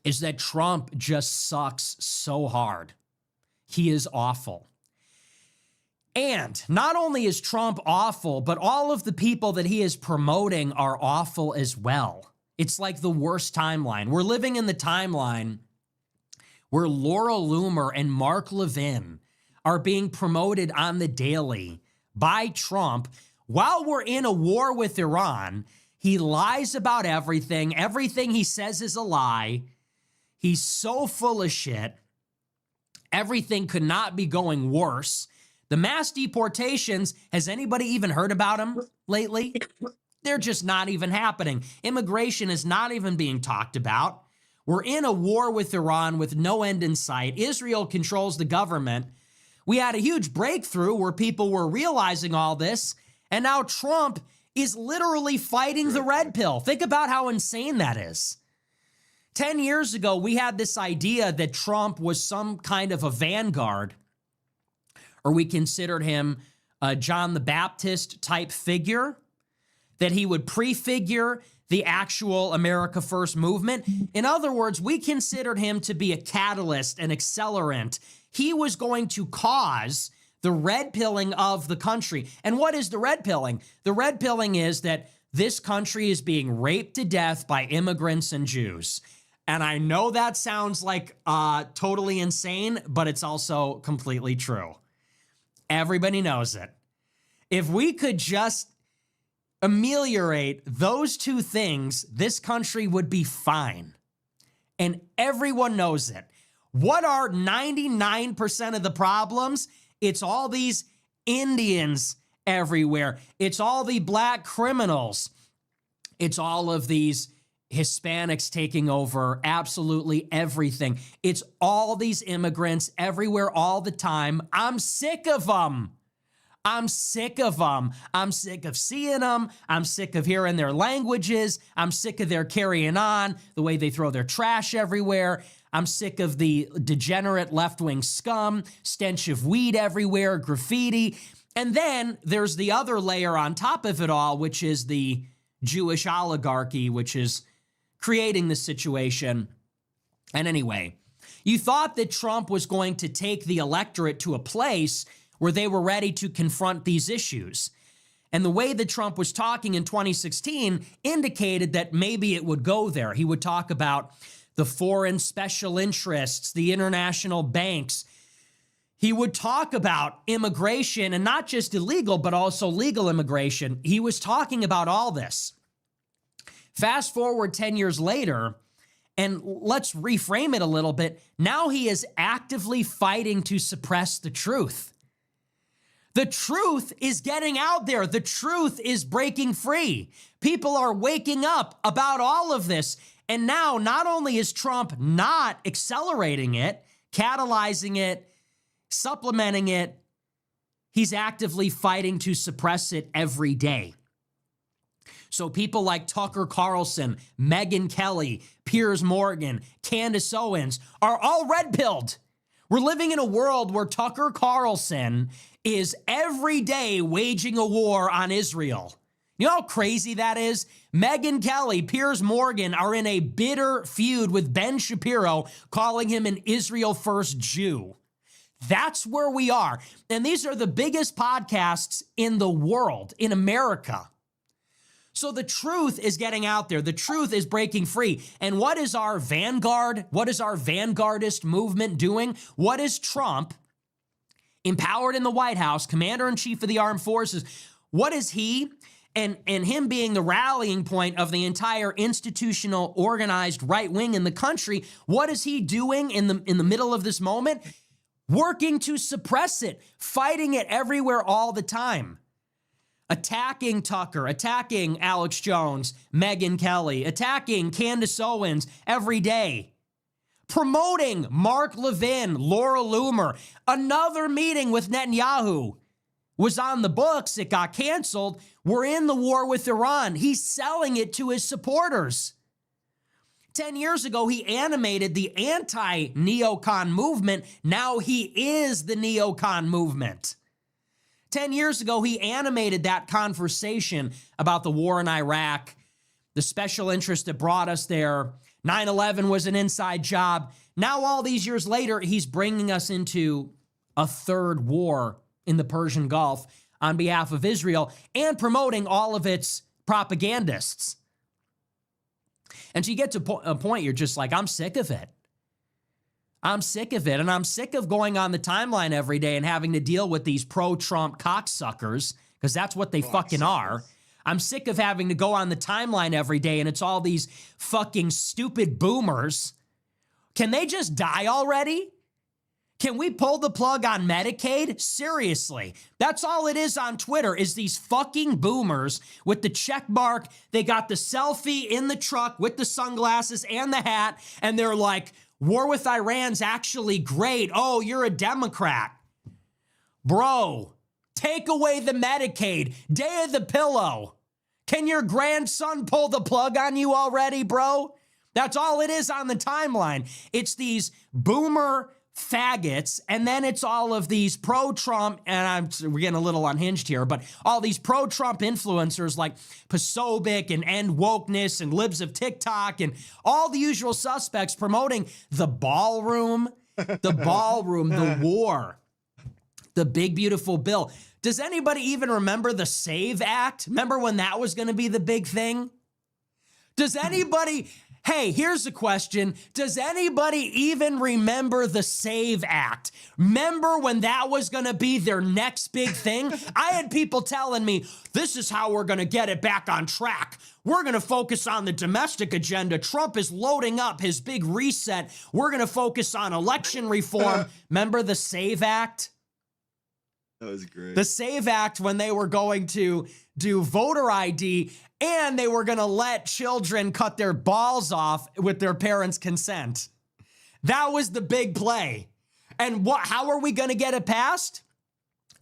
is that Trump just sucks so hard. He is awful. And not only is Trump awful, but all of the people that he is promoting are awful as well. It's like the worst timeline. We're living in the timeline where Laura Loomer and Mark Levin are being promoted on the daily by Trump while we're in a war with Iran. He lies about everything. Everything he says is a lie. He's so full of shit. Everything could not be going worse. The mass deportations, has anybody even heard about them lately? They're just not even happening. Immigration is not even being talked about. We're in a war with Iran with no end in sight. Israel controls the government. We had a huge breakthrough where people were realizing all this, and now Trump is literally fighting the red pill. Think about how insane that is. 10 years ago, we had this idea that Trump was some kind of a vanguard, or we considered him a John the Baptist type figure, that he would prefigure the actual America First movement. In other words, we considered him to be a catalyst, an accelerant. He was going to cause the red pilling of the country. And what is the red pilling? The red pilling is that this country is being raped to death by immigrants and Jews. And I know that sounds like totally insane, but it's also completely true. Everybody knows it. If we could just ameliorate those two things, this country would be fine. And everyone knows it. What are 99% of the problems? It's all these Indians everywhere. It's all the black criminals. It's all of these Hispanics taking over absolutely everything. It's all these immigrants everywhere all the time. I'm sick of them. I'm sick of them. I'm sick of seeing them. I'm sick of hearing their languages. I'm sick of their carrying on, the way they throw their trash everywhere. I'm sick of the degenerate left-wing scum, stench of weed everywhere, graffiti. And then there's the other layer on top of it all, which is the Jewish oligarchy, which is creating the situation. And anyway, you thought that Trump was going to take the electorate to a place where they were ready to confront these issues. And the way that Trump was talking in 2016 indicated that maybe it would go there. He would talk about the foreign special interests, the international banks. He would talk about immigration, and not just illegal, but also legal immigration. He was talking about all this. Fast forward 10 years later, and let's reframe it a little bit. Now he is actively fighting to suppress the truth. The truth is getting out there. The truth is breaking free. People are waking up about all of this. And now, not only is Trump not accelerating it, catalyzing it, supplementing it, he's actively fighting to suppress it every day. So people like Tucker Carlson, Megyn Kelly, Piers Morgan, Candace Owens are all red-pilled. We're living in a world where Tucker Carlson is every day waging a war on Israel. You know how crazy that is? Megyn Kelly, Piers Morgan are in a bitter feud with Ben Shapiro, calling him an Israel first Jew. That's where we are. And these are the biggest podcasts in the world, in America. So the truth is getting out there. The truth is breaking free. And what is our vanguard? What is our vanguardist movement doing? What is Trump, empowered in the White House, commander-in-chief of the armed forces, what is he and him being the rallying point of the entire institutional organized right wing in the country? What is he doing in the middle of this moment? Working to suppress it, fighting it everywhere all the time. Attacking Tucker, attacking Alex Jones, Megyn Kelly, attacking Candace Owens every day. Promoting Mark Levin, Laura Loomer, another meeting with Netanyahu. was on the books. It got canceled. We're in the war with Iran. He's selling it to his supporters. 10 years ago, he animated the anti-neocon movement. Now he is the neocon movement. 10 years ago, he animated that conversation about the war in Iraq, the special interest that brought us there. 9/11 was an inside job. Now, all these years later, he's bringing us into a third war in the Persian Gulf on behalf of Israel and promoting all of its propagandists. And so you get to a point, you're just like, I'm sick of it. I'm sick of it. And I'm sick of going on the timeline every day and having to deal with these pro-Trump cocksuckers, because that's what they fucking are. I'm sick of having to go on the timeline every day and it's all these fucking stupid boomers. Can they just die already? Can we pull the plug on Medicaid? Seriously. That's all it is on Twitter, is these fucking boomers with the check mark. They got the selfie in the truck with the sunglasses and the hat, and they're like, war with Iran's actually great. Oh, you're a Democrat. Bro, take away the Medicaid. Day of the pillow. Can your grandson pull the plug on you already, bro? That's all it is on the timeline. It's these boomer faggots, and then it's all of these pro-Trump, and we're getting a little unhinged here, but all these pro-Trump influencers like Posobiec and End Wokeness and Libs of TikTok and all the usual suspects promoting the ballroom, the war, the big beautiful bill. Does anybody even remember the SAVE Act? Remember when that was going to be the big thing? Does anybody... Hey, here's a question. Does anybody even remember the SAVE Act? Remember when that was going to be their next big thing? I had people telling me, this is how we're going to get it back on track. We're going to focus on the domestic agenda. Trump is loading up his big reset. We're going to focus on election reform. Remember the SAVE Act? That was great. The SAVE Act, when they were going to do voter ID and they were going to let children cut their balls off with their parents' consent. That was the big play. And how are we going to get it passed?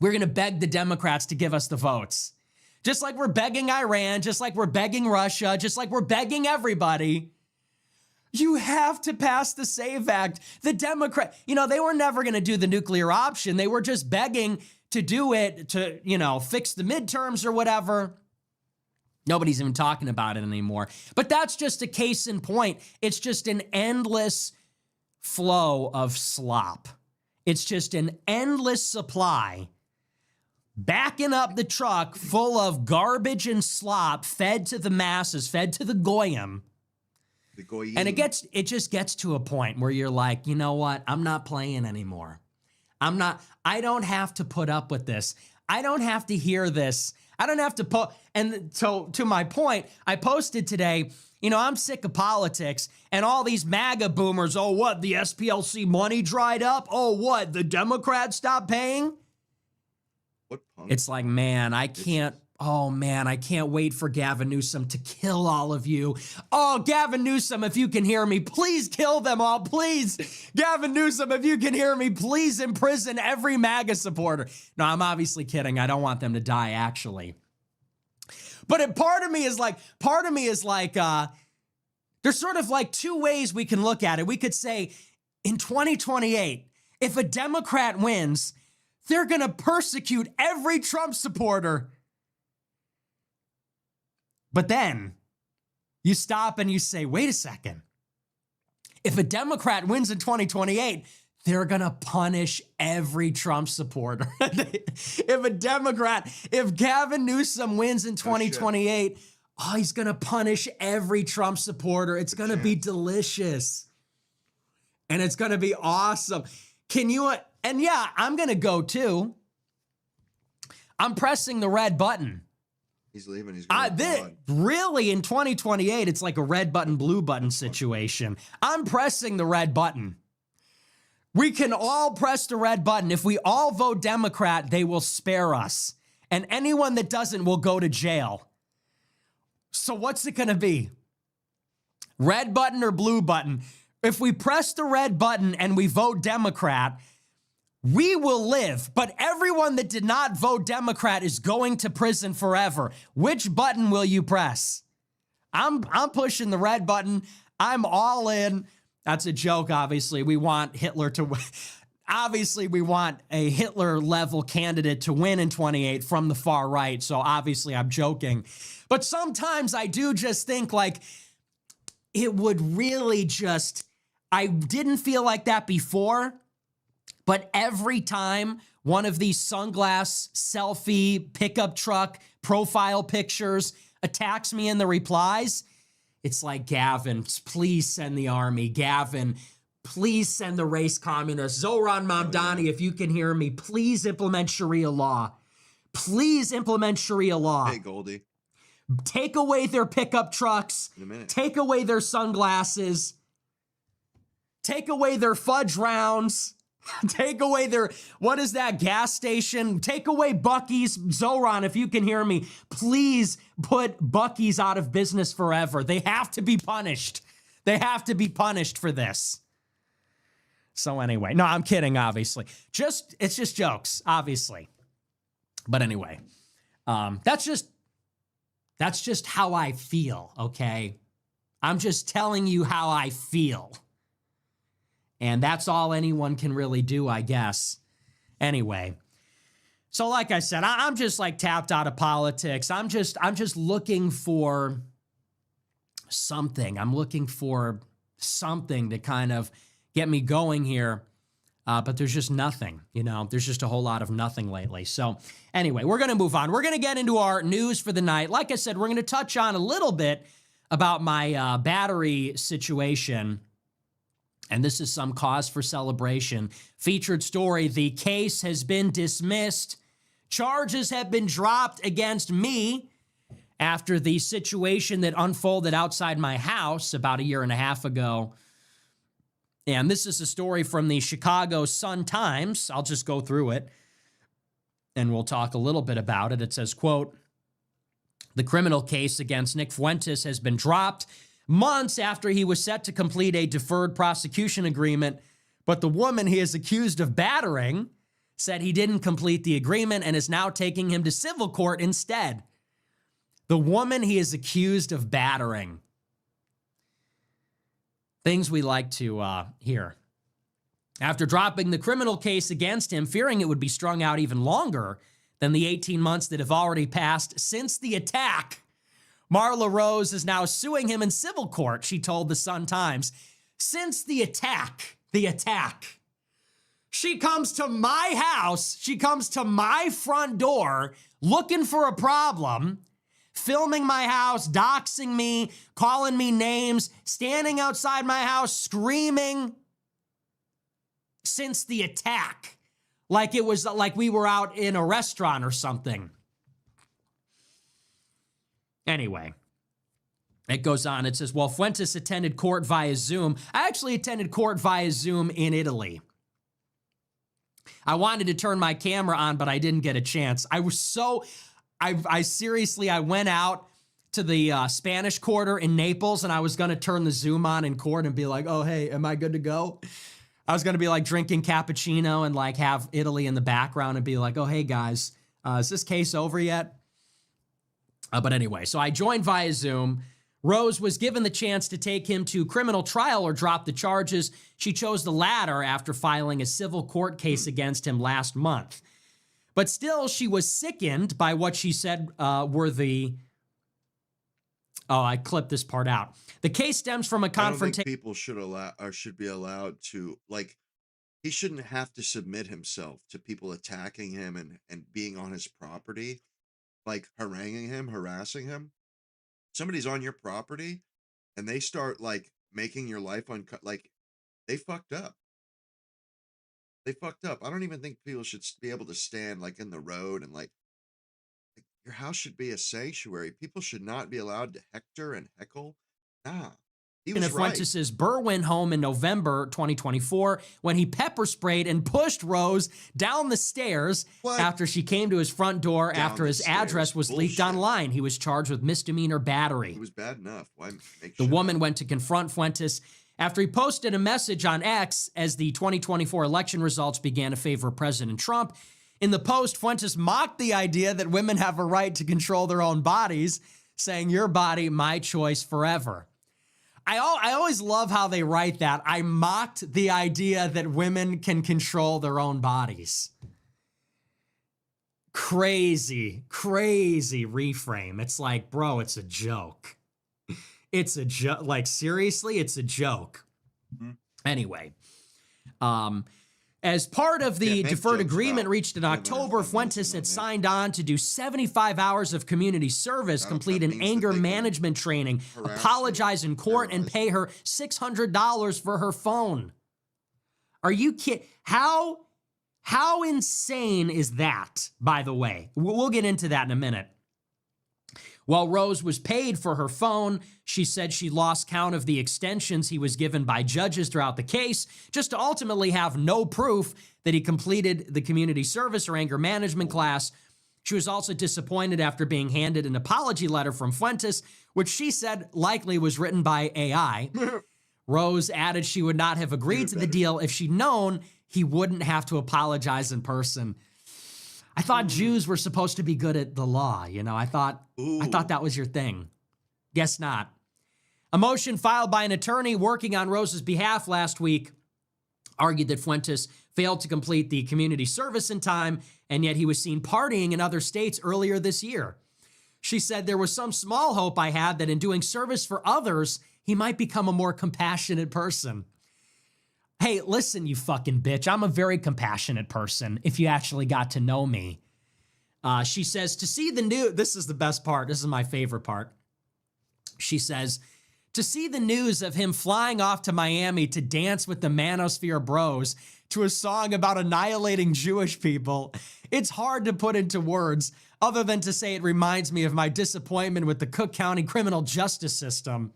We're going to beg the Democrats to give us the votes. Just like we're begging Iran, just like we're begging Russia, just like we're begging everybody. You have to pass the SAVE Act. The Democrat, they were never going to do the nuclear option. They were just begging to do it to, fix the midterms or whatever. Nobody's even talking about it anymore. But that's just a case in point. It's just an endless flow of slop. It's just an endless supply backing up the truck full of garbage and slop fed to the masses, fed to the goyim. And it just gets to a point where you're like, you know what? I'm not playing anymore. I don't have to put up with this. I don't have to hear this. I don't have to and so to my point, I posted today, I'm sick of politics and all these MAGA boomers. Oh, what? The SPLC money dried up? Oh, what? The Democrats stopped paying? What punk? It's like, man, I can't wait for Gavin Newsom to kill all of you. Oh, Gavin Newsom, if you can hear me, please kill them all, please. Gavin Newsom, if you can hear me, please imprison every MAGA supporter. No, I'm obviously kidding. I don't want them to die, actually. But part of me is like, there's sort of like two ways we can look at it. We could say, in 2028, if a Democrat wins, they're going to persecute every Trump supporter. But then you stop and you say, wait a second. If a Democrat wins in 2028, they're going to punish every Trump supporter. If Gavin Newsom wins in 2028, he's going to punish every Trump supporter. It's going to be delicious. And it's going to be awesome. And yeah, I'm going to go too. I'm pressing the red button. He's leaving. He's going really, in 2028, it's like a red button, blue button situation. I'm pressing the red button. We can all press the red button. If we all vote Democrat, they will spare us. And anyone that doesn't will go to jail. So what's it going to be? Red button or blue button? If we press the red button and we vote Democrat, We will live, but everyone that did not vote Democrat is going to prison forever. Which button will you press? I'm pushing the red button. I'm all in. That's a joke, obviously. We want Hitler to win. Obviously, we want a Hitler-level candidate to win in 28 from the far right, so obviously I'm joking. But sometimes I do just think, like, it would really just... I didn't feel like that before, but every time one of these sunglass, selfie, pickup truck, profile pictures attacks me in the replies, it's like, Gavin, please send the army. Gavin, please send the race communists. Zoran Mamdani, if you can hear me, please implement Sharia law. Please implement Sharia law. Hey, Goldie. Take away their pickup trucks. In a minute. Take away their sunglasses. Take away their fudge rounds. Take away their, what is that, gas station? Take away Buc-ee's. Zoran, if you can hear me, please put Buc-ee's out of business forever. They have to be punished. They have to be punished for this. So anyway, no, I'm kidding, obviously. It's just jokes, obviously. But anyway, that's just how I feel, okay? I'm just telling you how I feel. And that's all anyone can really do, I guess. Anyway, so like I said, I'm just like tapped out of politics. I'm just looking for something. I'm looking for something to kind of get me going here. But there's just nothing, you know, there's just a whole lot of nothing lately. So anyway, we're going to move on. We're going to get into our news for the night. Like I said, we're going to touch on a little bit about my battery situation. And this is some cause for celebration. Featured story, the case has been dismissed. Charges have been dropped against me after the situation that unfolded outside my house about 1.5 years ago. And this is a story from the Chicago Sun-Times. I'll just go through it, and we'll talk a little bit about it. It says, quote, "The criminal case against Nick Fuentes has been dropped months after he was set to complete a deferred prosecution agreement, but the woman he is accused of battering said he didn't complete the agreement and is now taking him to civil court instead." The woman he is accused of battering. Things we like to hear. After dropping the criminal case against him, fearing it would be strung out even longer than the 18 months that have already passed since the attack, Marla Rose is now suing him in civil court, she told the Sun-Times. Since the attack, she comes to my house, she comes to my front door looking for a problem, filming my house, doxing me, calling me names, standing outside my house, screaming. Since the attack, like it was like we were out in a restaurant or something. Anyway, it goes on. It says, well, Fuentes attended court via Zoom. I actually attended court via Zoom in Italy. I wanted to turn my camera on, but I didn't get a chance. I was so, I seriously, I went out to the Spanish Quarter in Naples, and I was going to turn the Zoom on in court and be like, oh, hey, am I good to go? I was going to be like drinking cappuccino and like have Italy in the background and be like, oh, hey, guys, is this case over yet? But anyway, so I joined via Zoom. Rose was given the chance to take him to criminal trial or drop the charges. She chose the latter after filing a civil court case against him last month. But still, she was sickened by what she said were the... Oh, I clipped this part out. The case stems from a confrontation. I don't think people should allow or should be allowed to, like, he shouldn't have to submit himself to people attacking him and being on his property, like haranguing him, harassing him. Somebody's on your property and they start like making your life like they fucked up. They fucked up. I don't even think people should be able to stand like in the road and like your house should be a sanctuary. People should not be allowed to hector and heckle. Nah. He was right. Fuentes' Berwyn home in November 2024 when he pepper sprayed and pushed Rose down the stairs after she came to his front door after his address was leaked online. He was charged with misdemeanor battery. It was bad enough. Why make the woman went to confront Fuentes after he posted a message on X as the 2024 election results began to favor President Trump. In the post, Fuentes mocked the idea that women have a right to control their own bodies, saying, "Your body, my choice forever." I always love how they write that. I mocked the idea that women can control their own bodies. Crazy, crazy reframe. It's like, bro, it's a joke. It's a joke. Like, seriously, it's a joke. Anyway, as part of the deferred agreement reached in October, Fuentes had signed on to do 75 hours of community service, complete an anger management training, apologize in court, and pay her $600 for her phone. Are you kidding? How insane is that, by the way? We'll get into that in a minute. While Rose was paid for her phone, she said she lost count of the extensions he was given by judges throughout the case, just to ultimately have no proof that he completed the community service or anger management class. She was also disappointed after being handed an apology letter from Fuentes, which she said likely was written by AI. Rose added she would not have agreed to the deal if she'd known he wouldn't have to apologize in person. I thought Jews were supposed to be good at the law. You know, I thought that was your thing. Guess not. A motion filed by an attorney working on Rose's behalf last week argued that Fuentes failed to complete the community service in time, and yet he was seen partying in other states earlier this year. She said, "There was some small hope I had that in doing service for others, he might become a more compassionate person." Hey, listen, you fucking bitch. I'm a very compassionate person if you actually got to know me. She says, to see the news, this is the best part. This is my favorite part. She says, to see the news of him flying off to Miami to dance with the Manosphere Bros to a song about annihilating Jewish people, it's hard to put into words other than to say it reminds me of my disappointment with the Cook County criminal justice system.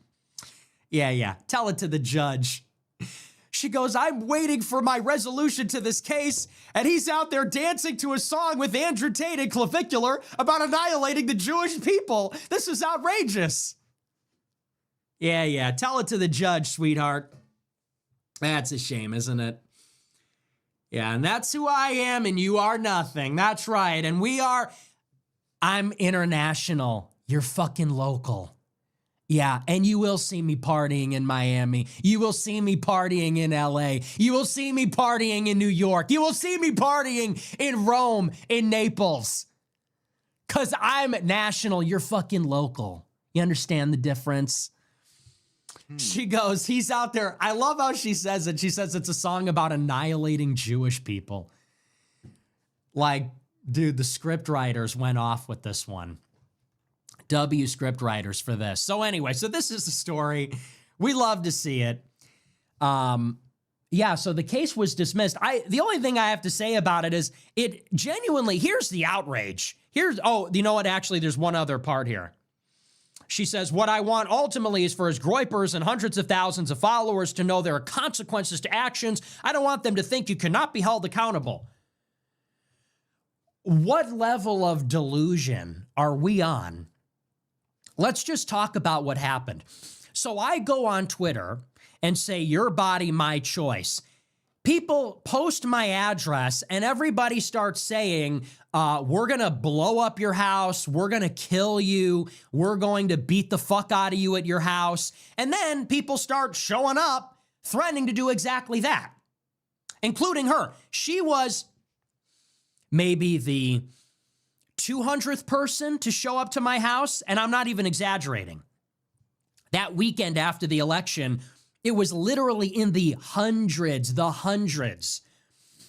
Yeah. Tell it to the judge. She goes, "I'm waiting for my resolution to this case, and he's out there dancing to a song with Andrew Tate and Clavicular about annihilating the Jewish people. This is outrageous." Yeah. Tell it to the judge, sweetheart. That's a shame, isn't it? Yeah, and that's who I am, and you are nothing. That's right. And I'm international. You're fucking local. Yeah, and you will see me partying in Miami. You will see me partying in LA. You will see me partying in New York. You will see me partying in Rome, in Naples. Because I'm national, you're fucking local. You understand the difference? She goes, he's out there. I love how she says it. She says it's a song about annihilating Jewish people. Like, dude, the script writers went off with this one. W script writers for this. So anyway, so this is the story. We love to see it. Yeah, so the case was dismissed. The only thing I have to say about it is it genuinely, here's the outrage. Oh, you know what? Actually, there's one other part here. She says, what I want ultimately is for his groypers and hundreds of thousands of followers to know there are consequences to actions. I don't want them to think you cannot be held accountable. What level of delusion are we on? Let's just talk about what happened. So I go on Twitter and say, your body, my choice. People post my address and everybody starts saying, we're going to blow up your house. We're going to kill you. We're going to beat the fuck out of you at your house. And then people start showing up, threatening to do exactly that, including her. She was maybe the 200th person to show up to my house, and I'm not even exaggerating. That weekend after the election, it was literally in the hundreds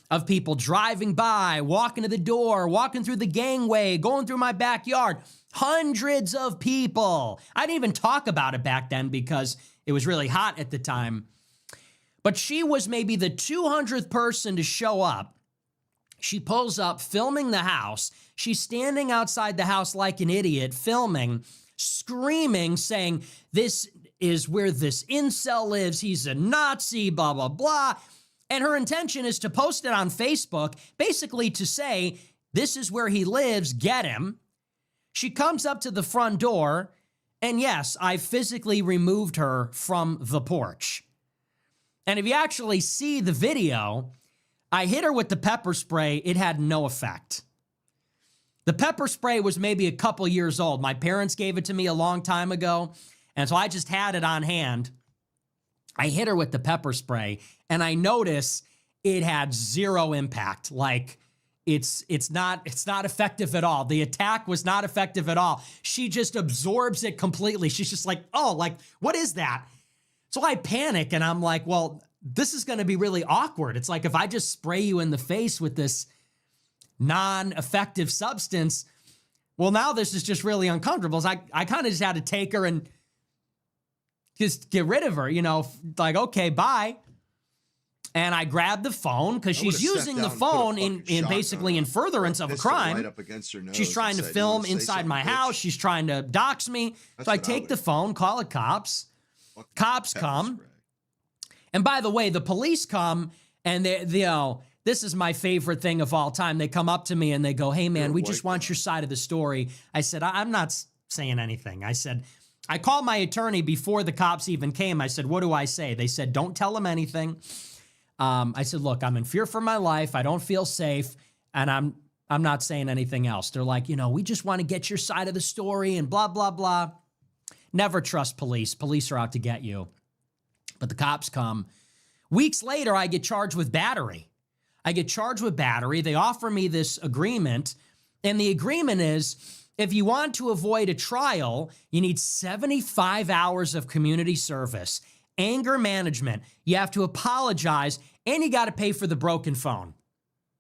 of people driving by, walking to the door, walking through the gangway, going through my backyard. Hundreds of people. I didn't even talk about it back then because it was really hot at the time. But she was maybe the 200th person to show up. She pulls up, filming the house. She's standing outside the house like an idiot, filming, screaming, saying, this is where this incel lives. He's a Nazi, blah, blah, blah. And her intention is to post it on Facebook, basically to say, this is where he lives, get him. She comes up to the front door, and yes, I physically removed her from the porch. And if you actually see the video, I hit her with the pepper spray. It had no effect. The pepper spray was maybe a couple years old. My parents gave it to me a long time ago, and so I just had it on hand. I hit her with the pepper spray, and I noticed it had zero impact. Like, it's not effective at all. The attack was not effective at all. She just absorbs it completely. She's just like, oh, like, what is that? So I panic, and I'm like, well, this is going to be really awkward. It's like if I just spray you in the face with this non-effective substance, well, now this is just really uncomfortable. So I kind of just had to take her and just get rid of her, you know, like, okay, bye. And I grabbed the phone because she's using the phone in basically in furtherance of a crime. She's trying to film inside my house. She's trying to dox me. So I take the phone, call the cops. Cops come. And by the way, the police come, and they, you know, this is my favorite thing of all time. They come up to me and they go, hey, man, we just want your side of the story. I said, I'm not saying anything. I said, I called my attorney before the cops even came. I said, what do I say? They said, don't tell them anything. I said, look, I'm in fear for my life. I don't feel safe. And I'm not saying anything else. They're like, you know, we just want to get your side of the story and blah, blah, blah. Never trust police. Police are out to get you. But the cops come. Weeks later, I get charged with battery. They offer me this agreement. And the agreement is, if you want to avoid a trial, you need 75 hours of community service, anger management. You have to apologize, and you got to pay for the broken phone.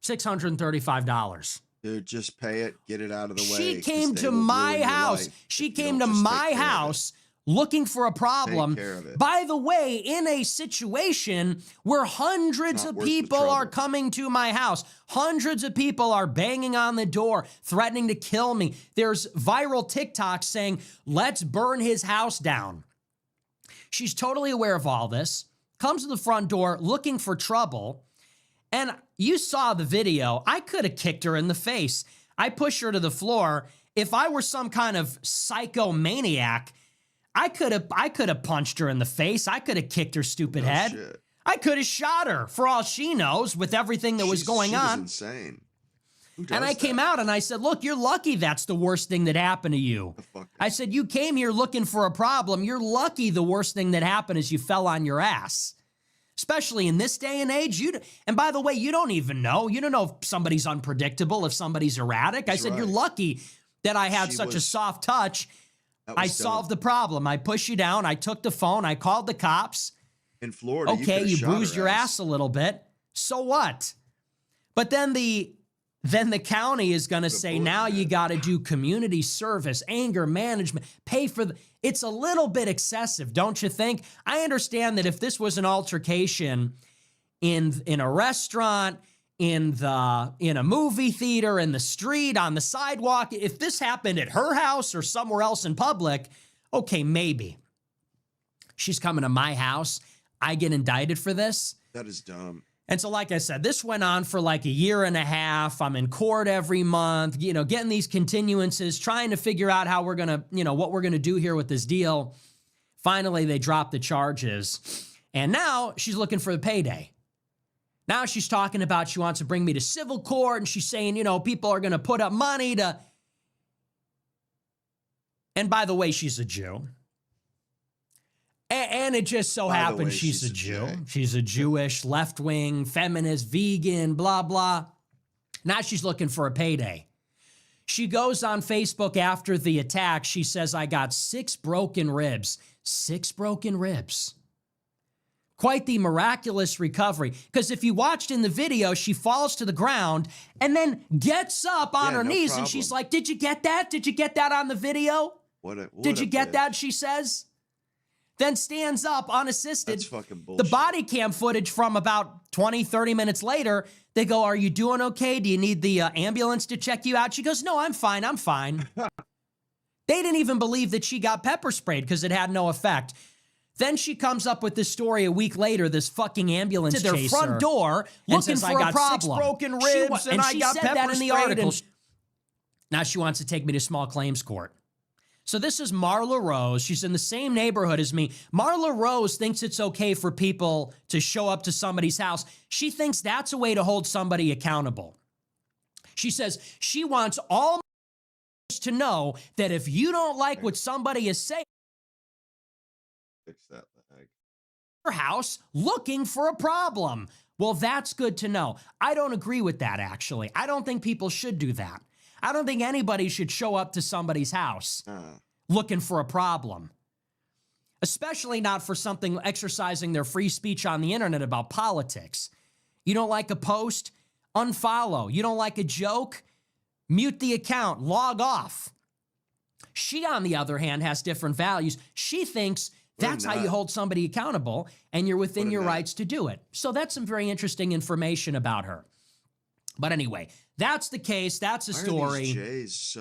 $635. Dude, just pay it, get it out of the way. She came to my house. She came to my house looking for a problem. Take care of it. By the way, in a situation where hundreds of people are coming to my house, hundreds of people are banging on the door, threatening to kill me. There's viral TikToks saying, let's burn his house down. She's totally aware of all this, comes to the front door looking for trouble. And you saw the video. I could have kicked her in the face. I pushed her to the floor. If I were some kind of psychomaniac, I could have punched her in the face. I could have kicked her stupid head. Shit. I could have shot her for all she knows with everything that was going on. Insane. And I came out and I said, look, you're lucky that's the worst thing that happened to you. I said, you came here looking for a problem. You're lucky the worst thing that happened is you fell on your ass. Especially in this day and age. And by the way, you don't even know. You don't know if somebody's unpredictable, if somebody's erratic. I said, you're lucky that I had such a soft touch. I solved the problem. I pushed you down. I took the phone. I called the cops. In Florida, okay, you bruised your ass a little bit. So what? But then the county is going to say, now you got to do community service, anger management, pay for the... It's a little bit excessive, don't you think? I understand that if this was an altercation in a restaurant, in a movie theater, in the street, on the sidewalk, if this happened at her house or somewhere else in public, okay, maybe. She's coming to my house. I get indicted for this. That is dumb. And so, like I said, this went on for like a year and a half. I'm in court every month, you know, getting these continuances, trying to figure out how we're going to, you know, what we're going to do here with this deal. Finally, they dropped the charges. And now she's looking for the payday. Now she's talking about she wants to bring me to civil court. And she's saying, you know, people are going to put up money to. And by the way, she's a Jew. And it just so happens she's a Jew. She's a Jewish, left-wing, feminist, vegan, blah, blah. Now she's looking for a payday. She goes on Facebook after the attack. She says, I got 6 broken ribs. 6 broken ribs. Quite the miraculous recovery. Because if you watched in the video, she falls to the ground and then gets up on her knees. And she's like, did you get that? Did you get that on the video? Did you get that, she says? Then stands up unassisted. That's fucking bullshit. The body cam footage from about 20, 30 minutes later, they go, are you doing okay? Do you need the ambulance to check you out? She goes, no, I'm fine. I'm fine. They didn't even believe that she got pepper sprayed because it had no effect. Then she comes up with this story a week later, this fucking ambulance chaser. To their front door looking for a problem. 6 broken ribs and I got pepper sprayed in the article. Now she wants to take me to small claims court. So this is Marla Rose. She's in the same neighborhood as me. Marla Rose thinks it's okay for people to show up to somebody's house. She thinks that's a way to hold somebody accountable. She says she wants all to know that if you don't like what somebody is saying, Fix that lag. your house looking for a problem. Well, that's good to know. I don't agree with that, actually. I don't think people should do that. I don't think anybody should show up to somebody's house looking for a problem, especially not for something exercising their free speech on the internet about politics. You don't like a post? Unfollow. You don't like a joke? Mute the account, log off. She, on the other hand, has different values. She thinks that's how you hold somebody accountable, and you're within your rights to do it. So that's some very interesting information about her. But anyway, that's the case. That's the story.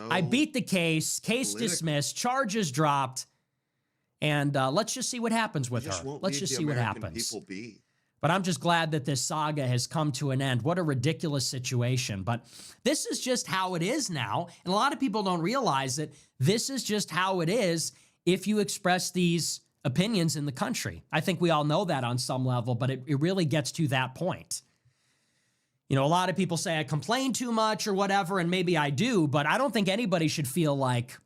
I beat the case. Case dismissed. Charges dropped. And let's just see what happens with her. Let's just see what happens. But I'm just glad that this saga has come to an end. What a ridiculous situation. But this is just how it is now. And a lot of people don't realize it. This is just how it is if you express these opinions in the country. I think we all know that on some level, but it really gets to that point. You know, a lot of people say I complain too much or whatever, and maybe I do, but I don't think anybody should feel like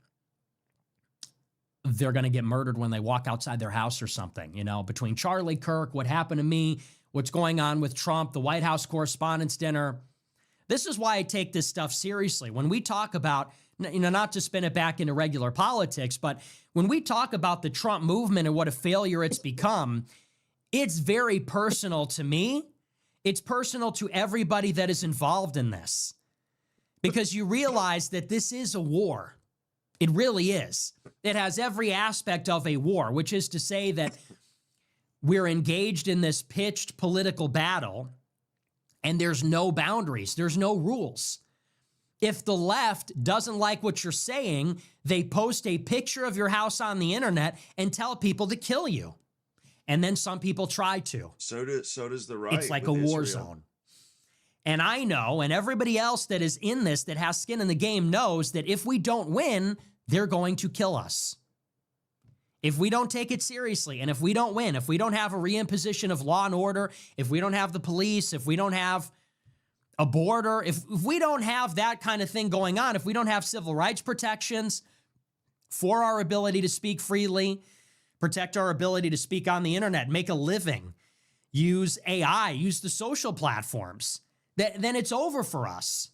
they're going to get murdered when they walk outside their house or something. You know, between Charlie Kirk, what happened to me, what's going on with Trump, the White House Correspondents' Dinner. This is why I take this stuff seriously. When we talk about, you know, not to spin it back into regular politics, but when we talk about the Trump movement and what a failure it's become, it's very personal to me. It's personal to everybody that is involved in this, because you realize that this is a war. It really is. It has every aspect of a war, which is to say that we're engaged in this pitched political battle and there's no boundaries. There's no rules. If the left doesn't like what you're saying, they post a picture of your house on the internet and tell people to kill you. And then some people try to. So does the right. It's like a war zone. And I know, and everybody else that is in this that has skin in the game knows that if we don't win, they're going to kill us. If we don't take it seriously, and if we don't win, if we don't have a reimposition of law and order, if we don't have the police, if we don't have a border, if we don't have that kind of thing going on, if we don't have civil rights protections for our ability to speak freely, protect our ability to speak on the internet, make a living, use AI, use the social platforms, then it's over for us.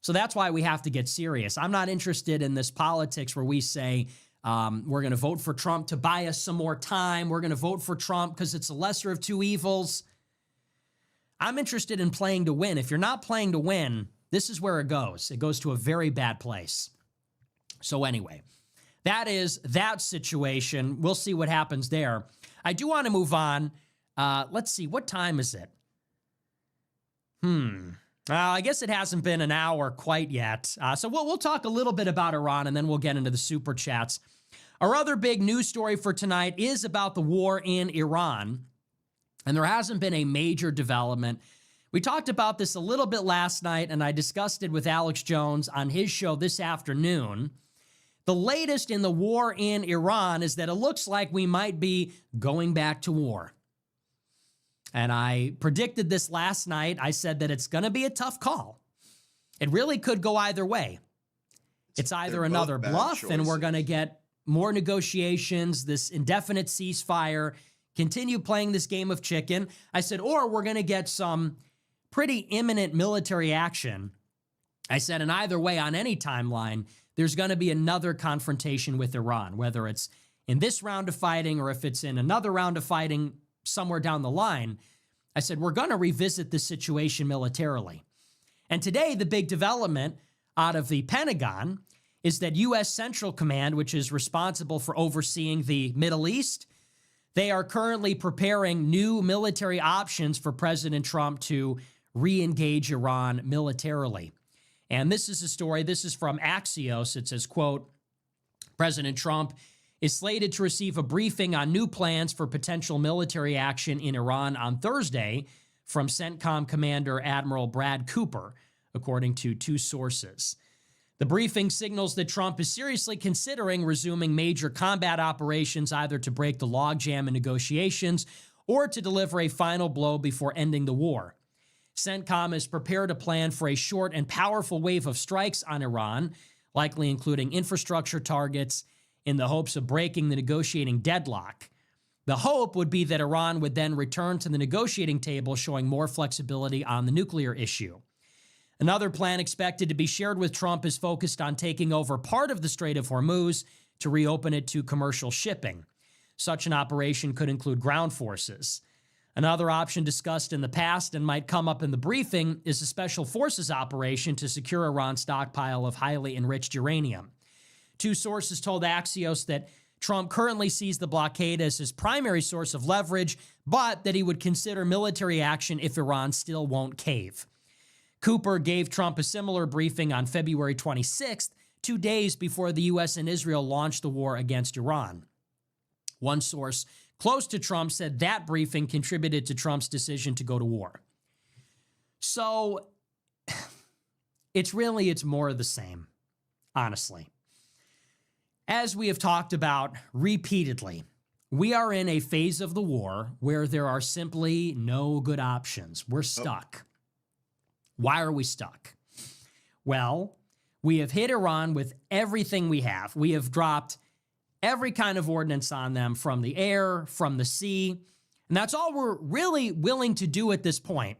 So that's why we have to get serious. I'm not interested in this politics where we say, we're going to vote for Trump to buy us some more time. We're going to vote for Trump because it's a lesser of two evils. I'm interested in playing to win. If you're not playing to win, this is where it goes. It goes to a very bad place. So anyway, that is that situation. We'll see what happens there. I do want to move on. Let's see. What time is it? I guess it hasn't been an hour quite yet. So we'll talk a little bit about Iran, and then we'll get into the super chats. Our other big news story for tonight is about the war in Iran, and there hasn't been a major development. We talked about this a little bit last night, and I discussed it with Alex Jones on his show this afternoon. The latest in the war in Iran is that it looks like we might be going back to war. And I predicted this last night. I said that it's going to be a tough call. It really could go either way. It's either another bluff and we're going to get more negotiations, this indefinite ceasefire, continue playing this game of chicken. I said, or we're going to get some pretty imminent military action. I said, and either way, on any timeline, there's going to be another confrontation with Iran, whether it's in this round of fighting or if it's in another round of fighting somewhere down the line. I said, we're going to revisit this situation militarily. And today, the big development out of the Pentagon is that U.S. Central Command, which is responsible for overseeing the Middle East, they are currently preparing new military options for President Trump to re-engage Iran militarily. And this is a story, this is from Axios. It says, quote, President Trump is slated to receive a briefing on new plans for potential military action in Iran on Thursday from CENTCOM Commander Admiral Brad Cooper, according to two sources. The briefing signals that Trump is seriously considering resuming major combat operations, either to break the logjam in negotiations or to deliver a final blow before ending the war. CENTCOM is prepared to plan for a short and powerful wave of strikes on Iran, likely including infrastructure targets, in the hopes of breaking the negotiating deadlock. The hope would be that Iran would then return to the negotiating table, showing more flexibility on the nuclear issue. Another plan expected to be shared with Trump is focused on taking over part of the Strait of Hormuz to reopen it to commercial shipping. Such an operation could include ground forces. Another option discussed in the past and might come up in the briefing is a special forces operation to secure Iran's stockpile of highly enriched uranium. Two sources told Axios that Trump currently sees the blockade as his primary source of leverage, but that he would consider military action if Iran still won't cave. Cooper gave Trump a similar briefing on February 26th, 2 days before the U.S. and Israel launched the war against Iran. One source close to Trump said that briefing contributed to Trump's decision to go to war. So it's more of the same, honestly. As we have talked about repeatedly, we are in a phase of the war where there are simply no good options. We're stuck. Why are we stuck? Well, we have hit Iran with everything we have. We have dropped every kind of ordnance on them, from the air, from the sea. And that's all we're really willing to do at this point,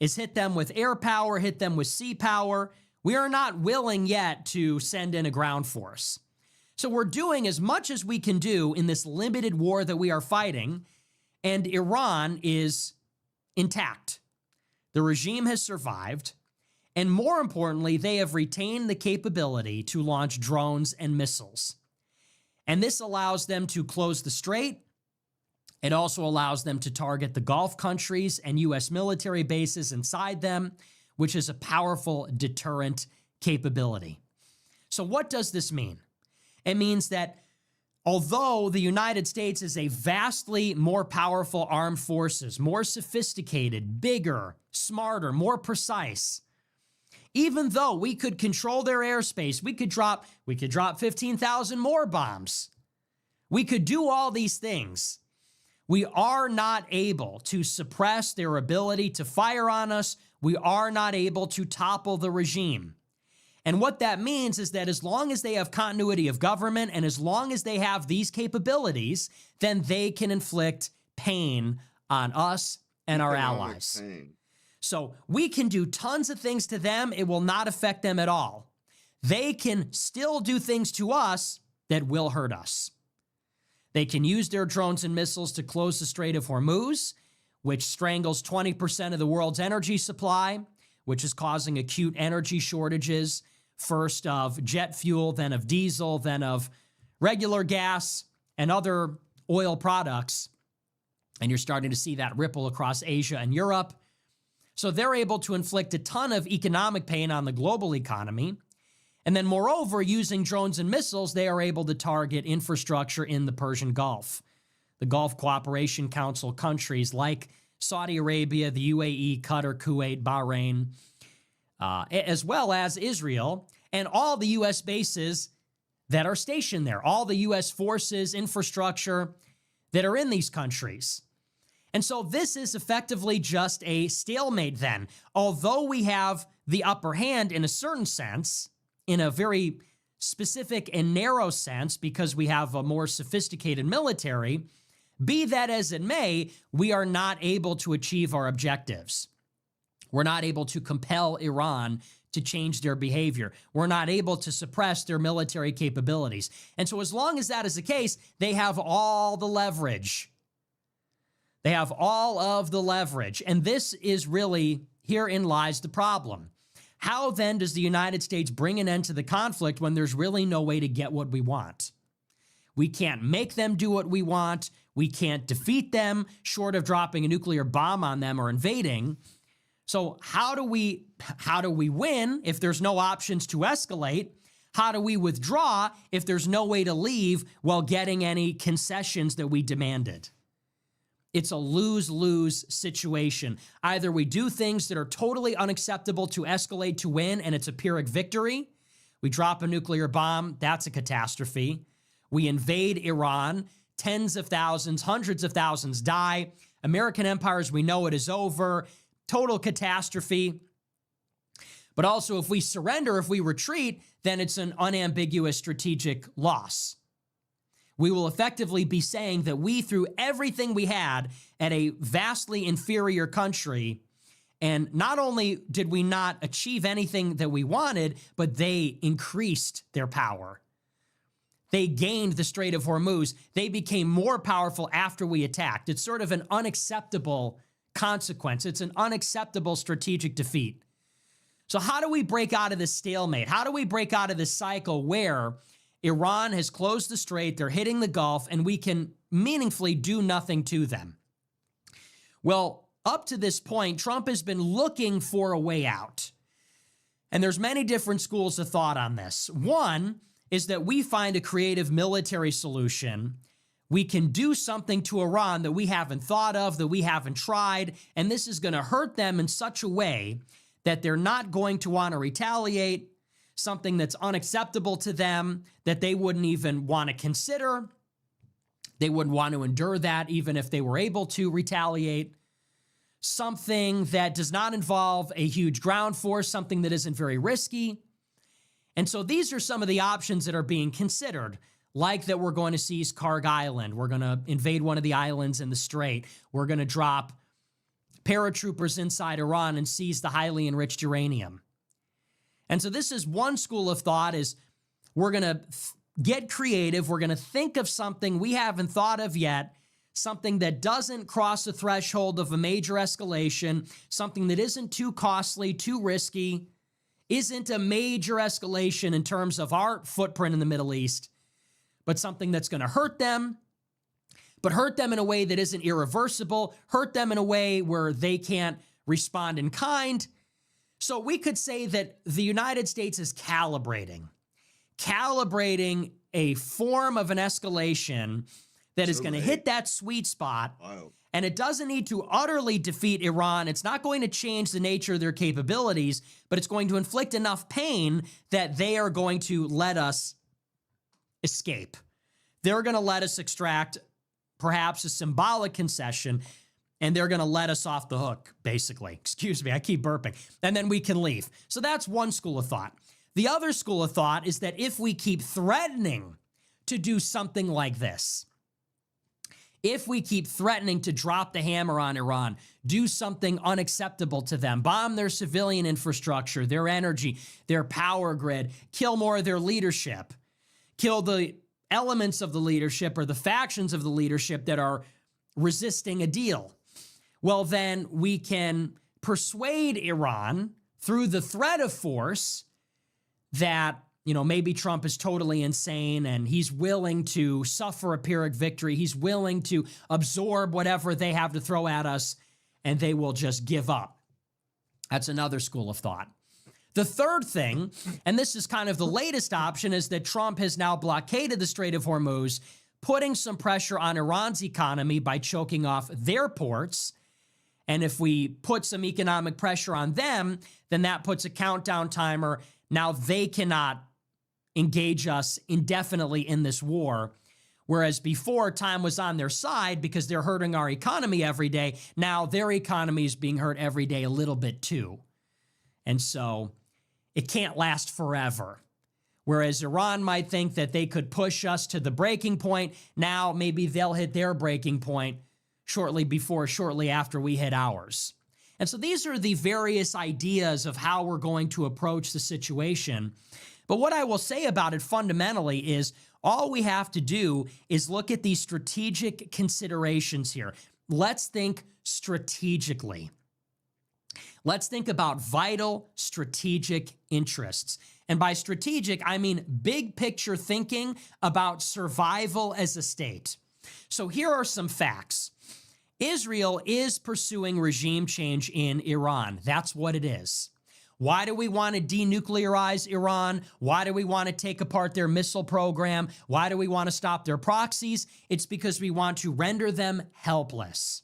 is hit them with air power, hit them with sea power. We are not willing yet to send in a ground force. So we're doing as much as we can do in this limited war that we are fighting, and Iran is intact. The regime has survived, and more importantly, they have retained the capability to launch drones and missiles. And this allows them to close the strait. It also allows them to target the Gulf countries and U.S. military bases inside them, which is a powerful deterrent capability. So what does this mean? It means that although the United States is a vastly more powerful armed forces, more sophisticated, bigger, smarter, more precise, even though we could control their airspace, we could drop 15,000 more bombs. We could do all these things. We are not able to suppress their ability to fire on us. We are not able to topple the regime. And what that means is that as long as they have continuity of government and as long as they have these capabilities, then they can inflict pain on us and our allies. Pain. So we can do tons of things to them. It will not affect them at all. They can still do things to us that will hurt us. They can use their drones and missiles to close the Strait of Hormuz, which strangles 20% of the world's energy supply, which is causing acute energy shortages, first of jet fuel, then of diesel, then of regular gas and other oil products. And you're starting to see that ripple across Asia and Europe. So they're able to inflict a ton of economic pain on the global economy. And then moreover, using drones and missiles, they are able to target infrastructure in the Persian Gulf. The Gulf Cooperation Council countries like Saudi Arabia, the UAE, Qatar, Kuwait, Bahrain, as well as Israel, and all the U.S. bases that are stationed there, all the U.S. forces, infrastructure that are in these countries. And so this is effectively just a stalemate then. Although we have the upper hand in a certain sense, in a very specific and narrow sense, because we have a more sophisticated military, be that as it may, we are not able to achieve our objectives. We're not able to compel Iran to change their behavior. We're not able to suppress their military capabilities. And so as long as that is the case, they have all the leverage. They have all of the leverage. And this is really, herein lies the problem. How then does the United States bring an end to the conflict when there's really no way to get what we want? We can't make them do what we want. We can't defeat them, short of dropping a nuclear bomb on them or invading. So how do we win if there's no options to escalate? How do we withdraw if there's no way to leave while getting any concessions that we demanded? It's a lose-lose situation. Either we do things that are totally unacceptable to escalate to win, and it's a Pyrrhic victory, We drop a nuclear bomb, that's a catastrophe. We invade Iran, tens of thousands, hundreds of thousands die. American empire as we know it is over, total catastrophe. But also if we surrender, if we retreat, then it's an unambiguous strategic loss. We will effectively be saying that we threw everything we had at a vastly inferior country, and not only did we not achieve anything that we wanted, but they increased their power. They gained the Strait of Hormuz. They became more powerful after we attacked. It's sort of an unacceptable consequence. It's an unacceptable strategic defeat. So how do we break out of this stalemate? How do we break out of this cycle where Iran has closed the strait, they're hitting the Gulf, and we can meaningfully do nothing to them? Well, up to this point, Trump has been looking for a way out. And there's many different schools of thought on this. One is that we find a creative military solution. We can do something to Iran that we haven't thought of, that we haven't tried, and this is going to hurt them in such a way that they're not going to want to retaliate, something that's unacceptable to them, that they wouldn't even want to consider. They wouldn't want to endure that even if they were able to retaliate. Something that does not involve a huge ground force, something that isn't very risky. And so these are some of the options that are being considered, like that we're going to seize Karg Island. We're going to invade one of the islands in the strait. We're going to drop paratroopers inside Iran and seize the highly enriched uranium. And so this is one school of thought, is we're going to get creative. We're going to think of something we haven't thought of yet, something that doesn't cross the threshold of a major escalation, something that isn't too costly, too risky, isn't a major escalation in terms of our footprint in the Middle East, but something that's going to hurt them, but hurt them in a way that isn't irreversible, hurt them in a way where they can't respond in kind. So we could say that the United States is calibrating a form of an escalation that is going to hit that sweet spot. Wow. And it doesn't need to utterly defeat Iran. It's not going to change the nature of their capabilities, but it's going to inflict enough pain that they are going to let us escape. They're going to let us extract perhaps a symbolic concession, and they're going to let us off the hook, basically. Excuse me, I keep burping. And then we can leave. So that's one school of thought. The other school of thought is that if we keep threatening to do something like this, if we keep threatening to drop the hammer on Iran, do something unacceptable to them, bomb their civilian infrastructure, their energy, their power grid, kill more of their leadership, kill the elements of the leadership or the factions of the leadership that are resisting a deal, well, then we can persuade Iran through the threat of force that, you know, maybe Trump is totally insane and he's willing to suffer a Pyrrhic victory. He's willing to absorb whatever they have to throw at us, and they will just give up. That's another school of thought. The third thing, and this is kind of the latest option, is that Trump has now blockaded the Strait of Hormuz, putting some pressure on Iran's economy by choking off their ports. And if we put some economic pressure on them, then that puts a countdown timer. Now they cannot engage us indefinitely in this war. Whereas before, time was on their side because they're hurting our economy every day. Now their economy is being hurt every day a little bit too. And so it can't last forever. Whereas Iran might think that they could push us to the breaking point, now maybe they'll hit their breaking point shortly after we hit ours. And so these are the various ideas of how we're going to approach the situation. But what I will say about it fundamentally is all we have to do is look at these strategic considerations here. Let's think strategically. Let's think about vital strategic interests. And by strategic, I mean big picture thinking about survival as a state. So here are some facts. Israel is pursuing regime change in Iran. That's what it is. Why do we want to denuclearize Iran? Why do we want to take apart their missile program? Why do we want to stop their proxies? It's because we want to render them helpless.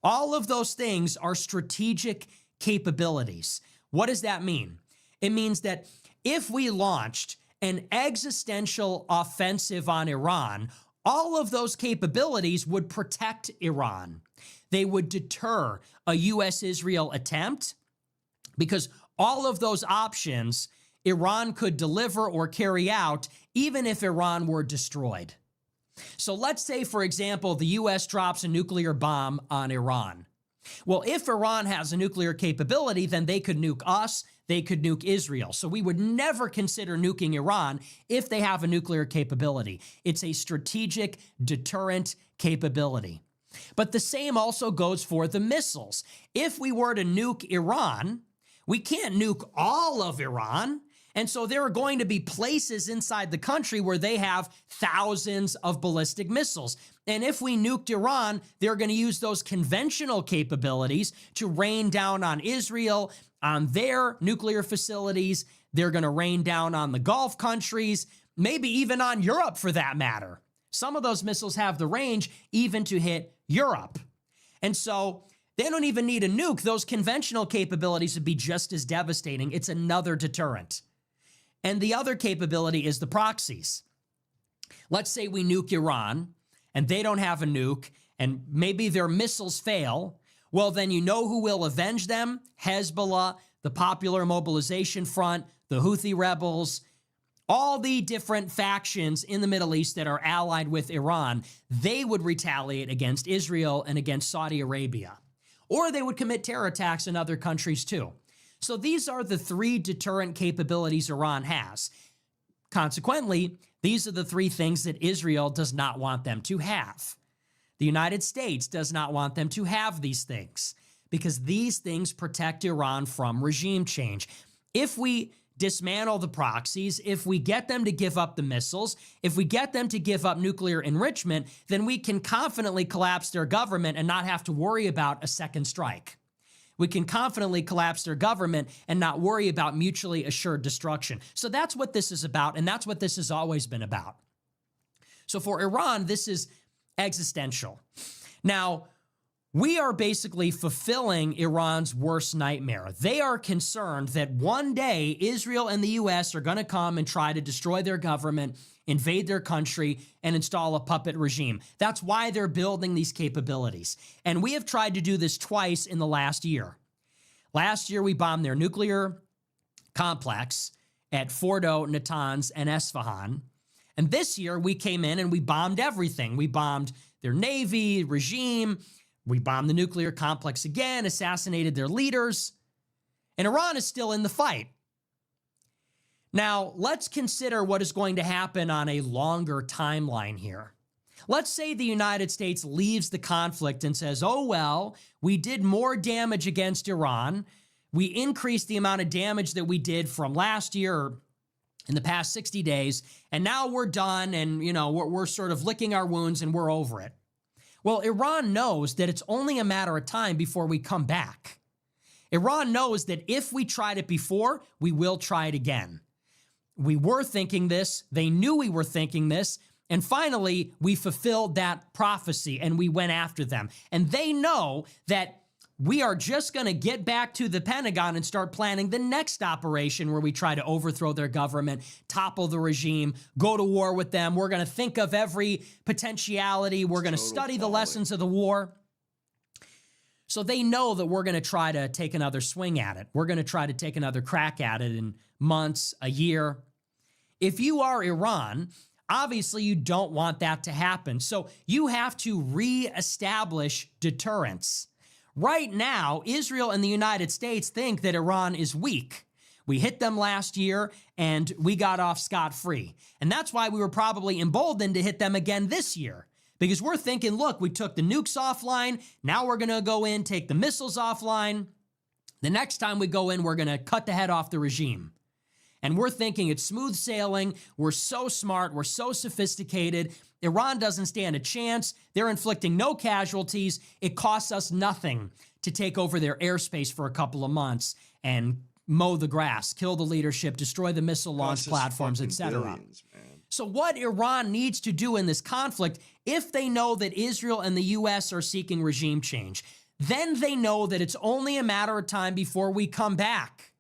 All of those things are strategic capabilities. What does that mean? It means that if we launched an existential offensive on Iran, all of those capabilities would protect Iran. They would deter a U.S.-Israel attempt because all of those options Iran could deliver or carry out even if Iran were destroyed. So let's say, for example, the U.S. drops a nuclear bomb on Iran. Well, if Iran has a nuclear capability, then they could nuke us, they could nuke Israel. So we would never consider nuking Iran if they have a nuclear capability. It's a strategic deterrent capability. But the same also goes for the missiles. If we were to nuke Iran, we can't nuke all of Iran. And so there are going to be places inside the country where they have thousands of ballistic missiles. And if we nuked Iran, they're going to use those conventional capabilities to rain down on Israel, on their nuclear facilities. They're going to rain down on the Gulf countries, maybe even on Europe for that matter. Some of those missiles have the range even to hit Europe. And so they don't even need a nuke. Those conventional capabilities would be just as devastating. It's another deterrent. And the other capability is the proxies. Let's say we nuke Iran and they don't have a nuke and maybe their missiles fail. Well, then you know who will avenge them? Hezbollah, the Popular Mobilization Front, the Houthi rebels, all the different factions in the Middle East that are allied with Iran. They would retaliate against Israel and against Saudi Arabia. Or they would commit terror attacks in other countries too. So these are the three deterrent capabilities Iran has. Consequently, these are the three things that Israel does not want them to have. The United States does not want them to have these things because these things protect Iran from regime change. If we dismantle the proxies, if we get them to give up the missiles, if we get them to give up nuclear enrichment, then we can confidently collapse their government and not have to worry about a second strike. We can confidently collapse their government and not worry about mutually assured destruction. So that's what this is about, and that's what this has always been about. So for Iran, this is existential. Now, we are basically fulfilling Iran's worst nightmare. They are concerned that one day Israel and the U.S. are going to come and try to destroy their government, invade their country, and install a puppet regime. That's why they're building these capabilities. And we have tried to do this twice in the last year. Last year, we bombed their nuclear complex at Fordo, Natanz, and Esfahan. And this year, we came in and we bombed everything. We bombed their navy, regime. We bombed the nuclear complex again, assassinated their leaders. And Iran is still in the fight. Now, let's consider what is going to happen on a longer timeline here. Let's say the United States leaves the conflict and says, oh, well, we did more damage against Iran. We increased the amount of damage that we did from last year or in the past 60 days, and now we're done and, we're sort of licking our wounds and we're over it. Well, Iran knows that it's only a matter of time before we come back. Iran knows that if we tried it before, we will try it again. We were thinking this, they knew we were thinking this, and finally, we fulfilled that prophecy and we went after them. And they know that we are just going to get back to the Pentagon and start planning the next operation where we try to overthrow their government, topple the regime, go to war with them. We're going to think of every potentiality. We're going to study the lessons of the war. So they know that we're going to try to take another swing at it. We're going to try to take another crack at it in months, a year. If you are Iran, obviously you don't want that to happen. So you have to reestablish deterrence. Right now, Israel and the United States think that Iran is weak. We hit them last year and we got off scot-free. And that's why we were probably emboldened to hit them again this year. Because we're thinking, look, we took the nukes offline. Now we're going to go in, take the missiles offline. The next time we go in, we're going to cut the head off the regime. And we're thinking it's smooth sailing. We're so smart. We're so sophisticated. Iran doesn't stand a chance. They're inflicting no casualties. It costs us nothing to take over their airspace for a couple of months and mow the grass, kill the leadership, destroy the missile launch platforms, etc. So what Iran needs to do in this conflict, if they know that Israel and the U.S. are seeking regime change, then they know that it's only a matter of time before we come back.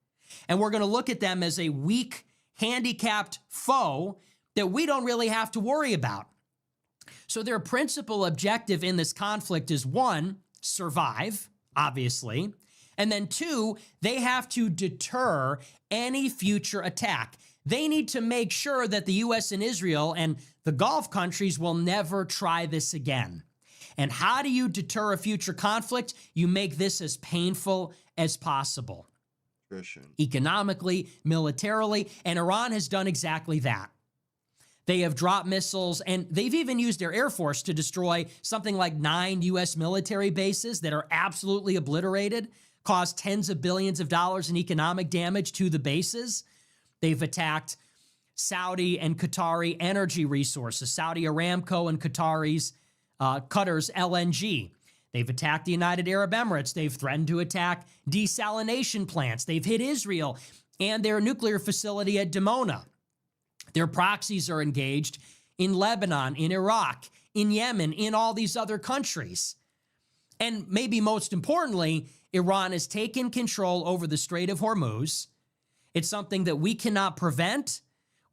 And we're going to look at them as a weak handicapped foe that we don't really have to worry about. So their principal objective in this conflict is, one, survive, obviously, and then two, they have to deter any future attack. They need to make sure that the U.S. and Israel and the Gulf countries will never try this again. And how do you deter a future conflict? You make this as painful as possible. Economically, militarily, and Iran has done exactly that. They have dropped missiles, and they've even used their Air Force to destroy something like 9 U.S. military bases that are absolutely obliterated, caused tens of billions of dollars in economic damage to the bases. They've attacked Saudi and Qatari energy resources, Saudi Aramco and Qatar's LNG. They've attacked the United Arab Emirates. They've threatened to attack desalination plants. They've hit Israel and their nuclear facility at Dimona. Their proxies are engaged in Lebanon, in Iraq, in Yemen, in all these other countries. And maybe most importantly, Iran has taken control over the Strait of Hormuz. It's something that we cannot prevent.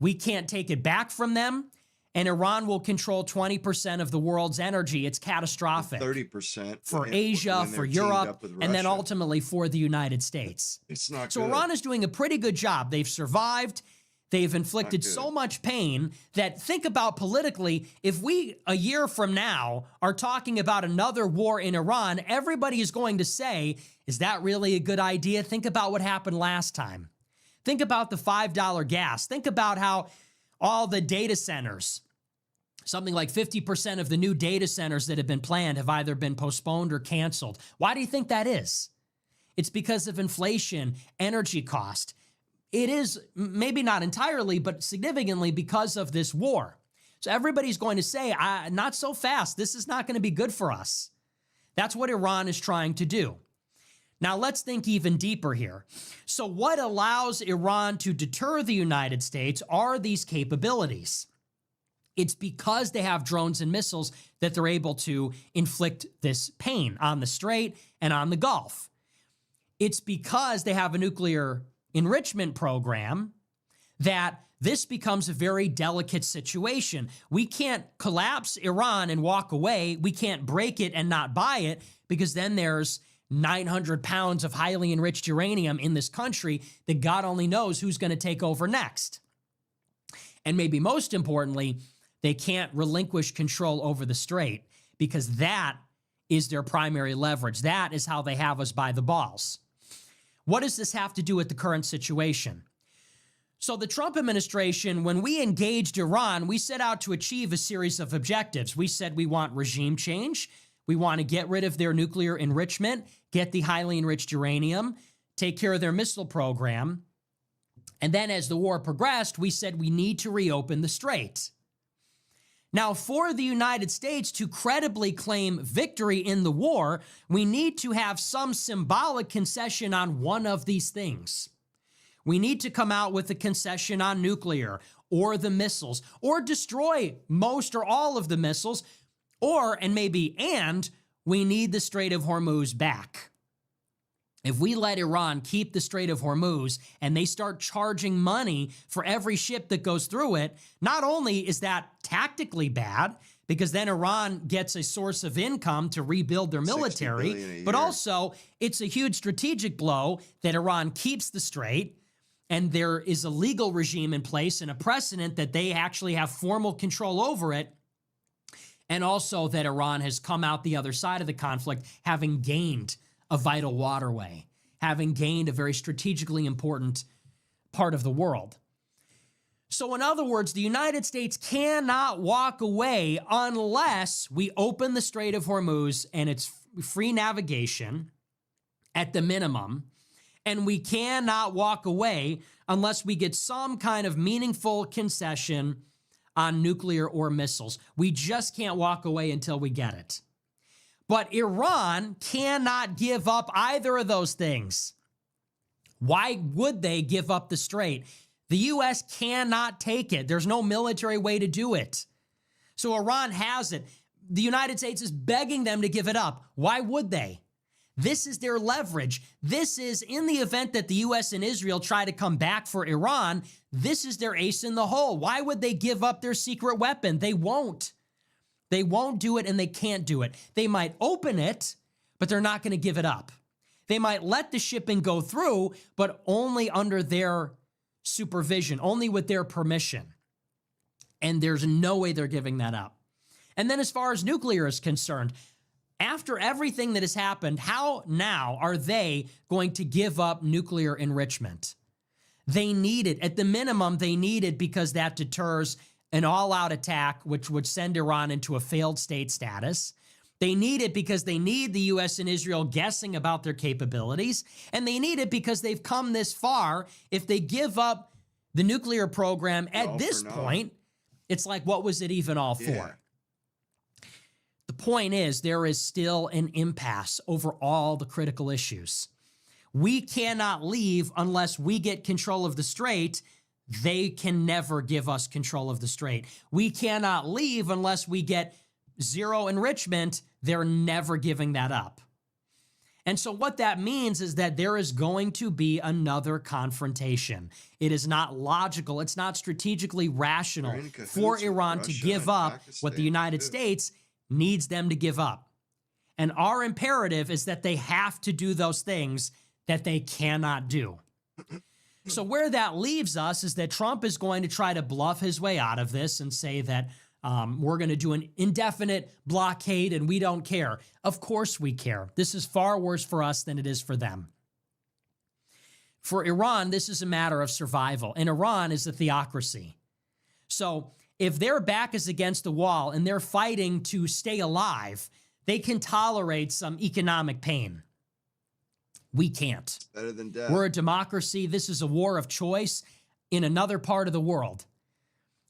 We can't take it back from them. And Iran will control 20% of the world's energy. It's catastrophic. 30% for Asia, for Europe, and then ultimately for the United States. It's not so good. Iran is doing a pretty good job. They've survived. They've inflicted so much pain that, think about politically, if we, a year from now, are talking about another war in Iran, everybody is going to say, is that really a good idea? Think about what happened last time. Think about the $5 gas. Think about how all the data centers, something like 50% of the new data centers that have been planned have either been postponed or canceled. Why do you think that is? It's because of inflation, energy cost. It is maybe not entirely, but significantly because of this war. So everybody's going to say, not so fast. This is not going to be good for us. That's what Iran is trying to do. Now, let's think even deeper here. So what allows Iran to deter the United States are these capabilities. It's because they have drones and missiles that they're able to inflict this pain on the Strait and on the Gulf. It's because they have a nuclear enrichment program that this becomes a very delicate situation. We can't collapse Iran and walk away. We can't break it and not buy it, because then there's 900 pounds of highly enriched uranium in this country that God only knows who's going to take over next. And maybe most importantly, they can't relinquish control over the Strait, because that is their primary leverage. That is how they have us by the balls. What does this have to do with the current situation? So the Trump administration, when we engaged Iran, we set out to achieve a series of objectives. We said we want regime change. We want to get rid of their nuclear enrichment, get the highly enriched uranium, take care of their missile program. And then as the war progressed, we said we need to reopen the Strait. Now, for the United States to credibly claim victory in the war, we need to have some symbolic concession on one of these things. We need to come out with a concession on nuclear or the missiles, or destroy most or all of the missiles, or, and we need the Strait of Hormuz back. If we let Iran keep the Strait of Hormuz and they start charging money for every ship that goes through it, not only is that tactically bad, because then Iran gets a source of income to rebuild their military, but also it's a huge strategic blow that Iran keeps the Strait, and there is a legal regime in place and a precedent that they actually have formal control over it, and also that Iran has come out the other side of the conflict having gained a vital waterway, having gained a very strategically important part of the world. So in other words, the United States cannot walk away unless we open the Strait of Hormuz and its free navigation at the minimum, and we cannot walk away unless we get some kind of meaningful concession on nuclear or missiles. We just can't walk away until we get it. But Iran cannot give up either of those things. Why would they give up the Strait? The U.S. cannot take it. There's no military way to do it. So Iran has it. The United States is begging them to give it up. Why would they? This is their leverage. This is, in the event that the U.S. and Israel try to come back for Iran, this is their ace in the hole. Why would they give up their secret weapon? They won't. They won't do it, and they can't do it. They might open it, but they're not going to give it up. They might let the shipping go through, but only under their supervision, only with their permission. And there's no way they're giving that up. And then as far as nuclear is concerned, after everything that has happened, how now are they going to give up nuclear enrichment? They need it. At the minimum, they need it because that deters an all-out attack, which would send Iran into a failed state status. They need it because they need the U.S. and Israel guessing about their capabilities. And they need it because they've come this far. If they give up the nuclear program at this point, it's like, what was it even all for? The point is, there is still an impasse over all the critical issues. We cannot leave unless we get control of the strait. They can never give us control of the strait. We cannot leave unless we get zero enrichment. They're never giving that up. And so what that means is that there is going to be another confrontation. It is not logical. It's not strategically rational for Iran to give up what the United States needs them to give up. And our imperative is that they have to do those things that they cannot do. So where that leaves us is that Trump is going to try to bluff his way out of this and say that we're going to do an indefinite blockade and we don't care. Of course we care. This is far worse for us than it is for them. For Iran, this is a matter of survival. And Iran is a theocracy. So if their back is against the wall and they're fighting to stay alive, they can tolerate some economic pain. We can't. Better than death. We're a democracy. This is a war of choice in another part of the world.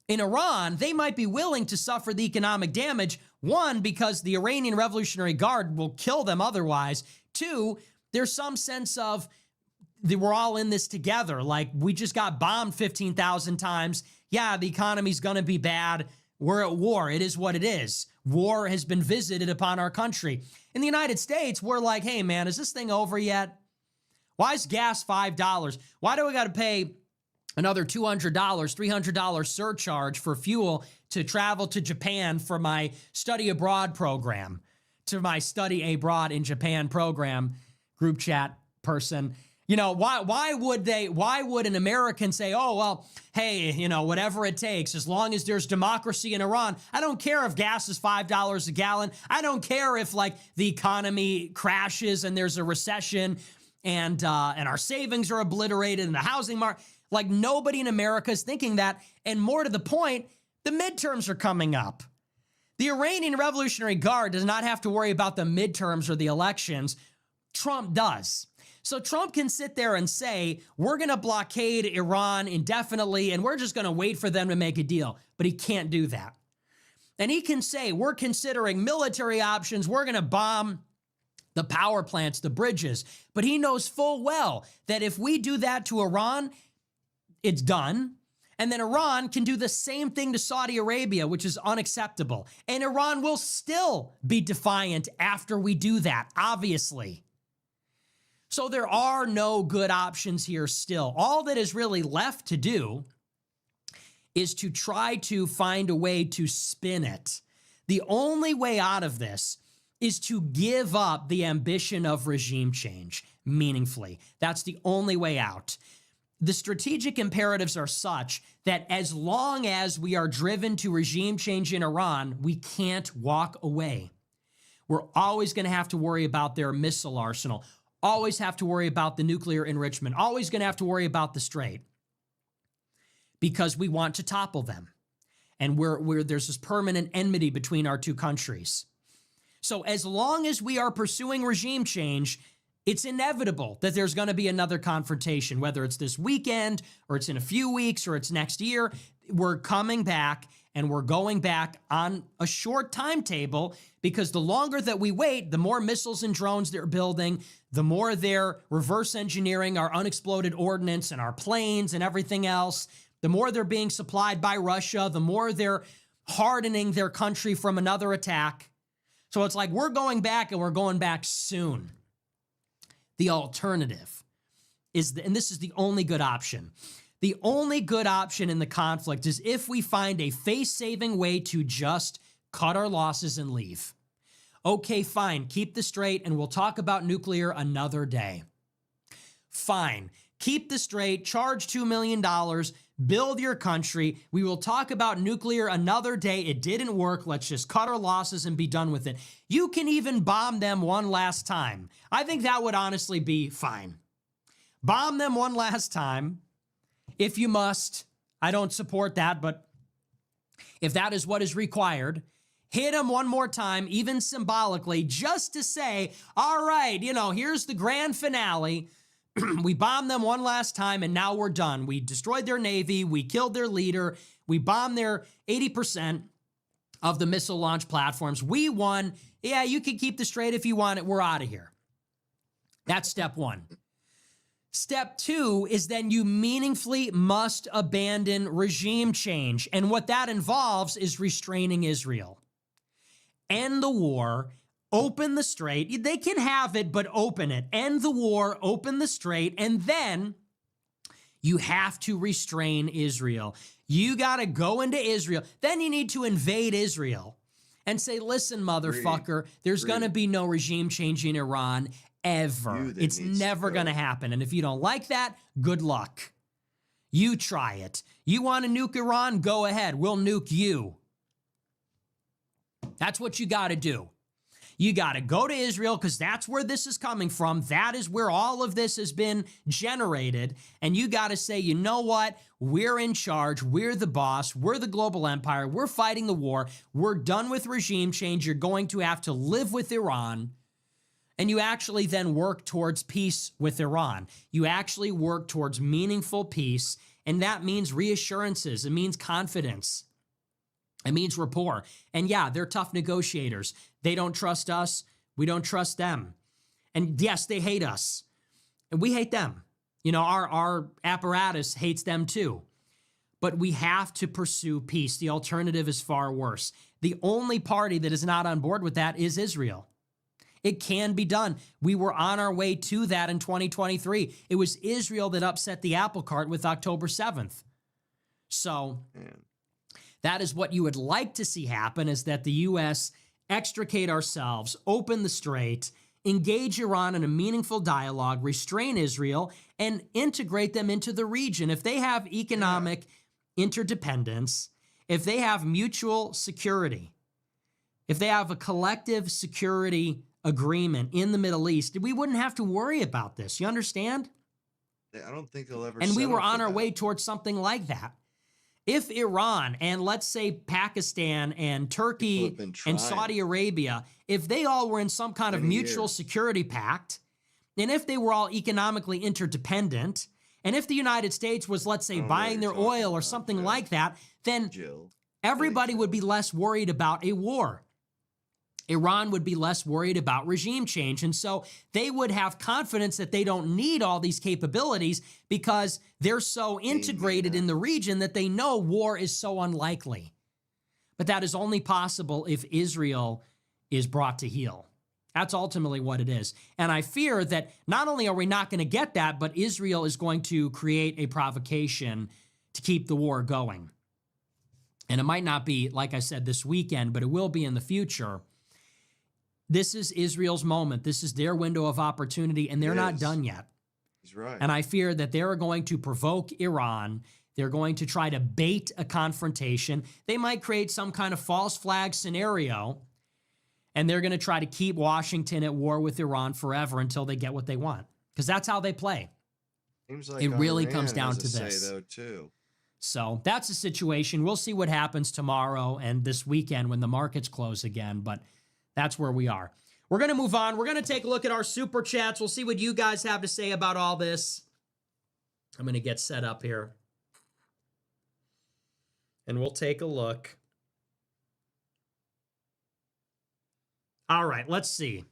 In Iran, they might be willing to suffer the economic damage. One, because the Iranian Revolutionary Guard will kill them otherwise. Two, there's some sense of we're all in this together. Like, we just got bombed 15,000 times. Yeah, the economy's going to be bad. We're at war. It is what it is. War has been visited upon our country. In the United States, we're like, hey, man, is this thing over yet? Why is gas $5? Why do we got to pay another $200, $300 surcharge for fuel to travel to Japan for my study abroad program, to my study abroad in Japan program, group chat person? You know, why would an American say, oh, well, hey, you know, whatever it takes, as long as there's democracy in Iran, I don't care if gas is $5 a gallon. I don't care if, like, the economy crashes and there's a recession and our savings are obliterated in the housing market. Like, nobody in America is thinking that. And more to the point, the midterms are coming up. The Iranian Revolutionary Guard does not have to worry about the midterms or the elections. Trump does. So Trump can sit there and say, we're going to blockade Iran indefinitely, and we're just going to wait for them to make a deal. But he can't do that. And he can say, we're considering military options. We're going to bomb the power plants, the bridges. But he knows full well that if we do that to Iran, it's done. And then Iran can do the same thing to Saudi Arabia, which is unacceptable. And Iran will still be defiant after we do that, obviously. So there are no good options here still. All that is really left to do is to try to find a way to spin it. The only way out of this is to give up the ambition of regime change meaningfully. That's the only way out. The strategic imperatives are such that as long as we are driven to regime change in Iran, we can't walk away. We're always going to have to worry about their missile arsenal, always have to worry about the nuclear enrichment, always going to have to worry about the strait, because we want to topple them. And there's this permanent enmity between our two countries. So as long as we are pursuing regime change, it's inevitable that there's going to be another confrontation, whether it's this weekend or it's in a few weeks or it's next year. We're coming back, and we're going back on a short timetable, because the longer that we wait, the more missiles and drones they're building, the more they're reverse engineering our unexploded ordnance and our planes and everything else, the more they're being supplied by Russia, the more they're hardening their country from another attack. So it's like we're going back, and we're going back soon. The alternative is, and this is the only good option. The only good option in the conflict is if we find a face-saving way to just cut our losses and leave. Okay, fine, keep this straight, and we'll talk about nuclear another day. Fine, keep this straight, charge $2 million, build your country. We will talk about nuclear another day. It didn't work. Let's just cut our losses and be done with it. You can even bomb them one last time. I think that would honestly be fine. Bomb them one last time if you must. I don't support that, but if that is what is required, hit them one more time, even symbolically, just to say, all right, here's the grand finale. We bombed them one last time, and now we're done. We destroyed their navy. We killed their leader. We bombed their 80% of the missile launch platforms. We won. Yeah, you can keep this straight if you want it. We're out of here. That's step one. Step two is then you meaningfully must abandon regime change. And what that involves is restraining Israel. End the war. Open the strait. They can have it, but open it. End the war, open the strait, and then you have to restrain Israel. You got to go into Israel. Then you need to invade Israel and say, listen, motherfucker, there's going to be no regime change in Iran ever. It's never going to happen. And if you don't like that, good luck. You try it. You want to nuke Iran? Go ahead. We'll nuke you. That's what you got to do. You got to go to Israel because that's where this is coming from. That is where all of this has been generated. And you got to say, you know what? We're in charge. We're the boss. We're the global empire. We're fighting the war. We're done with regime change. You're going to have to live with Iran. And you actually then work towards peace with Iran. You actually work towards meaningful peace. And that means reassurances. It means confidence. It means rapport. And yeah, they're tough negotiators. They don't trust us. We don't trust them. And yes, they hate us. And we hate them. Our apparatus hates them too. But we have to pursue peace. The alternative is far worse. The only party that is not on board with that is Israel. It can be done. We were on our way to that in 2023. It was Israel that upset the apple cart with October 7th. So that is what you would like to see happen, is that the U.S. extricate ourselves, open the strait, engage Iran in a meaningful dialogue, restrain Israel, and integrate them into the region. If they have economic interdependence, if they have mutual security, if they have a collective security agreement in the Middle East, we wouldn't have to worry about this. You understand? I don't think they'll ever. And we were on our way towards something like that. If Iran and let's say Pakistan and Turkey and Saudi Arabia, if they all were in some kind of mutual security pact, and if they were all economically interdependent, and if the United States was, let's say, buying their oil or something like that, then everybody would be less worried about a war. Iran would be less worried about regime change. And so they would have confidence that they don't need all these capabilities because they're so integrated in the region that they know war is so unlikely. But that is only possible if Israel is brought to heel. That's ultimately what it is. And I fear that not only are we not going to get that, but Israel is going to create a provocation to keep the war going. And it might not be, like I said, this weekend, but it will be in the future. This is Israel's moment. This is their window of opportunity, and they're not done yet. He's right. And I fear that they're going to provoke Iran. They're going to try to bait a confrontation. They might create some kind of false flag scenario, and they're going to try to keep Washington at war with Iran forever until they get what they want, because that's how they play. Seems like it really Iran comes down has to a this. say, though, too. So that's the situation. We'll see what happens tomorrow and this weekend when the markets close again, but that's where we are. We're going to move on. We're going to take a look at our super chats. We'll see what you guys have to say about all this. I'm going to get set up here. And we'll take a look. All right, let's see.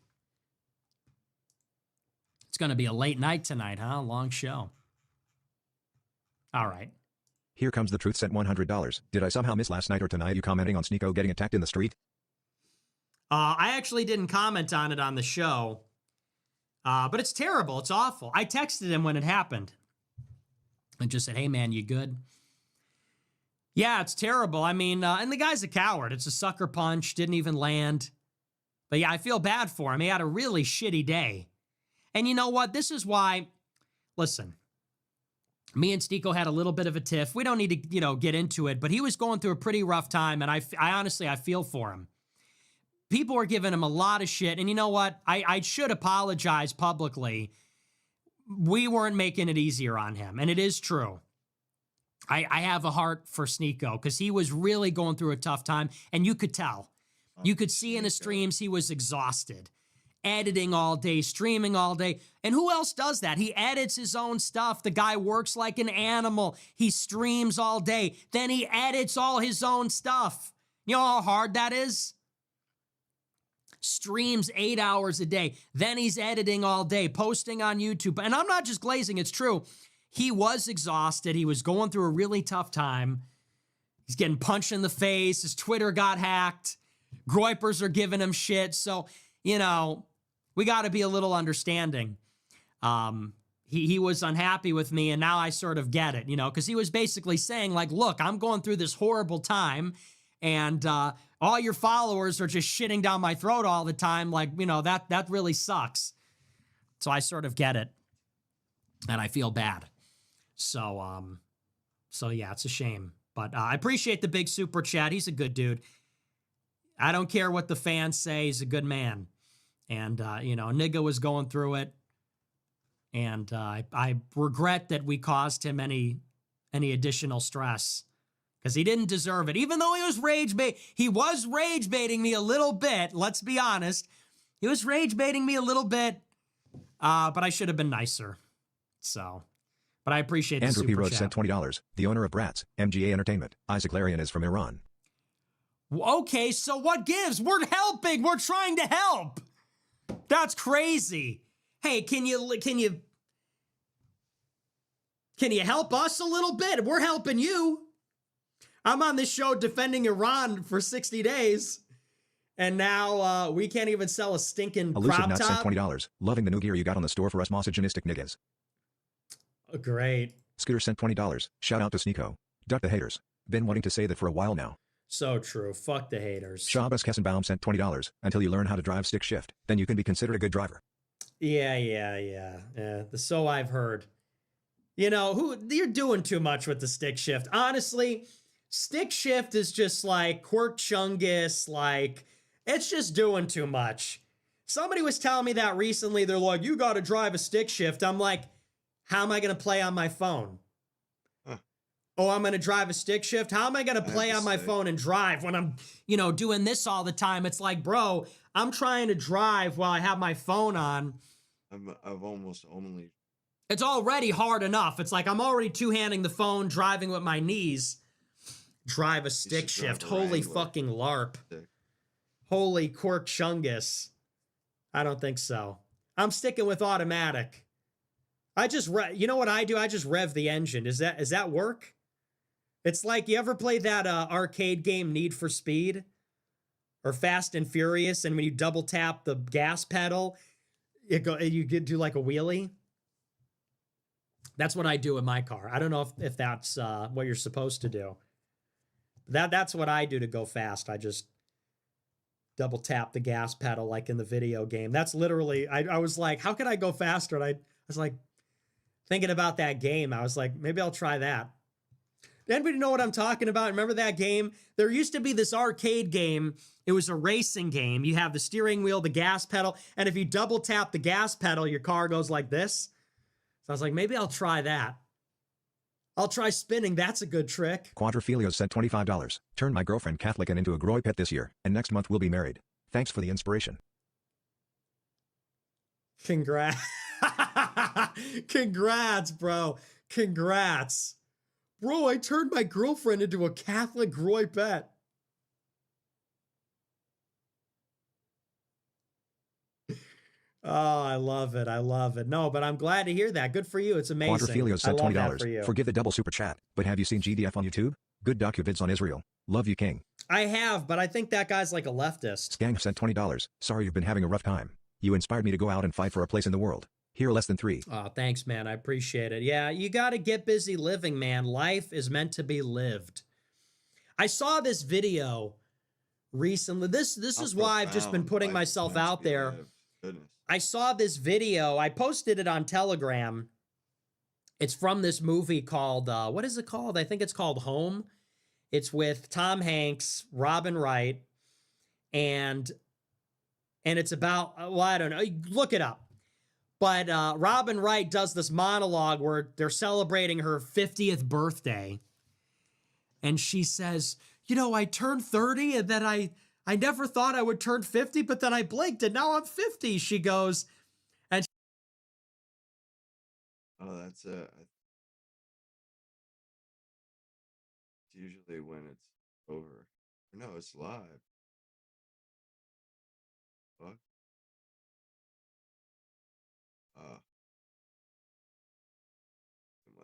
It's going to be a late night tonight, huh? Long show. All right. Here comes the truth sent $100. Did I somehow miss last night or tonight you commenting on Sneeko getting attacked in the street? I actually didn't comment on it on the show. But it's terrible. It's awful. I texted him when it happened and just said, hey, man, you good? Yeah, it's terrible. I mean, and the guy's a coward. It's a sucker punch. Didn't even land. But yeah, I feel bad for him. He had a really shitty day. And you know what? This is why, listen, me and Stico had a little bit of a tiff. We don't need to, get into it, but he was going through a pretty rough time. And I honestly, I feel for him. People were giving him a lot of shit. And you know what? I should apologize publicly. We weren't making it easier on him. And it is true. I have a heart for Sneeko because he was really going through a tough time. And you could tell. You could see in his streams he was exhausted. Editing all day, streaming all day. And who else does that? He edits his own stuff. The guy works like an animal. He streams all day. Then he edits all his own stuff. You know how hard that is? Streams 8 hours a day. Then he's editing all day, posting on YouTube. And I'm not just glazing, it's true. He was exhausted. He was going through a really tough time. He's getting punched in the face. His Twitter got hacked. Groypers are giving him shit. So, we got to be a little understanding. He was unhappy with me, and now I sort of get it, because he was basically saying, like, look, I'm going through this horrible time, and all your followers are just shitting down my throat all the time. Like, that really sucks. So I sort of get it, and I feel bad. So yeah, it's a shame. But I appreciate the big super chat. He's a good dude. I don't care what the fans say. He's a good man. And, Nigga was going through it. And I regret that we caused him any additional stress because he didn't deserve it. Even though he was rage baiting me a little bit. Let's be honest. He was rage baiting me a little bit. But I should have been nicer. So, but I appreciate the Andrew P. super Rhodes chat. sent $20. The owner of Bratz, MGA Entertainment, Isaac Larian is from Iran. Okay, so what gives? We're helping. We're trying to help. That's crazy. Hey, can you help us a little bit? We're helping you. I'm on this show defending Iran for 60 days, and now we can't even sell a stinking Elusive crop Nut top. sent $20. Loving the new gear you got on the store for us misogynistic niggas. Oh, great. Scooter sent $20. Shout out to Sneeko. Duck the haters. Been wanting to say that for a while now. So true. Fuck the haters. Shabbos Kessenbaum sent $20. Until you learn how to drive stick shift, then you can be considered a good driver. Yeah. So I've heard. You're doing too much with the stick shift. Honestly, stick shift is just like Quirk Chungus. Like, it's just doing too much. Somebody was telling me that recently. They're like, you got to drive a stick shift. I'm like, how am I going to play on my phone? Oh, I'm going to drive a stick shift? How am I going to play on my phone and drive when I'm, doing this all the time? It's like, bro, I'm trying to drive while I have my phone on. I've almost only... It's already hard enough. It's like I'm already two-handing the phone, driving with my knees. Drive a stick shift. Holy fucking LARP. Holy Quirk Chungus. I don't think so. I'm sticking with automatic. You know what I do? I just rev the engine. Does that work? It's like, you ever play that arcade game Need for Speed or Fast and Furious, and when you double tap the gas pedal, you do like a wheelie? That's what I do in my car. I don't know if that's what you're supposed to do. That's what I do to go fast. I just double tap the gas pedal like in the video game. That's literally, I was like, how can I go faster? And I was like, thinking about that game. I was like, maybe I'll try that. Anybody know what I'm talking about? Remember that game? There used to be this arcade game. It was a racing game. You have the steering wheel, the gas pedal, and if you double tap the gas pedal, your car goes like this. So I was like, maybe I'll try that. I'll try spinning. That's a good trick. Quadrophilios sent $25. Turned my girlfriend Catholic and into a groy pet this year, and next month we'll be married. Thanks for the inspiration. Congrats. Congrats, bro. Congrats. Bro, I turned my girlfriend into a Catholic groy pet. Oh, I love it. I love it. No, but I'm glad to hear that. Good for you. It's amazing. Quadrophilios sent I love that $20. for you. Forgive the double super chat, but have you seen GDF on YouTube? Good docu-vids on Israel. Love you, King. I have, but I think that guy's like a leftist. Gang sent $20. Sorry you've been having a rough time. You inspired me to go out and fight for a place in the world. Here less than 3. Oh, thanks, man. I appreciate it. Yeah, you got to get busy living, man. Life is meant to be lived. I saw this video recently. This is why I've just been putting myself out there. I saw this video. I posted it on Telegram. It's from this movie called, what is it called? I think it's called Home. It's with Tom Hanks, Robin Wright, and it's about, well, I don't know. Look it up. But Robin Wright does this monologue where they're celebrating her 50th birthday. And she says, you know, I turned 30 and then I never thought I would turn 50, but then I blinked and now I'm 50. She goes, and oh, that's it. It's usually when it's over. No, it's live. Fuck.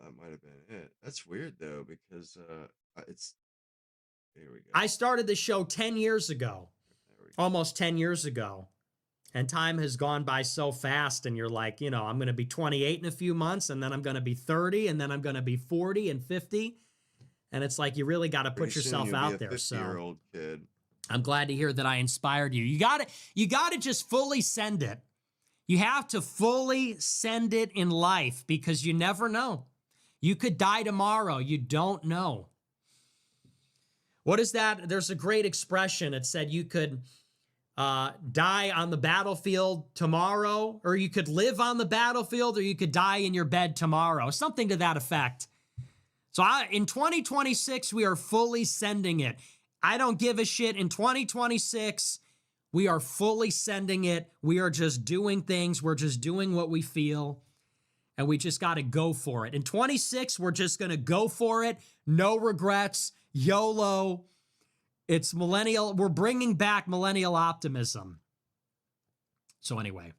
That might have been it. That's weird though, because it's here we go. I started the show 10 years ago, almost 10 years ago. And time has gone by so fast, and you're like, you know, I'm going to be 28 in a few months, and then I'm going to be 30, and then I'm going to be 40 and 50. And it's like, you really got to put yourself out there. So 50-year-old kid. I'm glad to hear that I inspired you. You got to just fully send it. You have to fully send it in life, because you never know. You could die tomorrow. You don't know. What is that? There's a great expression. It said you could die on the battlefield tomorrow, or you could live on the battlefield, or you could die in your bed tomorrow. Something to that effect. So in 2026, we are fully sending it. I don't give a shit. In 2026, we are fully sending it. We are just doing things. We're just doing what we feel. And we just got to go for it. In 26, we're just going to go for it. No regrets. YOLO. It's millennial. We're bringing back millennial optimism. So anyway.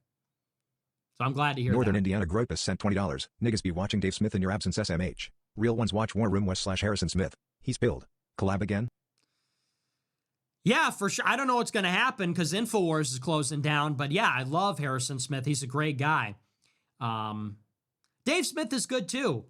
So I'm glad to hear Northern that. Indiana Gropus sent $20. Niggas be watching Dave Smith in your absence SMH. Real ones watch War Room West/Harrison Smith. He's spilled. Collab again? Yeah, for sure. I don't know what's going to happen because InfoWars is closing down. But yeah, I love Harrison Smith. He's a great guy. Dave Smith is good too.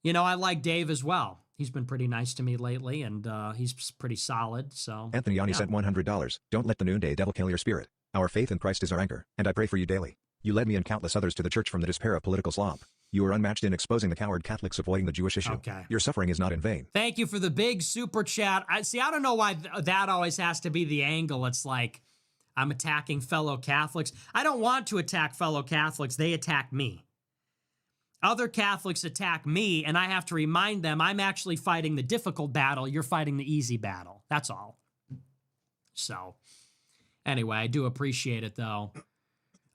You know, I like Dave as well. He's been pretty nice to me lately, and he's pretty solid. So Anthony Yanni sent $100. Don't let the noonday devil kill your spirit. Our faith in Christ is our anchor, and I pray for you daily. You led me and countless others to the church from the despair of political slop. You are unmatched in exposing the coward Catholics avoiding the Jewish issue. Okay. Your suffering is not in vain. Thank you for the big super chat. I don't know why that always has to be the angle. It's like I'm attacking fellow Catholics. I don't want to attack fellow Catholics. They attack me. Other Catholics attack me, and I have to remind them I'm actually fighting the difficult battle. You're fighting the easy battle. That's all. So, anyway, I do appreciate it, though.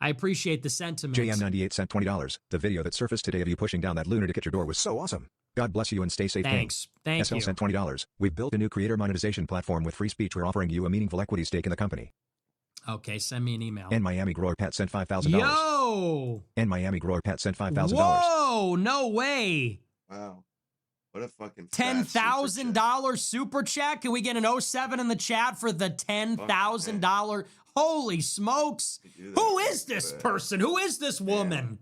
I appreciate the sentiment. JM98 sent $20. The video that surfaced today of you pushing down that lunatic at your door was so awesome. God bless you and stay safe. Thanks. King. Thank SL you. sent $20. We've built a new creator monetization platform with free speech. We're offering you a meaningful equity stake in the company. Okay, send me an email. And Miami Grower Pat sent $5,000. Yo! And Miami Grower Pat sent $5,000. Whoa! No way! Wow. What a fucking $10,000 super chat. Can we get an 07 in the chat for the $10,000? Holy smokes. Who is this person? Who is this woman?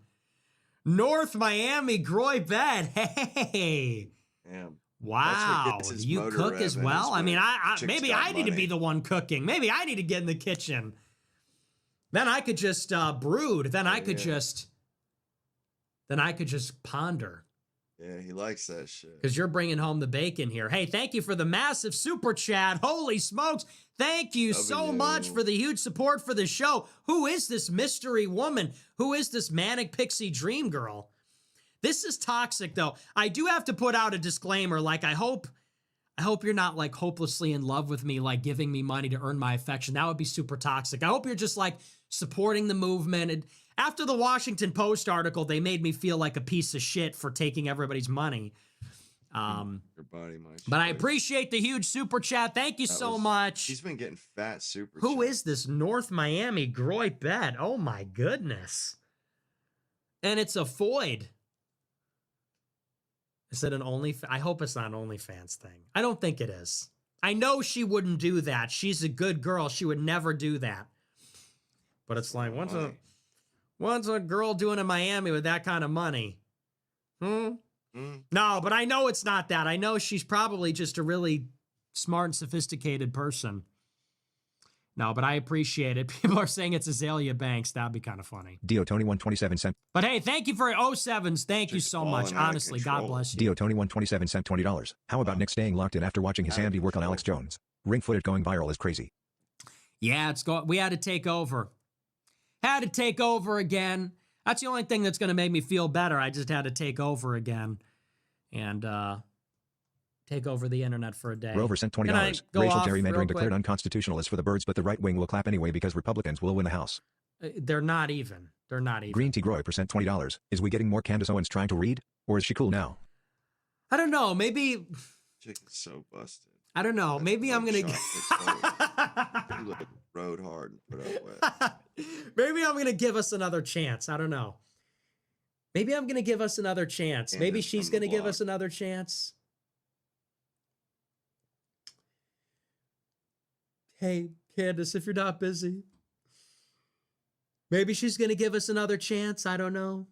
Damn. North Miami Groy Bed. Hey. Damn. Wow. Do you cook as well? I mean, maybe I need to be the one cooking. Maybe I need to get in the kitchen. Then I could just brood. Then I could just ponder. Yeah, he likes that shit. Because you're bringing home the bacon here. Hey, thank you for the massive super chat. Holy smokes. Thank you so much for the huge support for the show. Who is this mystery woman? Who is this manic pixie dream girl? This is toxic, though. I do have to put out a disclaimer. Like, I hope you're not, like, hopelessly in love with me, like, giving me money to earn my affection. That would be super toxic. I hope you're just, like, supporting the movement. And after the Washington Post article, they made me feel like a piece of shit for taking everybody's money. Your body, my but I appreciate the huge super chat. Thank you so much. He's been getting fat super Who is this North Miami Groy Bet? Oh, my goodness. And it's a Foyd. Is it an I hope it's not an OnlyFans thing. I don't think it is. I know she wouldn't do that. She's a good girl. She would never do that. But it's like, what's a girl doing in Miami with that kind of money? No, but I know it's not that. I know she's probably just a really smart and sophisticated person. No, but I appreciate it. People are saying it's Azalea Banks. That'd be kind of funny. Dio Tony 127 cent. But hey, thank you for 07s. Thank you so much. Honestly, God bless you. Dio Tony 127 cent $20. How about Nick staying locked in after watching his handiwork on Alex Jones? Ring footage going viral is crazy. Yeah, we had to take over. Had to take over again. That's the only thing that's going to make me feel better. I just had to take over again. And take over the internet for a day. Rover sent $20. Racial gerrymandering declared unconstitutional is for the birds, but the right wing will clap anyway because Republicans will win the House. They're not even. They're not even. Green Tea Groy % $20. Is we getting more Candace Owens trying to read? Or is she cool now? I don't know. Maybe. Chicken's so busted. I don't know. Maybe I'm going to. You look rode hard and put up with. Maybe I'm going to give us another chance. I don't know. Maybe I'm going to give us another chance. Maybe she's going to give us another chance. Hey, Candace, if you're not busy, maybe she's going to give us another chance. I don't know.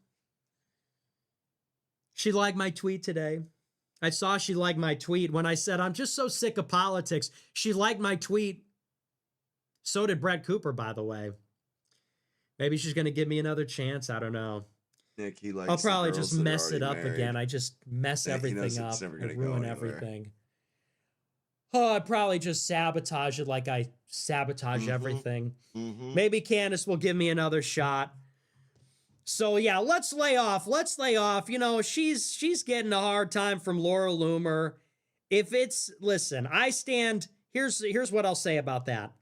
She liked my tweet today. I saw she liked my tweet when I said, I'm just so sick of politics. She liked my tweet. So did Brett Cooper, by the way. Maybe she's going to give me another chance. I don't know. Nick, he likes I'll probably just mess it up again. I just mess everything up and ruin everything. Oh, I'd probably just sabotage it like I sabotage everything. Maybe Candace will give me another shot. So yeah, let's lay off. Let's lay off. You know, she's getting a hard time from Laura Loomer. If it's, listen, I stand, here's what I'll say about that.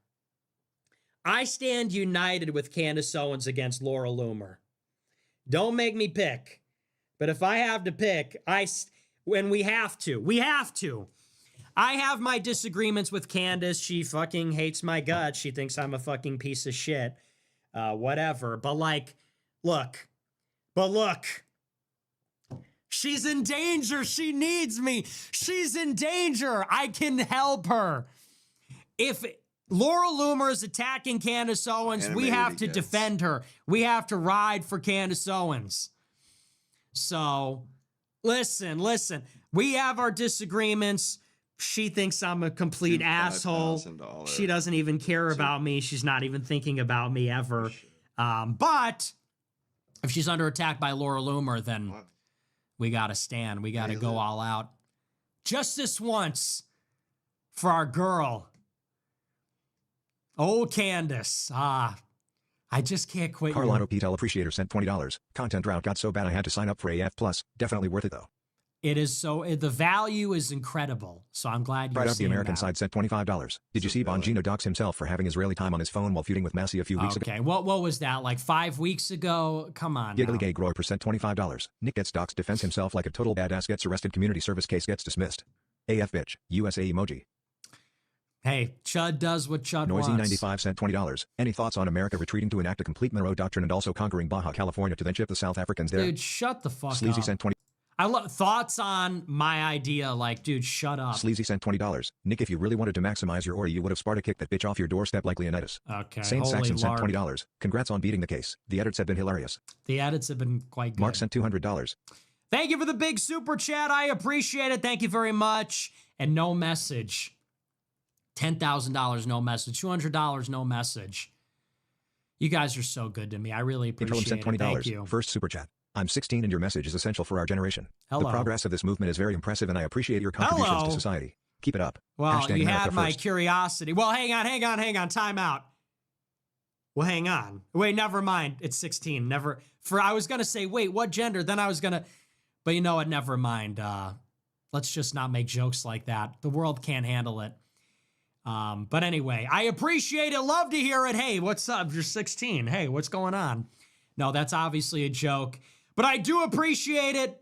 I stand united with Candace Owens against Laura Loomer. Don't make me pick. But if I have to pick, when we have to. I have my disagreements with Candace. She fucking hates my guts. She thinks I'm a fucking piece of shit. Whatever. But look. She's in danger. She needs me. She's in danger. I can help her. If Laura Loomer is attacking Candace Owens, we have to defend her. We have to ride for Candace Owens. So, listen. We have our disagreements. She thinks I'm a complete asshole. She doesn't even care about me. She's not even thinking about me ever. But if she's under attack by Laura Loomer, then we got to stand. We got to go all out. Just this once for our girl. Oh, Candace. I just can't quit. Carlano Petel Appreciator sent $20. Content drought got so bad I had to sign up for AF+. Definitely worth it though. It is so, the value is incredible. So I'm glad you're Right up the seeing American that. side sent $25. Did you see Bongino dox himself for having Israeli time on his phone while feuding with Massey a few weeks ago? Okay, what was that, like 5 weeks ago? Come on Giggly now. Gay Grower % $25. Nick gets doxed, defends himself like a total badass, gets arrested, community service case gets dismissed. AF bitch, USA emoji. Hey, Chud does what Chud Noisy wants. 95 cent $20. Any thoughts on America retreating to enact a complete Monroe Doctrine and also conquering Baja California to then ship the South Africans there? Dude, shut the fuck Sleazy up. sent 20. I love thoughts on my idea. Like, dude, shut up. Sleazy sent $20. Nick, if you really wanted to maximize your aura, you would have Sparta kicked that bitch off your doorstep like Leonidas. Okay, Saint holy Saxon sent Lord. $20. Congrats on beating the case. The edits have been hilarious. The edits have been quite good. Mark sent $200. Thank you for the big super chat. I appreciate it. Thank you very much. And no message. $10,000, no message. $200, no message. You guys are so good to me. I really Petroleum appreciate sent it. $20. Thank you. First super chat. I'm 16 and your message is essential for our generation. Hello. The progress of this movement is very impressive and I appreciate your contributions Hello. to society. Keep it up. Well, Hashtag you America had my first. curiosity. Well, hang on. Time out. Well, hang on. Wait, never mind. It's 16. I was going to say, wait, what gender? Then I was going to, but you know what? Never mind. Let's just not make jokes like that. The world can't handle it. But anyway, I appreciate it. Love to hear it. Hey, what's up? You're 16. Hey, what's going on? No, that's obviously a joke, but I do appreciate it.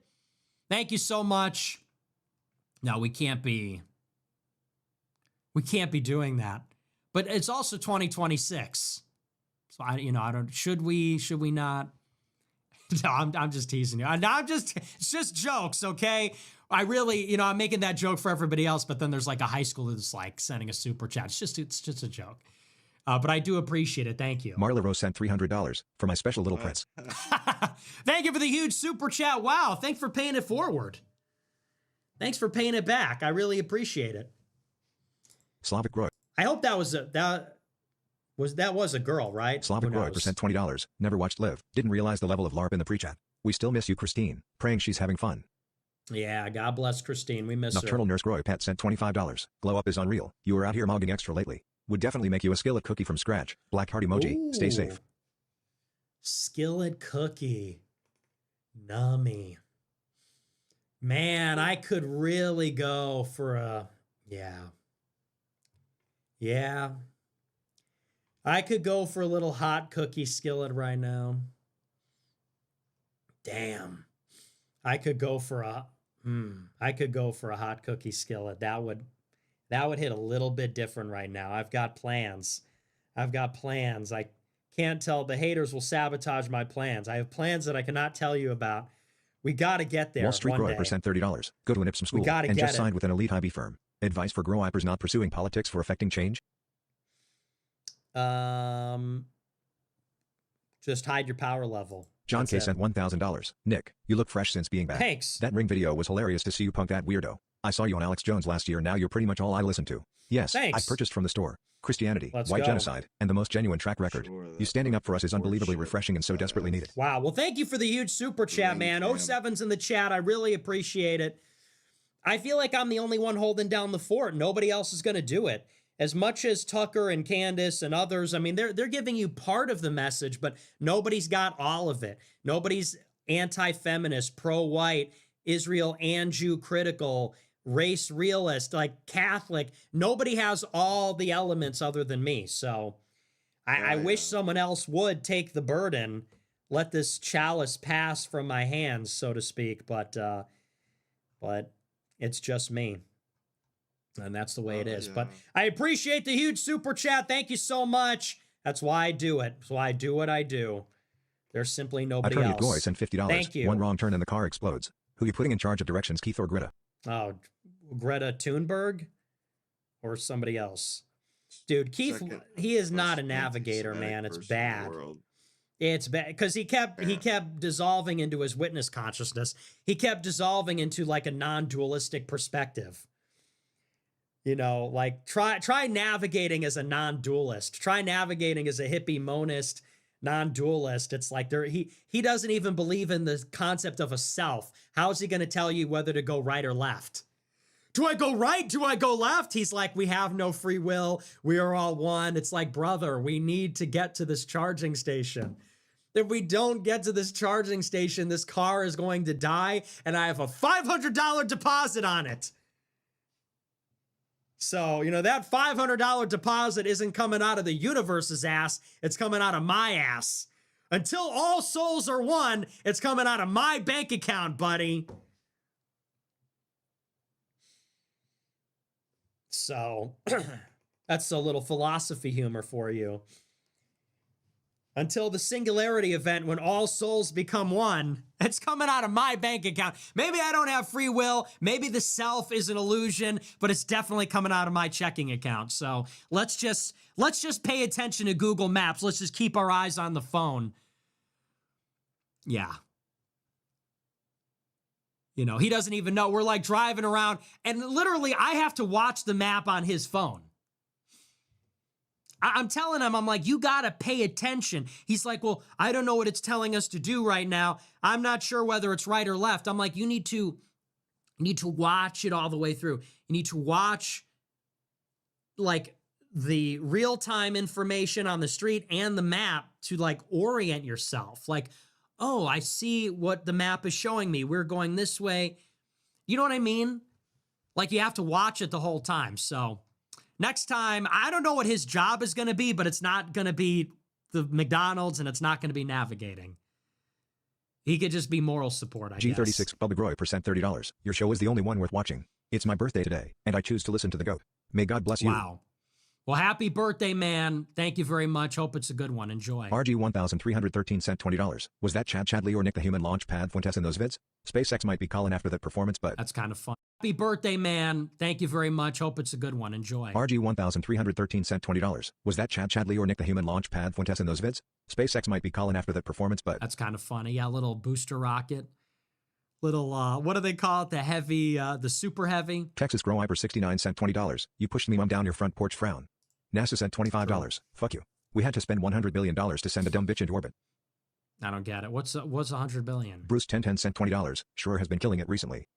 Thank you so much. No, we can't be doing that. But it's also 2026. So I don't, should we not? No, I'm just teasing you. It's just jokes, okay? I really, I'm making that joke for everybody else, but then there's like a high schooler that's like sending a super chat. It's just a joke. But I do appreciate it. Thank you. Marla Rose sent $300 for my special little prince. Thank you for the huge super chat. Wow. Thanks for paying it forward. Thanks for paying it back. I really appreciate it. Slavic Roy. I hope that was a girl, right? Slavic Roy sent $20. Never watched Live. Didn't realize the level of LARP in the pre-chat. We still miss you, Christine. Praying she's having fun. Yeah, God bless Christine. We miss Nocturnal her. Nurse Roy Pat sent $25. Glow up is unreal. You were out here mogging extra lately. Would definitely make you a skillet cookie from scratch. Black heart emoji. Ooh. Stay safe. Skillet cookie. Nummy. Man, I could really go for a... Yeah. I could go for a little hot cookie skillet right now. Damn. I could go for a hot cookie skillet. That would hit a little bit different right now. I've got plans. I can't tell. The haters will sabotage my plans. I have plans that I cannot tell you about. We got to get there. Wall Street one Roy day. sent $30. Go to an Ipsum school and just signed with an elite IB firm. Advice for grow-uppers not pursuing politics for affecting change? Just hide your power level. John That's K it. sent $1,000. Nick, you look fresh since being back. Thanks. That ring video was hilarious to see you punk that weirdo. I saw you on Alex Jones last year. Now you're pretty much all I listen to. Yes, Thanks. I purchased from the store. Christianity, Let's white go. genocide, and the most genuine track record. You standing up for us is unbelievably refreshing and so desperately needed. Wow. Well, thank you for the huge super chat, man. 07's in the chat. I really appreciate it. I feel like I'm the only one holding down the fort. Nobody else is going to do it. As much as Tucker and Candace and others, I mean, they're giving you part of the message, but nobody's got all of it. Nobody's anti-feminist, pro-white, Israel and Jew critical, race realist, like Catholic. Nobody has all the elements other than me. So I wish someone else would take the burden, let this chalice pass from my hands, so to speak. But it's just me. And that's the way it is. But I appreciate the huge super chat. Thank you so much. That's why I do it. That's why I do what I do. There's simply nobody Attorney else. Goy sent $50. Thank you. One wrong turn and the car explodes. Who you putting in charge of directions, Keith or Greta? Oh, Greta Thunberg or somebody else? Dude, Keith, he is not a navigator, man. It's bad. It's bad because he kept dissolving into his witness consciousness. He kept dissolving into like a non-dualistic perspective. You know, like try navigating as a non-dualist. Try navigating as a hippie monist non-dualist. It's like he doesn't even believe in the concept of a self. How is he going to tell you whether to go right or left? Do I go right? Do I go left? He's like, we have no free will. We are all one. It's like, brother, we need to get to this charging station. If we don't get to this charging station, this car is going to die, and I have a $500 deposit on it. So, you know, that $500 deposit isn't coming out of the universe's ass. It's coming out of my ass. Until all souls are one, it's coming out of my bank account, buddy. So, that's a little philosophy humor for you. Until the singularity event when all souls become one, it's coming out of my bank account. Maybe I don't have free will. Maybe the self is an illusion, but it's definitely coming out of my checking account. So let's just pay attention to Google Maps. Let's just keep our eyes on the phone. Yeah. You know, he doesn't even know. We're like driving around, and literally I have to watch the map on his phone. I'm telling him, I'm like, you got to pay attention. He's like, well, I don't know what it's telling us to do right now. I'm not sure whether it's right or left. I'm like, you need to watch it all the way through. You need to watch like the real-time information on the street and the map to like orient yourself. Like, oh, I see what the map is showing me. We're going this way. You know what I mean? Like you have to watch it the whole time. So next time, I don't know what his job is going to be, but it's not going to be the McDonald's and it's not going to be navigating. He could just be moral support, I guess. G36 Public Roy percent $30. Your show is the only one worth watching. It's my birthday today, and I choose to listen to the GOAT. May God bless you. Wow. Well, happy birthday, man. Thank you very much. Hope it's a good one. Enjoy. RG 1313 sent $20. Was that Chad Chadley or Nick the Human Launchpad Fuentes in those vids? SpaceX might be calling after that performance, but That's kind of fun. Happy birthday, man. Thank you very much. Hope it's a good one. Enjoy. RG 1313 sent $20. Was that Chad Chadley or Nick the Human Launch Pad Fuentes in those vids? SpaceX might be calling after that performance, but That's kind of funny. Yeah, little booster rocket. Little, what do they call it? The heavy, the super heavy. Texas Grow Hyper 69 sent $20. You pushed me mom down your front porch frown. NASA sent $25. Fuck you. We had to spend $100 billion to send a dumb bitch into orbit. I don't get it. What's 100 billion? Bruce 1010 sent $20. Sure has been killing it recently.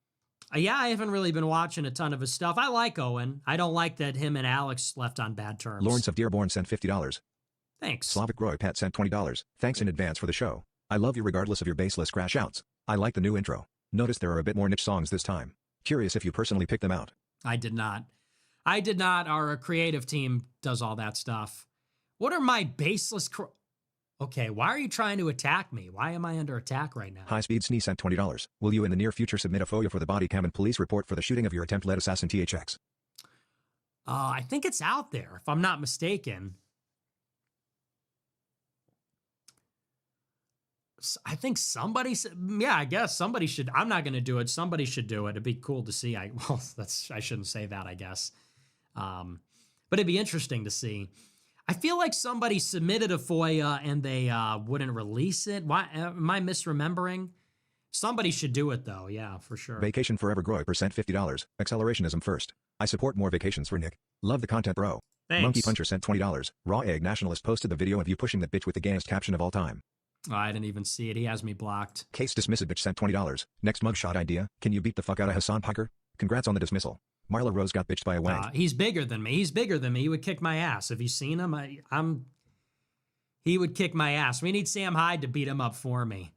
Yeah, I haven't really been watching a ton of his stuff. I like Owen. I don't like that him and Alex left on bad terms. Lawrence of Dearborn sent $50. Thanks. Slavic Roy Pat sent $20. Thanks in advance for the show. I love you regardless of your baseless crash outs. I like the new intro. Notice there are a bit more niche songs this time. Curious if you personally picked them out. I did not. Our creative team does all that stuff. What are my baseless... Okay, why are you trying to attack me? Why am I under attack right now? High Speed Sneeze sent $20. Will you in the near future submit a FOIA for the body cam and police report for the shooting of your attempt-led assassin THX? I think it's out there, if I'm not mistaken. I think somebody, yeah, I guess somebody should. I'm not going to do it. Somebody should do it. It'd be cool to see. I shouldn't say that, I guess. But it'd be interesting to see. I feel like somebody submitted a FOIA and they wouldn't release it. Why am I misremembering? Somebody should do it though. Yeah, for sure. Vacation Forever Grow percent $50. Accelerationism first. I support more vacations for Nick. Love the content, bro. Thanks. Monkey Puncher sent $20. Raw Egg Nationalist posted the video of you pushing that bitch with the gayest caption of all time. Oh, I didn't even see it. He has me blocked. Case Dismissive bitch sent $20. Next mugshot idea. Can you beat the fuck out of Hassan Piker? Congrats on the dismissal. Marla Rose got bitched by a wank. He's bigger than me. He would kick my ass. Have you seen him? He would kick my ass. We need Sam Hyde to beat him up for me.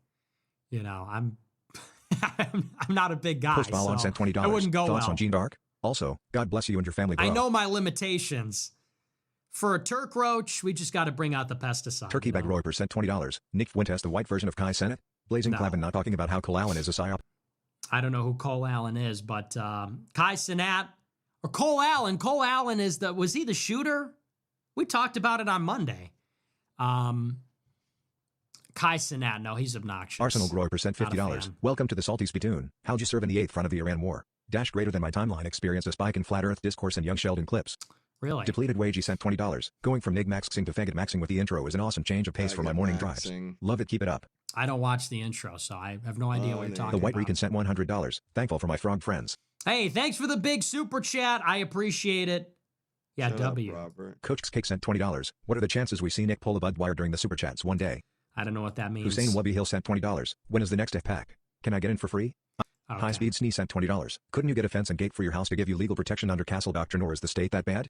You know, I'm not a big guy. Post Ballon sent $20. I wouldn't go Thoughts well. on Gene Dark? Also, God bless you and your family, bro. I know my limitations. For a Turk roach, we just got to bring out the pesticide. Turkey Bag Roy sent $20. Nick Fuentes, the white version of Kai Sennett? Blazing No. Clavin not talking about how Cole Allen is a psyop? I don't know who Cole Allen is, but Kai Cenat or Cole Allen. Cole Allen was he the shooter? We talked about it on Monday. Kai Cenat, no, he's obnoxious. Arsenal Groy percent Not a $50. fan. Welcome to the Salty Spittoon. How'd you serve in the 8th front of the Iran war? Dash greater than my timeline experience a spike in flat earth discourse and young Sheldon clips. Really? Depleted Wagey sent $20. Going from Nig Maxing to Faggot Maxing with the intro is an awesome change of pace for my morning drives. Love it, keep it up. I don't watch the intro, so I have no idea what you're talking The White about. Rican sent $100. Thankful for my frog friends. Hey, thanks for the big super chat. I appreciate it. Yeah, Shut up, W. Robert. Coach's Cake sent $20. What are the chances we see Nick pull a Budweiser during the super chats one day? I don't know what that means. Hussein Wubby Hill sent $20. When is the next F-Pack? Can I get in for free? Okay. High Speed Sneeze sent $20. Couldn't you get a fence and gate for your house to give you legal protection under castle doctrine, or is the state that bad?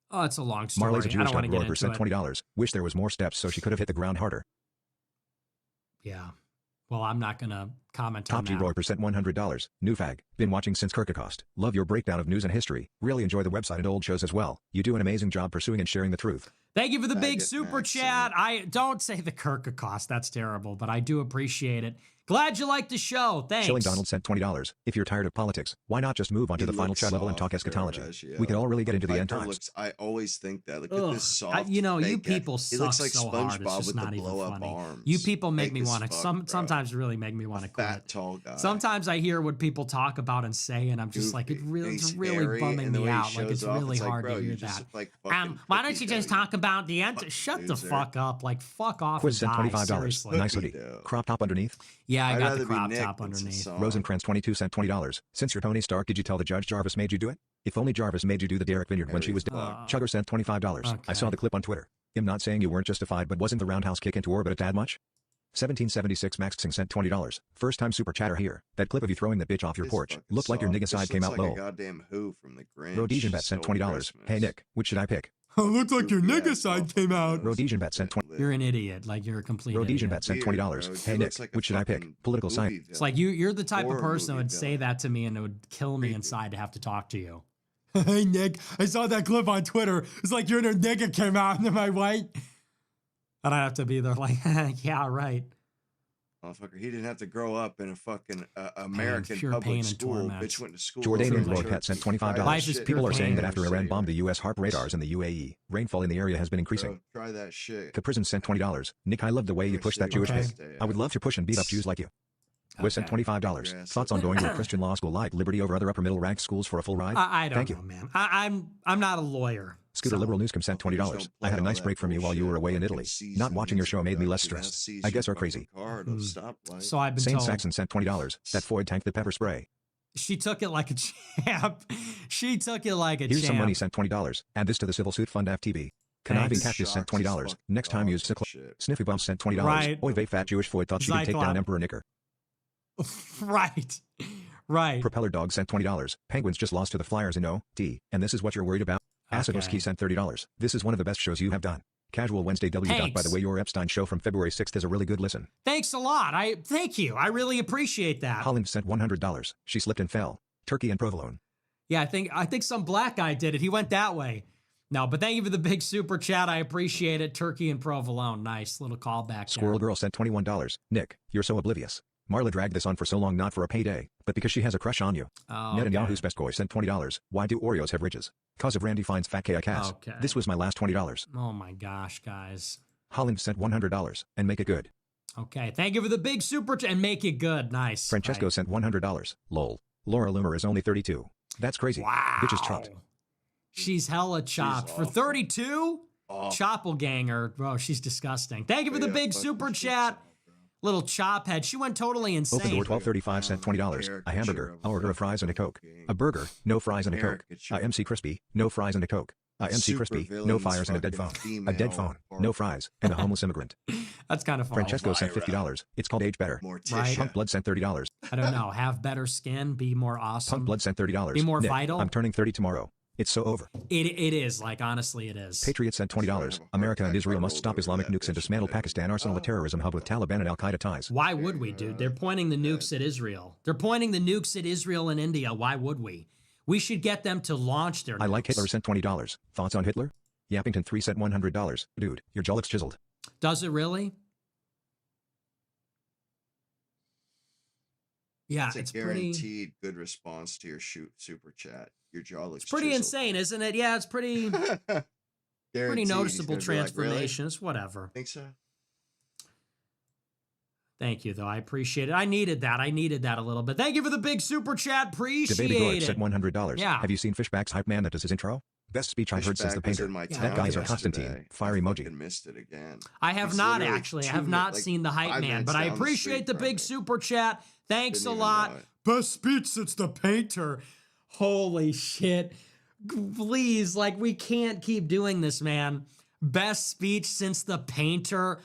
Oh, it's a long story. Marley's a I Jewish don't want to get Rover into sent it. $20. Wish there was more steps so she could have hit the ground harder. Yeah. Well, I'm not going to comment Top on G that. Roy percent $100. New fag. Been watching since Kirkacost. Love your breakdown of news and history. Really enjoy the website and old shows as well. You do an amazing job pursuing and sharing the truth. Thank you for the big Faggot super Max, chat. I don't say the Kirkacost. That's terrible, but I do appreciate it. Glad you liked the show. Thanks. Shilling Donald sent $20. If you're tired of politics, why not just move on to He the final looks chat level and soft, talk eschatology? Garash, We could all really get into the Piper end times. looks- I always think that. Look Ugh. at this soft. You know, you fake guy. people He suck looks like so hard. It's SpongeBob just with not the even blow-up funny. arms. You people make Fake me as want to. fuck, bro. Sometimes really make me want to quit. Fat, tall guy. Sometimes I hear what people talk about and say, and I'm just like, it's He's really hairy, bumming and the me way he out. Like shows it's off, really it's like, hard bro, to you hear just that. look like fucking Why don't cookie you just dough, talk about the end? fucking Shut the loser. fuck up. Like fuck off. Quiz and sent die, $25. seriously. Nice hoodie. Crop top underneath. Yeah, I I'd got rather the be crop Nick top than underneath. Sasan. Rosencrantz 22 sent $20. Since you're Tony Stark, did you tell the judge Jarvis made you do it? If only Jarvis made you do the Derek Vineyard when she was dead. Chugger sent $25. I saw okay. the clip on Twitter. I'm not saying you weren't justified, but wasn't the roundhouse kick into orbit a tad much? 1776 Maxing sent $20. First time super chatter here. That clip of you throwing the bitch off your This porch fucking looked like your soft. nigga side This came looks out like low. a goddamn Who from the Grinch. Rhodesian Bet sent $20. Christmas. Hey Nick, which should I pick? Looks like your Goofy nigga ass side came out. Rhodesian Bet sent $20. You're an idiot. Like you're a complete Rhodesian idiot. Bet sent Weird, $20. bro. Hey He Nick, looks like a which should I pick? fucking Political movie science. villain. It's like you're the type of Horror person that movie would say villain. that to me and it would kill me inside to have to talk to you. Hey Nick, I saw that clip on Twitter. It's like your nigga came out. Am I right? And I have to be there like, yeah, right. Motherfucker, he didn't have to grow up in a fucking American pure pain public and school. torment. Bitch went to school. Jordanian over Lord there. Pat sent Try that Life is shit. $25. People are saying that Try after that Iran shit. bombed the U.S. HARP radars in the UAE, rainfall in the area has been increasing. Bro, try that shit. Caprism sent $20. Nick, I love the way you push that Jewish Okay. pig. I would love to push and beat up Jews like you. Wiz sent $25. Thoughts on going to a Christian law school like Liberty over other upper middle ranked schools for a full ride? I don't Thank know, you. man. I'm not a lawyer. Scooter so- Liberal Newscom sent $20. I had a nice break from you while you were away in Italy. Not watching your show made me less stressed. I guess are crazy. So I've been Saint told. Saxon sent $20. That Floyd tanked the pepper spray. She took it like a champ. She took it like a Here's champ. some money sent $20. Add this to the Civil Suit Fund FTB. Conniving Cactus sent $20. Next time use Sniffy Bump sent $20. Right. Oy vey fat Jewish Floyd thought she could take Zyklop. down Emperor Knicker. Right. Right. Propeller Dog sent $20. Penguins just lost to the Flyers in OT, and this is what you're worried about? Acidoski sent $30. This is one of the best shows you have done. Casual Wednesday W. By Thanks. the way, your Epstein show from February 6th is a really good listen. Thanks a lot. Thank you. I really appreciate that. Holland sent $100. She slipped and fell. Turkey and provolone. Yeah, I think some black guy did it. He went that way. No, but thank you for the big super chat. I appreciate it. Turkey and provolone. Nice little callback. Squirrel Girl sent $21. Nick, you're so oblivious. Marla dragged this on for so long not for a payday, but because she has a crush on you. Oh, Netanyahu's best boy sent $20. Why do Oreos have ridges? Cause of Randy finds fat KICAS. Okay. This was my last $20. Oh my gosh, guys. Holland sent $100. And make it good. Okay, thank you for the big super chat and make it good. Nice. Francesco sent $100. Lol. Laura Loomer is only 32. That's crazy. Wow. Bitch is chopped. She's hella chopped. For 32? Choppelganger. Bro, she's disgusting. Thank you for the big super chat. Little chop head. She went totally insane. Open door 1235 sent $20. A hamburger, a order of fries and a Coke. A burger, no fries and a Coke. A MC Crispy, no fries and a Coke. A MC Crispy, no fires and a dead phone. A dead phone, no fries, and a homeless immigrant. That's kind of fun. Francesco sent $50. It's called Age Better. Right. Punk Blood sent $30. I don't know. Have better skin. Be more awesome. Punk Blood sent $30. Be more Nick, vital. I'm turning 30 tomorrow. It's so over. It is. Like, honestly, it is. Patriot sent $20. America and Israel must stop Islamic nukes and dismantle Pakistan arsenal, a terrorism hub with Taliban and Al-Qaeda ties. Why would we, dude? They're pointing the nukes at Israel. They're pointing the nukes at Israel and India. Why would we? We should get them to launch their nukes. I like Hitler sent $20. Thoughts on Hitler? Yappington 3 sent $100. Dude, your jaw looks chiseled. Does it really? Yeah, it's a guaranteed good response to your super chat. Your jaw looks pretty chiseled. insane, isn't it? Yeah, it's pretty pretty Guaranteed noticeable he's gonna be like, "Really? transformation. It's whatever. Think so? Thank you, though. I appreciate it. I needed that a little bit. Thank you for the big super chat. Appreciate Debated Gorge it. sent $100. Yeah. Have you seen Fishback's hype man that does his intro? Best speech I've heard since the painter. That guy's a Constantine. Fire emoji. Missed it again. I have It's not literally actually. I 2 have not like, seen the hype 5 man, minutes but I down the appreciate street the from big it. super chat. Thanks Didn't a even lot. know it. Best speech since the painter. Holy shit. Please, like, we can't keep doing this, man. Best speech since the painter.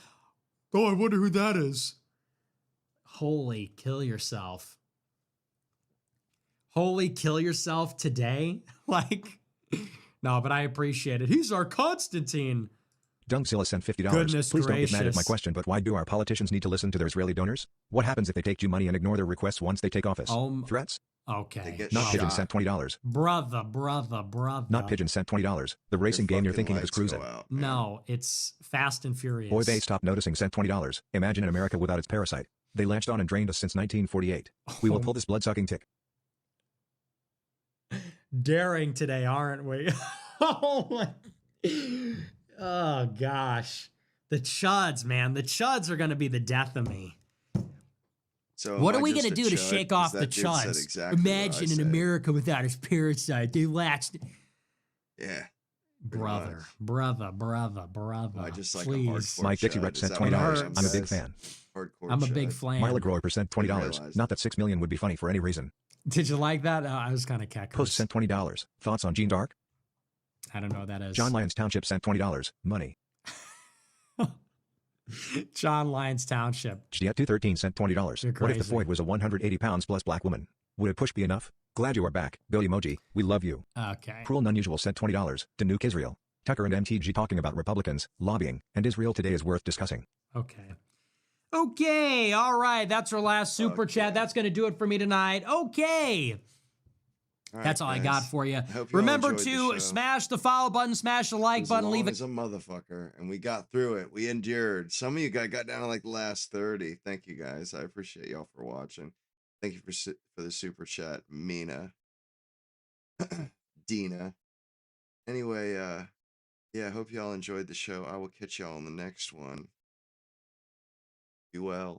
Oh, I wonder who that is. Holy, kill yourself. Holy, kill yourself today? Like, no, but I appreciate it. He's our Constantine. Dunkzilla sent $50. Goodness Please don't get mad at my gracious. question, but why do our politicians need to listen to their Israeli donors? What happens if they take you money and ignore their requests once they take office? Threats? Okay. Not Pigeon sent $20. Brother. Not Pigeon sent $20. The racing game you're thinking of is cruising. No, it's Fast and Furious. Boy Bay Stop Noticing sent $20. Imagine an America without its parasite. They latched on and drained us since 1948. We will pull this blood-sucking tick. Daring today, aren't we? Oh my. Oh gosh. The chuds, man. The chuds are going to be the death of me. So What am are I we just going to a do to chud? shake 'Cause off the that dude said chuds? exactly what I Imagine an said. America without its parasite. They latched. Yeah. Brother. I just like Please. a hardcore Mike Dixie chud. Rep Is sent that what I $20. am, I'm a big guys? fan. Hardcore I'm a chud. big fan. Marla Groyer sent $20. realize Not that 6 million would be funny for any reason. Did you like that? I was kind of cackling. Post sent $20. Thoughts on Gene Dark? I don't know what that is. John Lyons Township sent $20. Money. John Lyons Township. Jet213 sent $20. You're What if the crazy. Floyd was a 180 pounds plus black woman? Would a push be enough? Glad you are back. Bill emoji. We love you. Okay. Cruel and Unusual sent $20. To nuke Israel. Tucker and MTG talking about Republicans, lobbying, and Israel today is worth discussing. Okay. Okay. All right. That's our last super chat. That's going to do it for me tonight. Okay. That's all I got guys. for you. hope you all Remember enjoyed the to show. smash the follow button, smash the like It was button, long leave as it. a motherfucker, and we got through it. We endured. Some of you guys got down to like the last 30. Thank you guys. I appreciate y'all for watching. Thank you for the super chat, Mina, Dina. Anyway, yeah, I hope y'all enjoyed the show. I will catch y'all on the next one. Be well.